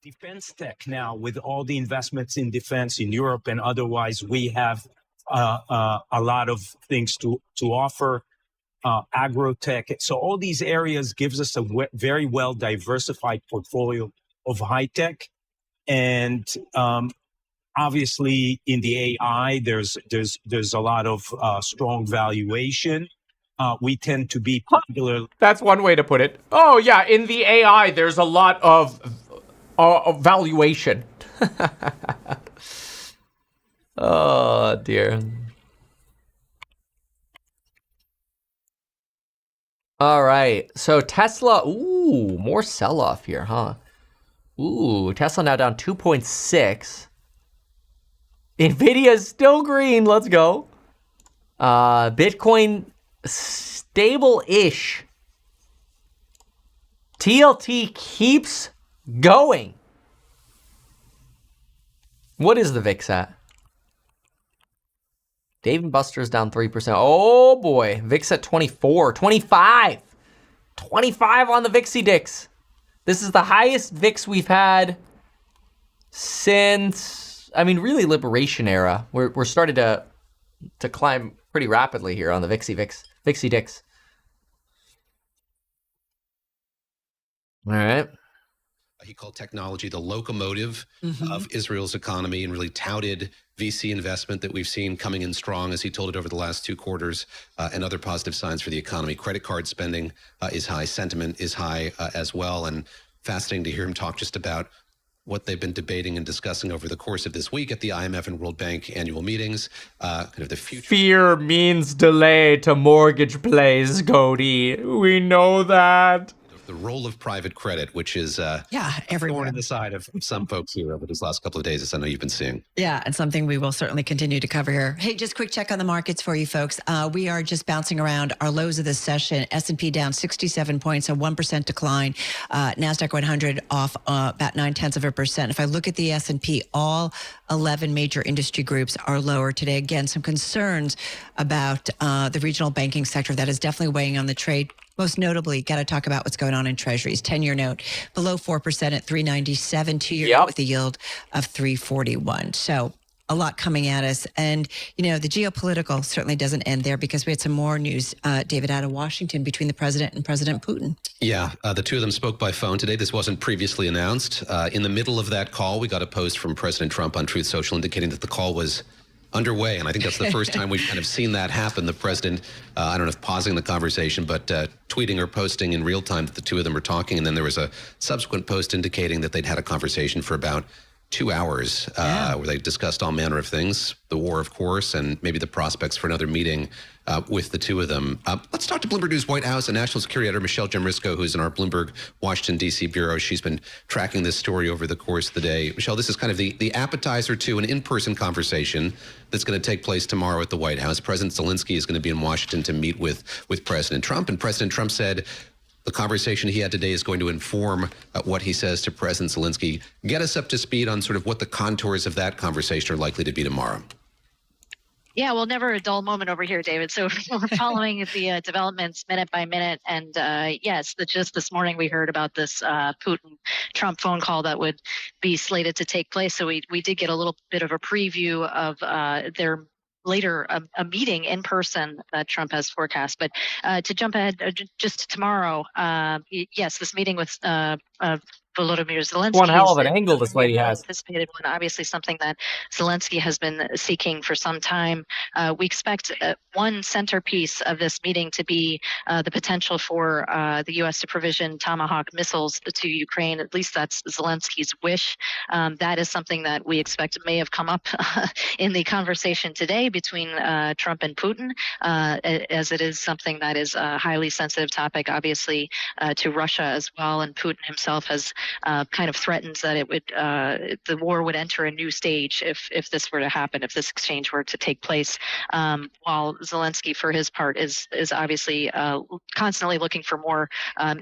Defense tech now, with all the investments in defense in Europe and otherwise, we have a lot of things to offer. Agro-tech. So all these areas gives us a very well diversified portfolio of high tech. And obviously in the AI, there's a lot of strong valuation. We tend to be popular. That's one way to put it. Oh yeah, in the AI, there's a lot of valuation. Oh dear. All right, so Tesla, ooh, more sell-off here, huh? Ooh, Tesla now down 2.6. Nvidia's still green, let's go. Bitcoin stable-ish. TLT keeps going. What is the VIX at? Dave & Buster's down 3%. Oh boy, VIX at 24, 25. 25 on the VIXy Dix. This is the highest VIX we've had since, I mean, really Liberation era. We're starting to climb pretty rapidly here on the VIXy Dix. All right. He called technology the locomotive of Israel's economy and really touted VC investment that we've seen coming in strong, as he told it, over the last 2 quarters, and other positive signs for the economy. Credit card spending is high. Sentiment is high as well. And fascinating to hear him talk just about what they've been debating and discussing over the course of this week at the IMF and World Bank annual meetings. Kind of the future. Fear means delay to mortgage plays, Cody. We know that. The role of private credit, which is everywhere thorn in the side of some folks here over these last couple of days, as I know you've been seeing. Yeah, and something we will certainly continue to cover here. Hey, just quick check on the markets for you folks. We are just bouncing around our lows of this session. S&P down 67 points, a 1% decline. NASDAQ 100 off about 0.9%. If I look at the S&P, all 11 major industry groups are lower today. Again, some concerns about the regional banking sector that is definitely weighing on the trade. Most notably, got to talk about what's going on in treasuries. 10-year note below 4% at 3.97, 2-year note with a yield of 3.41. So a lot coming at us. And, the geopolitical certainly doesn't end there, because we had some more news, David, out of Washington between the president and President Putin. Yeah, the two of them spoke by phone today. This wasn't previously announced. In the middle of that call, we got a post from President Trump on Truth Social indicating that the call was underway. And I think that's the first time we've kind of seen that happen. The president, I don't know if pausing the conversation, but tweeting or posting in real time that the two of them were talking. And then there was a subsequent post indicating that they'd had a conversation for about 2 hours where they discussed all manner of things, the war, of course, and maybe the prospects for another meeting with the two of them. Let's talk to Bloomberg News White House and National Security Editor Michelle Jamrisko, who's in our Bloomberg Washington, D.C. bureau. She's been tracking this story over the course of the day. Michelle, this is kind of the appetizer to an in-person conversation that's going to take place tomorrow at the White House. President Zelensky is going to be in Washington to meet with President Trump, and President Trump said the conversation he had today is going to inform what he says to President Zelensky. Get us up to speed on sort of what the contours of that conversation are likely to be tomorrow. Yeah, well, never a dull moment over here, David. So we're following the developments minute by minute. And yes, just this morning we heard about this Putin-Trump phone call that would be slated to take place. So we did get a little bit of a preview of their later a meeting in person that Trump has forecast. But to jump ahead just to tomorrow, yes, this meeting with Volodymyr Zelensky. One hell of an angle this lady has. Anticipated one, obviously something that Zelensky has been seeking for some time. We expect one centerpiece of this meeting to be the potential for the U.S. to provision Tomahawk missiles to Ukraine. At least that's Zelensky's wish. That is something that we expect may have come up in the conversation today between Trump and Putin, as it is something that is a highly sensitive topic, obviously, to Russia as well. And Putin himself has kind of threatens that it would the war would enter a new stage if this were to happen, if this exchange were to take place. While Zelensky, for his part, is obviously constantly looking for more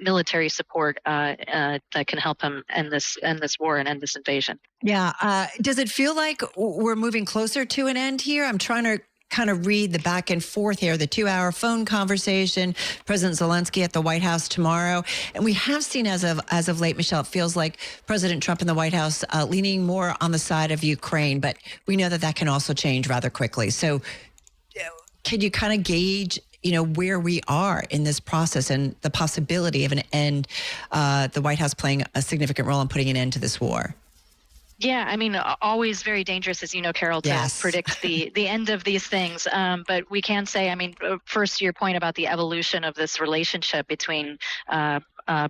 military support that can help him end this war and end this invasion. Yeah. Does it feel like we're moving closer to an end here? I'm trying to kind of read the back and forth here, the 2-hour phone conversation, President Zelensky at the White House tomorrow. And we have seen as of late, Michelle, it feels like President Trump in the White House leaning more on the side of Ukraine, but we know that can also change rather quickly. So can you kind of gauge where we are in this process and the possibility of an end, the White House playing a significant role in putting an end to this war? Yeah, I mean, always very dangerous, as you know, Carol, to predict the end of these things. But we can say, I mean, first, to your point about the evolution of this relationship between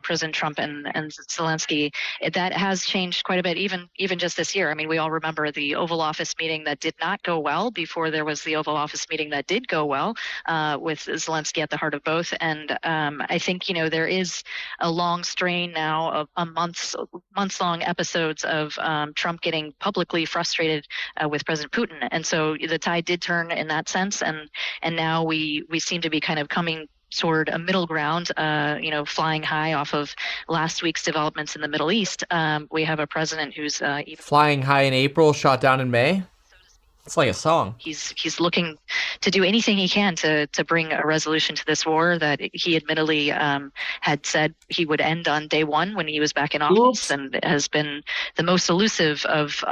President Trump and Zelensky, that has changed quite a bit, even just this year. I mean, we all remember the Oval Office meeting that did not go well before there was the Oval Office meeting that did go well, with Zelensky at the heart of both. And I think, there is a long strain now of months-long episodes of Trump getting publicly frustrated with President Putin. And so the tide did turn in that sense. And now we seem to be kind of coming toward a middle ground, flying high off of last week's developments in the Middle East. We have a president who's flying high in April, shot down in May. It's like a song. He's looking do anything he can to bring a resolution to this war that he admittedly had said he would end on day one when he was back in office, and has been the most elusive of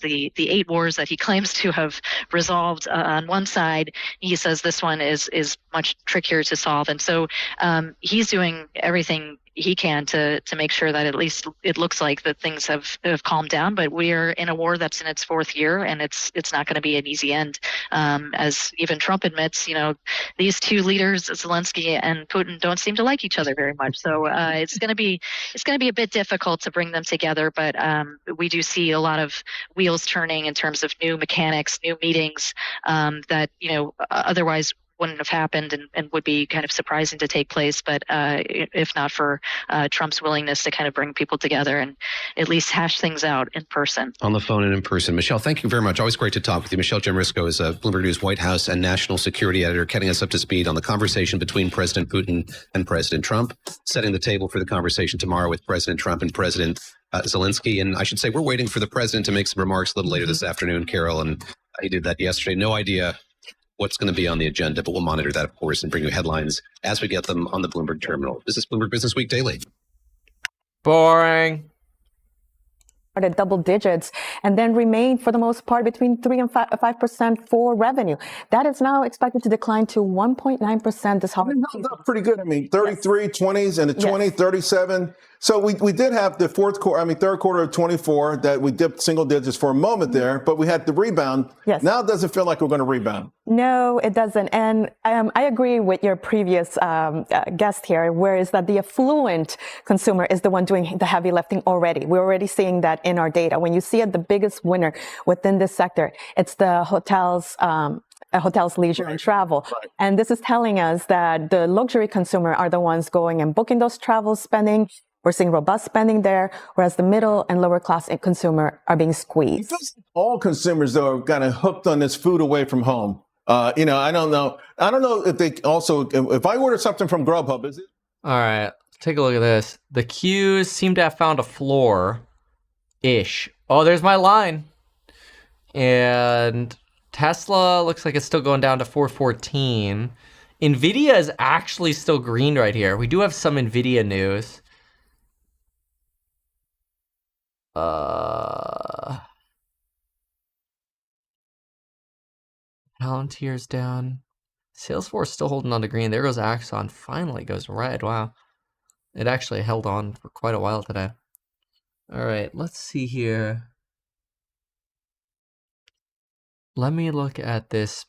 the 8 wars that he claims to have resolved on one side. He says this one is much trickier to solve, and so he's doing everything he can to make sure that at least it looks like that things have calmed down. But we are in a war that's in its 4th year, and it's not going to be an easy end. As even Trump admits, these two leaders, Zelensky and Putin, don't seem to like each other very much. So it's going to be a bit difficult to bring them together. But we do see a lot of wheels turning in terms of new mechanics, new meetings that otherwise wouldn't have happened and would be kind of surprising to take place. But if not for Trump's willingness to kind of bring people together and at least hash things out in person. On the phone and in person. Michelle, thank you very much. Always great to talk with you. Michelle Jamrisko is a Bloomberg News White House and national security editor, getting us up to speed on the conversation between President Putin and President Trump, setting the table for the conversation tomorrow with President Trump and President Zelensky. And I should say, we're waiting for the president to make some remarks a little later this afternoon, Carol, and he did that yesterday. No idea what's going to be on the agenda, but we'll monitor that, of course, and bring you headlines as we get them on the Bloomberg terminal. This is Bloomberg Business Week Daily. Boring. At double digits and then remain for the most part between 3 and 5% for revenue. That is now expected to decline to 1.9% this holiday. That's pretty good. I mean, 33, 20s, and the 20, 37. So we did have the third quarter of 24 that we dipped single digits for a moment there, but we had the rebound. Yes. Now it doesn't feel like we're going to rebound. No, it doesn't. And I agree with your previous guest here, whereas that the affluent consumer is the one doing the heavy lifting already. We're already seeing that in our data. When you see it, the biggest winner within this sector, it's the hotels, leisure, and travel. Right. And this is telling us that the luxury consumer are the ones going and booking those travel spending. We're seeing robust spending there, whereas the middle and lower class consumer are being squeezed. All consumers, though, are kind of hooked on this food away from home. I don't know if they also, if I order something from Grubhub, is it? All right, take a look at this. The queues seem to have found a floor-ish. Oh, there's my line. And Tesla looks like it's still going down to 414. NVIDIA is actually still green right here. We do have some NVIDIA news. Palantir's down. Salesforce still holding on to green. There goes Axon. Finally goes red. Wow. It actually held on for quite a while today. All right, let's see here. Let me look at this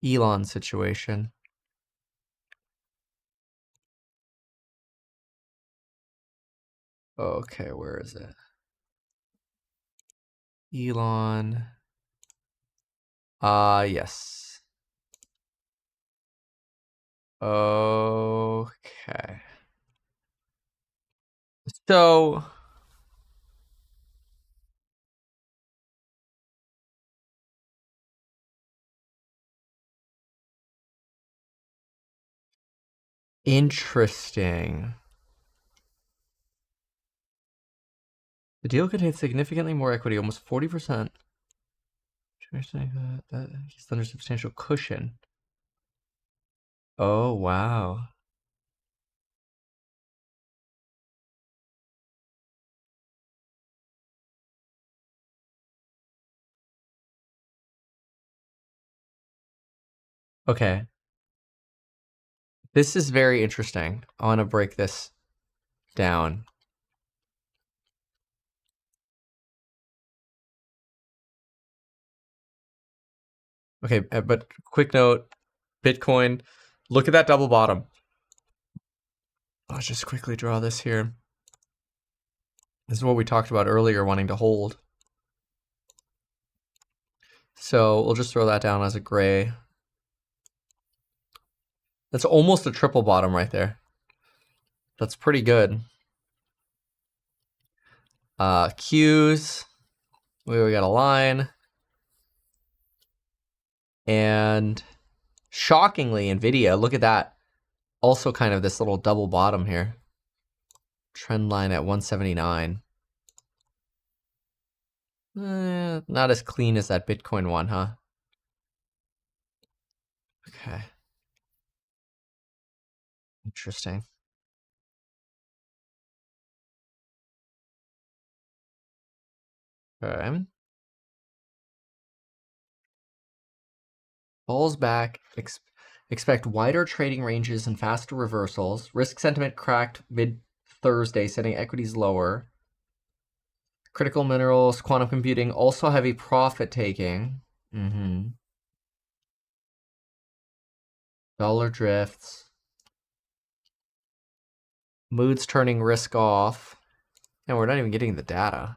Elon situation. Okay, where is it? Elon. Yes. Okay. So interesting. The deal contains significantly more equity, almost 40%. He's under substantial cushion. Oh, wow. Okay. This is very interesting. I want to break this down. Okay, but quick note, Bitcoin, look at that double bottom. I'll just quickly draw this here. This is what we talked about earlier, wanting to hold. So we'll just throw that down as a gray. That's almost a triple bottom right there. That's pretty good. Qs, we got a line. And shockingly, NVIDIA, look at that. Also kind of this little double bottom here. Trend line at 179. Not as clean as that Bitcoin one, huh? Okay. Interesting. Okay. Falls back. Expect wider trading ranges and faster reversals. Risk sentiment cracked mid-Thursday, setting equities lower. Critical minerals, quantum computing, also heavy profit taking. Dollar drifts. Moods turning risk off. And we're not even getting the data.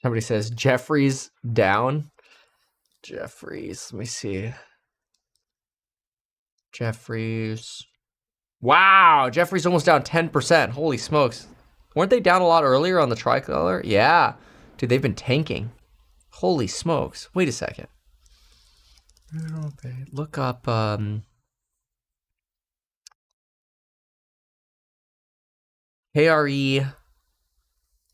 Somebody says Jeffries down. Jeffries, let me see. Jeffries. Wow, Jeffries almost down 10%. Holy smokes. Weren't they down a lot earlier on the tricolor? Yeah. Dude, they've been tanking. Holy smokes. Wait a second. Look up KRE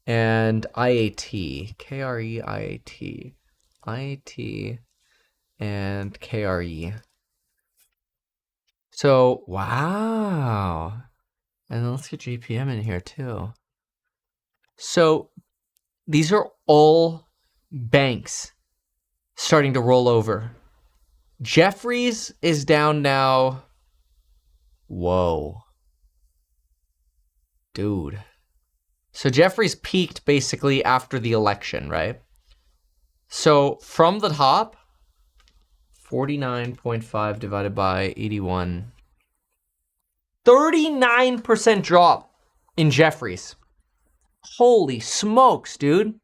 and IAT. KRE, IAT. IAT and KRE. So, wow. And then let's get JPM in here too. So, these are all banks starting to roll over. Jeffries is down now. Whoa. Dude. So Jeffries peaked basically after the election, right? So from the top, 49.5 divided by 81. 39% drop in Jeffries. Holy smokes, dude.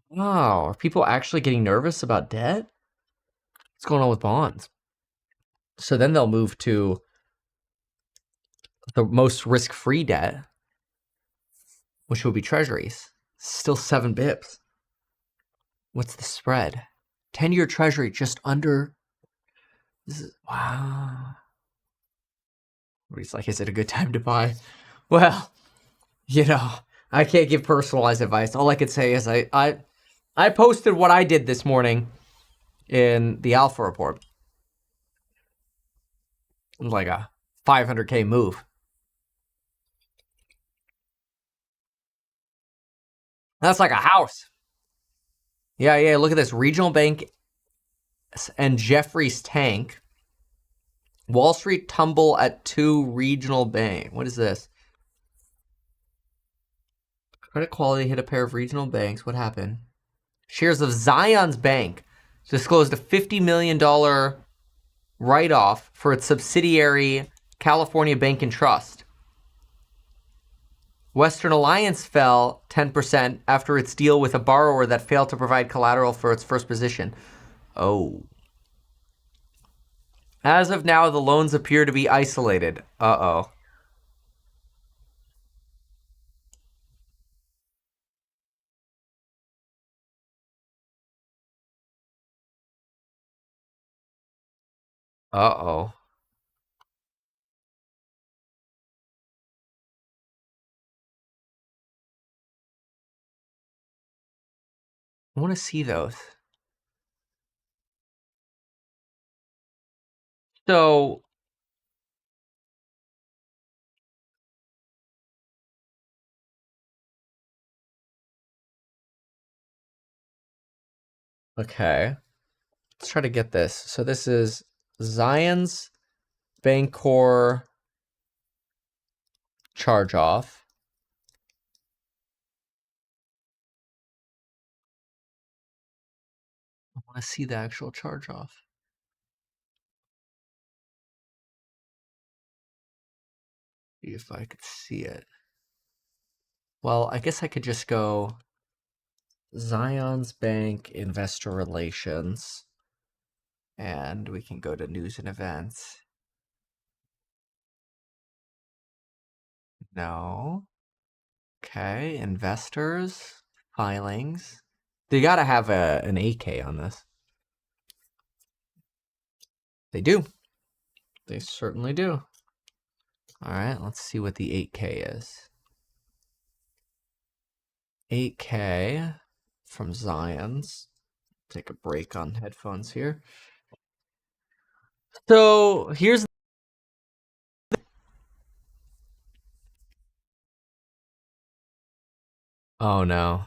Wow, are people actually getting nervous about debt? What's going on with bonds? So then they'll move to the most risk-free debt, which will be treasuries. Still 7 bips. What's the spread? 10-year treasury just under. This is, wow. He's like, is it a good time to buy? Well, you know, I can't give personalized advice. All I could say is I posted what I did this morning in the Alpha report. Like a 500K move. That's like a house. Yeah, look at this. Regional bank and Jeffries tank. Wall Street tumble at 2 regional bank. What is this? Credit quality hit a pair of regional banks. What happened? Shares of Zions Bank disclosed a $50 million write-off for its subsidiary California Bank and Trust. Western Alliance fell 10% after its deal with a borrower that failed to provide collateral for its first position. Oh. As of now, the loans appear to be isolated. Uh-oh. Uh-oh. I want to see those. So, okay. Let's try to get this. So this is Zions Bancorp charge off. I want to see the actual charge off. See if I could see it. Well, I guess I could just go Zions Bank Investor Relations, and we can go to news and events. No. Okay, investors, filings. They gotta have an 8K on this. They do. They certainly do. All right, let's see what the 8K is. 8K from Zions. Take a break on headphones here. So here's. Oh no.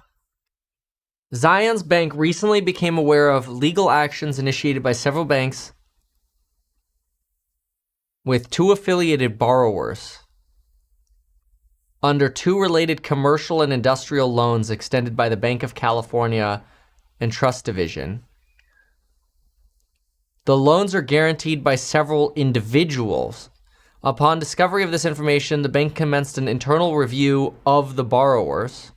Zions Bank recently became aware of legal actions initiated by several banks with 2 affiliated borrowers under 2 related commercial and industrial loans extended by the Banc of California and Trust Division. The loans are guaranteed by several individuals. Upon discovery of this information, the bank commenced an internal review of the borrowers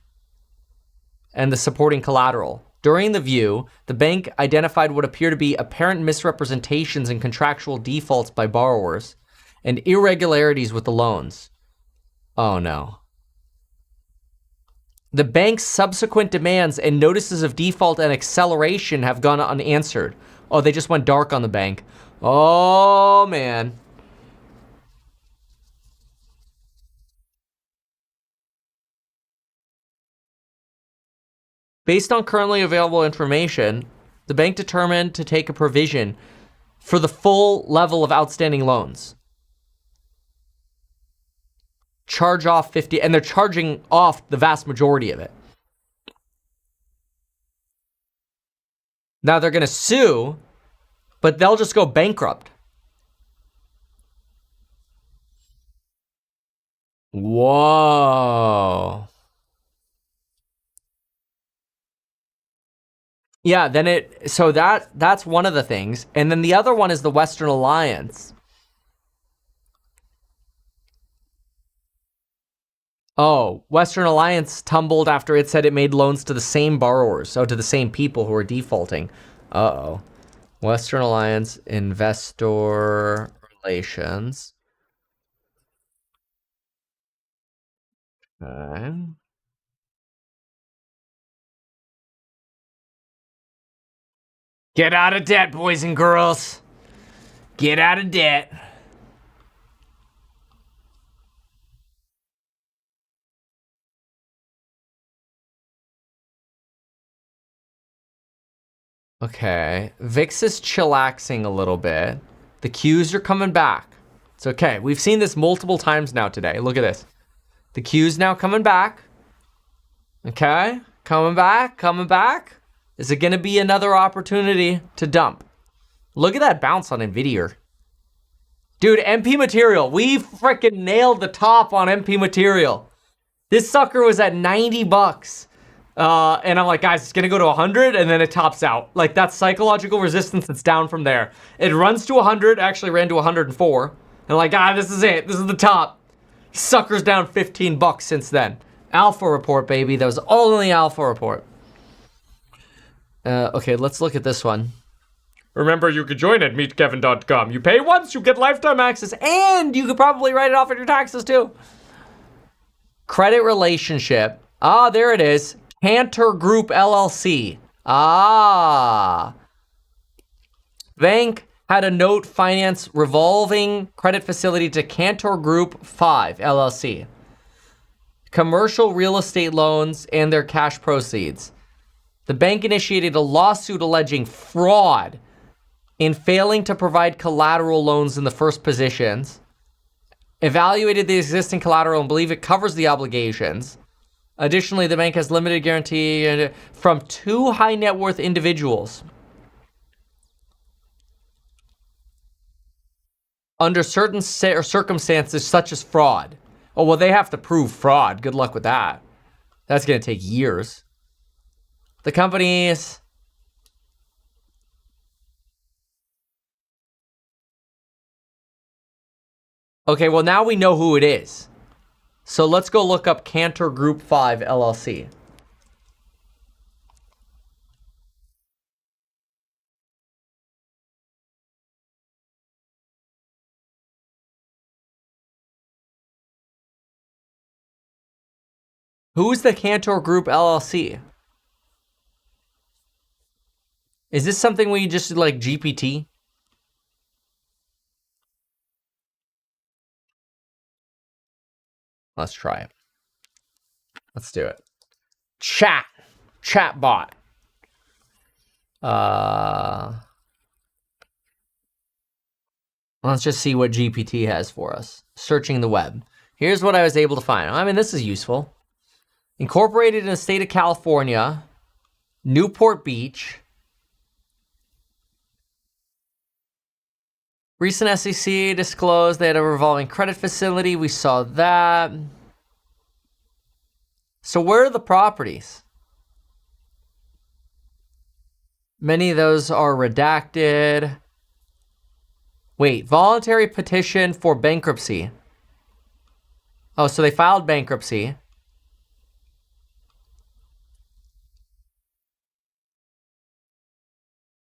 and the supporting collateral. During the view, the bank identified what appear to be apparent misrepresentations and contractual defaults by borrowers and irregularities with the loans. Oh no. The bank's subsequent demands and notices of default and acceleration have gone unanswered. Oh, they just went dark on the bank. Oh man. Based on currently available information, the bank determined to take a provision for the full level of outstanding loans. Charge off 50, and they're charging off the vast majority of it. Now they're going to sue, but they'll just go bankrupt. Whoa. Yeah, then so that's one of the things. And then the other one is the Western Alliance. Oh, Western Alliance tumbled after it said it made loans to the same borrowers, so to the same people who are defaulting. Uh-oh. Western Alliance Investor Relations. Okay. Get out of debt, boys and girls. Get out of debt. Okay. VIX is chillaxing a little bit. The Qs are coming back. It's okay. We've seen this multiple times now today. Look at this. The Qs now coming back. Okay. Coming back. Coming back. Is it going to be another opportunity to dump? Look at that bounce on NVIDIA. Dude, MP Material. We freaking nailed the top on MP Material. This sucker was at 90 bucks. And I'm like, guys, it's going to go to 100 and then it tops out. Like, that's psychological resistance. It's down from there. It runs to 100, actually ran to 104. And like, this is it. This is the top. Sucker's down 15 bucks since then. Alpha report, baby. That was all in the alpha report. Okay, let's look at this one. Remember, you could join at meetkevin.com. You pay once, you get lifetime access, and you could probably write it off on your taxes too. Credit relationship. Ah, there it is. Cantor Group LLC. Ah. Bank had a note finance revolving credit facility to Cantor Group 5 LLC. Commercial real estate loans and their cash proceeds. The bank initiated a lawsuit alleging fraud in failing to provide collateral loans in the first positions, evaluated the existing collateral and believe it covers the obligations. Additionally, the bank has limited guarantee from 2 high net worth individuals under certain circumstances such as fraud. Oh, well, they have to prove fraud. Good luck with that. That's going to take years. The companies... Okay, well, now we know who it is. So let's go look up Cantor Group 5 LLC. Who's the Cantor Group LLC? Is this something we just like GPT? Let's try it. Let's do it. Chat bot. Let's just see what GPT has for us. Searching the web. Here's what I was able to find. I mean, this is useful. Incorporated in the state of California, Newport Beach. Recent SEC disclosed they had a revolving credit facility. We saw that. So where are the properties? Many of those are redacted. Wait, voluntary petition for bankruptcy. Oh, so they filed bankruptcy.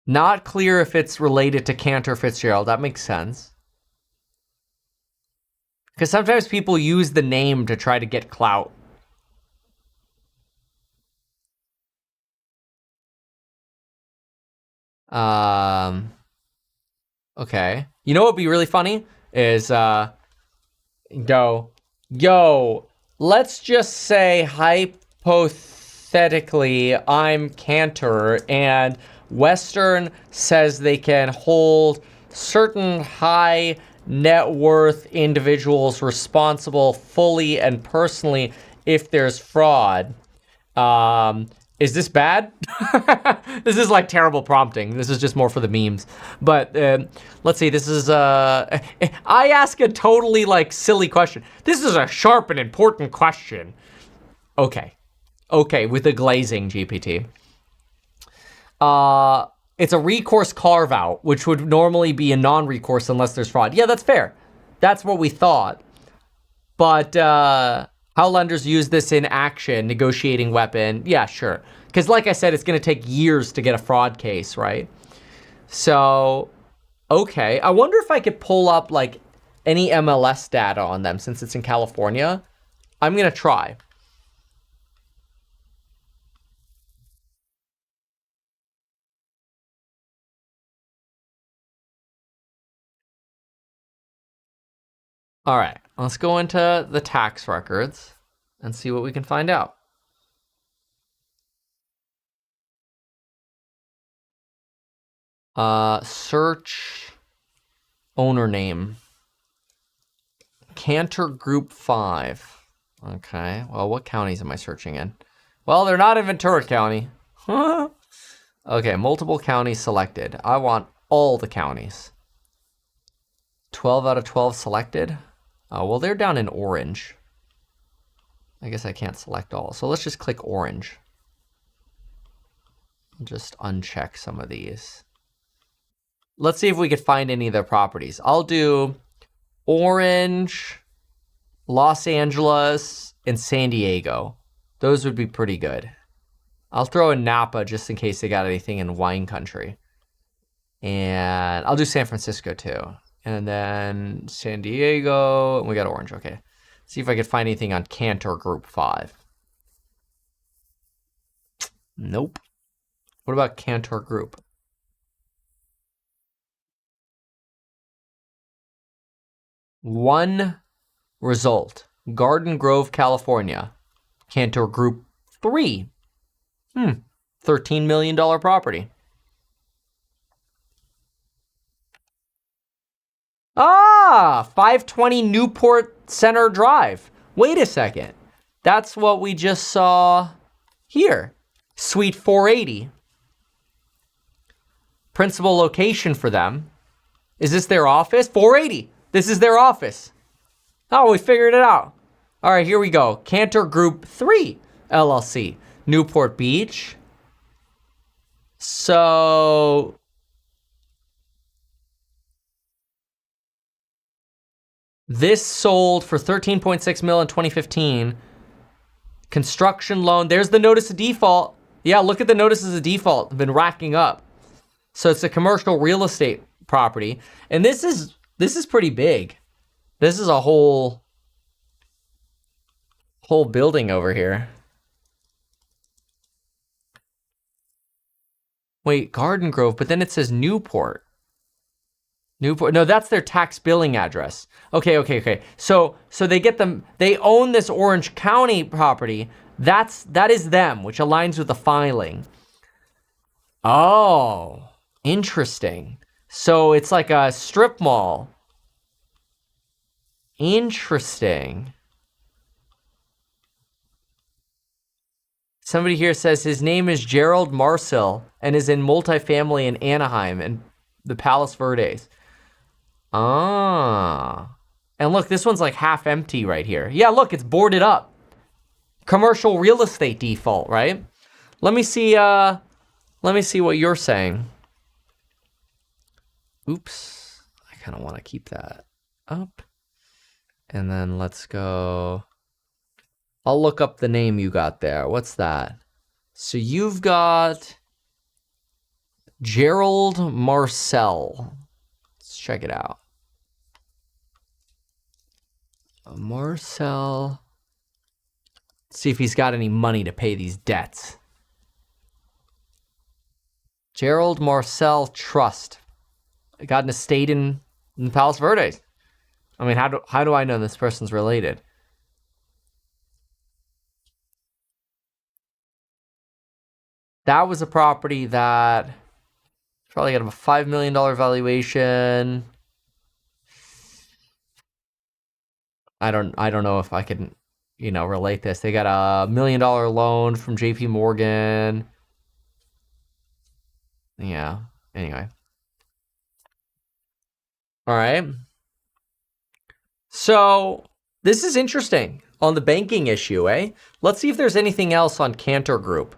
Not clear if it's related to Cantor Fitzgerald. That makes sense. Because sometimes people use the name to try to get clout. Okay. You know what would be really funny is yo, let's just say hypothetically I'm Cantor and Western says they can hold certain high net worth individuals responsible fully and personally if there's fraud. Is this bad? This is like terrible prompting. This is just more for the memes. But let's see, this is, I ask a totally like silly question. This is a sharp and important question. Okay, with the glazing GPT. It's a recourse carve out, which would normally be a non-recourse unless there's fraud. Yeah, that's fair. That's what we thought. But, how lenders use this in action, negotiating weapon. Yeah, sure. Because like I said, it's going to take years to get a fraud case, right? So, okay. I wonder if I could pull up like any MLS data on them since it's in California. I'm going to try. All right, let's go into the tax records and see what we can find out. Search owner name. Cantor Group 5. Okay, well, what counties am I searching in? Well, they're not in Ventura County. Okay, multiple counties selected. I want all the counties. 12 out of 12 selected. Oh, well, they're down in orange. I guess I can't select all. So let's just click orange. Just uncheck some of these. Let's see if we could find any of their properties. I'll do Orange, Los Angeles, and San Diego. Those would be pretty good. I'll throw in Napa just in case they got anything in wine country. And I'll do San Francisco too. And then San Diego, and we got orange, okay. See if I could find anything on Cantor Group 5. Nope. What about Cantor Group? One result. Garden Grove, California. Cantor Group 3. $13 million property. Ah, 520 Newport Center Drive. Wait a second. That's what we just saw here. Suite 480. Principal location for them. Is this their office? 480. This is their office. Oh, we figured it out. All right, here we go. Cantor Group 3 LLC. Newport Beach. So this sold for $13.6 million in 2015. Construction loan. There's the notice of default. Yeah, look at the notices of default. Been racking up. So it's a commercial real estate property. And this is pretty big. This is a whole building over here. Wait, Garden Grove, but then it says Newport. Newport. No, that's their tax billing address. Okay. So they own this Orange County property. That is them, which aligns with the filing. Oh, interesting. So it's like a strip mall. Interesting. Somebody here says his name is Gerald Marcel and is in multifamily in Anaheim and the Palos Verdes. Ah. And look, this one's like half empty right here. Yeah, look, it's boarded up. Commercial real estate default, right? Let me see what you're saying. Oops. I kind of want to keep that up. And then let's go. I'll look up the name you got there. What's that? So you've got Gerald Marcel. Let's check it out. Marcel. Let's see if he's got any money to pay these debts. Gerald Marcel Trust. I got an estate in Palos Verdes. I mean, how do I know this person's related? That was a property that probably got a $5 million valuation. I don't know if I can, relate this. They got a $1 million loan from JP Morgan. Yeah. Anyway. All right. So this is interesting on the banking issue, eh? Let's see if there's anything else on Cantor Group.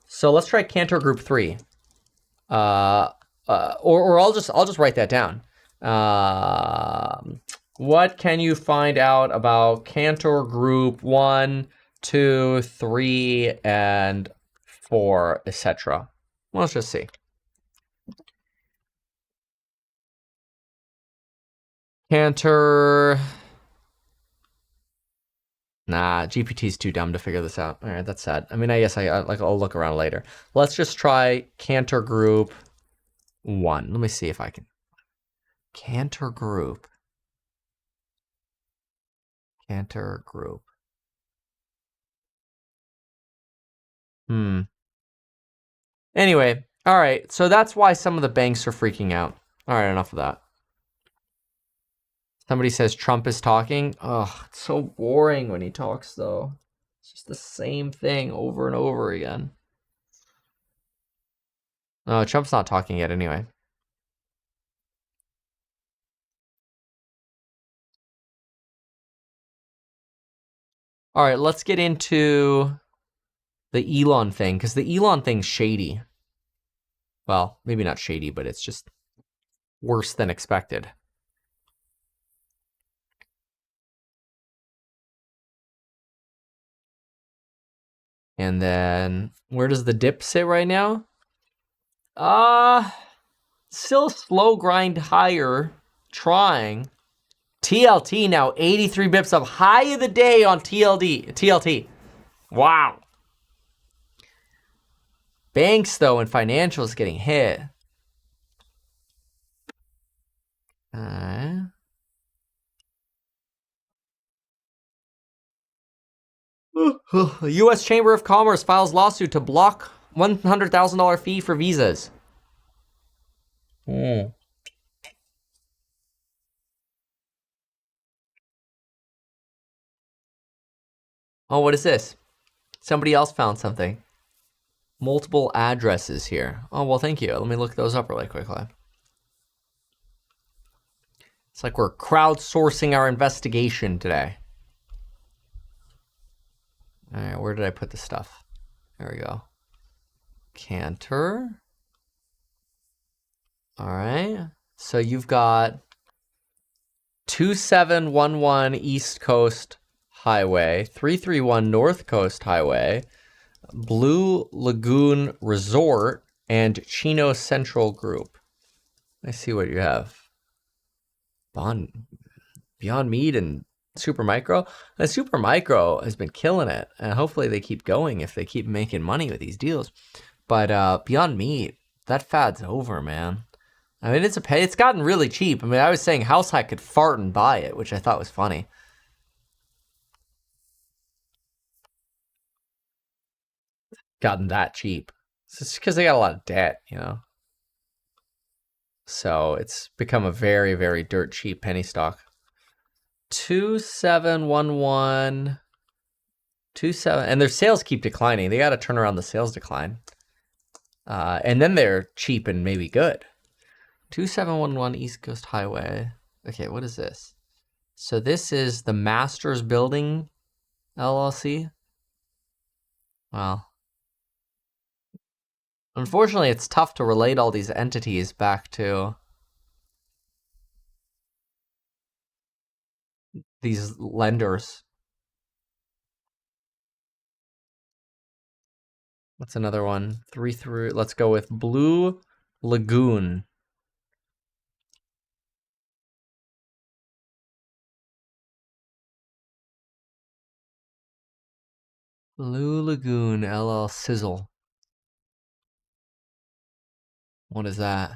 So let's try Cantor Group 3. Or I'll just write that down. What can you find out about Cantor Group 1, 2, 3, and 4, etc.? Well, let's just see. Cantor. Nah, GPT's too dumb to figure this out. All right, that's sad. I mean, I guess I'll look around later. Let's just try Cantor Group 1. Let me see if I can. Cantor Group. Cantor Group. Anyway, all right. So that's why some of the banks are freaking out. All right, enough of that. Somebody says Trump is talking. Oh, it's so boring when he talks, though. It's just the same thing over and over again. No, Trump's not talking yet anyway. All right, let's get into the Elon thing, because the Elon thing's shady. Well, maybe not shady, but it's just worse than expected. And then, where does the dip sit right now? Still slow grind higher, trying. TLT now 83 bips up, high of the day on TLT. Wow. Banks, though, and financials getting hit. U.S. Chamber of Commerce files lawsuit to block $100,000 fee for visas. Oh, what is this? Somebody else found something. Multiple addresses here. Oh, well, thank you. Let me look those up really quickly. It's like we're crowdsourcing our investigation today. All right, where did I put the stuff? There we go. Cantor. All right. So you've got 2711 East Coast Highway, 331 North Coast Highway, Blue Lagoon Resort, and Chino Central Group. Let's see what you have. Beyond Meat and Supermicro. And Supermicro has been killing it, and hopefully they keep going if they keep making money with these deals. But Beyond Meat, that fad's over, man. I mean, it's gotten really cheap. I mean, I was saying House Hack could fart and buy it, which I thought was funny. Gotten that cheap. It's just because they got a lot of debt, you know. So it's become a very, very dirt cheap penny stock. 2711 27, and their sales keep declining. They got to turn around the sales decline. And then they're cheap and maybe good. 2711 East Coast Highway. Okay, what is this? So this is the Masters Building LLC. Well, unfortunately, it's tough to relate all these entities back to these lenders. What's another one? Let's go with Blue Lagoon. Blue Lagoon LL Sizzle. What is that?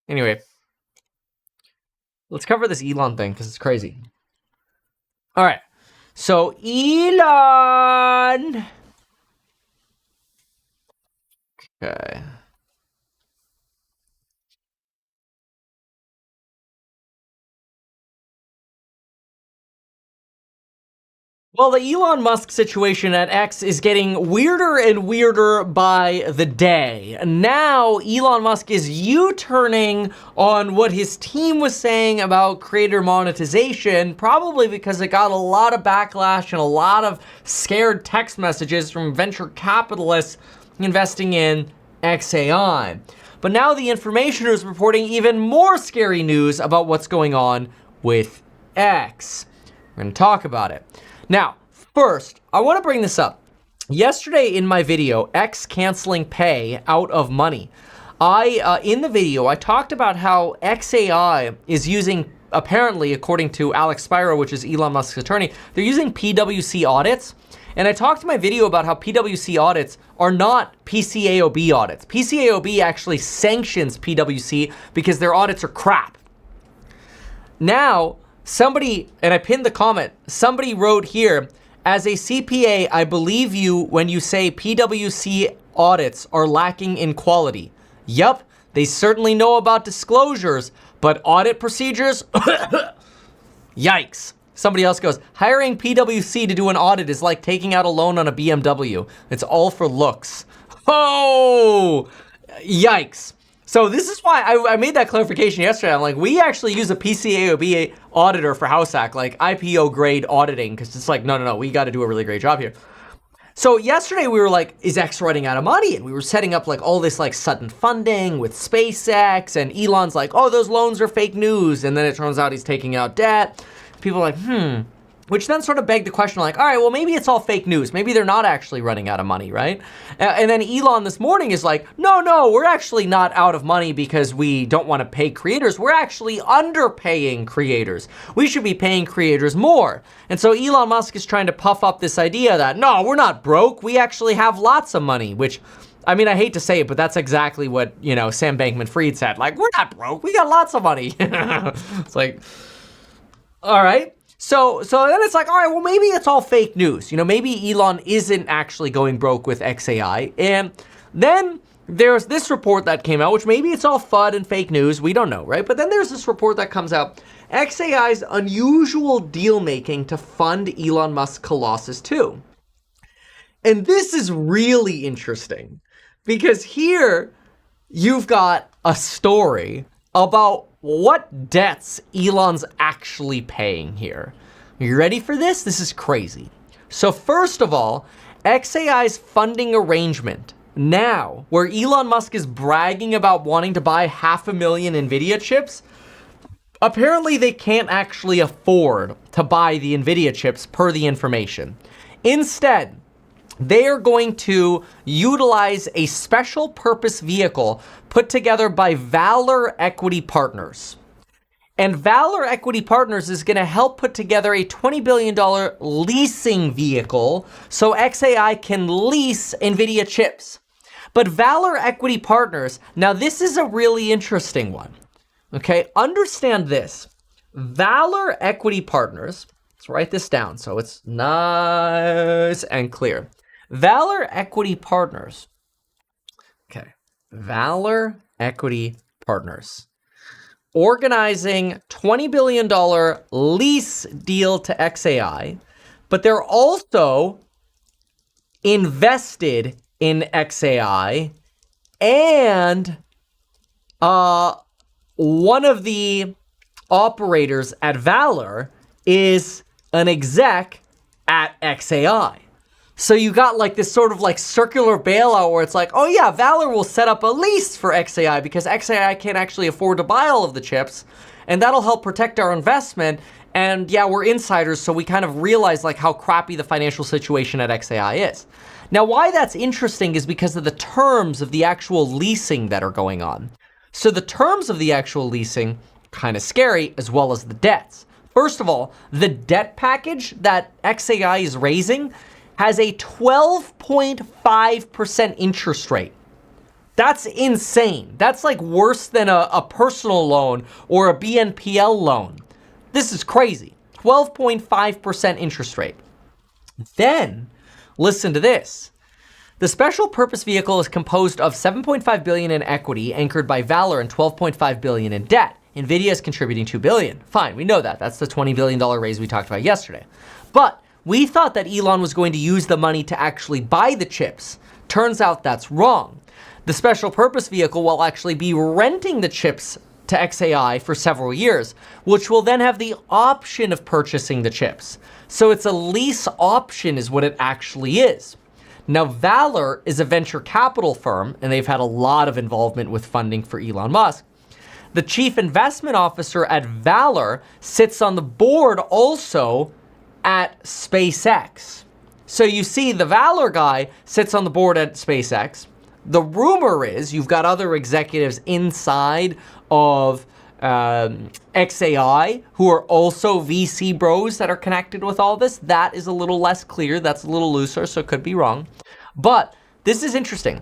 Anyway, let's cover this Elon thing because it's crazy. All right. So Elon. Okay. Well, the Elon Musk situation at X is getting weirder and weirder by the day. Now, Elon Musk is U-turning on what his team was saying about creator monetization, probably because it got a lot of backlash and a lot of scared text messages from venture capitalists investing in XAI. But now the Information is reporting even more scary news about what's going on with X. We're going to talk about it. Now, first, I want to bring this up. Yesterday in my video, X canceling pay out of money, in the video, I talked about how XAI is using, apparently, according to Alex Spiro, which is Elon Musk's attorney, they're using PwC audits. And I talked in my video about how PwC audits are not PCAOB audits. PCAOB actually sanctions PwC because their audits are crap. Now, somebody, and I pinned the comment, somebody wrote here, as a CPA, I believe you when you say PwC audits are lacking in quality. Yup, they certainly know about disclosures, but audit procedures? Yikes. Somebody else goes, hiring PwC to do an audit is like taking out a loan on a BMW. It's all for looks. Oh, yikes. So this is why I made that clarification yesterday. I'm like, we actually use a PCAOB auditor for House Hack, like IPO grade auditing, because it's like, no, we got to do a really great job here. So yesterday we were like, is X running out of money? And we were setting up like all this like sudden funding with SpaceX, and Elon's like, oh, those loans are fake news. And then it turns out he's taking out debt. People are like, which then sort of begged the question like, all right, well, maybe it's all fake news. Maybe they're not actually running out of money, right? And then Elon this morning is like, no, we're actually not out of money because we don't want to pay creators. We're actually underpaying creators. We should be paying creators more. And so Elon Musk is trying to puff up this idea that, no, we're not broke. We actually have lots of money, which, I mean, I hate to say it, but that's exactly what, Sam Bankman-Fried said. Like, we're not broke. We got lots of money. It's like, all right. So then it's like, all right, well, maybe it's all fake news. Maybe Elon isn't actually going broke with XAI. And then there's this report that came out, which maybe it's all FUD and fake news. We don't know, right? But then there's this report that comes out, XAI's unusual deal making to fund Elon Musk's Colossus 2. And this is really interesting because here you've got a story about what debts Elon's actually paying here. Are you ready for this? This is crazy. So first of all, XAI's funding arrangement now, where Elon Musk is bragging about wanting to buy 500,000 NVIDIA chips, apparently they can't actually afford to buy the NVIDIA chips per the Information. Instead, they are going to utilize a special purpose vehicle put together by Valor Equity Partners. And Valor Equity Partners is going to help put together a $20 billion leasing vehicle so XAI can lease NVIDIA chips. But Valor Equity Partners, now this is a really interesting one. Okay, understand this. Valor Equity Partners, let's write this down so it's nice and clear. Valor Equity Partners. Okay, Valor Equity Partners. Organizing $20 billion lease deal to XAI, but they're also invested in XAI, and one of the operators at Valor is an exec at XAI. So you got like this sort of like circular bailout where it's like, oh yeah, Valor will set up a lease for XAI because XAI can't actually afford to buy all of the chips, and that'll help protect our investment. And yeah, we're insiders, so we kind of realize like how crappy the financial situation at XAI is. Now, why that's interesting is because of the terms of the actual leasing that are going on. So the terms of the actual leasing, kind of scary, as well as the debts. First of all, the debt package that XAI is raising has a 12.5% interest rate. That's insane. That's like worse than a personal loan or a BNPL loan. This is crazy. 12.5% interest rate. Then, listen to this. The special purpose vehicle is composed of $7.5 billion in equity anchored by Valor and $12.5 billion in debt. NVIDIA is contributing $2 billion. Fine, we know that. That's the $20 billion raise we talked about yesterday. But we thought that Elon was going to use the money to actually buy the chips. Turns out that's wrong. The special purpose vehicle will actually be renting the chips to XAI for several years, which will then have the option of purchasing the chips. So it's a lease option is what it actually is. Now, Valor is a venture capital firm, and they've had a lot of involvement with funding for Elon Musk. The chief investment officer at Valor sits on the board also at SpaceX. So you see the Valor guy sits on the board at SpaceX. The rumor is you've got other executives inside of XAI who are also VC bros that are connected with all this. That is a little less clear. That's a little looser, so it could be wrong. But this is interesting.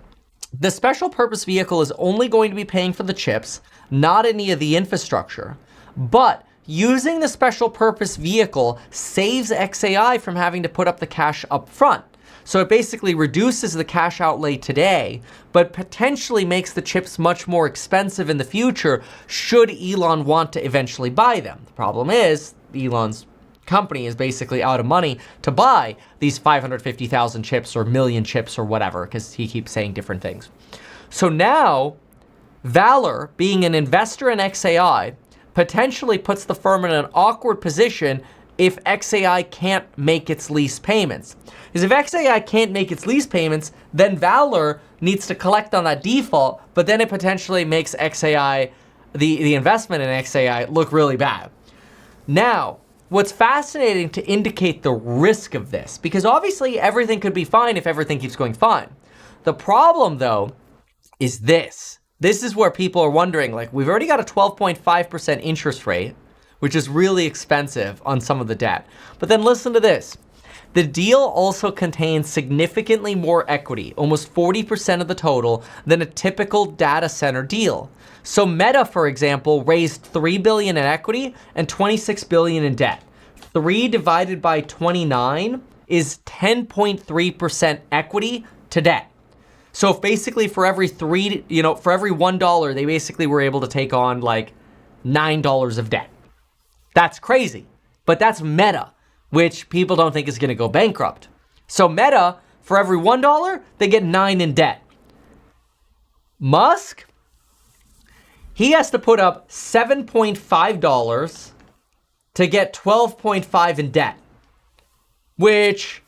The special purpose vehicle is only going to be paying for the chips, not any of the infrastructure. But using the special purpose vehicle saves XAI from having to put up the cash up front. So it basically reduces the cash outlay today, but potentially makes the chips much more expensive in the future should Elon want to eventually buy them. The problem is Elon's company is basically out of money to buy these 550,000 chips or million chips or whatever, because he keeps saying different things. So now Valor, being an investor in XAI, potentially puts the firm in an awkward position if XAI can't make its lease payments. Because if XAI can't make its lease payments, then Valor needs to collect on that default, but then it potentially makes XAI, the investment in XAI, look really bad. Now, what's fascinating to indicate the risk of this, because obviously everything could be fine if everything keeps going fine. The problem, though, is this. This is where people are wondering, like, we've already got a 12.5% interest rate, which is really expensive on some of the debt. But then listen to this. The deal also contains significantly more equity, almost 40% of the total, than a typical data center deal. So Meta, for example, raised $3 billion in equity and $26 billion in debt. 3 divided by 29 is 10.3% equity to debt. So if basically for every $1, they basically were able to take on like $9 of debt. That's crazy, but that's Meta, which people don't think is going to go bankrupt. So Meta, for every $1, they get 9 in debt. Musk, he has to put up $7.5 to get 12.5 in debt, which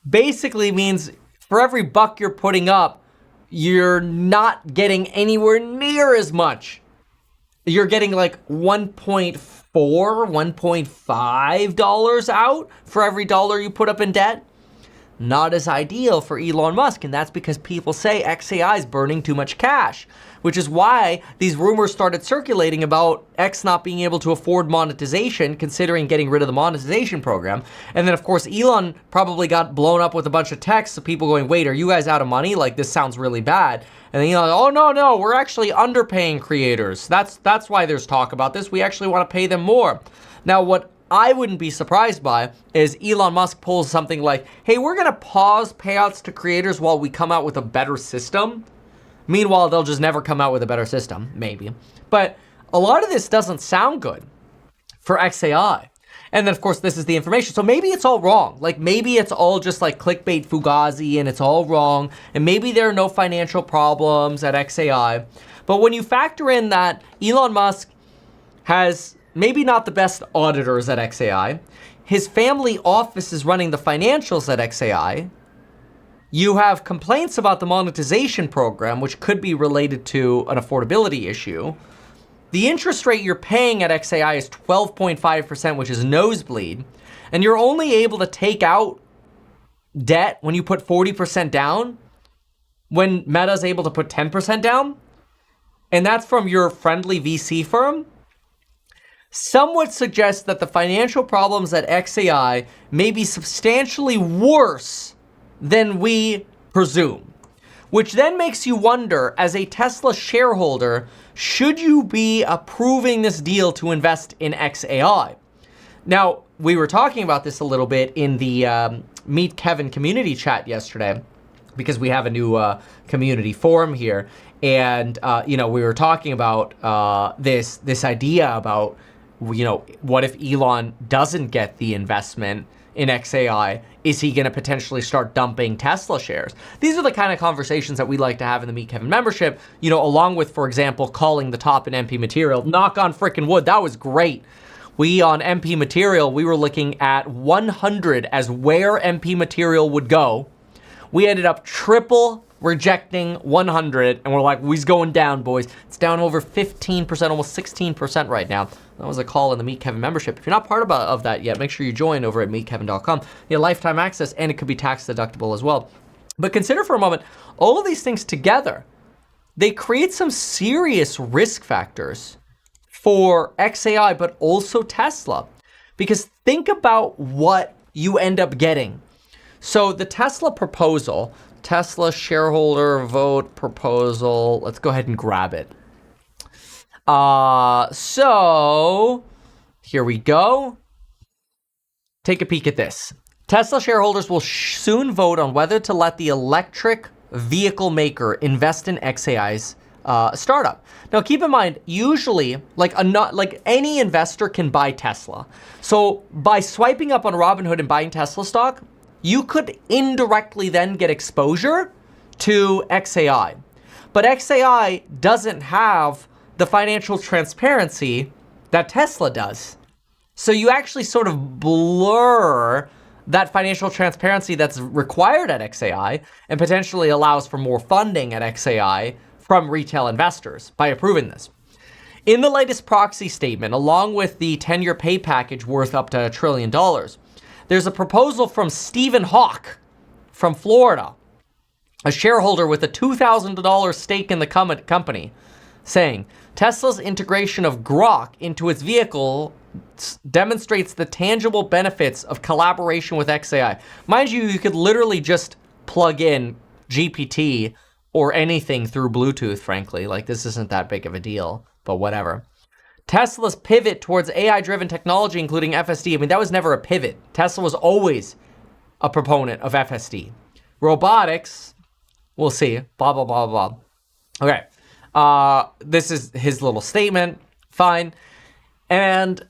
basically means for every buck you're putting up, you're not getting anywhere near as much. You're getting like $1.5 out for every dollar you put up in debt. not as ideal for Elon Musk, and that's because people say XAI is burning too much cash, which is why these rumors started circulating about X not being able to afford monetization, considering getting rid of the monetization program. And then, of course, Elon probably got blown up with a bunch of texts of people going, wait, are you guys out of money? Like, this sounds really bad. And then Elon, oh, no, we're actually underpaying creators. That's why there's talk about this. We actually want to pay them more. Now, what I wouldn't be surprised by is Elon Musk pulls something like, hey, we're going to pause payouts to creators while we come out with a better system. Meanwhile, they'll just never come out with a better system, maybe. But a lot of this doesn't sound good for XAI. And then, of course, this is the information. So maybe it's all wrong. Like, maybe it's all just like clickbait fugazi and it's all wrong. And maybe there are no financial problems at XAI. But when you factor in that Elon Musk has maybe not the best auditors at XAI, his family office is running the financials at XAI, you have complaints about the monetization program, which could be related to an affordability issue. The interest rate you're paying at XAI is 12.5%, which is nosebleed. And you're only able to take out debt when you put 40% down, when Meta's able to put 10% down. And that's from your friendly VC firm. Some would suggest that the financial problems at XAI may be substantially worse than we presume, which then makes you wonder, as a Tesla shareholder, should you be approving this deal to invest in XAI? Now, we were talking about this a little bit in the Meet Kevin community chat yesterday, because we have a new community forum here, and we were talking about this idea about, what if Elon doesn't get the investment in XAI? Is he going to potentially start dumping Tesla shares? These are the kind of conversations that we like to have in the Meet Kevin membership, along with, for example, calling the top in MP Material. Knock on frickin' wood, that was great. We, on MP Material, we were looking at 100 as where MP Material would go. We ended up triple rejecting 100, and we're like, we's going down, boys. It's down over 15%, almost 16% right now. That was a call in the Meet Kevin membership. If you're not part of that yet, make sure you join over at meetkevin.com. You have lifetime access, and it could be tax deductible as well. But consider for a moment, all of these things together, they create some serious risk factors for XAI, but also Tesla. Because think about what you end up getting. So the Tesla proposal, Tesla shareholder vote proposal, let's go ahead and grab it. So here we go. Take a peek at this. Tesla shareholders will soon vote on whether to let the electric vehicle maker invest in XAI's startup. Now, keep in mind, usually, like any investor can buy Tesla. So by swiping up on Robinhood and buying Tesla stock, you could indirectly then get exposure to XAI. But XAI doesn't have the financial transparency that Tesla does. So you actually sort of blur that financial transparency that's required at XAI and potentially allows for more funding at XAI from retail investors by approving this. In the latest proxy statement, along with the 10-year pay package worth up to $1 trillion, there's a proposal from Stephen Hawk from Florida, a shareholder with a $2,000 stake in the company, saying, Tesla's integration of Grok into its vehicle demonstrates the tangible benefits of collaboration with XAI. Mind you, you could literally just plug in GPT or anything through Bluetooth, frankly. Like, this isn't that big of a deal, but whatever. Tesla's pivot towards AI-driven technology, including FSD, I mean, that was never a pivot. Tesla was always a proponent of FSD. Robotics, we'll see, blah, blah, blah, blah. Okay. This is his little statement. Fine. And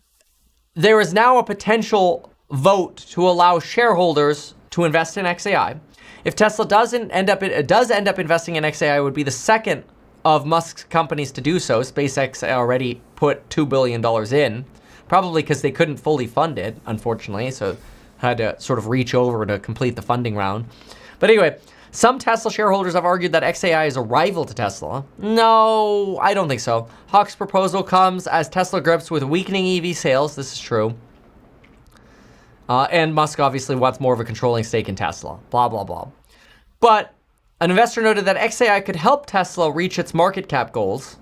there is now a potential vote to allow shareholders to invest in XAI. If Tesla does end up investing in XAI, it would be the second of Musk's companies to do so. SpaceX already put $2 billion in, probably because they couldn't fully fund it, unfortunately, so had to sort of reach over to complete the funding round. But anyway, some Tesla shareholders have argued that XAI is a rival to Tesla. No, I don't think so. Hawk's proposal comes as Tesla grips with weakening EV sales. This is true. And Musk obviously wants more of a controlling stake in Tesla. Blah, blah, blah. But an investor noted that xAI could help Tesla reach its market cap goals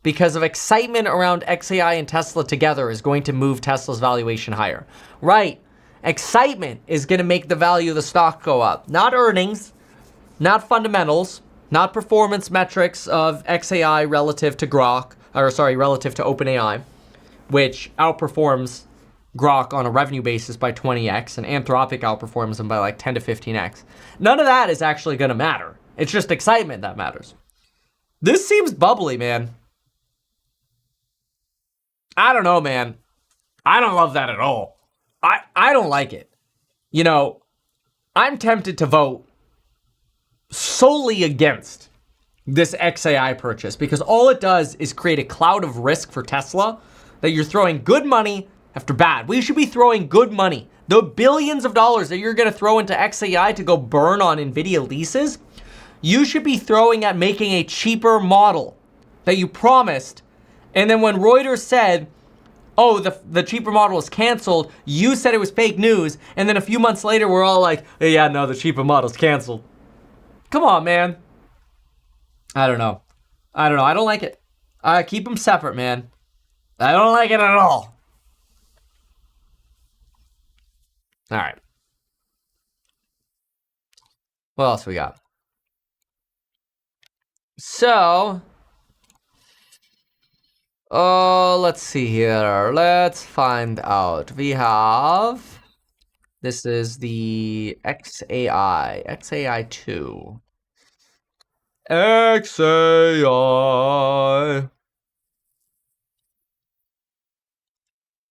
because of excitement around xAI and Tesla together is going to move Tesla's valuation higher. Right. Excitement is going to make the value of the stock go up. Not earnings, not fundamentals, not performance metrics of xAI relative to relative to OpenAI, which outperforms Grok on a revenue basis by 20x, and Anthropic outperforms them by like 10 to 15x. None of that is actually going to matter. It's just excitement that matters. This seems bubbly, man. I don't know, man. I don't love that at all. I don't like it. You know, I'm tempted to vote solely against this xAI purchase because all it does is create a cloud of risk for Tesla that you're throwing good money after bad. We should be throwing good money. The billions of dollars that you're going to throw into xAI to go burn on NVIDIA leases, you should be throwing at making a cheaper model that you promised. And then when Reuters said, oh, the cheaper model is canceled, you said it was fake news. And then a few months later, we're all like, hey, yeah, no, the cheaper model's canceled. Come on, man. I don't know. I don't like it. Keep them separate, man. I don't like it at all. All right. What else we got? So, let's see here. Let's find out. We have, this is the xAI2. xAI.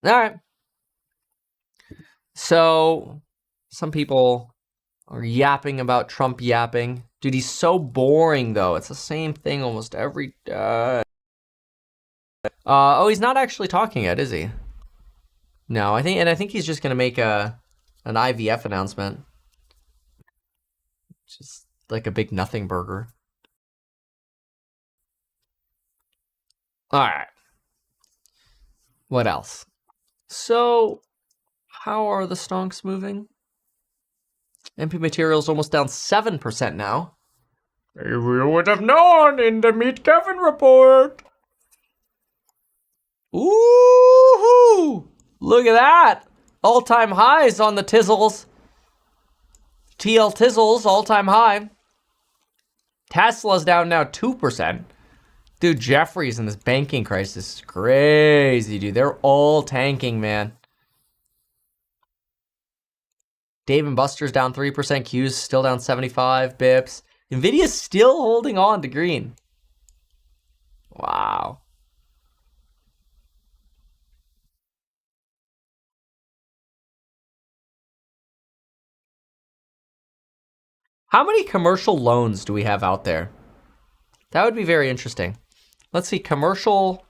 All right. So, some people are yapping about Trump yapping. Dude, he's so boring, though. It's the same thing almost every day. Oh, he's not actually talking yet, is he? No, I think he's just gonna make an IVF announcement. Just like a big nothing burger. All right. What else? So, how are the stonks moving? MP Materials almost down 7% now. We would have known in the Meet Kevin report. Ooh, look at that. All-time highs on the Tizzles. TL Tizzles, all-time high. Tesla's down now 2%. Dude, Jeffries and this banking crisis is crazy, dude. They're all tanking, man. Dave & Buster's down 3%. Q's still down 75 bips. NVIDIA's still holding on to green. Wow. How many commercial loans do we have out there? That would be very interesting. Let's see, commercial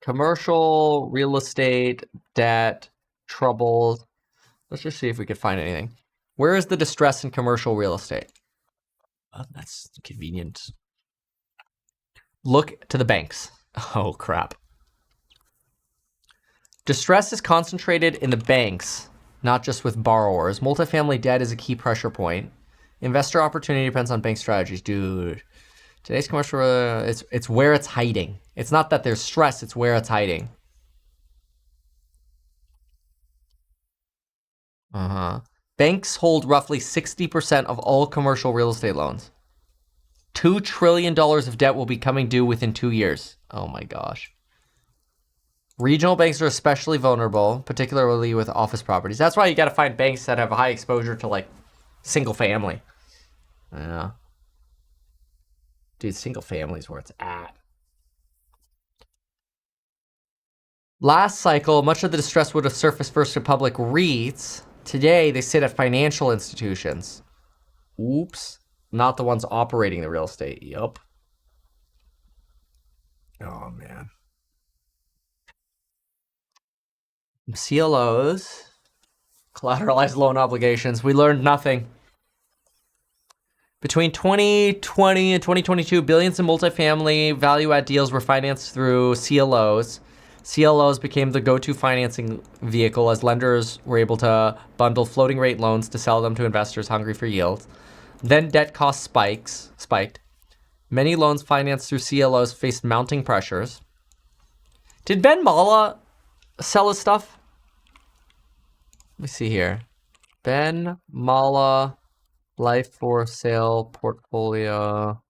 real estate, debt, troubles. Let's just see if we could find anything. Where is the distress in commercial real estate? Oh, that's convenient. Look to the banks. Oh, crap. Distress is concentrated in the banks, not just with borrowers. Multifamily debt is a key pressure point. Investor opportunity depends on bank strategies. Dude, today's commercial, it's where it's hiding. It's not that there's stress, it's where it's hiding. Banks hold roughly 60% of all commercial real estate loans. $2 trillion of debt will be coming due within 2 years. Oh my gosh. Regional banks are especially vulnerable, particularly with office properties. That's why you got to find banks that have a high exposure to like single family. Yeah. Dude, single family is where it's at. Last cycle, much of the distress would have surfaced first to public REITs. Today, they sit at financial institutions. Oops. Not the ones operating the real estate. Yup. Oh, man. CLOs. Collateralized loan obligations. We learned nothing. Between 2020 and 2022, billions in multifamily value-add deals were financed through CLOs. CLOs became the go-to financing vehicle as lenders were able to bundle floating rate loans to sell them to investors hungry for yield. Then debt costs spiked. Many loans financed through CLOs faced mounting pressures. Did Ben Mala sell his stuff? Let me see here. Ben Mala life for sale portfolio.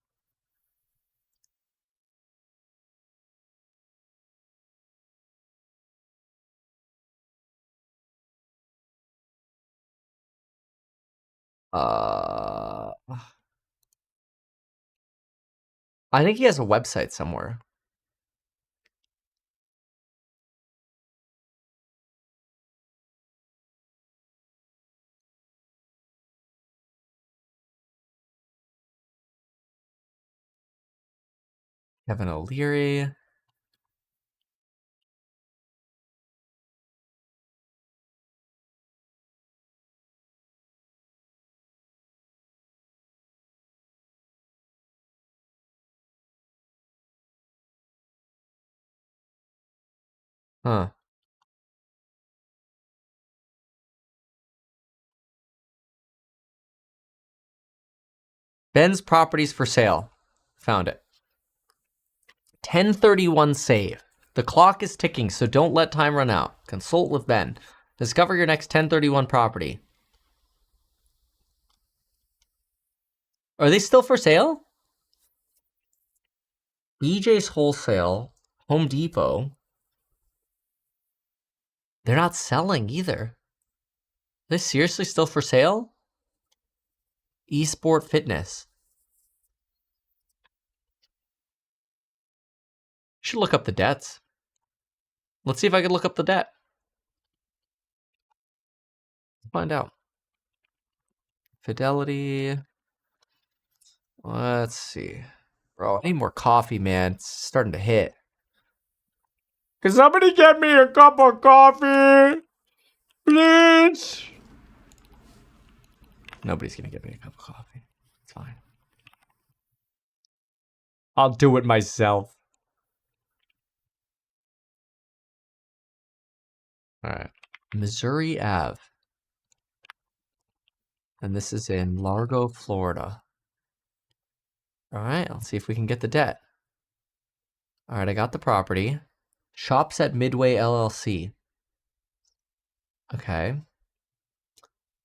I think he has a website somewhere. Kevin O'Leary. Huh. Ben's properties for sale. Found it. 1031 save. The clock is ticking, so don't let time run out. Consult with Ben. Discover your next 1031 property. Are they still for sale? BJ's Wholesale, Home Depot. They're not selling either. Are they seriously still for sale? Esport Fitness. Should look up the debts. Let's see if I can look up the debt. Find out. Fidelity. Let's see. Bro, I need more coffee, man. It's starting to hit. Can somebody get me a cup of coffee? Please? Nobody's gonna get me a cup of coffee. It's fine. I'll do it myself. All right. Missouri Ave. And this is in Largo, Florida. All right, let's see if we can get the debt. All right, I got the property. Shops at Midway LLC. Okay.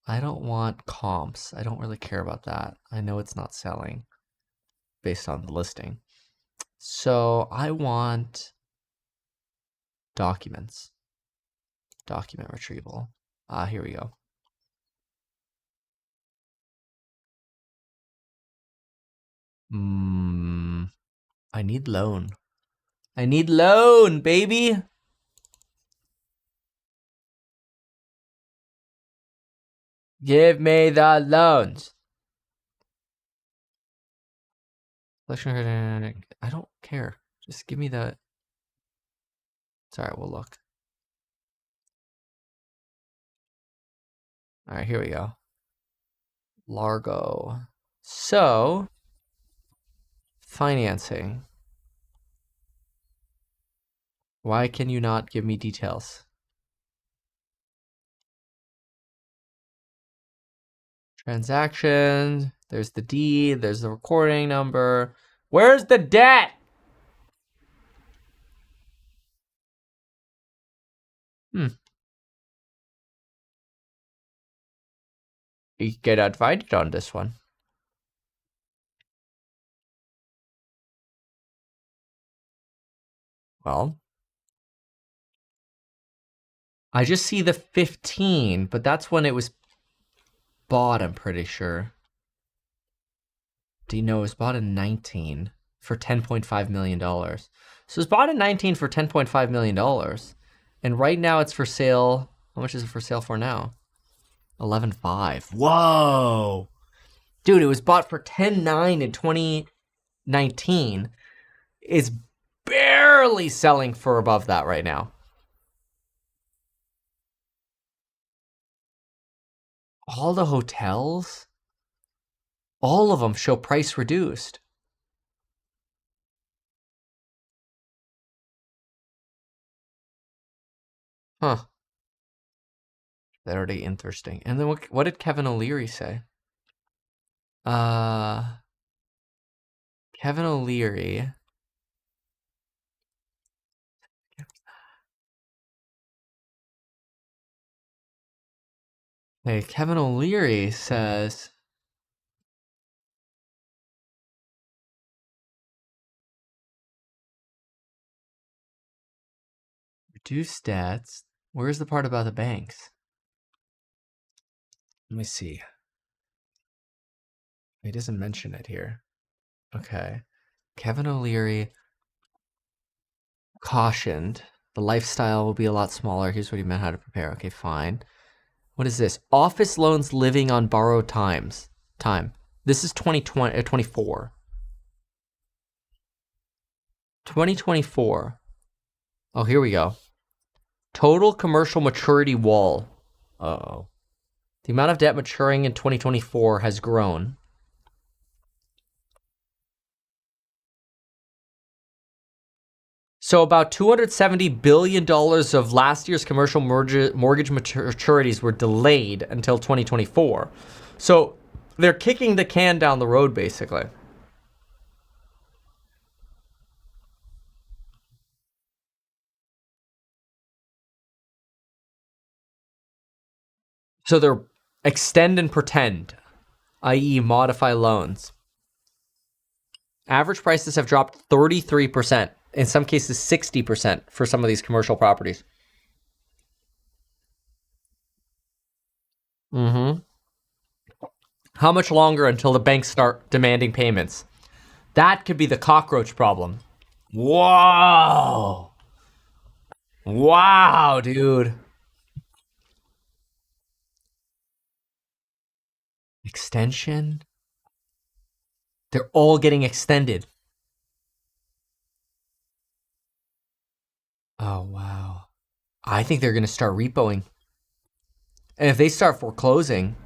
I don't want comps. I don't really care about that. I know it's not selling based on the listing. So I want documents. Document retrieval. Here we go. I need loan. I need loan, baby. Give me the loans. I don't care. Just give me the... Sorry, we'll look. All right, here we go. Largo. So, financing. Why can you not give me details? Transaction. There's the deed. There's the recording number. Where's the debt? You get invited on this one. Well, I just see the 15, but that's when it was bought, I'm pretty sure. Do you know it was bought in 19 for $10.5 million. So it was bought in 19 for $10.5 million. And right now it's for sale. How much is it for sale for now? 11.5. Whoa. Dude, it was bought for 10.9 in 2019. It's barely selling for above that right now. All the hotels, all of them show price reduced. Huh. Very interesting. And then what did Kevin O'Leary say? Kevin O'Leary. Hey, Kevin O'Leary says reduce stats. Where's the part about the banks? Let me see. He doesn't mention it here. Okay. Kevin O'Leary cautioned the lifestyle will be a lot smaller. Here's what he meant how to prepare. Okay, fine. What is this? Office loans living on borrowed time. This is 2024. 2024. Oh, here we go. Total commercial maturity wall. Uh-oh. The amount of debt maturing in 2024 has grown. So about $270 billion of last year's commercial mortgage maturities were delayed until 2024. So they're kicking the can down the road, basically. So they're extend and pretend, i.e. modify loans. Average prices have dropped 33%. In some cases, 60% for some of these commercial properties. How much longer until the banks start demanding payments? That could be the cockroach problem. Whoa. Wow, dude. Extension? They're all getting extended. Oh, wow. I think they're going to start repoing. And if they start foreclosing...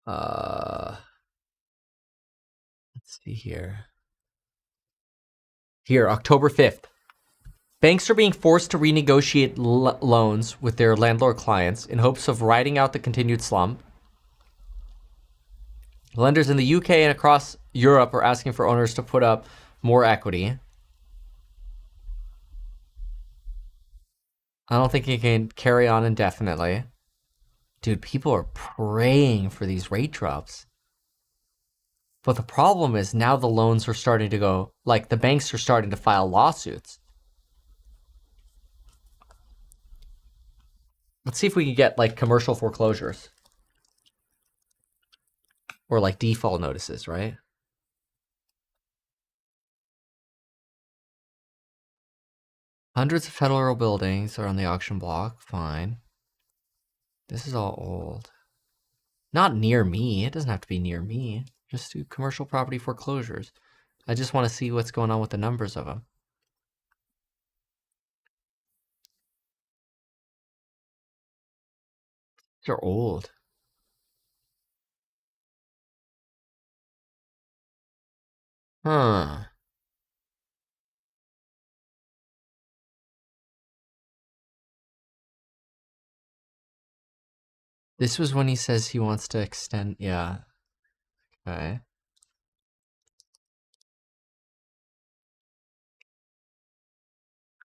Let's see here. Here, October 5th. Banks are being forced to renegotiate loans with their landlord clients in hopes of riding out the continued slump. Lenders in the UK and across Europe are asking for owners to put up more equity. I don't think it can carry on indefinitely. Dude, people are praying for these rate drops. But the problem is now the loans are starting to go, like the banks are starting to file lawsuits. Let's see if we can get like commercial foreclosures. Or like default notices, right? Hundreds of federal buildings are on the auction block. Fine. This is all old. Not near me. It doesn't have to be near me. Just do commercial property foreclosures. I just want to see what's going on with the numbers of them. They're old. Huh. This was when he says he wants to extend. Yeah. Okay.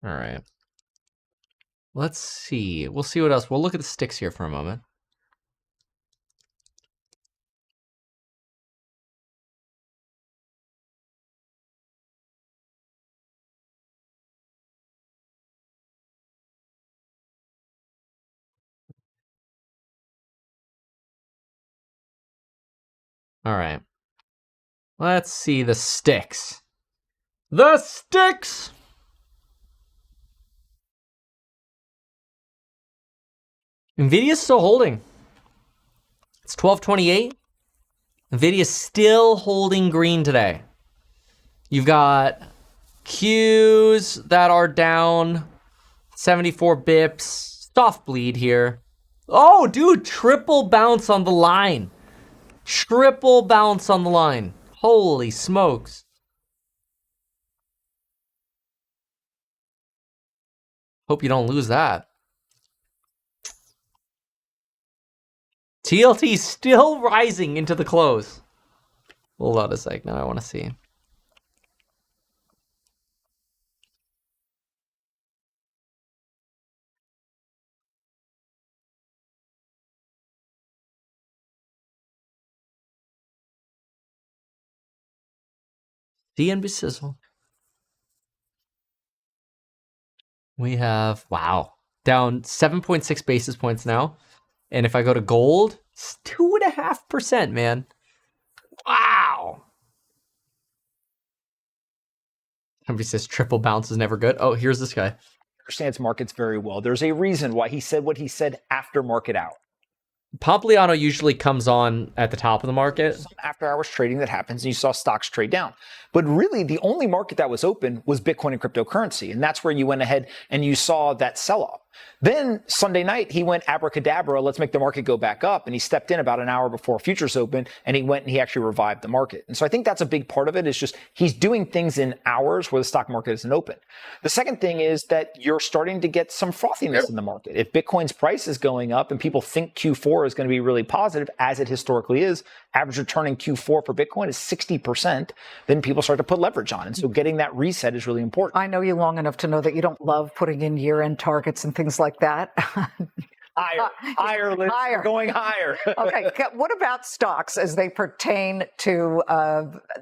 All right. Let's see. We'll see what else. We'll look at the sticks here for a moment. All right. Let's see the sticks. The sticks! Nvidia's still holding. It's 1228. Nvidia's still holding green today. You've got Qs that are down 74 bips. Soft bleed here. Oh, dude, triple bounce on the line. Triple bounce on the line. Holy smokes. Hope you don't lose that. TLT still rising into the close. Hold on a sec. Now I want to see. DNB sizzle. We have, wow, down 7.6 basis points now. And if I go to gold, it's 2.5%, man. Wow. Somebody says triple bounce is never good. Oh, here's this guy. Understands markets very well. There's a reason why he said what he said after market out. Pompliano usually comes on at the top of the market. Some after hours trading that happens, and you saw stocks trade down. But really, the only market that was open was Bitcoin and cryptocurrency. And that's where you went ahead and you saw that sell-off. Then Sunday night, he went abracadabra, let's make the market go back up. And he stepped in about an hour before futures open, and he went and he actually revived the market. And so I think that's a big part of it, is just he's doing things in hours where the stock market isn't open. The second thing is that you're starting to get some frothiness in the market. If Bitcoin's price is going up and people think Q4 is going to be really positive, as it historically is, average return in Q4 for Bitcoin is 60%, then people start to put leverage on. And so getting that reset is really important. I know you long enough to know that you don't love putting in year-end targets and things like that. Higher, Liz. We're going higher. Okay, what about stocks as they pertain to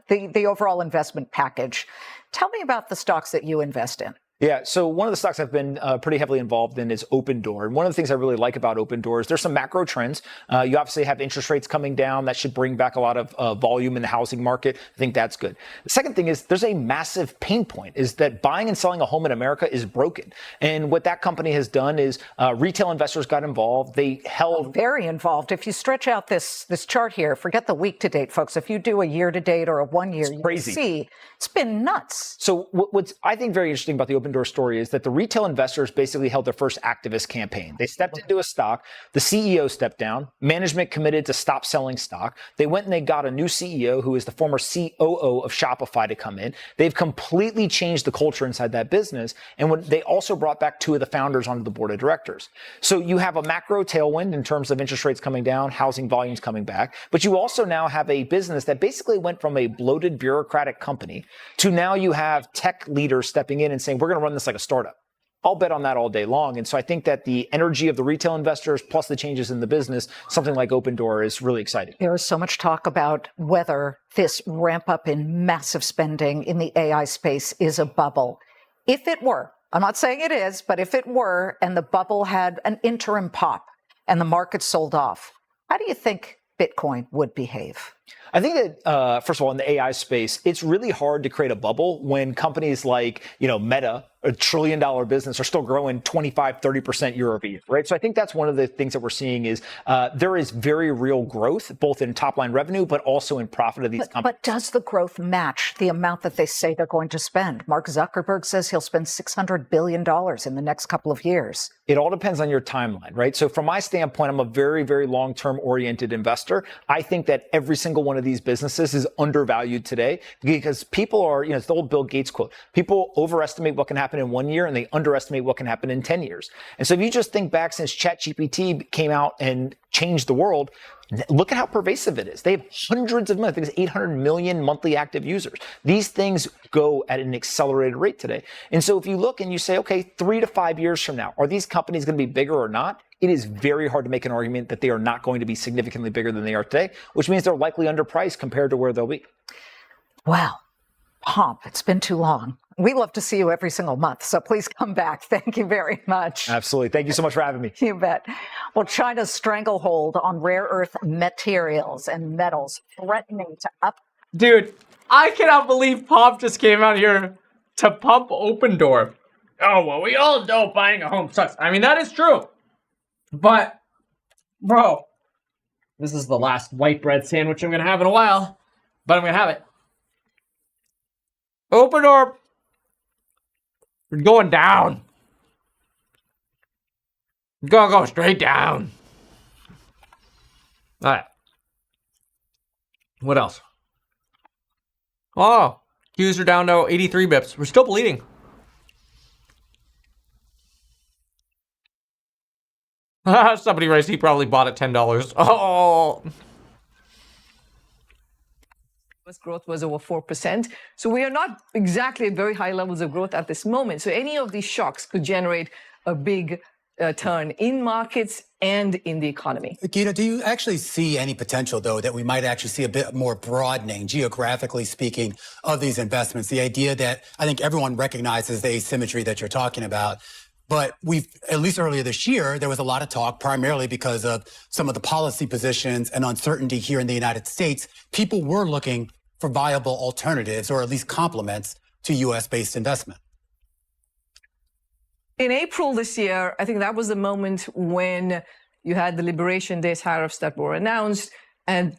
the overall investment package? Tell me about the stocks that you invest in. Yeah, so one of the stocks I've been pretty heavily involved in is Opendoor. And one of the things I really like about Opendoor is there's some macro trends. You obviously have interest rates coming down. That should bring back a lot of volume in the housing market. I think that's good. The second thing is there's a massive pain point, is that buying and selling a home in America is broken. And what that company has done is retail investors got involved. They held... Very involved. If you stretch out this chart here, forget the week to date, folks. If you do a year to date or a 1 year, you can see it's been nuts. So what's I think very interesting about the Opendoor story is that the retail investors basically held their first activist campaign. They stepped into a stock, the CEO stepped down, management committed to stop selling stock. They went and they got a new CEO who is the former COO of Shopify to come in. They've completely changed the culture inside that business. And they also brought back two of the founders onto the board of directors. So you have a macro tailwind in terms of interest rates coming down, housing volumes coming back, but you also now have a business that basically went from a bloated bureaucratic company to now you have tech leaders stepping in and saying, we're going to run this like a startup. I'll bet on that all day long. And so I think that the energy of the retail investors plus the changes in the business, something like Opendoor, is really exciting. There is so much talk about whether this ramp up in massive spending in the AI space is a bubble. If it were, I'm not saying it is, but if it were, and the bubble had an interim pop and the market sold off, how do you think Bitcoin would behave? I think that, first of all, in the AI space, it's really hard to create a bubble when companies like, Meta, $1 trillion business, are still growing 25, 30% year over year, right? So I think that's one of the things that we're seeing is there is very real growth, both in top line revenue, but also in profit of these companies. But does the growth match the amount that they say they're going to spend? Mark Zuckerberg says he'll spend $600 billion in the next couple of years. It all depends on your timeline, right? So from my standpoint, I'm a very, very long-term oriented investor. I think that every single one of these businesses is undervalued today because people are, it's the old Bill Gates quote, people overestimate what can happen in 1 year and they underestimate what can happen in 10 years. And so if you just think back since ChatGPT came out and changed the world, look at how pervasive it is. They have hundreds of millions, I think it's 800 million monthly active users. These things go at an accelerated rate today. And so if you look and you say, okay, 3 to 5 years from now, are these companies going to be bigger or not? It is very hard to make an argument that they are not going to be significantly bigger than they are today, which means they're likely underpriced compared to where they'll be. Wow. Pomp, it's been too long. We love to see you every single month, so please come back. Thank you very much. Absolutely. Thank you so much for having me. You bet. Well, China's stranglehold on rare earth materials and metals threatening to up... Dude, I cannot believe Pomp just came out here to pump Opendoor. Oh, well, we all know buying a home sucks. I mean, that is true. But, bro, this is the last white bread sandwich I'm going to have in a while, but I'm going to have it. Opendoor, you're going down. You're going to go straight down. All right. What else? Oh, Qs are down to 83 bips. We're still bleeding. Somebody raised he probably bought at $10. Oh. US growth was over 4%. So we are not exactly at very high levels of growth at this moment. So any of these shocks could generate a big turn in markets and in the economy. Geeta, do you actually see any potential, though, that we might actually see a bit more broadening, geographically speaking, of these investments? The idea that I think everyone recognizes the asymmetry that you're talking about. But we've, at least earlier this year, there was a lot of talk, primarily because of some of the policy positions and uncertainty here in the United States. People were looking for viable alternatives, or at least complements, to U.S.-based investment. In April this year, I think that was the moment when you had the Liberation Day tariffs that were announced, and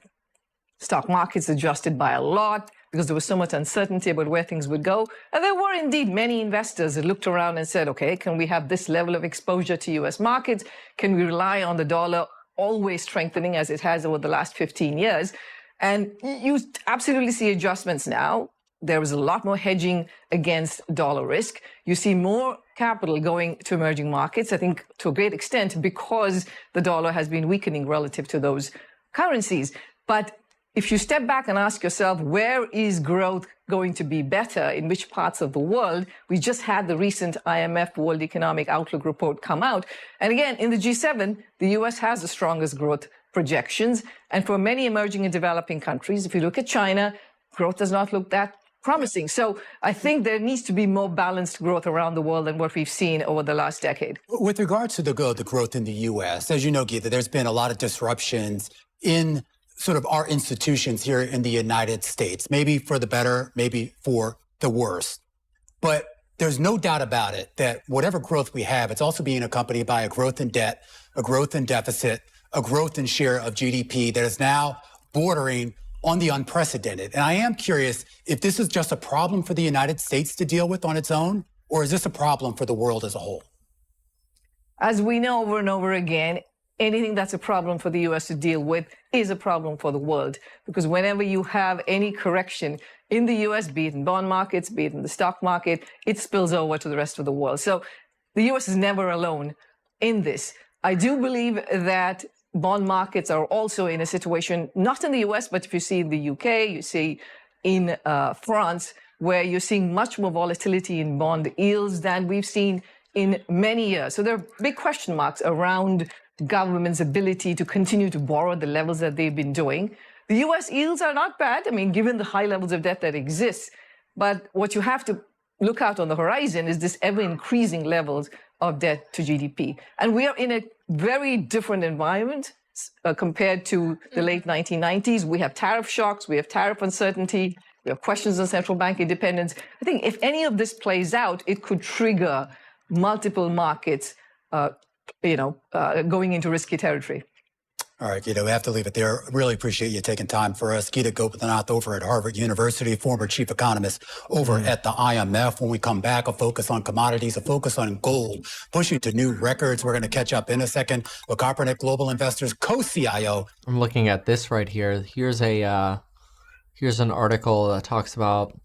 stock markets adjusted by a lot because there was so much uncertainty about where things would go. And there were indeed many investors that looked around and said, okay, can we have this level of exposure to U.S. markets? Can we rely on the dollar always strengthening as it has over the last 15 years? And you absolutely see adjustments now. There is a lot more hedging against dollar risk. You see more capital going to emerging markets, I think to a great extent because the dollar has been weakening relative to those currencies. But if you step back and ask yourself, where is growth going to be better? In which parts of the world? We just had the recent IMF World Economic Outlook report come out. And again, in the G7, the US has the strongest growth projections. And for many emerging and developing countries, if you look at China, growth does not look that promising. So I think there needs to be more balanced growth around the world than what we've seen over the last decade. With regards to the growth in the U.S., as you know, Geeta, there's been a lot of disruptions in sort of our institutions here in the United States, maybe for the better, maybe for the worse. But there's no doubt about it that whatever growth we have, it's also being accompanied by a growth in debt, a growth in deficit, a growth in share of GDP that is now bordering on the unprecedented. And I am curious if this is just a problem for the United States to deal with on its own, or is this a problem for the world as a whole? As we know over and over again, anything that's a problem for the US to deal with is a problem for the world. Because whenever you have any correction in the US, be it in bond markets, be it in the stock market, it spills over to the rest of the world. So the US is never alone in this. I do believe that bond markets are also in a situation, not in the US, but if you see in the UK, you see in France, where you're seeing much more volatility in bond yields than we've seen in many years. So there are big question marks around government's ability to continue to borrow at the levels that they've been doing. The US yields are not bad, I mean, given the high levels of debt that exist. But what you have to look out on the horizon is this ever-increasing levels of debt to GDP. And we are in a very different environment compared to the late 1990s. We have tariff shocks, we have tariff uncertainty, we have questions on central bank independence. I think if any of this plays out, it could trigger multiple markets, going into risky territory. All right, Geeta, we have to leave it there. Really appreciate you taking time for us. Geeta Gopinath over at Harvard University, former chief economist over at the IMF. When we come back, a focus on commodities, a focus on gold, pushing to new records. We're going to catch up in a second with Kopernik Global Investors co-CIO. I'm looking at this right here. Here's an article that talks about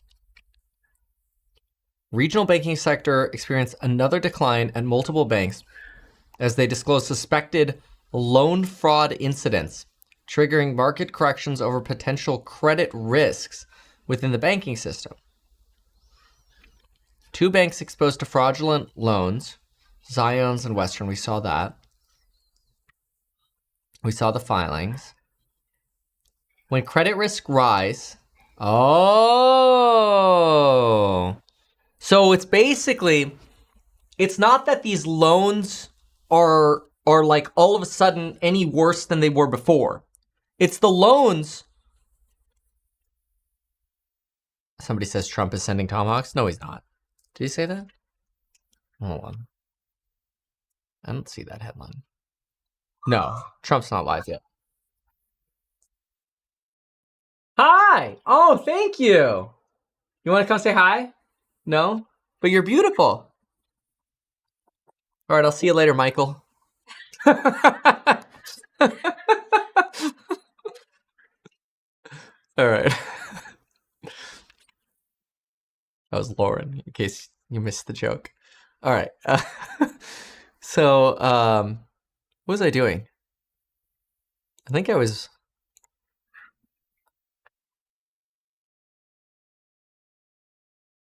regional banking sector experienced another decline at multiple banks as they disclosed suspected loan fraud incidents, triggering market corrections over potential credit risks within the banking system. 2 banks exposed to fraudulent loans, Zions and Western, we saw that. We saw the filings. When credit risk rise, so it's basically, it's not that these loans are like all of a sudden any worse than they were before. It's the loans. Somebody says Trump is sending tomahawks. No, he's not. Did he say that? Hold on. I don't see that headline. No, Trump's not live yet. Hi! Oh, thank you! You want to come say hi? No? But you're beautiful. All right, I'll see you later, Michael. All right. That was Lauren, in case you missed the joke. All right. So, what was I doing? I think I was...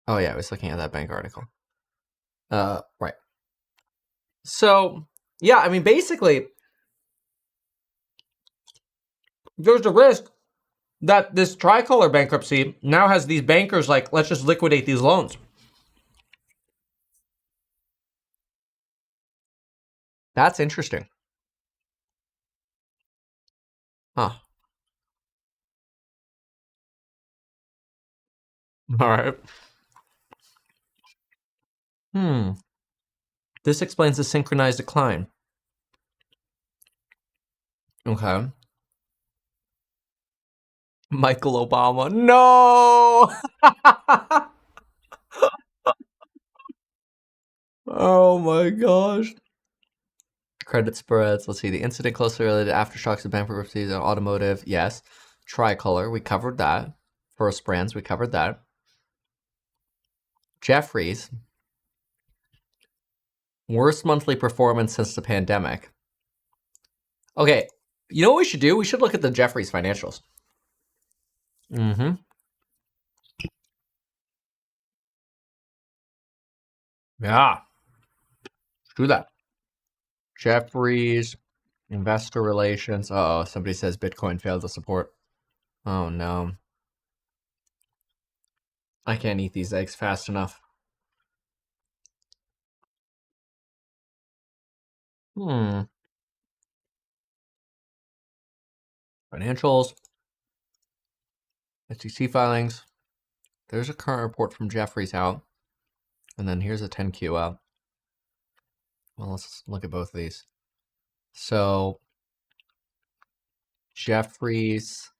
Oh, yeah, I was looking at that bank article. Right. So, yeah, I mean, basically, there's a risk that this Tricolor bankruptcy now has these bankers like, let's just liquidate these loans. That's interesting. Huh. All right. This explains the synchronized decline. Okay. Michael Obama. No! Oh my gosh. Credit spreads. Let's see. The incident closely related to aftershocks of bankruptcies and automotive. Yes. Tricolor. We covered that. First Brands. We covered that. Jefferies. Worst monthly performance since the pandemic. Okay. You know what we should do? We should look at the Jefferies financials. Yeah. Let's do that. Jefferies, investor relations. Uh-oh, somebody says Bitcoin failed to support. Oh no. I can't eat these eggs fast enough. Financials. SEC filings. There's a current report from Jefferies out. And then here's a 10Q out. Well, let's look at both of these. So, Jefferies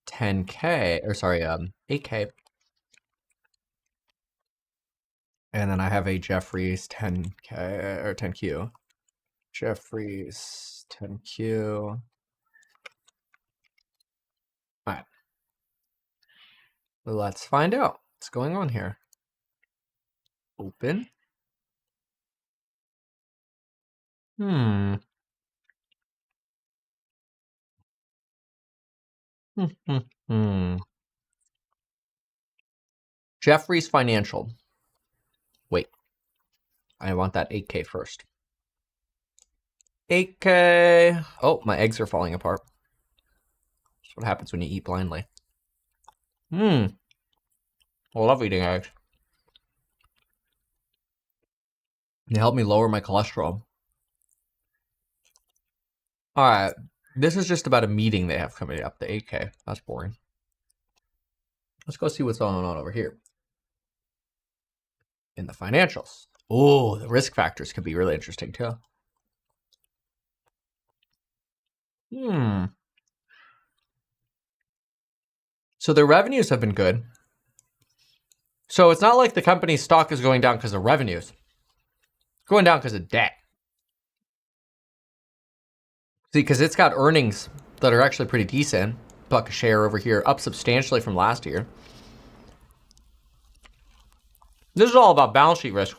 10K, or sorry, 8K. And then I have a Jefferies 10K, or 10Q. Jefferies 10Q. All right. Let's find out what's going on here. Open. Jefferies Financial. Wait. I want that 8K first. 8K. Oh, my eggs are falling apart. That's what happens when you eat blindly. I love eating eggs. They help me lower my cholesterol. Alright. This is just about a meeting they have coming up, the 8K. That's boring. Let's go see what's going on over here. In the financials. Oh, the risk factors could be really interesting too. So their revenues have been good. So it's not like the company's stock is going down because of revenues. It's going down because of debt. See, because it's got earnings that are actually pretty decent. $1 a share over here, up substantially from last year. This is all about balance sheet risk.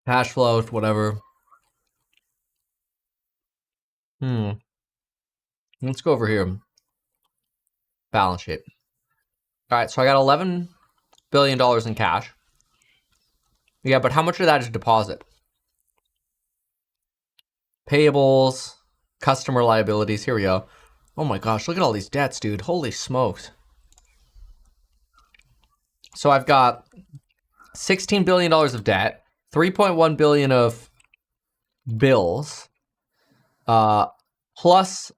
Cash flow, whatever. Let's go over here. Balance sheet. All right, so I got $11 billion in cash. Yeah, but how much of that is deposit? Payables, customer liabilities. Here we go. Oh my gosh, look at all these debts, dude. Holy smokes. So I've got $16 billion of debt, $3.1 billion of bills, plus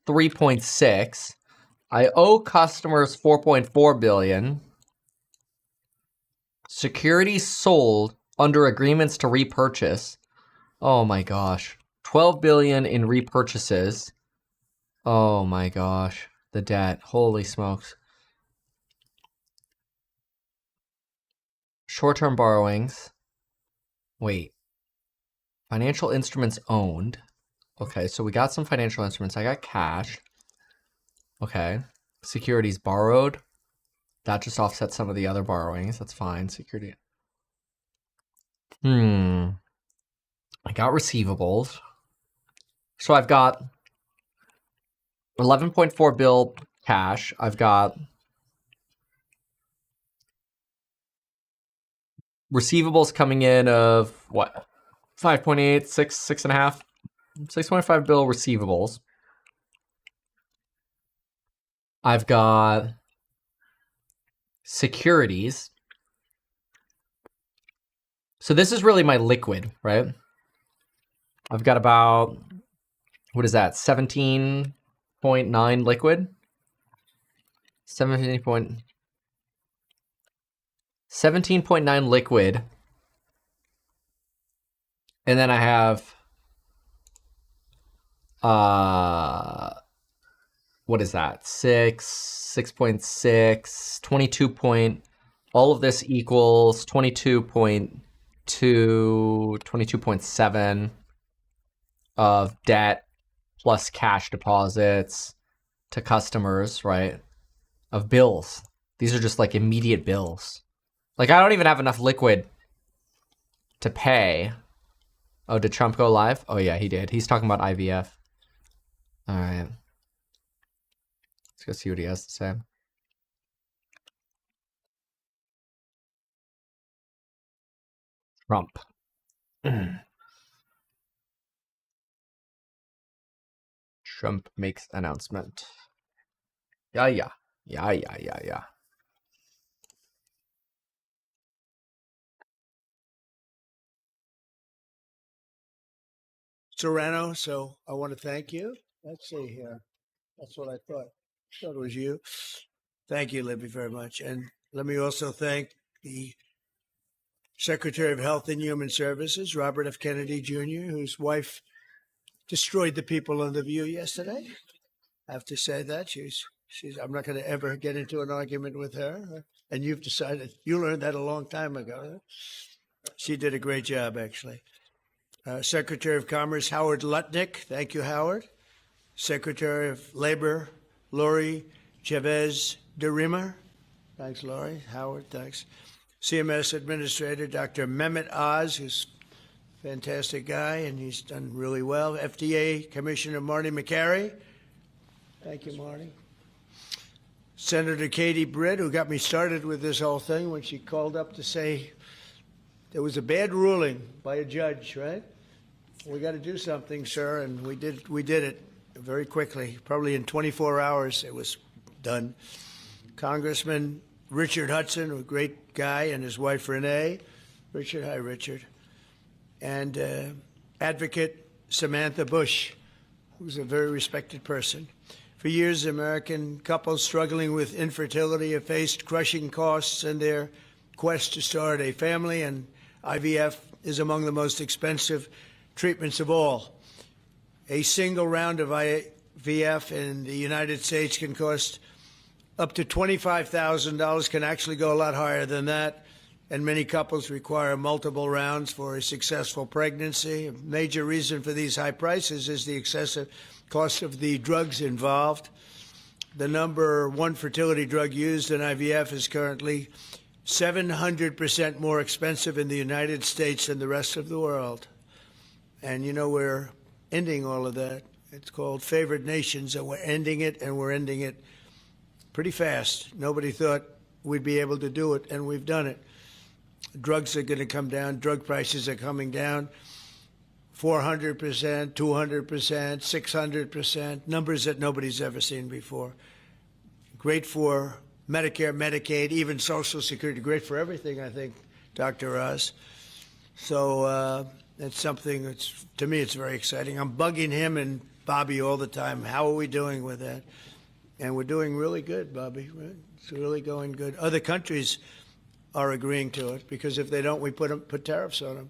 3.6. I owe customers 4.4 billion. Securities sold under agreements to repurchase. Oh my gosh. 12 billion in repurchases. Oh my gosh. The debt. Holy smokes. Short-term borrowings. Wait. Financial instruments owned. Okay, so we got some financial instruments. I got cash. Okay. Securities borrowed. That just offsets some of the other borrowings. That's fine. Security. I got receivables. So I've got 11.4 bill cash. I've got receivables coming in of what? 5.8, 6.5, 6.5 bill receivables. I've got securities. So this is really my liquid, right? I've got about, what is that? 17.9 liquid. 17.9 liquid. And then I have what is that? 6.6, 22 all of this equals 22.2, 22.7 of debt plus cash deposits to customers, right? Of bills. These are just like immediate bills. Like I don't even have enough liquid to pay. Oh, did Trump go live? Oh yeah, he did. He's talking about IVF. All right. Let's go see what he has to say. Trump. Trump makes announcement. Yeah. Serrano, so I want to thank you. Let's see here. That's what I thought. Thought it was you. Thank you, Libby, very much. And let me also thank the Secretary of Health and Human Services, Robert F. Kennedy Jr., whose wife destroyed the people on The View yesterday. I have to say that. I'm not going to ever get into an argument with her. And you've decided, you learned that a long time ago. She did a great job, actually. Secretary of Commerce, Howard Lutnick. Thank you, Howard. Secretary of Labor, Lori Chavez de Rima. Thanks, Lori. Howard, thanks. CMS Administrator, Dr. Mehmet Oz, who's a fantastic guy, and he's done really well. FDA Commissioner Marty McCary. Thank you, Marty. Senator Katie Britt, who got me started with this whole thing when she called up to say there was a bad ruling by a judge, right? We got to do something, sir, and we did it very quickly. Probably in 24 hours it was done. Congressman Richard Hudson, a great guy, and his wife Renee. Richard, hi, Richard. And Advocate Samantha Bush, who's a very respected person. For years, American couples struggling with infertility have faced crushing costs in their quest to start a family, and IVF is among the most expensive treatments of all. A single round of IVF in the United States can cost up to $25,000, can actually go a lot higher than that, and many couples require multiple rounds for a successful pregnancy. A major reason for these high prices is the excessive cost of the drugs involved. The number one fertility drug used in IVF is currently 700% more expensive in the United States than the rest of the world. And you know, we're ending all of that. It's called favored nations, and we're ending it, and we're ending it pretty fast. Nobody thought we'd be able to do it, and we've done it. Drugs are going to come down. Drug prices are coming down. 400%, 200%, 600%, numbers that nobody's ever seen before. Great for Medicare, Medicaid, even Social Security. Great for everything, I think, Dr. Oz. So it's something that's, to me, it's very exciting. I'm bugging him and Bobby all the time. How are we doing with that? And we're doing really good, Bobby. It's really going good. Other countries are agreeing to it, because if they don't, we put tariffs on them.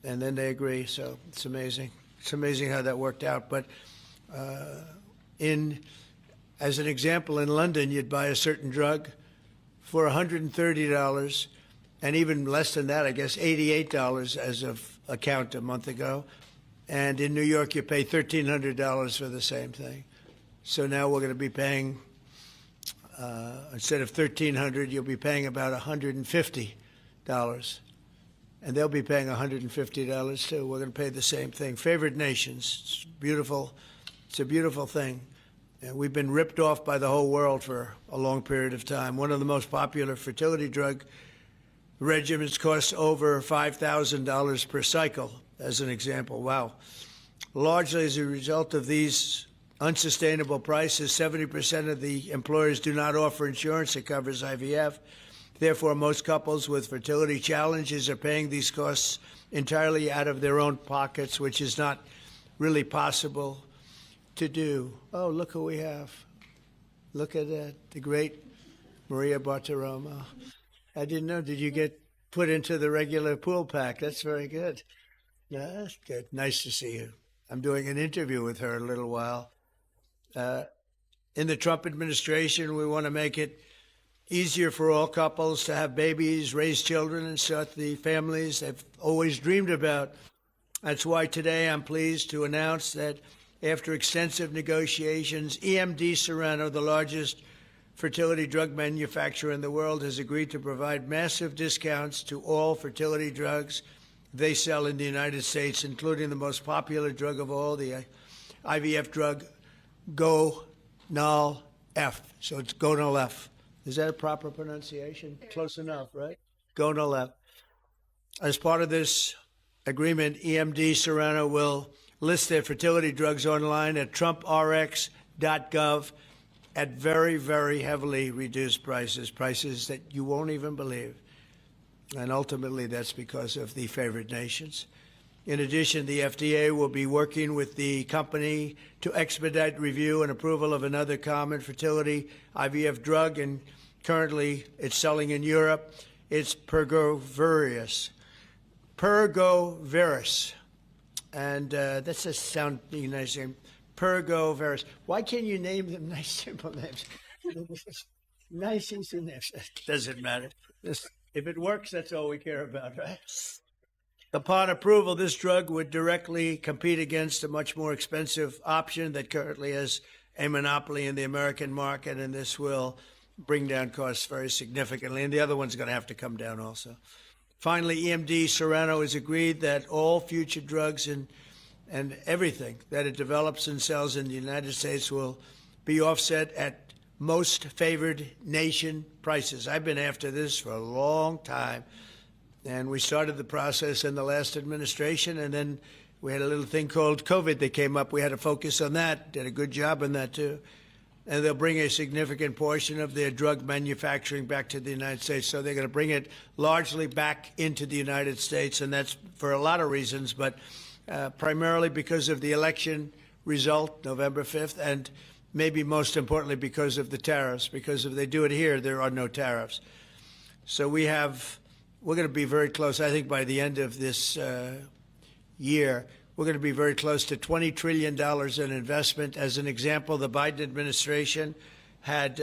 And then they agree, so it's amazing. It's amazing how that worked out. But as an example, in London, you'd buy a certain drug for $130, and even less than that, I guess $88 as of a count a month ago. And in New York, you pay $1,300 for the same thing. So now we're going to be paying, instead of $1,300, you'll be paying about $150. And they'll be paying $150 too. We're going to pay the same thing. Favored nations. It's beautiful. It's a beautiful thing. And we've been ripped off by the whole world for a long period of time. One of the most popular fertility drug regimens costs over $5,000 per cycle, as an example. Wow. Largely as a result of these unsustainable prices, 70% of the employers do not offer insurance that covers IVF. Therefore, most couples with fertility challenges are paying these costs entirely out of their own pockets, which is not really possible to do. Oh, look who we have. Look at that, the great Maria Bartiromo. I didn't know. Did you get put into the regular pool pack? That's very good. Yeah, that's good. Nice to see you. I'm doing an interview with her in a little while. In the Trump administration, we want to make it easier for all couples to have babies, raise children, and start the families they've always dreamed about. That's why today I'm pleased to announce that after extensive negotiations, EMD Serono, the largest fertility drug manufacturer in the world, has agreed to provide massive discounts to all fertility drugs they sell in the United States, including the most popular drug of all, the IVF drug Gonal-F. So it's Gonal-F. Is that a proper pronunciation? Close enough, right? Gonal-F. As part of this agreement, EMD Serono will list their fertility drugs online at trumprx.gov at very, very heavily reduced prices, prices that you won't even believe. And ultimately, that's because of the favored nations. In addition, the FDA will be working with the company to expedite review and approval of another common fertility IVF drug, and currently it's selling in Europe. It's Pergoveris. Pergoveris. And that's a sounding nice name. Pergoveris. Why can't you name them nice, simple names? Nice, easy names. Doesn't matter. If it works, that's all we care about, right? Upon approval, this drug would directly compete against a much more expensive option that currently has a monopoly in the American market, and this will bring down costs very significantly. And the other one's going to have to come down also. Finally, EMD Serono has agreed that all future drugs and everything that it develops and sells in the United States will be offset at most favored nation prices. I've been after this for a long time, and we started the process in the last administration, and then we had a little thing called COVID that came up. We had to focus on that, did a good job on that too. And they'll bring a significant portion of their drug manufacturing back to the United States. So they're going to bring it largely back into the United States, and that's for a lot of reasons, but primarily because of the election result, November 5th, and maybe most importantly because of the tariffs, because if they do it here, there are no tariffs. So we're going to be very close, I think by the end of this year, we're going to be very close to $20 trillion in investment. As an example, the Biden administration had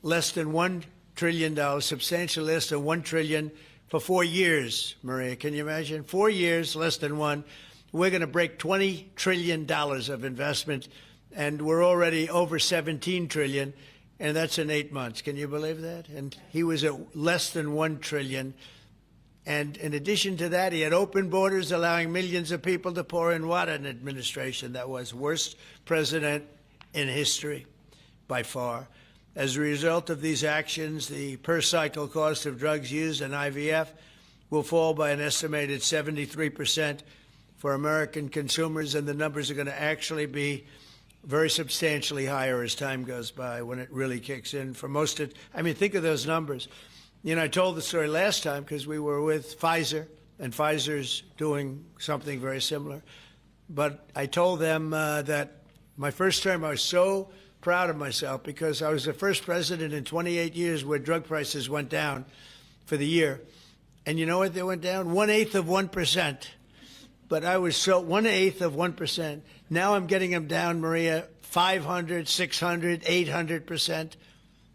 less than $1 trillion, substantially less than $1 trillion for 4 years, Maria. Can you imagine? 4 years, less than one. We're going to break $20 trillion of investment, and we're already over $17 trillion, and that's in 8 months. Can you believe that? And he was at less than $1 trillion. And in addition to that, he had open borders, allowing millions of people to pour in. What an administration that was. Worst president in history, by far. As a result of these actions, the per-cycle cost of drugs used in IVF will fall by an estimated 73% for American consumers, and the numbers are going to actually be very substantially higher as time goes by when it really kicks in. For most of, I mean, think of those numbers. You know, I told the story last time because we were with Pfizer, and Pfizer's doing something very similar. But I told them that my first term, I was so proud of myself because I was the first president in 28 years where drug prices went down for the year. And you know what they went down? 1/8 of 1%. But I was so 1/8 of 1%. Now I'm getting them down, Maria, 500, 600, 800%.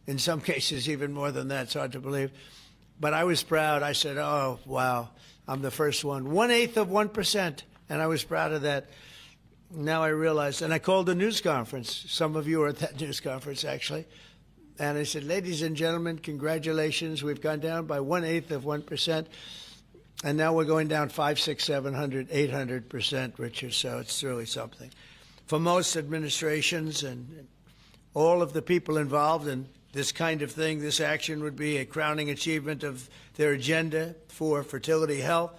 In some cases, even more than that. It's hard to believe. But I was proud. I said, oh, wow, I'm the first one. 1/8 of 1%. And I was proud of that. Now I realize, and I called a news conference. Some of you were at that news conference, actually. And I said, ladies and gentlemen, congratulations. We've gone down by 1/8 of 1%. And now we're going down 500, 600, 700, 800%, Richard. So it's really something. For most administrations and all of the people involved in this kind of thing, this action would be a crowning achievement of their agenda for fertility health.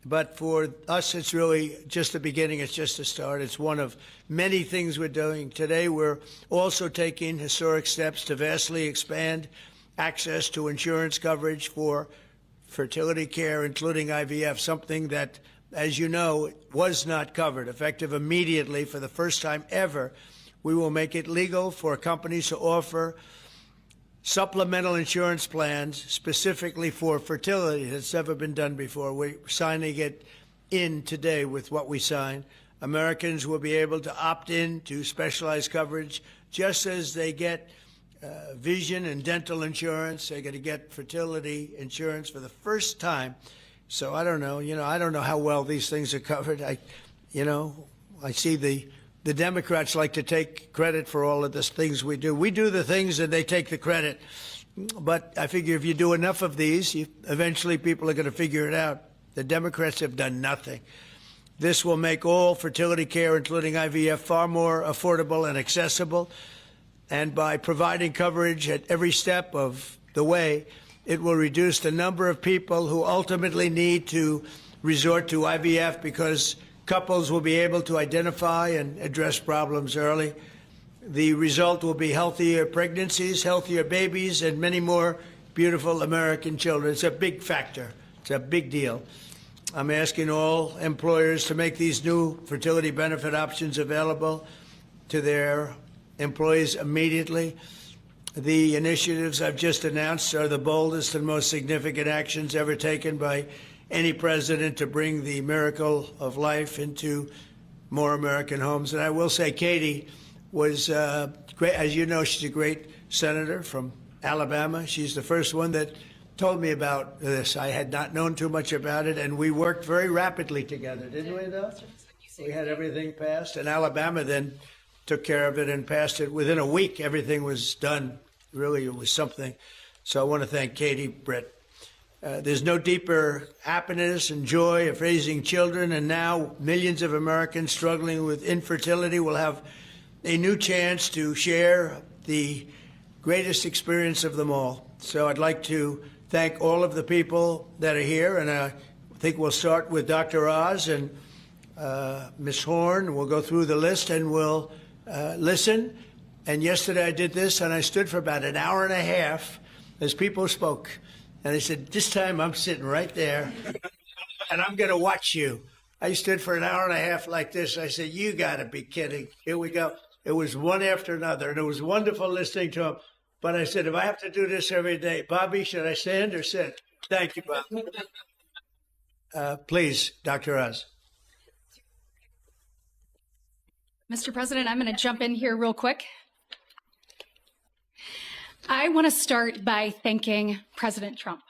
But for us, it's really just the beginning. It's just a start. It's one of many things we're doing. Today, we're also taking historic steps to vastly expand access to insurance coverage for fertility care, including IVF, something that, as you know, was not covered. Effective immediately, for the first time ever, we will make it legal for companies to offer supplemental insurance plans specifically for fertility. That's never been done before. We're signing it in today with what we sign. Americans will be able to opt in to specialized coverage just as they get vision and dental insurance. They're going to get fertility insurance for the first time. So I don't know. I don't know how well these things are covered. I see the Democrats like to take credit for all of the things we do. We do the things and they take the credit. But I figure if you do enough of these, eventually people are going to figure it out. The Democrats have done nothing. This will make all fertility care, including IVF, far more affordable and accessible. And by providing coverage at every step of the way, it will reduce the number of people who ultimately need to resort to IVF because couples will be able to identify and address problems early. The result will be healthier pregnancies, healthier babies, and many more beautiful American children. It's a big factor. It's a big deal. I'm asking all employers to make these new fertility benefit options available to their employees immediately. The initiatives I've just announced are the boldest and most significant actions ever taken by any president to bring the miracle of life into more American homes. And I will say Katie was great. As you know, she's a great senator from Alabama. She's the first one that told me about this. I had not known too much about it, and we worked very rapidly together, didn't we, though? We had everything passed, and Alabama then took care of it and passed it. Within a week, everything was done. Really, it was something. So I want to thank Katie, Brett. There's no deeper happiness and joy of raising children, and now millions of Americans struggling with infertility will have a new chance to share the greatest experience of them all. So I'd like to thank all of the people that are here, and I think we'll start with Dr. Oz and Ms. Horn. We'll go through the list and we'll listen. And yesterday I did this, and I stood for about an hour and a half as people spoke. And I said, this time I'm sitting right there, and I'm going to watch you. I stood for an hour and a half like this. I said, you got to be kidding. Here we go. It was one after another, and it was wonderful listening to them. But I said, if I have to do this every day, Bobby, should I stand or sit? Thank you, Bob. Please, Dr. Oz. Mr. President, I'm going to jump in here real quick. I want to start by thanking President Trump.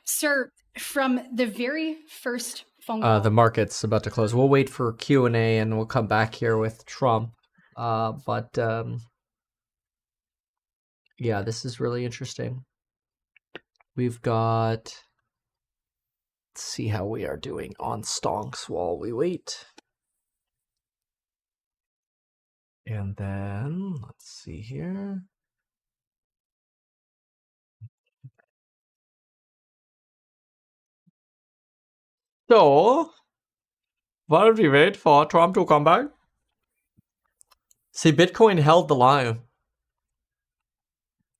Sir, from the very first phone call... The market's about to close. We'll wait for Q&A, and we'll come back here with Trump. Yeah, this is really interesting. We've got... Let's see how we are doing on stonks while we wait. And then, let's see here. So, while we wait for Trump to come back, see, Bitcoin held the line.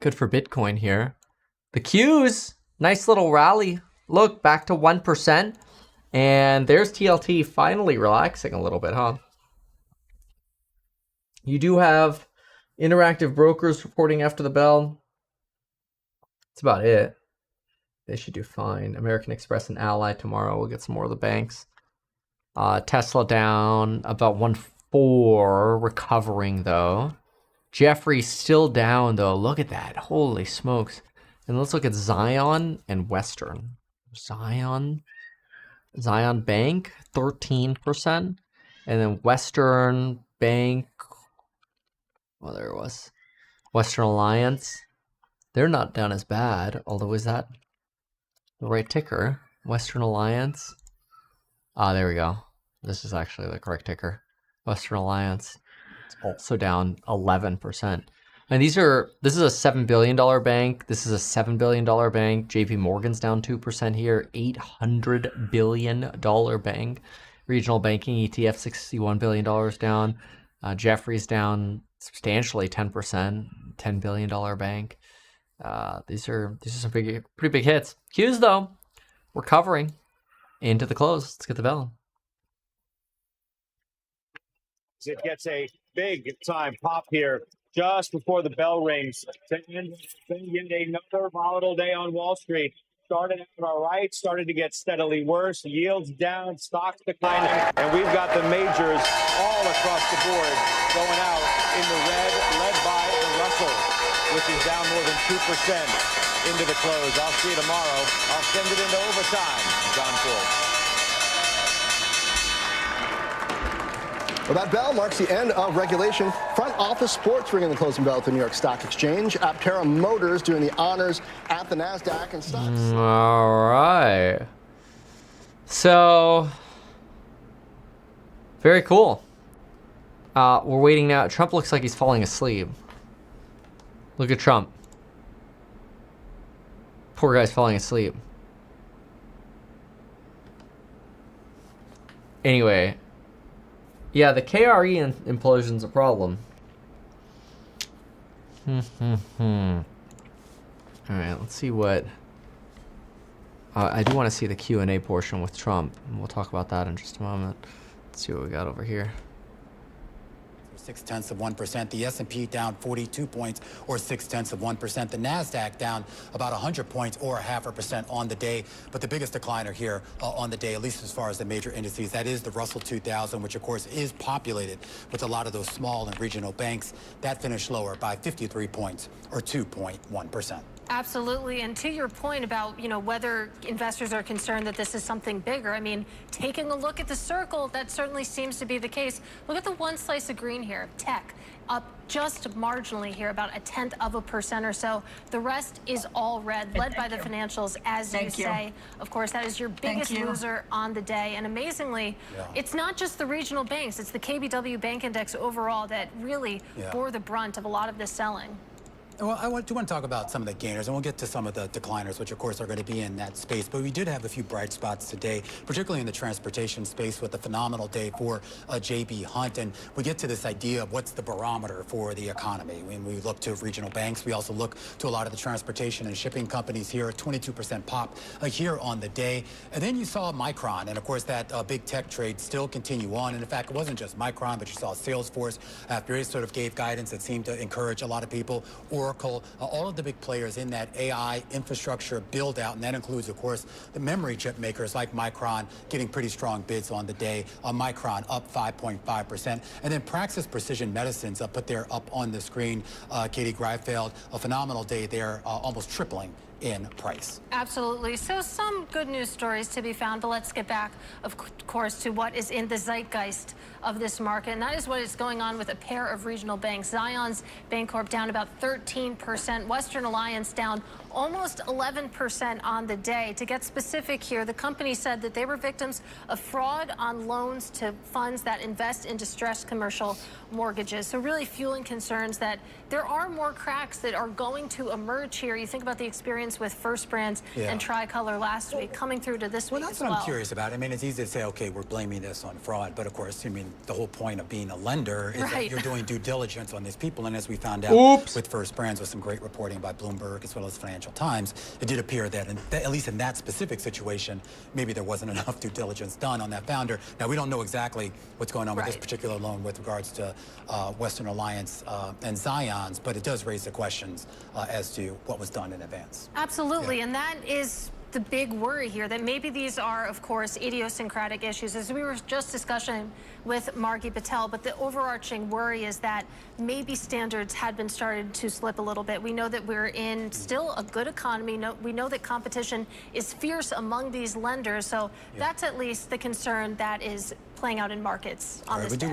Good for Bitcoin here. The Qs, nice little rally. Look, back to 1%. And there's TLT finally relaxing a little bit, huh? You do have Interactive Brokers reporting after the bell. That's about it. They should do fine. American Express and Ally tomorrow. We'll get some more of the banks. Tesla down about 1.4, recovering though. Jeffrey's still down though. Look at that. Holy smokes. And let's look at Zion and Western. Zion Zion Bank, 13%. And then Western Bank, well, there it was. Western Alliance, they're not down as bad, although is that the right ticker? Western Alliance. Ah, there we go. This is actually the correct ticker. Western Alliance. It's also down 11%. And this is a $7 billion bank. This is a $7 billion bank. JP Morgan's down 2% here. $800 billion bank. Regional banking ETF, $61 billion down. Jefferies down substantially 10%. $10 billion bank. These are some pretty big hits. Qs though, we're covering into the close. Let's get the bell. It gets a big time pop here just before the bell rings. Another volatile day on Wall Street. Started out all right, started to get steadily worse. Yields down, stocks declining, and we've got the majors all across the board going out in the red, led by the Russell, which is down more than 2% into the close. I'll see you tomorrow. I'll send it into overtime. John Full. Well, that bell marks the end of regulation. Front office sports ringing the closing bell at the New York Stock Exchange. Aptera Motors doing the honors at the NASDAQ and stocks. All right. So, very cool. We're waiting now. Trump looks like he's falling asleep. Look at Trump. Poor guy's falling asleep. Anyway. Yeah, the KRE implosion's a problem. All right, let's see what... I do want to see the Q&A portion with Trump. And we'll talk about that in just a moment. Let's see what we got over here. 0.6%. The S&P down 42 points or 0.6%. The NASDAQ down about 100 points or 0.5% on the day. But the biggest decliner here on the day, at least as far as the major indices, that is the Russell 2000, which of course is populated with a lot of those small and regional banks. That finished lower by 53 points or 2.1%. Absolutely. And to your point about, whether investors are concerned that this is something bigger, I mean, taking a look at the circle, that certainly seems to be the case. Look at the one slice of green here, tech, up just marginally here, about 0.1% or so. The rest is all red, led by the financials, as you say. Of course, that is your biggest loser on the day. And amazingly, it's not just the regional banks, it's the KBW Bank Index overall that really bore the brunt of a lot of this selling. Well, I do want to talk about some of the gainers, and we'll get to some of the decliners, which of course are going to be in that space. But we did have a few bright spots today, particularly in the transportation space with a phenomenal day for J.B. Hunt. And we get to this idea of what's the barometer for the economy. When we look to regional banks, we also look to a lot of the transportation and shipping companies here, a 22% pop here on the day. And then you saw Micron, and of course that big tech trade still continue on. And in fact, it wasn't just Micron, but you saw Salesforce after it sort of gave guidance that seemed to encourage a lot of people. Oracle, all of the big players in that AI infrastructure build out, and that includes, of course, the memory chip makers like Micron getting pretty strong bids on the day. Micron up 5.5%. And then Praxis Precision Medicines put there up on the screen. Katie Greifeld, a phenomenal day there, almost tripling in price. Absolutely. So some good news stories to be found, but let's get back, of course, to what is in the zeitgeist of this market, and that is what is going on with a pair of regional banks. Zions Bancorp down about 13%. Western Alliance down almost 11% on the day. To get specific here, the company said that they were victims of fraud on loans to funds that invest in distressed commercial mortgages. So really fueling concerns that there are more cracks that are going to emerge here. You think about the experience with First Brands and Tricolor last week coming through to this week as well. That's what I'm curious about. I mean, it's easy to say, okay, we're blaming this on fraud, but of course, I mean, the whole point of being a lender is that you're doing due diligence on these people. And as we found out with First Brands, with some great reporting by Bloomberg as well as Financial Times, it did appear that, at least in that specific situation, maybe there wasn't enough due diligence done on that founder. Now, we don't know exactly what's going on with this particular loan with regards to Western Alliance and Zions, but it does raise the questions as to what was done in advance. Absolutely, and that is the big worry here, that maybe these are, of course, idiosyncratic issues, as we were just discussing with Margie Patel, but the overarching worry is that maybe standards had been started to slip a little bit. We know that we're in still a good economy. We know that competition is fierce among these lenders, so that's at least the concern that is playing out in markets on this day.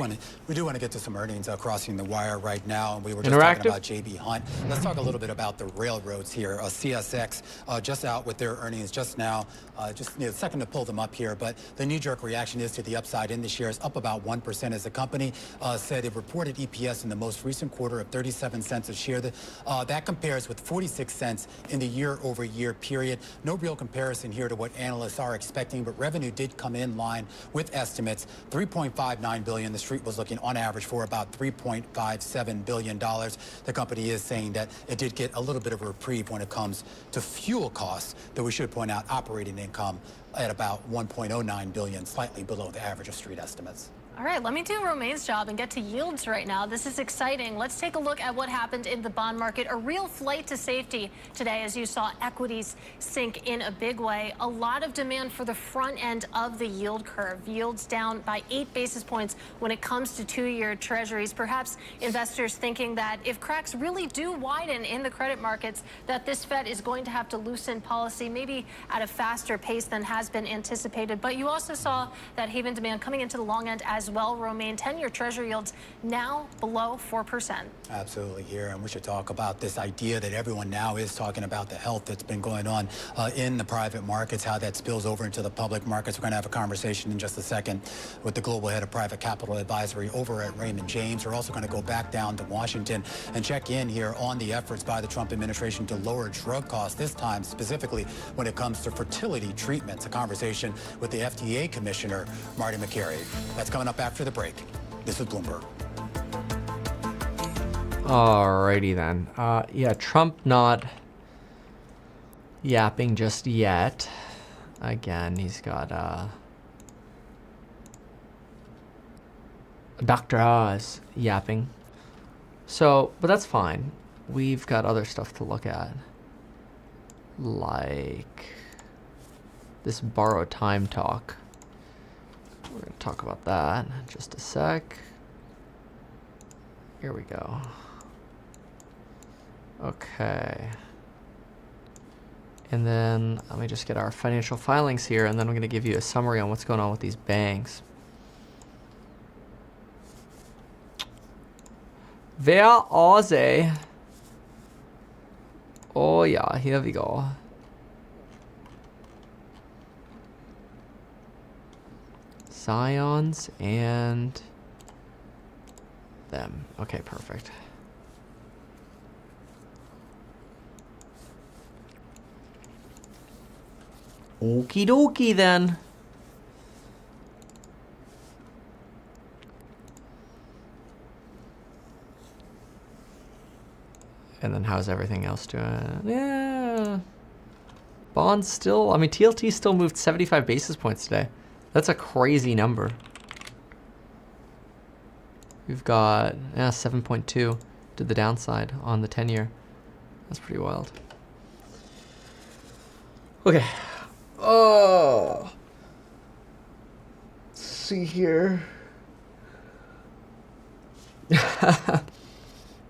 We do want to get to some earnings crossing the wire right now. We were just talking about JB Hunt. Let's talk a little bit about the railroads here. CSX just out with their earnings just now. Just a second to pull them up here, but the knee-jerk reaction is to the upside in the shares, up about 1% as the company said it reported EPS in the most recent quarter of 37 cents a share. That compares with 46 cents in the year-over-year period. No real comparison here to what analysts are expecting, but revenue did come in line with estimates. $3.59 billion. The street was looking on average for about $3.57 billion. The company is saying that it did get a little bit of a reprieve when it comes to fuel costs, though we should point out operating income at about $1.09 billion, slightly below the average of street estimates. All right, let me do Romaine's job and get to yields right now. This is exciting. Let's take a look at what happened in the bond market. A real flight to safety today as you saw equities sink in a big way. A lot of demand for the front end of the yield curve. Yields down by 8 basis points when it comes to 2-year treasuries. Perhaps investors thinking that if cracks really do widen in the credit markets, that this Fed is going to have to loosen policy, maybe at a faster pace than has been anticipated. But you also saw that haven demand coming into the long end as well. Romaine, 10-year treasury yields now below 4%. Absolutely here, and we should talk about this idea that everyone now is talking about the health that's been going on in the private markets, how that spills over into the public markets. We're going to have a conversation in just a second with the global head of private capital advisory over at Raymond James. We're also going to go back down to Washington and check in here on the efforts by the Trump administration to lower drug costs, this time specifically when it comes to fertility treatments. A conversation with the FDA commissioner, Marty Makary. That's coming up after the break. This is Bloomberg. Alrighty then. Yeah, Trump not yapping just yet. Again, he's got Dr. Oz yapping. So, but that's fine. We've got other stuff to look at. Like this borrowed time talk. We're going to talk about that in just a sec. Here we go. Okay. And then let me just get our financial filings here, and then I'm going to give you a summary on what's going on with these banks. Wer are Oh yeah, here we go. Zions and them. Okay, perfect. Okie dokie then. And then how's everything else doing? Yeah. Bonds still, I mean, TLT still moved 75 basis points today. That's a crazy number. We've got 7.2 to the downside on the 10-year. That's pretty wild. Okay. Oh. Let's see here.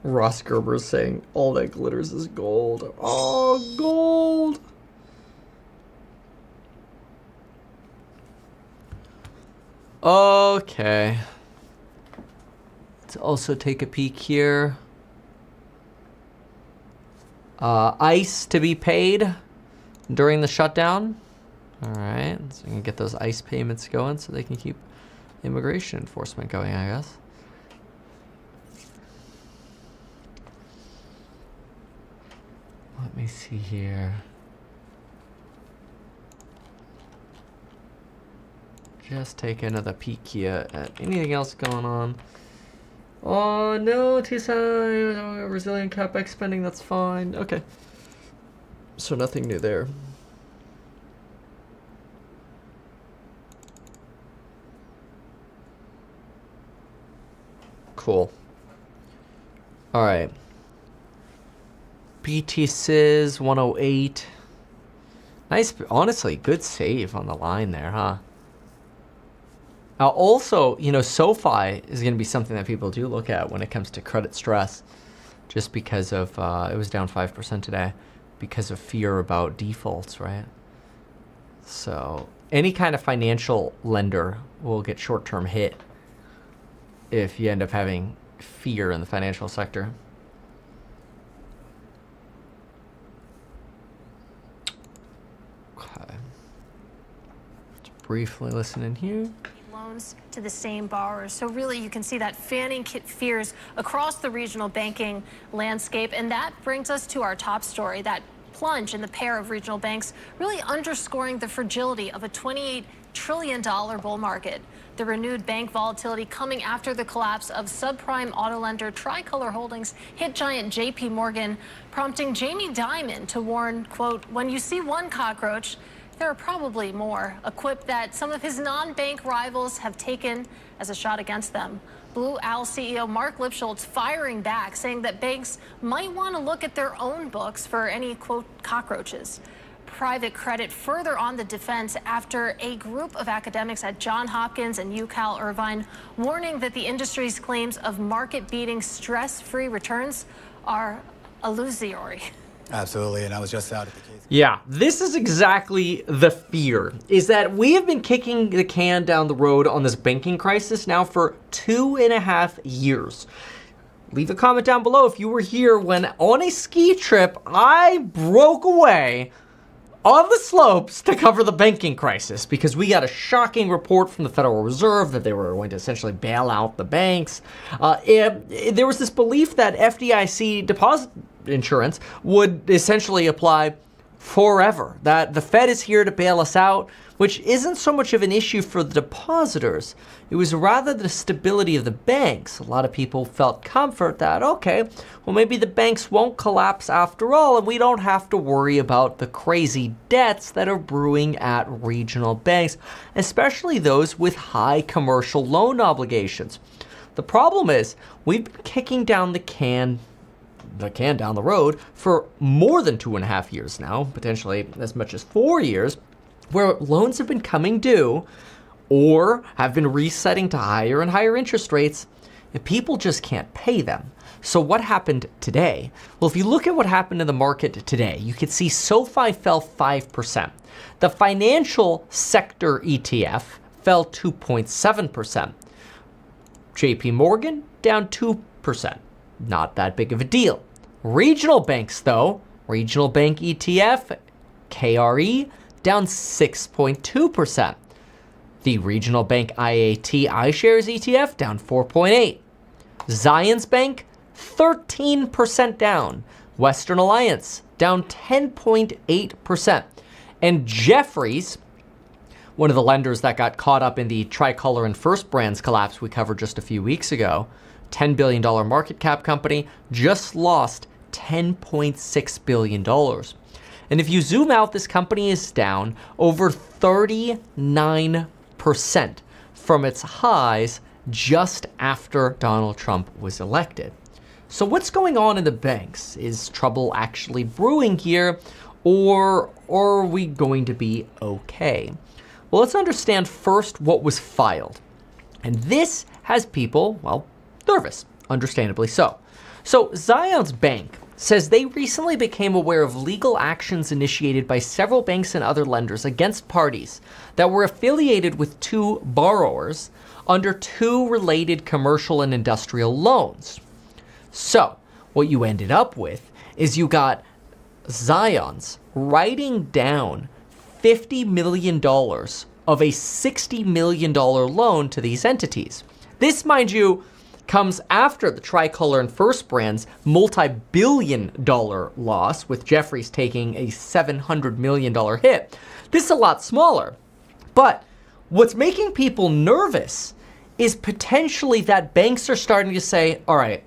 Ross Gerber's saying all that glitters is gold. Oh, gold. Okay. Let's also take a peek here. ICE to be paid during the shutdown. All right, so we can get those ICE payments going so they can keep immigration enforcement going, I guess. Let me see here. Just take another peek here at anything else going on. Oh no, TSI, resilient CapEx spending, that's fine. Okay. So nothing new there. Cool. All right. BT Sis 108. Nice, honestly, good save on the line there, huh? Also, you know, SoFi is going to be something that people do look at when it comes to credit stress, just because of, it was down 5% today, because of fear about defaults, right? So any kind of financial lender will get short-term hit if you end up having fear in the financial sector. Okay. Let's briefly listen in here. Loans to the same borrowers. So really you can see that fanning fears across the regional banking landscape. And that brings us to our top story, that plunge in the pair of regional banks, really underscoring the fragility of a $28 trillion bull market. The renewed bank volatility coming after the collapse of subprime auto lender Tricolor Holdings hit giant JP Morgan, prompting Jamie Dimon to warn, quote, when you see one cockroach, there are probably more, a quip that some of his non-bank rivals have taken as a shot against them. Blue Owl CEO Mark Lipschultz firing back, saying that banks might want to look at their own books for any, quote, cockroaches. Private credit further on the defense after a group of academics at Johns Hopkins and UCal Irvine warning that the industry's claims of market-beating stress-free returns are illusory. Absolutely, and I was just out at the case. Yeah, this is exactly the fear, is that we have been kicking the can down the road on this banking crisis now for 2.5 years. Leave a comment down below if you were here when on a ski trip, I broke away on the slopes to cover the banking crisis because we got a shocking report from the Federal Reserve that they were going to essentially bail out the banks. There was this belief that FDIC deposit insurance would essentially apply forever, that the Fed is here to bail us out, which isn't so much of an issue for the depositors. It was rather the stability of the banks. A lot of people felt comfort that, okay, well, maybe the banks won't collapse after all, and we don't have to worry about the crazy debts that are brewing at regional banks, especially those with high commercial loan obligations. The problem is, we've been kicking down the can down the road for more than 2.5 years now, potentially as much as 4 years, where loans have been coming due or have been resetting to higher and higher interest rates, and people just can't pay them. So what happened today? Well, if you look at what happened in the market today, you could see SoFi fell 5%. The financial sector ETF fell 2.7%. JP Morgan down 2%. Not that big of a deal. Regional banks, though, regional bank ETF, KRE, down 6.2%. The regional bank IAT iShares ETF down 4.8%. Zions Bank, 13% down. Western Alliance, down 10.8%. And Jefferies, one of the lenders that got caught up in the Tricolor and First Brands collapse we covered just a few weeks ago, $10 billion market cap company, just lost $10.6 billion. And if you zoom out, this company is down over 39% from its highs just after Donald Trump was elected. So what's going on in the banks? Is trouble actually brewing here, or are we going to be okay? Well, let's understand first what was filed. And this has people, well, nervous, understandably so. So Zions Bank says they recently became aware of legal actions initiated by several banks and other lenders against parties that were affiliated with two borrowers under two related commercial and industrial loans. So what you ended up with is you got Zions writing down $50 million of a $60 million loan to these entities. This, mind you, comes after the Tricolor and First Brands multi-billion-dollar loss, with Jefferies taking a $700 million hit. This is a lot smaller. But what's making people nervous is potentially that banks are starting to say, all right,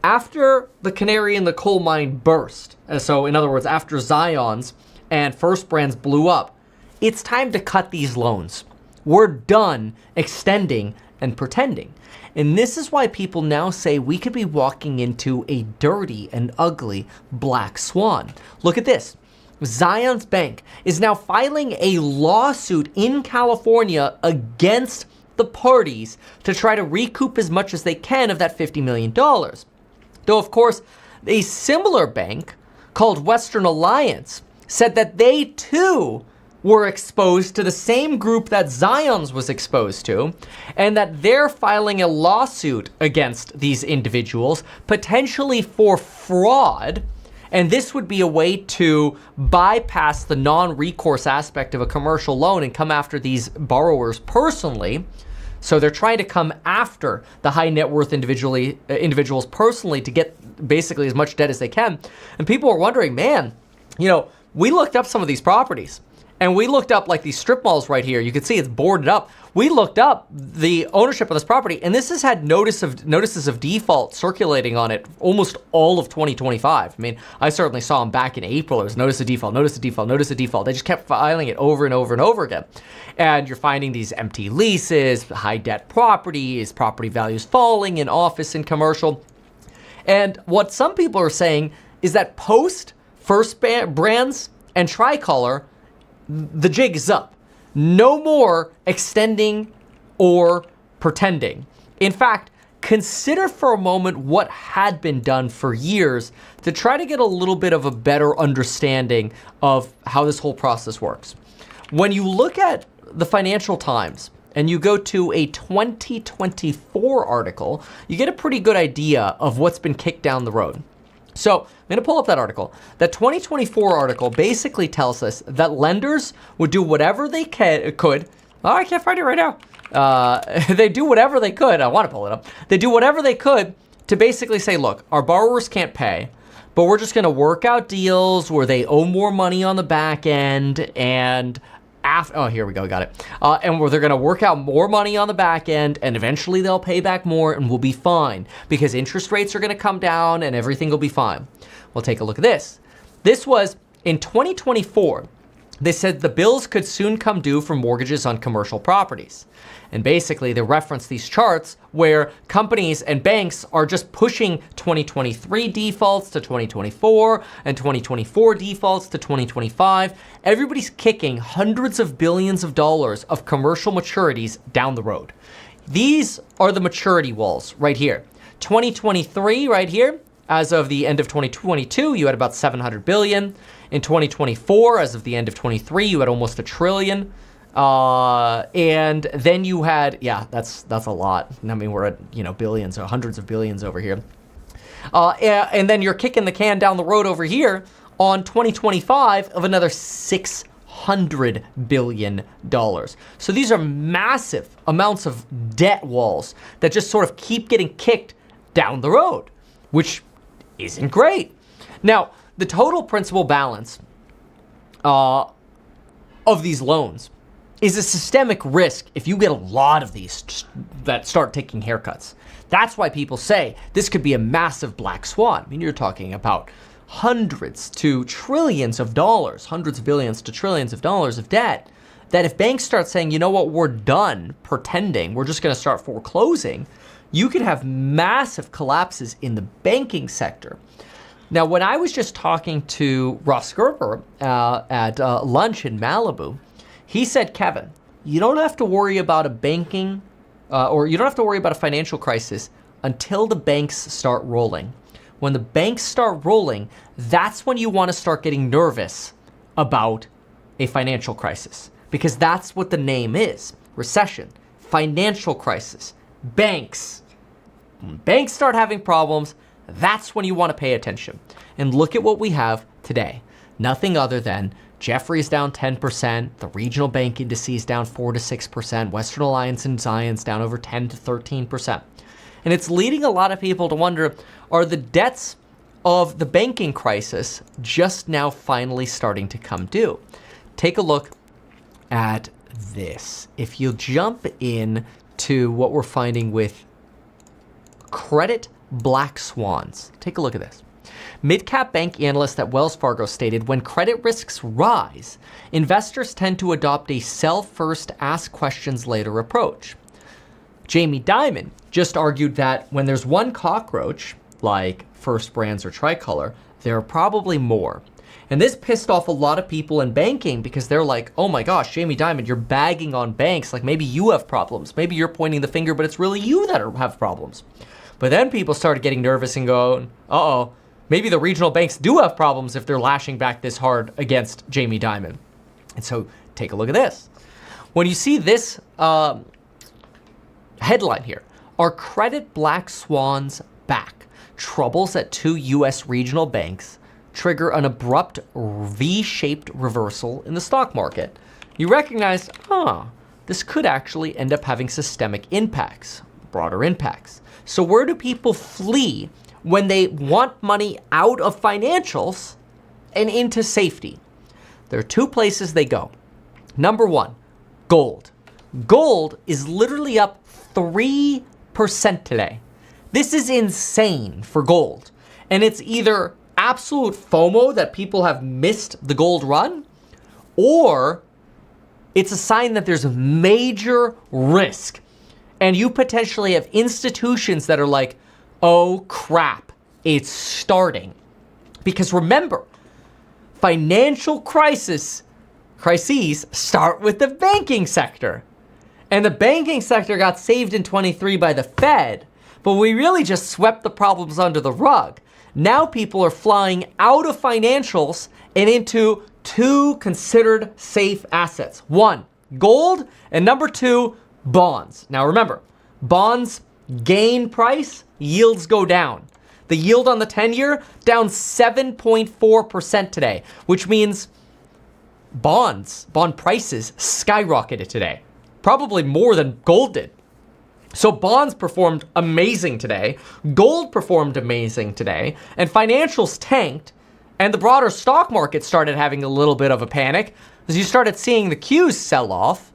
after the canary in the coal mine burst, so in other words, after Zions and First Brands blew up, it's time to cut these loans. We're done extending and pretending. And this is why people now say we could be walking into a dirty and ugly black swan. Look at this. Zions Bank, is now filing a lawsuit in California against the parties to try to recoup as much as they can of that $50 million. Though, of course, a similar bank called Western Alliance said that they too were exposed to the same group that Zions was exposed to, and that they're filing a lawsuit against these individuals, potentially for fraud. And this would be a way to bypass the non-recourse aspect of a commercial loan and come after these borrowers personally. So they're trying to come after the high net worth individuals personally to get basically as much debt as they can. And people are wondering, man, we looked up some of these properties. And we looked up like these strip malls right here. You can see it's boarded up. We looked up the ownership of this property, and this has had notices of default circulating on it almost all of 2025. I mean, I certainly saw them back in April. It was notice of default, notice of default, notice of default. They just kept filing it over and over and over again. And you're finding these empty leases, high debt properties, property values falling in office and commercial. And what some people are saying is that post First Brands and Tricolor, the jig is up. No more extending or pretending. In fact, consider for a moment what had been done for years to try to get a little bit of a better understanding of how this whole process works. When you look at the Financial Times and you go to a 2024 article, you get a pretty good idea of what's been kicked down the road. So I'm going to pull up that article. That 2024 article basically tells us that lenders would do whatever they could. Oh, I can't find it right now. They do whatever they could. I want to pull it up. They do whatever they could to basically say, look, our borrowers can't pay, but we're just going to work out deals where they owe more money on the back end and here we go, got it. And where they're going to work out more money on the back end, and eventually they'll pay back more and we'll be fine because interest rates are going to come down and everything will be fine. Well, take a look at this. This was in 2024. They said the bills could soon come due for mortgages on commercial properties. And basically, they reference these charts where companies and banks are just pushing 2023 defaults to 2024 and 2024 defaults to 2025. Everybody's kicking hundreds of billions of dollars of commercial maturities down the road. These are the maturity walls right here. 2023 right here, as of the end of 2022, you had about 700 billion. In 2024, as of the end of 23, you had almost $1 trillion. And then you had, that's a lot. I mean, we're at, billions or hundreds of billions over here. And then you're kicking the can down the road over here on 2025 of another $600 billion. So these are massive amounts of debt walls that just sort of keep getting kicked down the road, which isn't great. Now, the total principal balance of these loans is a systemic risk if you get a lot of these that start taking haircuts. That's why people say this could be a massive black swan. I mean, you're talking about hundreds to trillions of dollars, hundreds of billions to trillions of dollars of debt, that if banks start saying, you know what, we're done pretending, we're just going to start foreclosing, you could have massive collapses in the banking sector. Now, when I was just talking to Ross Gerber at lunch in Malibu, he said, Kevin, you don't have to worry about a banking or you don't have to worry about a financial crisis until the banks start rolling. When the banks start rolling, that's when you want to start getting nervous about a financial crisis, because that's what the name is. Recession, financial crisis, banks. When banks start having problems, that's when you want to pay attention. And look at what we have today. Nothing other than Jefferies down 10%, the regional bank indices down 4 to 6%, Western Alliance and Zions down over 10 to 13%. And it's leading a lot of people to wonder, are the debts of the banking crisis just now finally starting to come due? Take a look at this. If you jump in to what we're finding with credit black swans, take a look at this. Mid-cap bank analyst at Wells Fargo stated, when credit risks rise, investors tend to adopt a sell first, ask questions later approach. Jamie Dimon just argued that when there's one cockroach, like First Brands or Tricolor, there are probably more. And this pissed off a lot of people in banking because they're like, oh my gosh, Jamie Dimon, you're bagging on banks. Like maybe you have problems. Maybe you're pointing the finger, but it's really you that have problems. But then people started getting nervous and going, uh-oh, maybe the regional banks do have problems if they're lashing back this hard against Jamie Dimon. And so take a look at this. When you see this headline here, are credit black swans back? Troubles at 2 U.S. regional banks trigger an abrupt V-shaped reversal in the stock market. You recognize, this could actually end up having systemic impacts, broader impacts. So where do people flee when they want money out of financials and into safety? There are 2 places they go. Number 1, gold. Gold is literally up 3% today. This is insane for gold. And it's either absolute FOMO that people have missed the gold run, or it's a sign that there's a major risk. And you potentially have institutions that are like, oh crap, it's starting. Because remember, financial crises start with the banking sector. And the banking sector got saved in 23 by the Fed, but we really just swept the problems under the rug. Now people are flying out of financials and into 2 considered safe assets. 1, gold, and number 2, bonds. Now remember, bonds gain price, yields go down. The yield on the 10-year down 7.4% today, which means bond prices skyrocketed today. Probably more than gold did. So bonds performed amazing today, gold performed amazing today, and financials tanked, and the broader stock market started having a little bit of a panic as you started seeing the Qs sell off.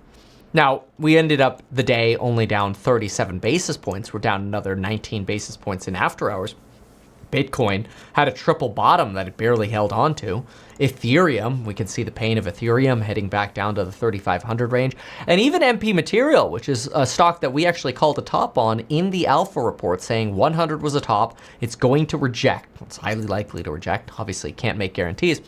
Now, we ended up the day only down 37 basis points. We're down another 19 basis points in after hours. Bitcoin had a triple bottom that it barely held on to. Ethereum, we can see the pain of Ethereum heading back down to the 3,500 range. And even MP Material, which is a stock that we actually called a top on in the alpha report, saying 100 was a top. It's going to reject. It's highly likely to reject. Obviously, can't make guarantees.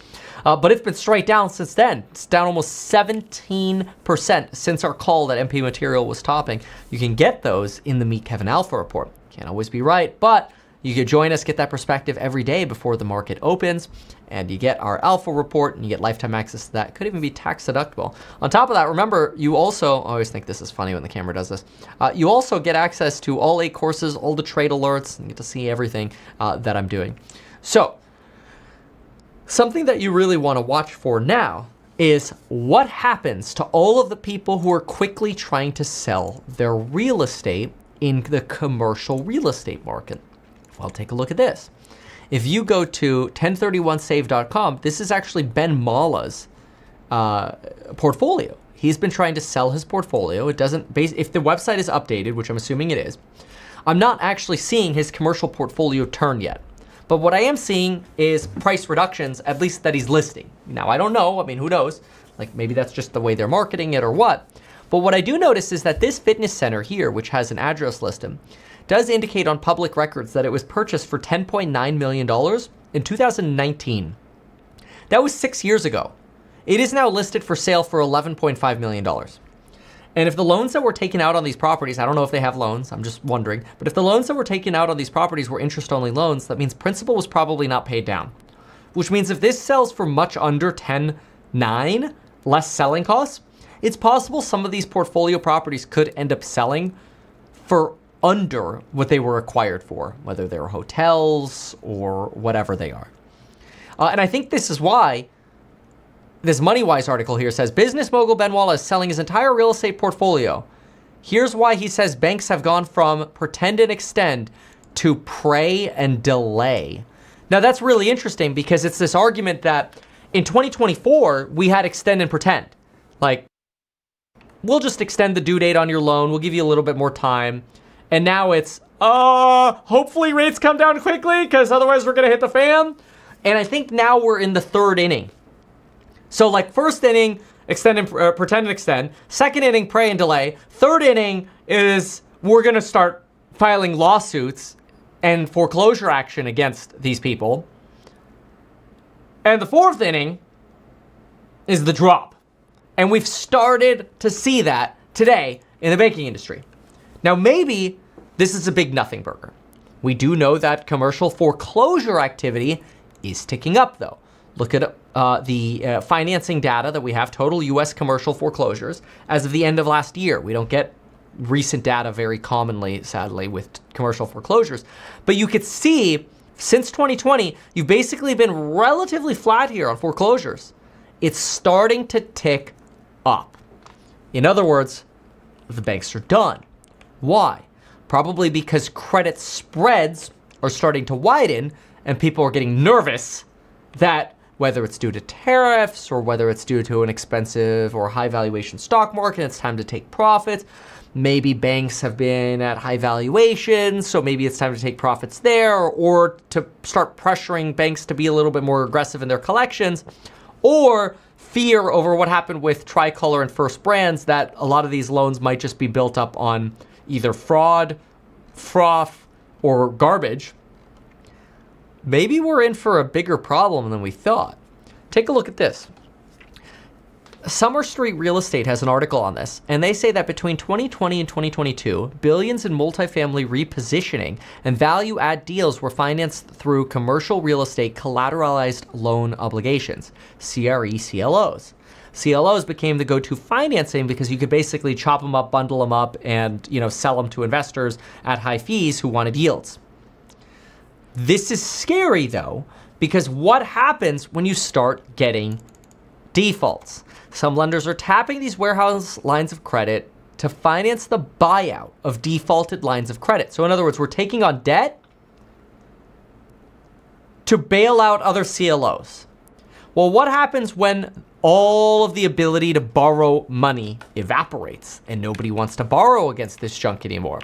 But it's been straight down since then. It's down almost 17% since our call that MP Material was topping. You can get those in the Meet Kevin Alpha report. Can't always be right, but you can join us, get that perspective every day before the market opens, and you get our alpha report and you get lifetime access to that. Could even be tax deductible. On top of that, remember, you also, I always think this is funny when the camera does this, you also get access to all 8 courses, all the trade alerts, and you get to see everything that I'm doing. So, something that you really want to watch for now is what happens to all of the people who are quickly trying to sell their real estate in the commercial real estate market. Well, take a look at this. If you go to 1031save.com, this is actually Ben Mala's portfolio. He's been trying to sell his portfolio. It doesn't, if the website is updated, which I'm assuming it is, I'm not actually seeing his commercial portfolio turn yet. But what I am seeing is price reductions, at least that he's listing. Now, I don't know. I mean, who knows? Like maybe that's just the way they're marketing it or what. But what I do notice is that this fitness center here, which has an address listed, does indicate on public records that it was purchased for $10.9 million in 2019. That was 6 years ago. It is now listed for sale for $11.5 million. And if the loans that were taken out on these properties, I don't know if they have loans, I'm just wondering, but if the loans that were taken out on these properties were interest-only loans, that means principal was probably not paid down. Which means if this sells for much under $10.9, less selling costs, it's possible some of these portfolio properties could end up selling for under what they were acquired for, whether they're hotels or whatever they are. And I think this is why this MoneyWise article here says, business mogul Ben Walla is selling his entire real estate portfolio. Here's why he says banks have gone from pretend and extend to pray and delay. Now that's really interesting because it's this argument that in 2024, we had extend and pretend. Like, we'll just extend the due date on your loan. We'll give you a little bit more time. And now it's, hopefully rates come down quickly because otherwise we're going to hit the fan. And I think now we're in the 3rd inning. So like first inning, extend and pretend and extend. Second inning, pray and delay. 3rd inning is we're going to start filing lawsuits and foreclosure action against these people. And the fourth inning is the drop. And we've started to see that today in the banking industry. Now, maybe this is a big nothing burger. We do know that commercial foreclosure activity is ticking up, though. Look at the financing data that we have, total U.S. commercial foreclosures as of the end of last year. We don't get recent data very commonly, sadly, with commercial foreclosures. But you could see since 2020, you've basically been relatively flat here on foreclosures. It's starting to tick up. In other words, the banks are done. Why? Probably because credit spreads are starting to widen and people are getting nervous that whether it's due to tariffs or whether it's due to an expensive or high valuation stock market, it's time to take profits. Maybe banks have been at high valuations, so maybe it's time to take profits there, or to start pressuring banks to be a little bit more aggressive in their collections, or fear over what happened with Tricolor and First Brands, that a lot of these loans might just be built up on either fraud, froth, or garbage. Maybe we're in for a bigger problem than we thought. Take a look at this. Summer Street Real Estate has an article on this, and they say that between 2020 and 2022, billions in multifamily repositioning and value-add deals were financed through commercial real estate collateralized loan obligations, CRE CLOs. CLOs became the go-to financing because you could basically chop them up, bundle them up, and sell them to investors at high fees who wanted yields. This is scary, though, because what happens when you start getting defaults? Some lenders are tapping these warehouse lines of credit to finance the buyout of defaulted lines of credit. So in other words, we're taking on debt to bail out other CLOs. Well, what happens when all of the ability to borrow money evaporates and nobody wants to borrow against this junk anymore?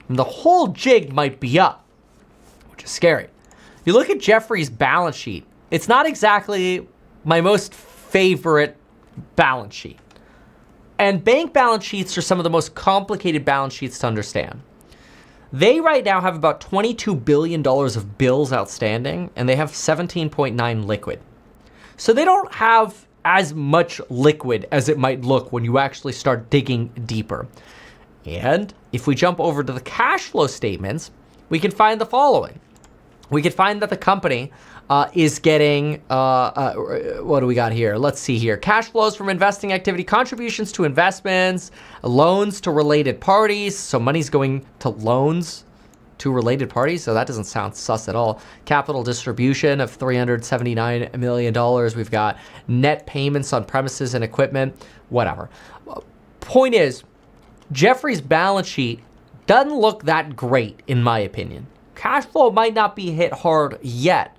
And the whole jig might be up, which is scary. You look at Jefferies' balance sheet, it's not exactly my most favorite balance sheet. And bank balance sheets are some of the most complicated balance sheets to understand. They right now have about $22 billion of bills outstanding, and they have 17.9 liquid. So they don't have as much liquid as it might look when you actually start digging deeper. And if we jump over to the cash flow statements, we can find the following. We can find that the company is getting, what do we got here? Let's see here. Cash flows from investing activity, contributions to investments, loans to related parties. So money's going to loans to related parties. So that doesn't sound sus at all. Capital distribution of $379 million. We've got net payments on premises and equipment, whatever. Point is, Jefferies' balance sheet doesn't look that great, in my opinion. Cash flow might not be hit hard yet,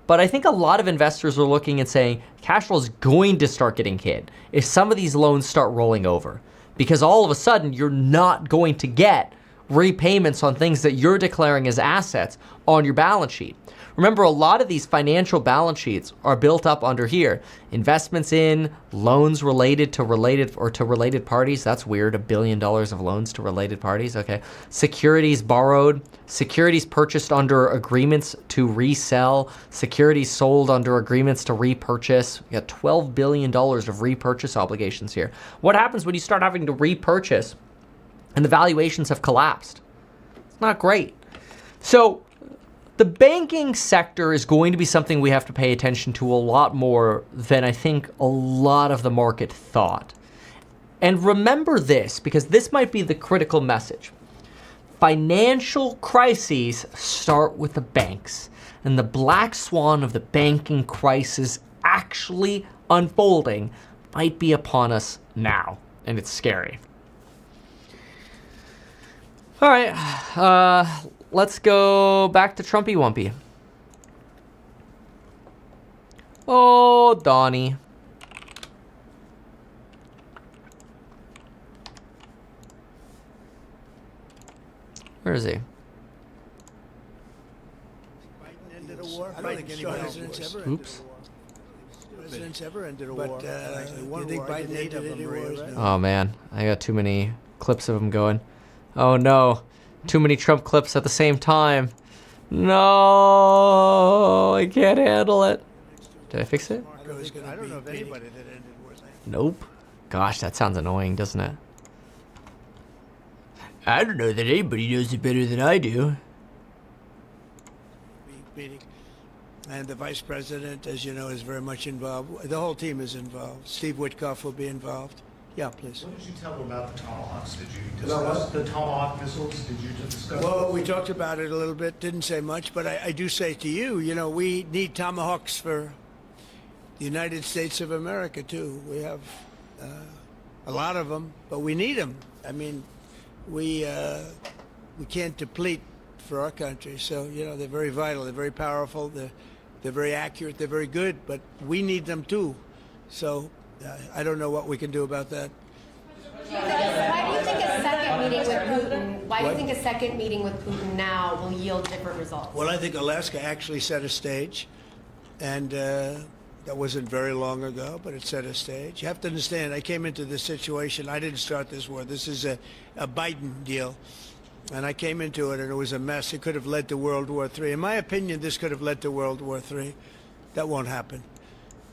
but I think a lot of investors are looking and saying cash flow is going to start getting hit if some of these loans start rolling over, because all of a sudden you're not going to get repayments on things that you're declaring as assets on your balance sheet. Remember, a lot of these financial balance sheets are built up under here. Investments in loans related to related parties. That's weird. $1 billion of loans to related parties. Okay. Securities borrowed, securities purchased under agreements to resell, securities sold under agreements to repurchase. We got $12 billion of repurchase obligations here. What happens when you start having to repurchase and the valuations have collapsed? It's not great. So the banking sector is going to be something we have to pay attention to a lot more than I think a lot of the market thought. And remember this, because this might be the critical message. Financial crises start with the banks, and the black swan of the banking crisis actually unfolding might be upon us now, and it's scary. All right, let's go back to Trumpy Wumpy. Oh, Donnie. Where is he? Biden ended a war. I don't think any president's ever ended a war. Oops. Presidents ever ended a war. But you think Biden ended any wars? Oh man, I got too many clips of him going. Oh no, too many Trump clips at the same time. No, I can't handle it. Did I fix it? I don't know of anybody that ended worse. Nope. Gosh, that sounds annoying, doesn't it? I don't know that anybody knows it better than I do. Meeting. And the vice president, as you know, is very much involved. The whole team is involved. Steve Witkoff will be involved. Yeah, please. What did you tell them about the Tomahawks? Did you discuss the Tomahawk missiles? Did you discuss? Well, we talked about it a little bit. Didn't say much, but I do say to you, you know, we need Tomahawks for the United States of America too. We have a lot of them, but we need them. I mean, we can't deplete for our country. So you know, they're very vital. They're very powerful. They're very accurate. They're very good, but we need them too. So I don't know what we can do about that. Why do you think a second meeting with Putin? Why do you think a second meeting with Putin now will yield different results? Well, I think Alaska actually set a stage, and that wasn't very long ago, but it set a stage. You have to understand, I came into this situation. I didn't start this war. This is a Biden deal. And I came into it, and it was a mess. It could have led to World War III. In my opinion, this could have led to World War III. That won't happen,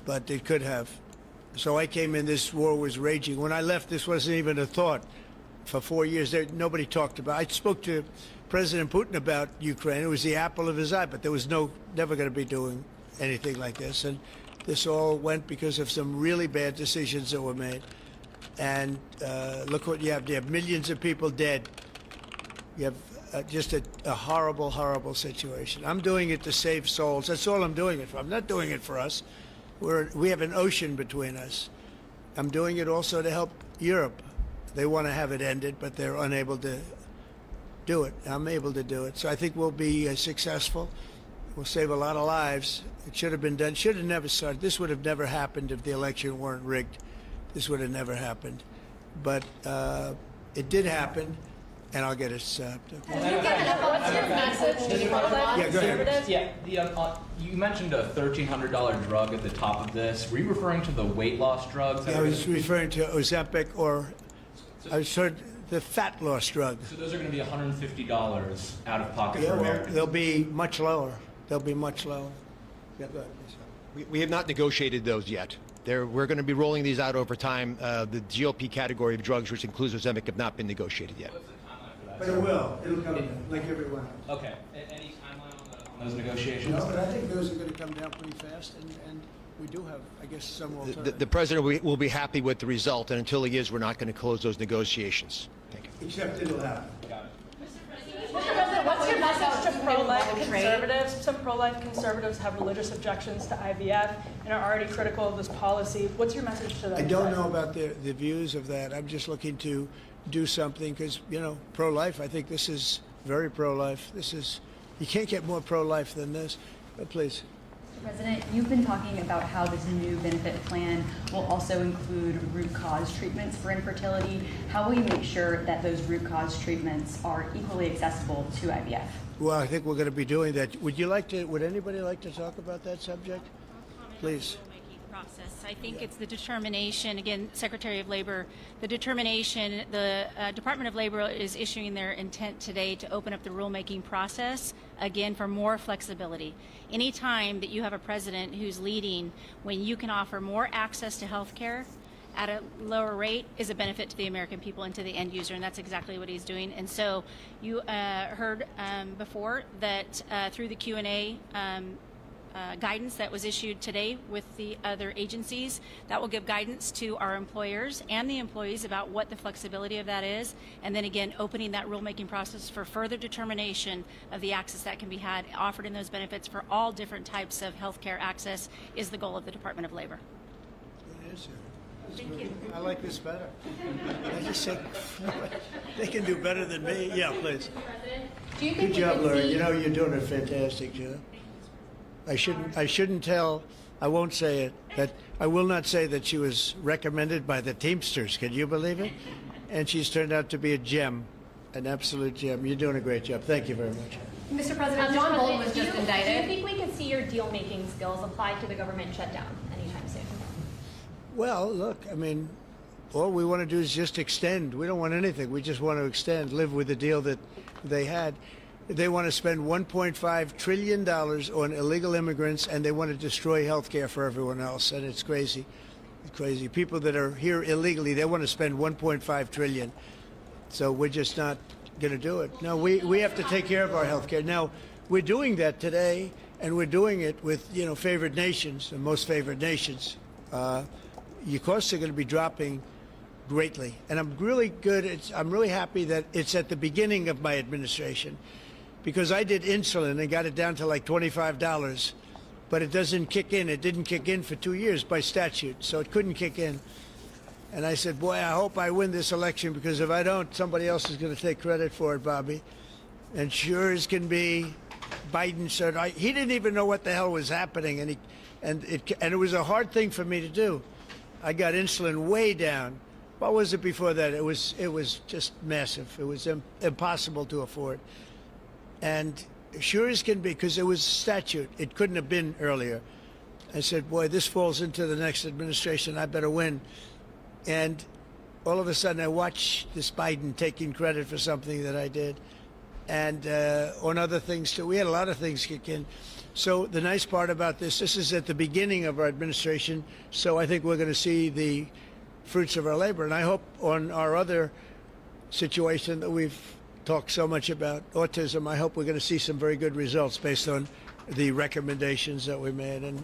but it could have. So I came in, this war was raging. When I left, this wasn't even a thought. For 4 years, nobody talked about it. I spoke to President Putin about Ukraine. It was the apple of his eye, but there was never going to be doing anything like this. And this all went because of some really bad decisions that were made. And look what you have. You have millions of people dead. You have just a horrible, horrible situation. I'm doing it to save souls. That's all I'm doing it for. I'm not doing it for us. We have an ocean between us. I'm doing it also to help Europe. They want to have it ended, but they're unable to do it. I'm able to do it. So I think we'll be successful. We'll save a lot of lives. It should have been done. Should have never started. This would have never happened if the election weren't rigged. This would have never happened. But it did happen. And I'll get it stopped. What's your message to conservatives? Yeah, you mentioned a $1,300 drug at the top of this. Were you referring to the weight loss drugs? I was referring to Ozempic, or I was heard the fat loss drug. So those are going to be $150 out of pocket for Americans. They'll be much lower. They'll be much lower. Yeah, go ahead. We have not negotiated those yet. We're going to be rolling these out over time. The GLP category of drugs, which includes Ozempic, have not been negotiated yet. But it will. It'll come down, like everyone else. Okay. Any timeline on those negotiations? No, but I think those are going to come down pretty fast, and we do have, I guess, some alternative. The president will be happy with the result, and until he is, we're not going to close those negotiations. Thank you. Except it'll happen. Got it. Mr. President, what's your message to pro-life conservatives? Some pro-life conservatives have religious objections to IVF and are already critical of this policy. What's your message to them? I don't know about the views of that. I'm just looking to do something because, you know, pro-life, I think this is very pro-life. You can't get more pro-life than this. But please. Mr. President, you've been talking about how this new benefit plan will also include root cause treatments for infertility. How will you make sure that those root cause treatments are equally accessible to IVF? Well, I think we're going to be doing that. Would anybody like to talk about that subject? Please. Process. I think it's the determination, again, Secretary of Labor, the determination, the Department of Labor is issuing their intent today to open up the rulemaking process, again, for more flexibility. Anytime that you have a president who's leading when you can offer more access to health care at a lower rate is a benefit to the American people and to the end user, and that's exactly what he's doing. And so you heard before that through the Q&A guidance that was issued today with the other agencies, that will give guidance to our employers and the employees about what the flexibility of that is, and then again opening that rulemaking process for further determination of the access that can be had offered in those benefits for all different types of health care access is the goal of the Department of Labor. Good answer. Thank you. I like this better. I just say they can do better than me. Yeah, please. Do you think good job, Laura. You know, you're doing a fantastic job. I shouldn't tell, I won't say it, that I will not say that she was recommended by the Teamsters. Can you believe it? And she's turned out to be a gem, an absolute gem. You're doing a great job. Thank you very much. Mr. President, John Bolton was just indicted. Do you think we can see your deal-making skills applied to the government shutdown anytime soon? Well, look, I mean, all we want to do is just extend. We don't want anything. We just want to extend, live with the deal that they had. They want to spend $1.5 trillion on illegal immigrants, and they want to destroy health care for everyone else. And it's crazy. It's crazy. People that are here illegally, they want to spend $1.5 trillion. So we're just not going to do it. No, we have to take care of our health care. Now, we're doing that today, and we're doing it with, favored nations, the most favored nations. Your costs are going to be dropping greatly. And I'm really happy that it's at the beginning of my administration, because I did insulin and got it down to like $25, but it doesn't kick in. It didn't kick in for 2 years by statute, so it couldn't kick in. And I said, boy, I hope I win this election, because if I don't, somebody else is going to take credit for it, Bobby. And sure as can be, Biden said he didn't even know what the hell was happening, and it was a hard thing for me to do. I got insulin way down. What was it before that? It was just massive. It was impossible to afford. And sure as can be, because it was statute, it couldn't have been earlier. I said, boy, this falls into the next administration. I better win. And all of a sudden, I watch this Biden taking credit for something that I did. And on other things, too. We had a lot of things kick in. So the nice part about this is at the beginning of our administration. So I think we're going to see the fruits of our labor. And I hope on our other situation that we've talked so much about, autism, I hope we're going to see some very good results based on the recommendations that we made. And,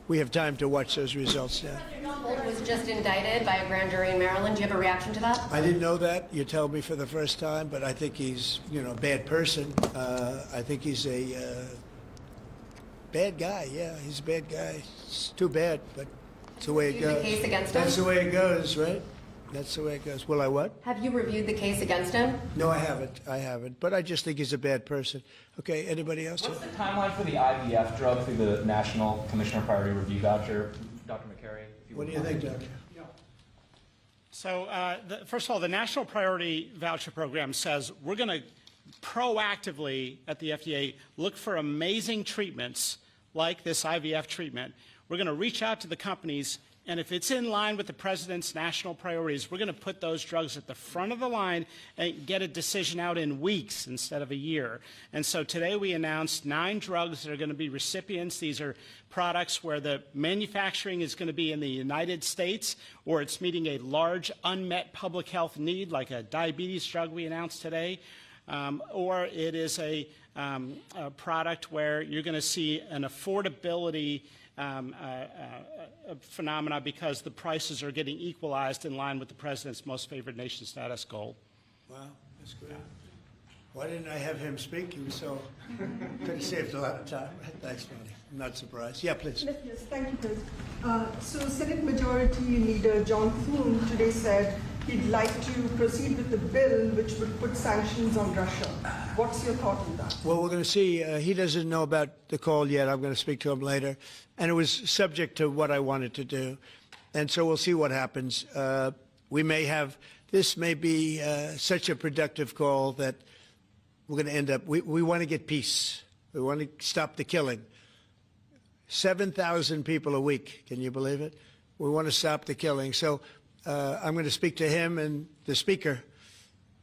we have time to watch those results now. Bolton was just indicted by a grand jury in Maryland. Do you have a reaction to that? I didn't know that. You tell me for the first time, but I think he's, a bad person. I think he's a bad guy. Yeah, he's a bad guy. It's too bad, but it's the way it goes. The case against him? That's the way it goes, right? That's the way it goes. Will I what? Have you reviewed the case against him? No, I haven't. But I just think he's a bad person. Okay, anybody else? What's the timeline for the IVF drug through the National Commissioner Priority Review Voucher, Dr. McCary? What do you think, Doctor? So, first of all, the National Priority Voucher Program says we're going to proactively at the FDA look for amazing treatments like this IVF treatment. We're going to reach out to the companies, and if it's in line with the president's national priorities, we're going to put those drugs at the front of the line and get a decision out in weeks instead of a year. And so today we announced 9 drugs that are going to be recipients. These are products where the manufacturing is going to be in the United States, or it's meeting a large unmet public health need, like a diabetes drug we announced today, or it is a product where you're going to see an affordability phenomena because the prices are getting equalized in line with the president's most favored nation status goal. Wow, that's great. Why didn't I have him speak? He was so could have saved a lot of time. Thanks, Manny. I'm not surprised. Yeah, please. Yes, thank you, Chris. So Senate Majority Leader John Thune today said he'd like to proceed with the bill which would put sanctions on Russia. What's your thought on that? Well, we're going to see. He doesn't know about the call yet. I'm going to speak to him later. And it was subject to what I wanted to do. And so we'll see what happens. We may have, this may be such a productive call that we're going to end up, we want to get peace. We want to stop the killing. 7,000 people a week. Can you believe it? We want to stop the killing. So I'm going to speak to him and the speaker,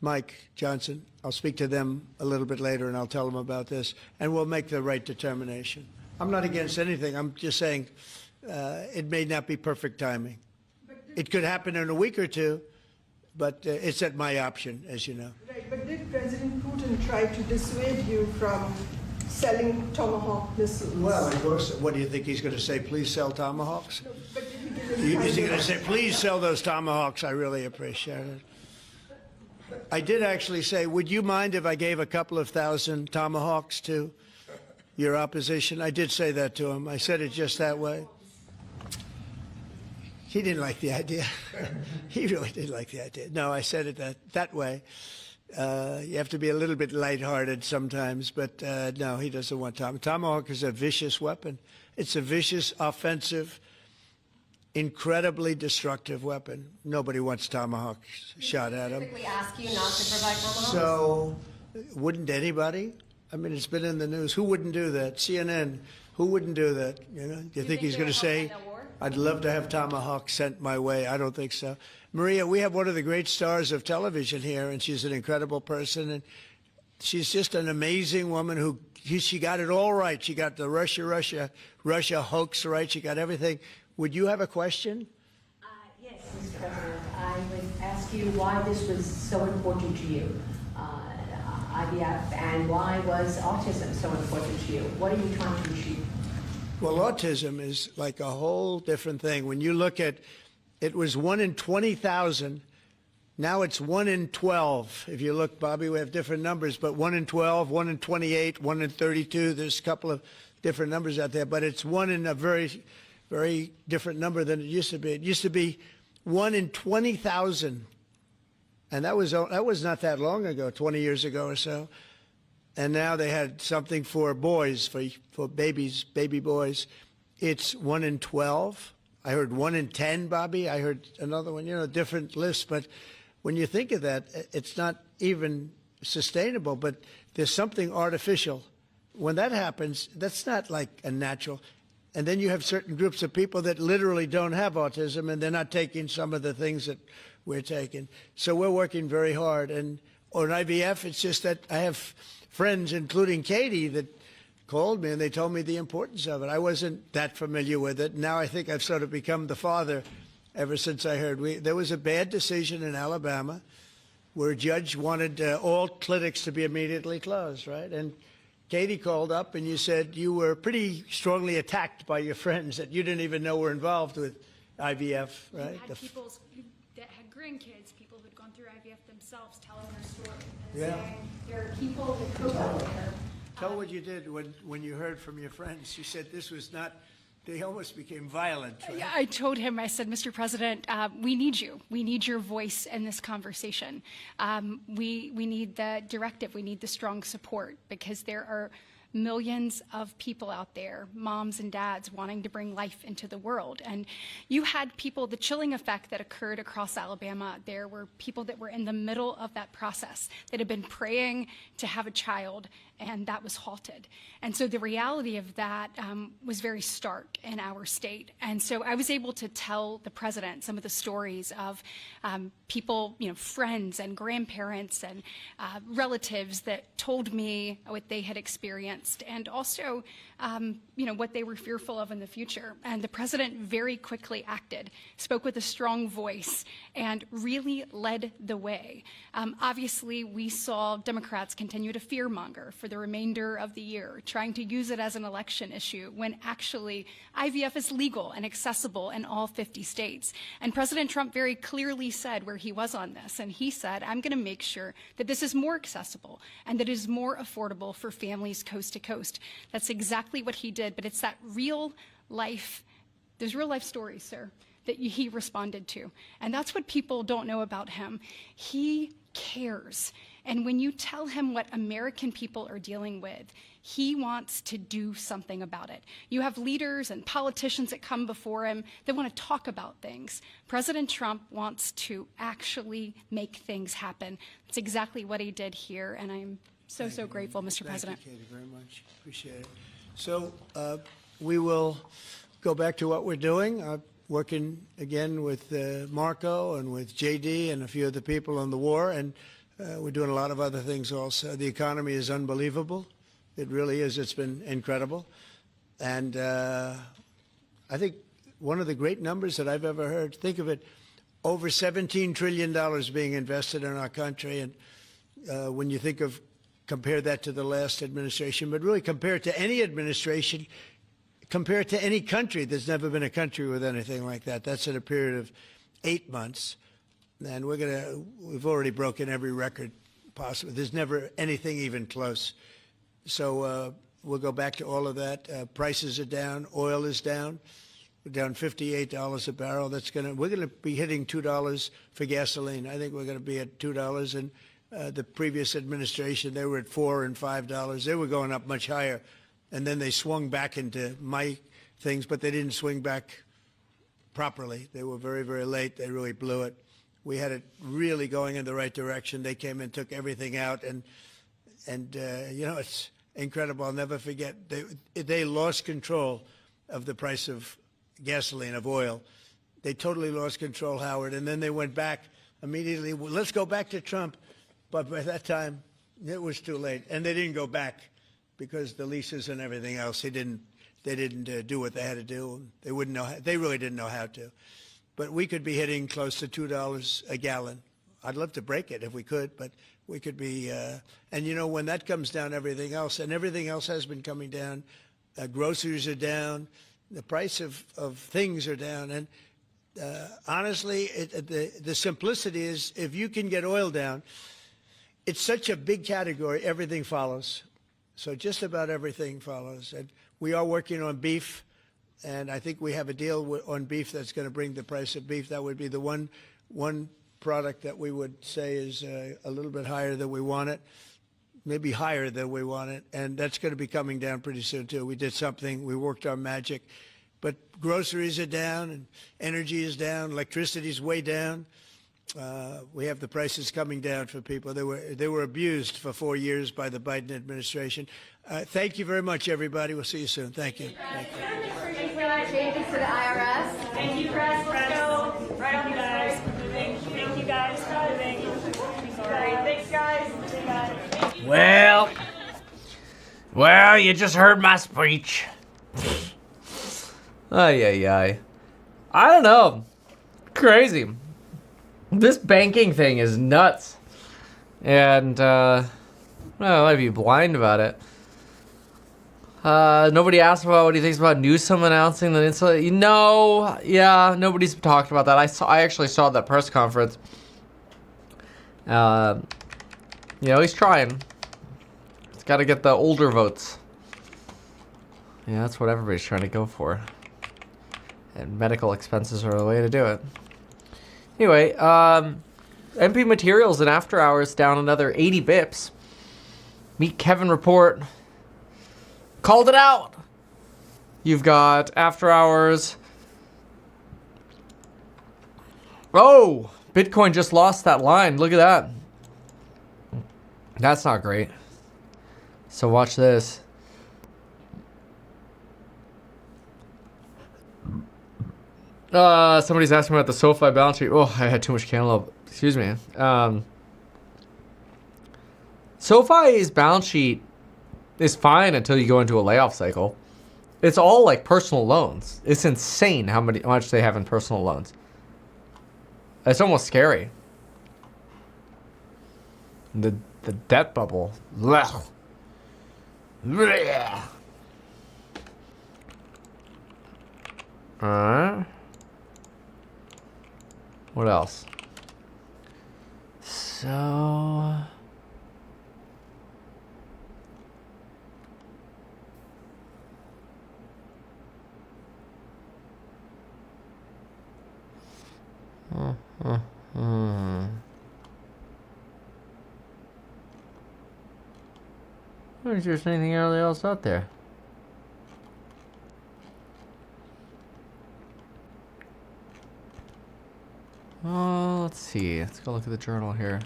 Mike Johnson. I'll speak to them a little bit later and I'll tell them about this. And we'll make the right determination. I'm not against anything. I'm just saying it may not be perfect timing. It could happen in a week or two, but it's at my option, as you know. Right, but did President Putin try to dissuade you from selling Tomahawk missiles? Well, of course. What do you think he's going to say? Please sell Tomahawks? No, but did he give any Is he going to say, please sell those Tomahawks? I really appreciate it. I did actually say, would you mind if I gave a couple of thousand Tomahawks to your opposition? I did say that to him. I said it just that way. He didn't like the idea. He really didn't like the idea. No, I said it that way. You have to be a little bit lighthearted sometimes, but no, he doesn't want Tomahawk. Tomahawk is a vicious weapon. It's a vicious, offensive, incredibly destructive weapon. Nobody wants Tomahawk shot at him. Specifically ask you not to provide Tomahawks? So, wouldn't anybody? I mean, it's been in the news. Who wouldn't do that? CNN. Who wouldn't do that? You know? Do you think he's going to say, "I'd love to have Tomahawk sent my way"? I don't think so. Maria, we have one of the great stars of television here, and she's an incredible person. And she's just an amazing woman who she got it all right. She got the Russia hoax right. She got everything. Would you have a question? Yes, Mr. President. I would ask you why this was so important to you, IVF, and why was autism so important to you? What are you trying to achieve? Well, autism is like a whole different thing. When you look at, it was 1 in 20,000. Now it's 1 in 12. If you look, Bobby, we have different numbers, but 1 in 12, 1 in 28, 1 in 32. There's a couple of different numbers out there, but it's 1 in a very, very different number than it used to be. It used to be 1 in 20,000, and that was not that long ago, 20 years ago or so. And now they had something for boys, for babies, baby boys. It's 1 in 12. I heard 1 in 10, Bobby. I heard another one, different lists. But when you think of that, it's not even sustainable, but there's something artificial. When that happens, that's not like a natural. And then you have certain groups of people that literally don't have autism, and they're not taking some of the things that we're taking. So we're working very hard. And on IVF, it's just that I have friends, including Katie, that called me and they told me the importance of it. I wasn't that familiar with it. Now I think I've sort of become the father ever since I heard. There was a bad decision in Alabama where a judge wanted all clinics to be immediately closed, right? And Katie called up and you said you were pretty strongly attacked by your friends that you didn't even know were involved with IVF, right? You had people that had grandkids, people who'd gone through IVF themselves telling their story. And Yeah. saying there are people that cope out there. Tell what you did when you heard from your friends. You said this was not, they almost became violent. Right? Yeah, I told him, I said, Mr. President, we need you. We need your voice in this conversation. We need the directive. We need the strong support because there are millions of people out there, moms and dads, wanting to bring life into the world. And you had people, the chilling effect that occurred across Alabama, there were people that were in the middle of that process that had been praying to have a child, and that was halted. And so the reality of that was very stark in our state. And so I was able to tell the president some of the stories of people, friends and grandparents and relatives that told me what they had experienced and also, what they were fearful of in the future. And the president very quickly acted, spoke with a strong voice, and really led the way. Obviously, we saw Democrats continue to fearmonger for the remainder of the year, trying to use it as an election issue when actually IVF is legal and accessible in all 50 states. And President Trump very clearly said where he was on this, and he said, I'm going to make sure that this is more accessible and that it is more affordable for families coast to coast. That's exactly what he did, but it's that real life, those real life stories, sir, that he responded to. And that's what people don't know about him. He cares. And when you tell him what American people are dealing with, he wants to do something about it. You have leaders and politicians that come before him that want to talk about things. President Trump wants to actually make things happen. That's exactly what he did here, and I'm so grateful, Mr. President. Thank you, Katie, very much. Appreciate it. So we will go back to what we're doing. Working again with Marco and with JD and a few other people on the war, and we're doing a lot of other things also. The economy is unbelievable. It really is. It's been incredible. And I think one of the great numbers that I've ever heard, think of it, over $17 trillion being invested in our country. And when you think of, compare that to the last administration, but really compare it to any administration, compare it to any country. There's never been a country with anything like that. That's in a period of 8 months. And we've already broken every record possible. There's never anything even close. So we'll go back to all of that. Prices are down. Oil is down. We're down $58 a barrel. We're going to be hitting $2 for gasoline. I think we're going to be at $2. And the previous administration, they were at $4 and $5. They were going up much higher. And then they swung back into my things, but they didn't swing back properly. They were very, very late. They really blew it. We had it really going in the right direction. They came and took everything out, and it's incredible. I'll never forget. They lost control of the price of gasoline, of oil. They totally lost control, Howard, and then they went back immediately. Well, let's go back to Trump. But by that time, It was too late, and they didn't go back because the leases and everything else. They didn't do what they had to do. They wouldn't know. They really didn't know how to. But we could be hitting close to $2 a gallon. I'd love to break it if we could, but we could be. And you know, when that comes down, everything else has been coming down. Groceries are down. The price of things are down, and honestly, the simplicity is if you can get oil down. It's such a big category, everything follows. So just about everything follows. And we are working on beef, and I think we have a deal on beef that's going to bring the price of beef. That would be the one product that we would say is a little bit higher than we want it, maybe higher than we want it. And that's going to be coming down pretty soon, too. We did something. We worked our magic. But groceries are down, and energy is down. Electricity is way down. We have the prices coming down for people. They were abused for 4 years by the Biden administration. Thank you very much, everybody. We'll see you soon. Thank you. Thank you. Changes to the IRS. Thank you, press. Let's go. Right on, guys. Thank you, guys. Thanks, guys. Well, you just heard my speech. Ay. I don't know. Crazy. This banking thing is nuts. And, well, I'd be blind about it. Nobody asked about what he thinks about Newsom announcing the insulation. You know, yeah, nobody's talked about that. I actually saw that press conference. You know, he's trying. He's got to get the older votes. Yeah, that's what everybody's trying to go for. And medical expenses are the way to do it. Anyway, MP Materials and After Hours down another 80 bips. Meet Kevin Report. Called it out. You've got After Hours. Oh, Bitcoin just lost that line. Look at that. That's not great. So watch this. Somebody's asking about the SoFi balance sheet. Oh, I had too much cantaloupe. Excuse me. SoFi's balance sheet is fine until you go into a layoff cycle. It's all like personal loans. It's insane how much they have in personal loans. It's almost scary. The debt bubble. Blech. Blech. What else? So... I wonder if there's anything else out there. Oh, let's see. Let's go look at the journal here.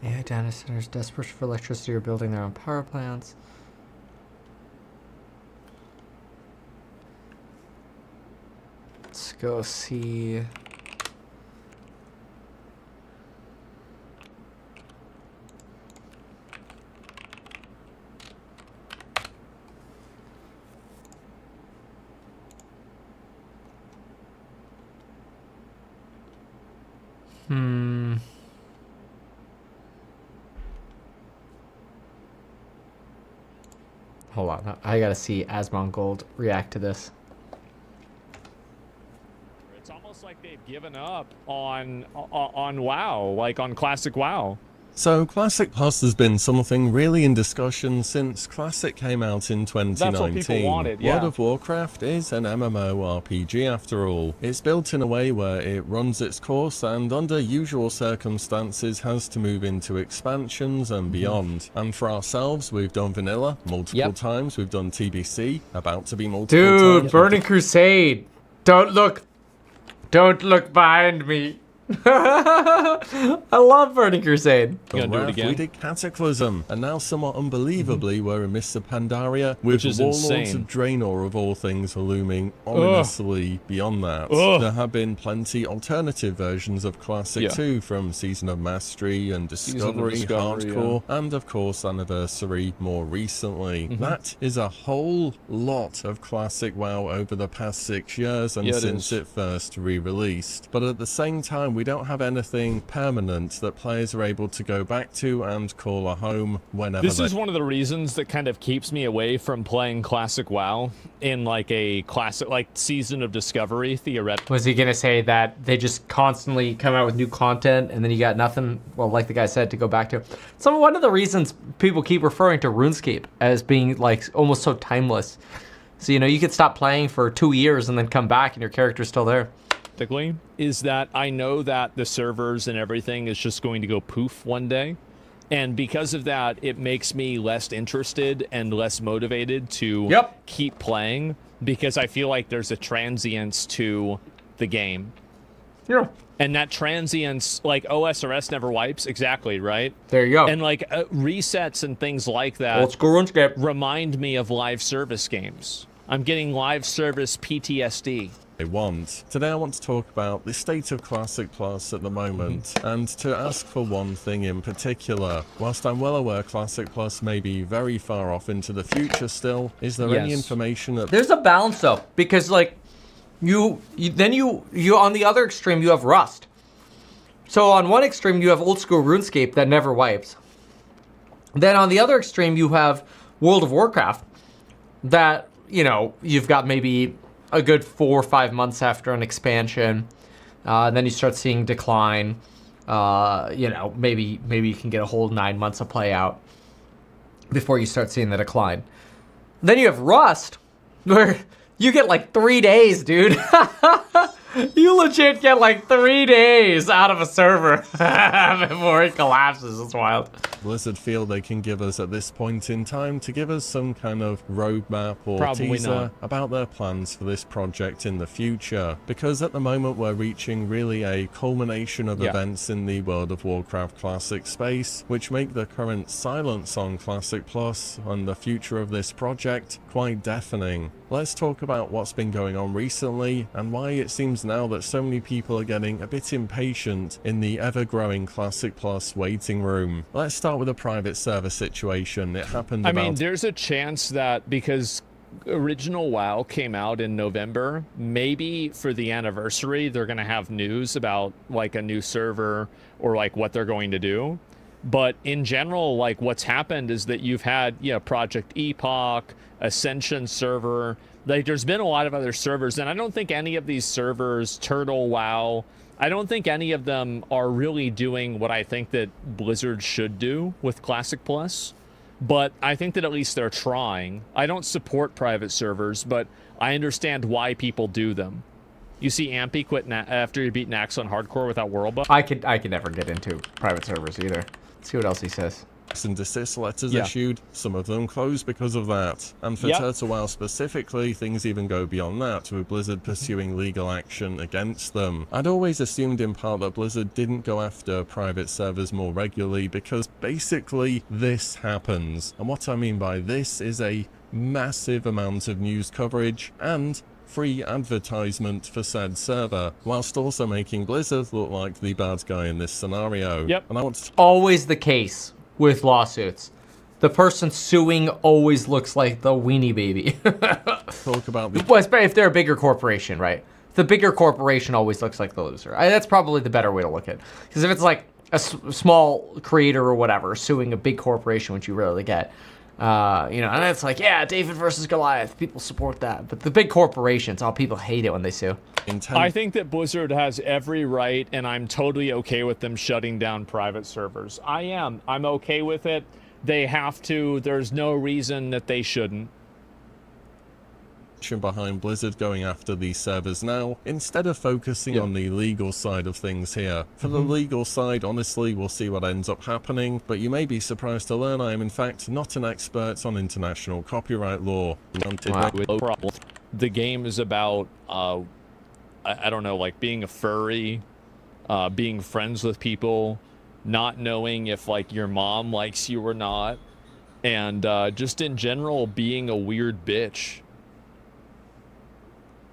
AI data centers desperate for electricity are building their own power plants. Let's go see. Hold on, I gotta see Asmongold react to this. It's almost like they've given up on WoW, like on Classic WoW. So Classic Plus has been something really in discussion since Classic came out in 2019. That's what people wanted, yeah. World of Warcraft is an MMORPG after all. It's built in a way where it runs its course and under usual circumstances has to move into expansions and beyond. And for ourselves, we've done vanilla multiple times, we've done TBC, about to be multiple times. Dude, Burning Crusade! Don't look behind me. I love Burning Crusade. We did Cataclysm, and now somewhat unbelievably we're in Mr. Pandaria with Which is Warlords insane. of Draenor of all things looming ominously beyond that. There have been plenty alternative versions of Classic 2 from Season of Mastery and Discovery, Hardcore, and of course Anniversary more recently. That is a whole lot of Classic WoW over the past 6 years and since it first re-released. But at the same time, we don't have anything permanent that players are able to go back to and call a home whenever This is one of the reasons that kind of keeps me away from playing Classic WoW in like a classic, like Season of Discovery, theoretically. Was he gonna say that they just constantly come out with new content and then you got nothing, well, like the guy said, to go back to? So one of the reasons people keep referring to RuneScape as being like almost so timeless. So, you know, you could stop playing for 2 years and then come back and your character's still there. Is that I know that the servers and everything is just going to go poof one day. And because of that, it makes me less interested and less motivated to keep playing because I feel like there's a transience to the game. Yeah. And that transience, like OSRS never wipes, exactly, right? There you go. And like resets and things like that Old school RuneScape remind me of live service games. I'm getting live service PTSD. they want. Today I want to talk about the state of Classic Plus at the moment, and to ask for one thing in particular. Whilst I'm well aware Classic Plus may be very far off into the future still, is there any information that... There's a balance though, because like, you on the other extreme you have Rust. So on one extreme you have old school RuneScape that never wipes. Then on the other extreme you have World of Warcraft that, you know, you've got maybe a good 4 or 5 months after an expansion. Then you start seeing decline. You know, maybe you can get a whole 9 months of play out before you start seeing the decline. Then you have Rust, where you get like 3 days, dude. You legit get like 3 days out of a server before it collapses. It's wild. Blizzard feel they can give us at this point in time to give us some kind of roadmap or Probably teaser not. about their plans for this project in the future, because at the moment we're reaching really a culmination of events in the World of Warcraft Classic space, which make the current silence on Classic Plus and the future of this project quite deafening. Let's talk about what's been going on recently and why it seems now that so many people are getting a bit impatient in the ever-growing Classic Plus waiting room. Let's start with a private server situation. It happened I mean, there's a chance that because original WoW came out in November, maybe for the anniversary they're going to have news about like a new server or like what they're going to do. But in general, like what's happened is that you've had, you know, Project Epoch, Ascension server, like there's been a lot of other servers, and I don't think any of these servers, Turtle, WoW, I don't think any of them are really doing what I think that Blizzard should do with Classic Plus. But I think that at least they're trying. I don't support private servers, but I understand why people do them. You see Ampy quit after he beat Nax on hardcore without World Buff. I could never get into private servers either. Let's see what else he says. And desist letters issued, some of them closed because of that. And for Turtle WoW specifically, things even go beyond that, with Blizzard pursuing legal action against them. I'd always assumed in part that Blizzard didn't go after private servers more regularly because basically this happens. And what I mean by this is a massive amount of news coverage and free advertisement for said server, whilst also making Blizzard look like the bad guy in this scenario. And I want to... Always the case with lawsuits. The person suing always looks like the weenie baby. Talk about the... Well, if they're a bigger corporation, right? The bigger corporation always looks like the loser. That's probably the better way to look at it. Because if it's like a small creator or whatever suing a big corporation, which you rarely get, you know, and it's like, yeah, David versus Goliath. People support that. But the big corporations, people hate it when they sue. I think that Blizzard has every right, and I'm totally okay with them shutting down private servers. I am. I'm okay with it. They have to. There's no reason that they shouldn't. Behind Blizzard going after these servers now, instead of focusing on the legal side of things here. For the legal side, honestly, we'll see what ends up happening, but you may be surprised to learn I am in fact not an expert on international copyright law. The game is about, I don't know, like being a furry, being friends with people, not knowing if like your mom likes you or not, and just in general being a weird bitch.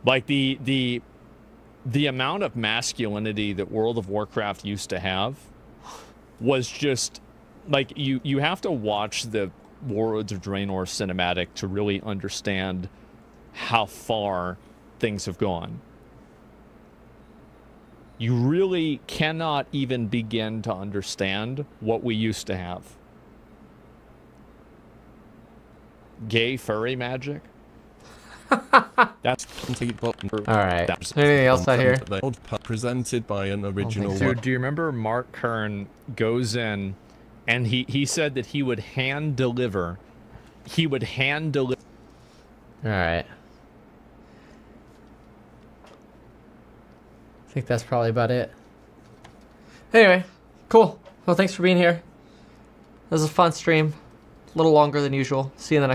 Like the amount of masculinity that World of Warcraft used to have was just like you have to watch the Warlords of Draenor cinematic to really understand how far things have gone. You really cannot even begin to understand what we used to have. Gay furry magic? That's complete button. All right. Anything else out here? Presented by an original. Dude, do you remember Mark Kern goes in and he said that he would hand deliver. He would hand deliver. All right. I think that's probably about it. Anyway, cool. Well, thanks for being here. This was a fun stream. A little longer than usual. See you in the next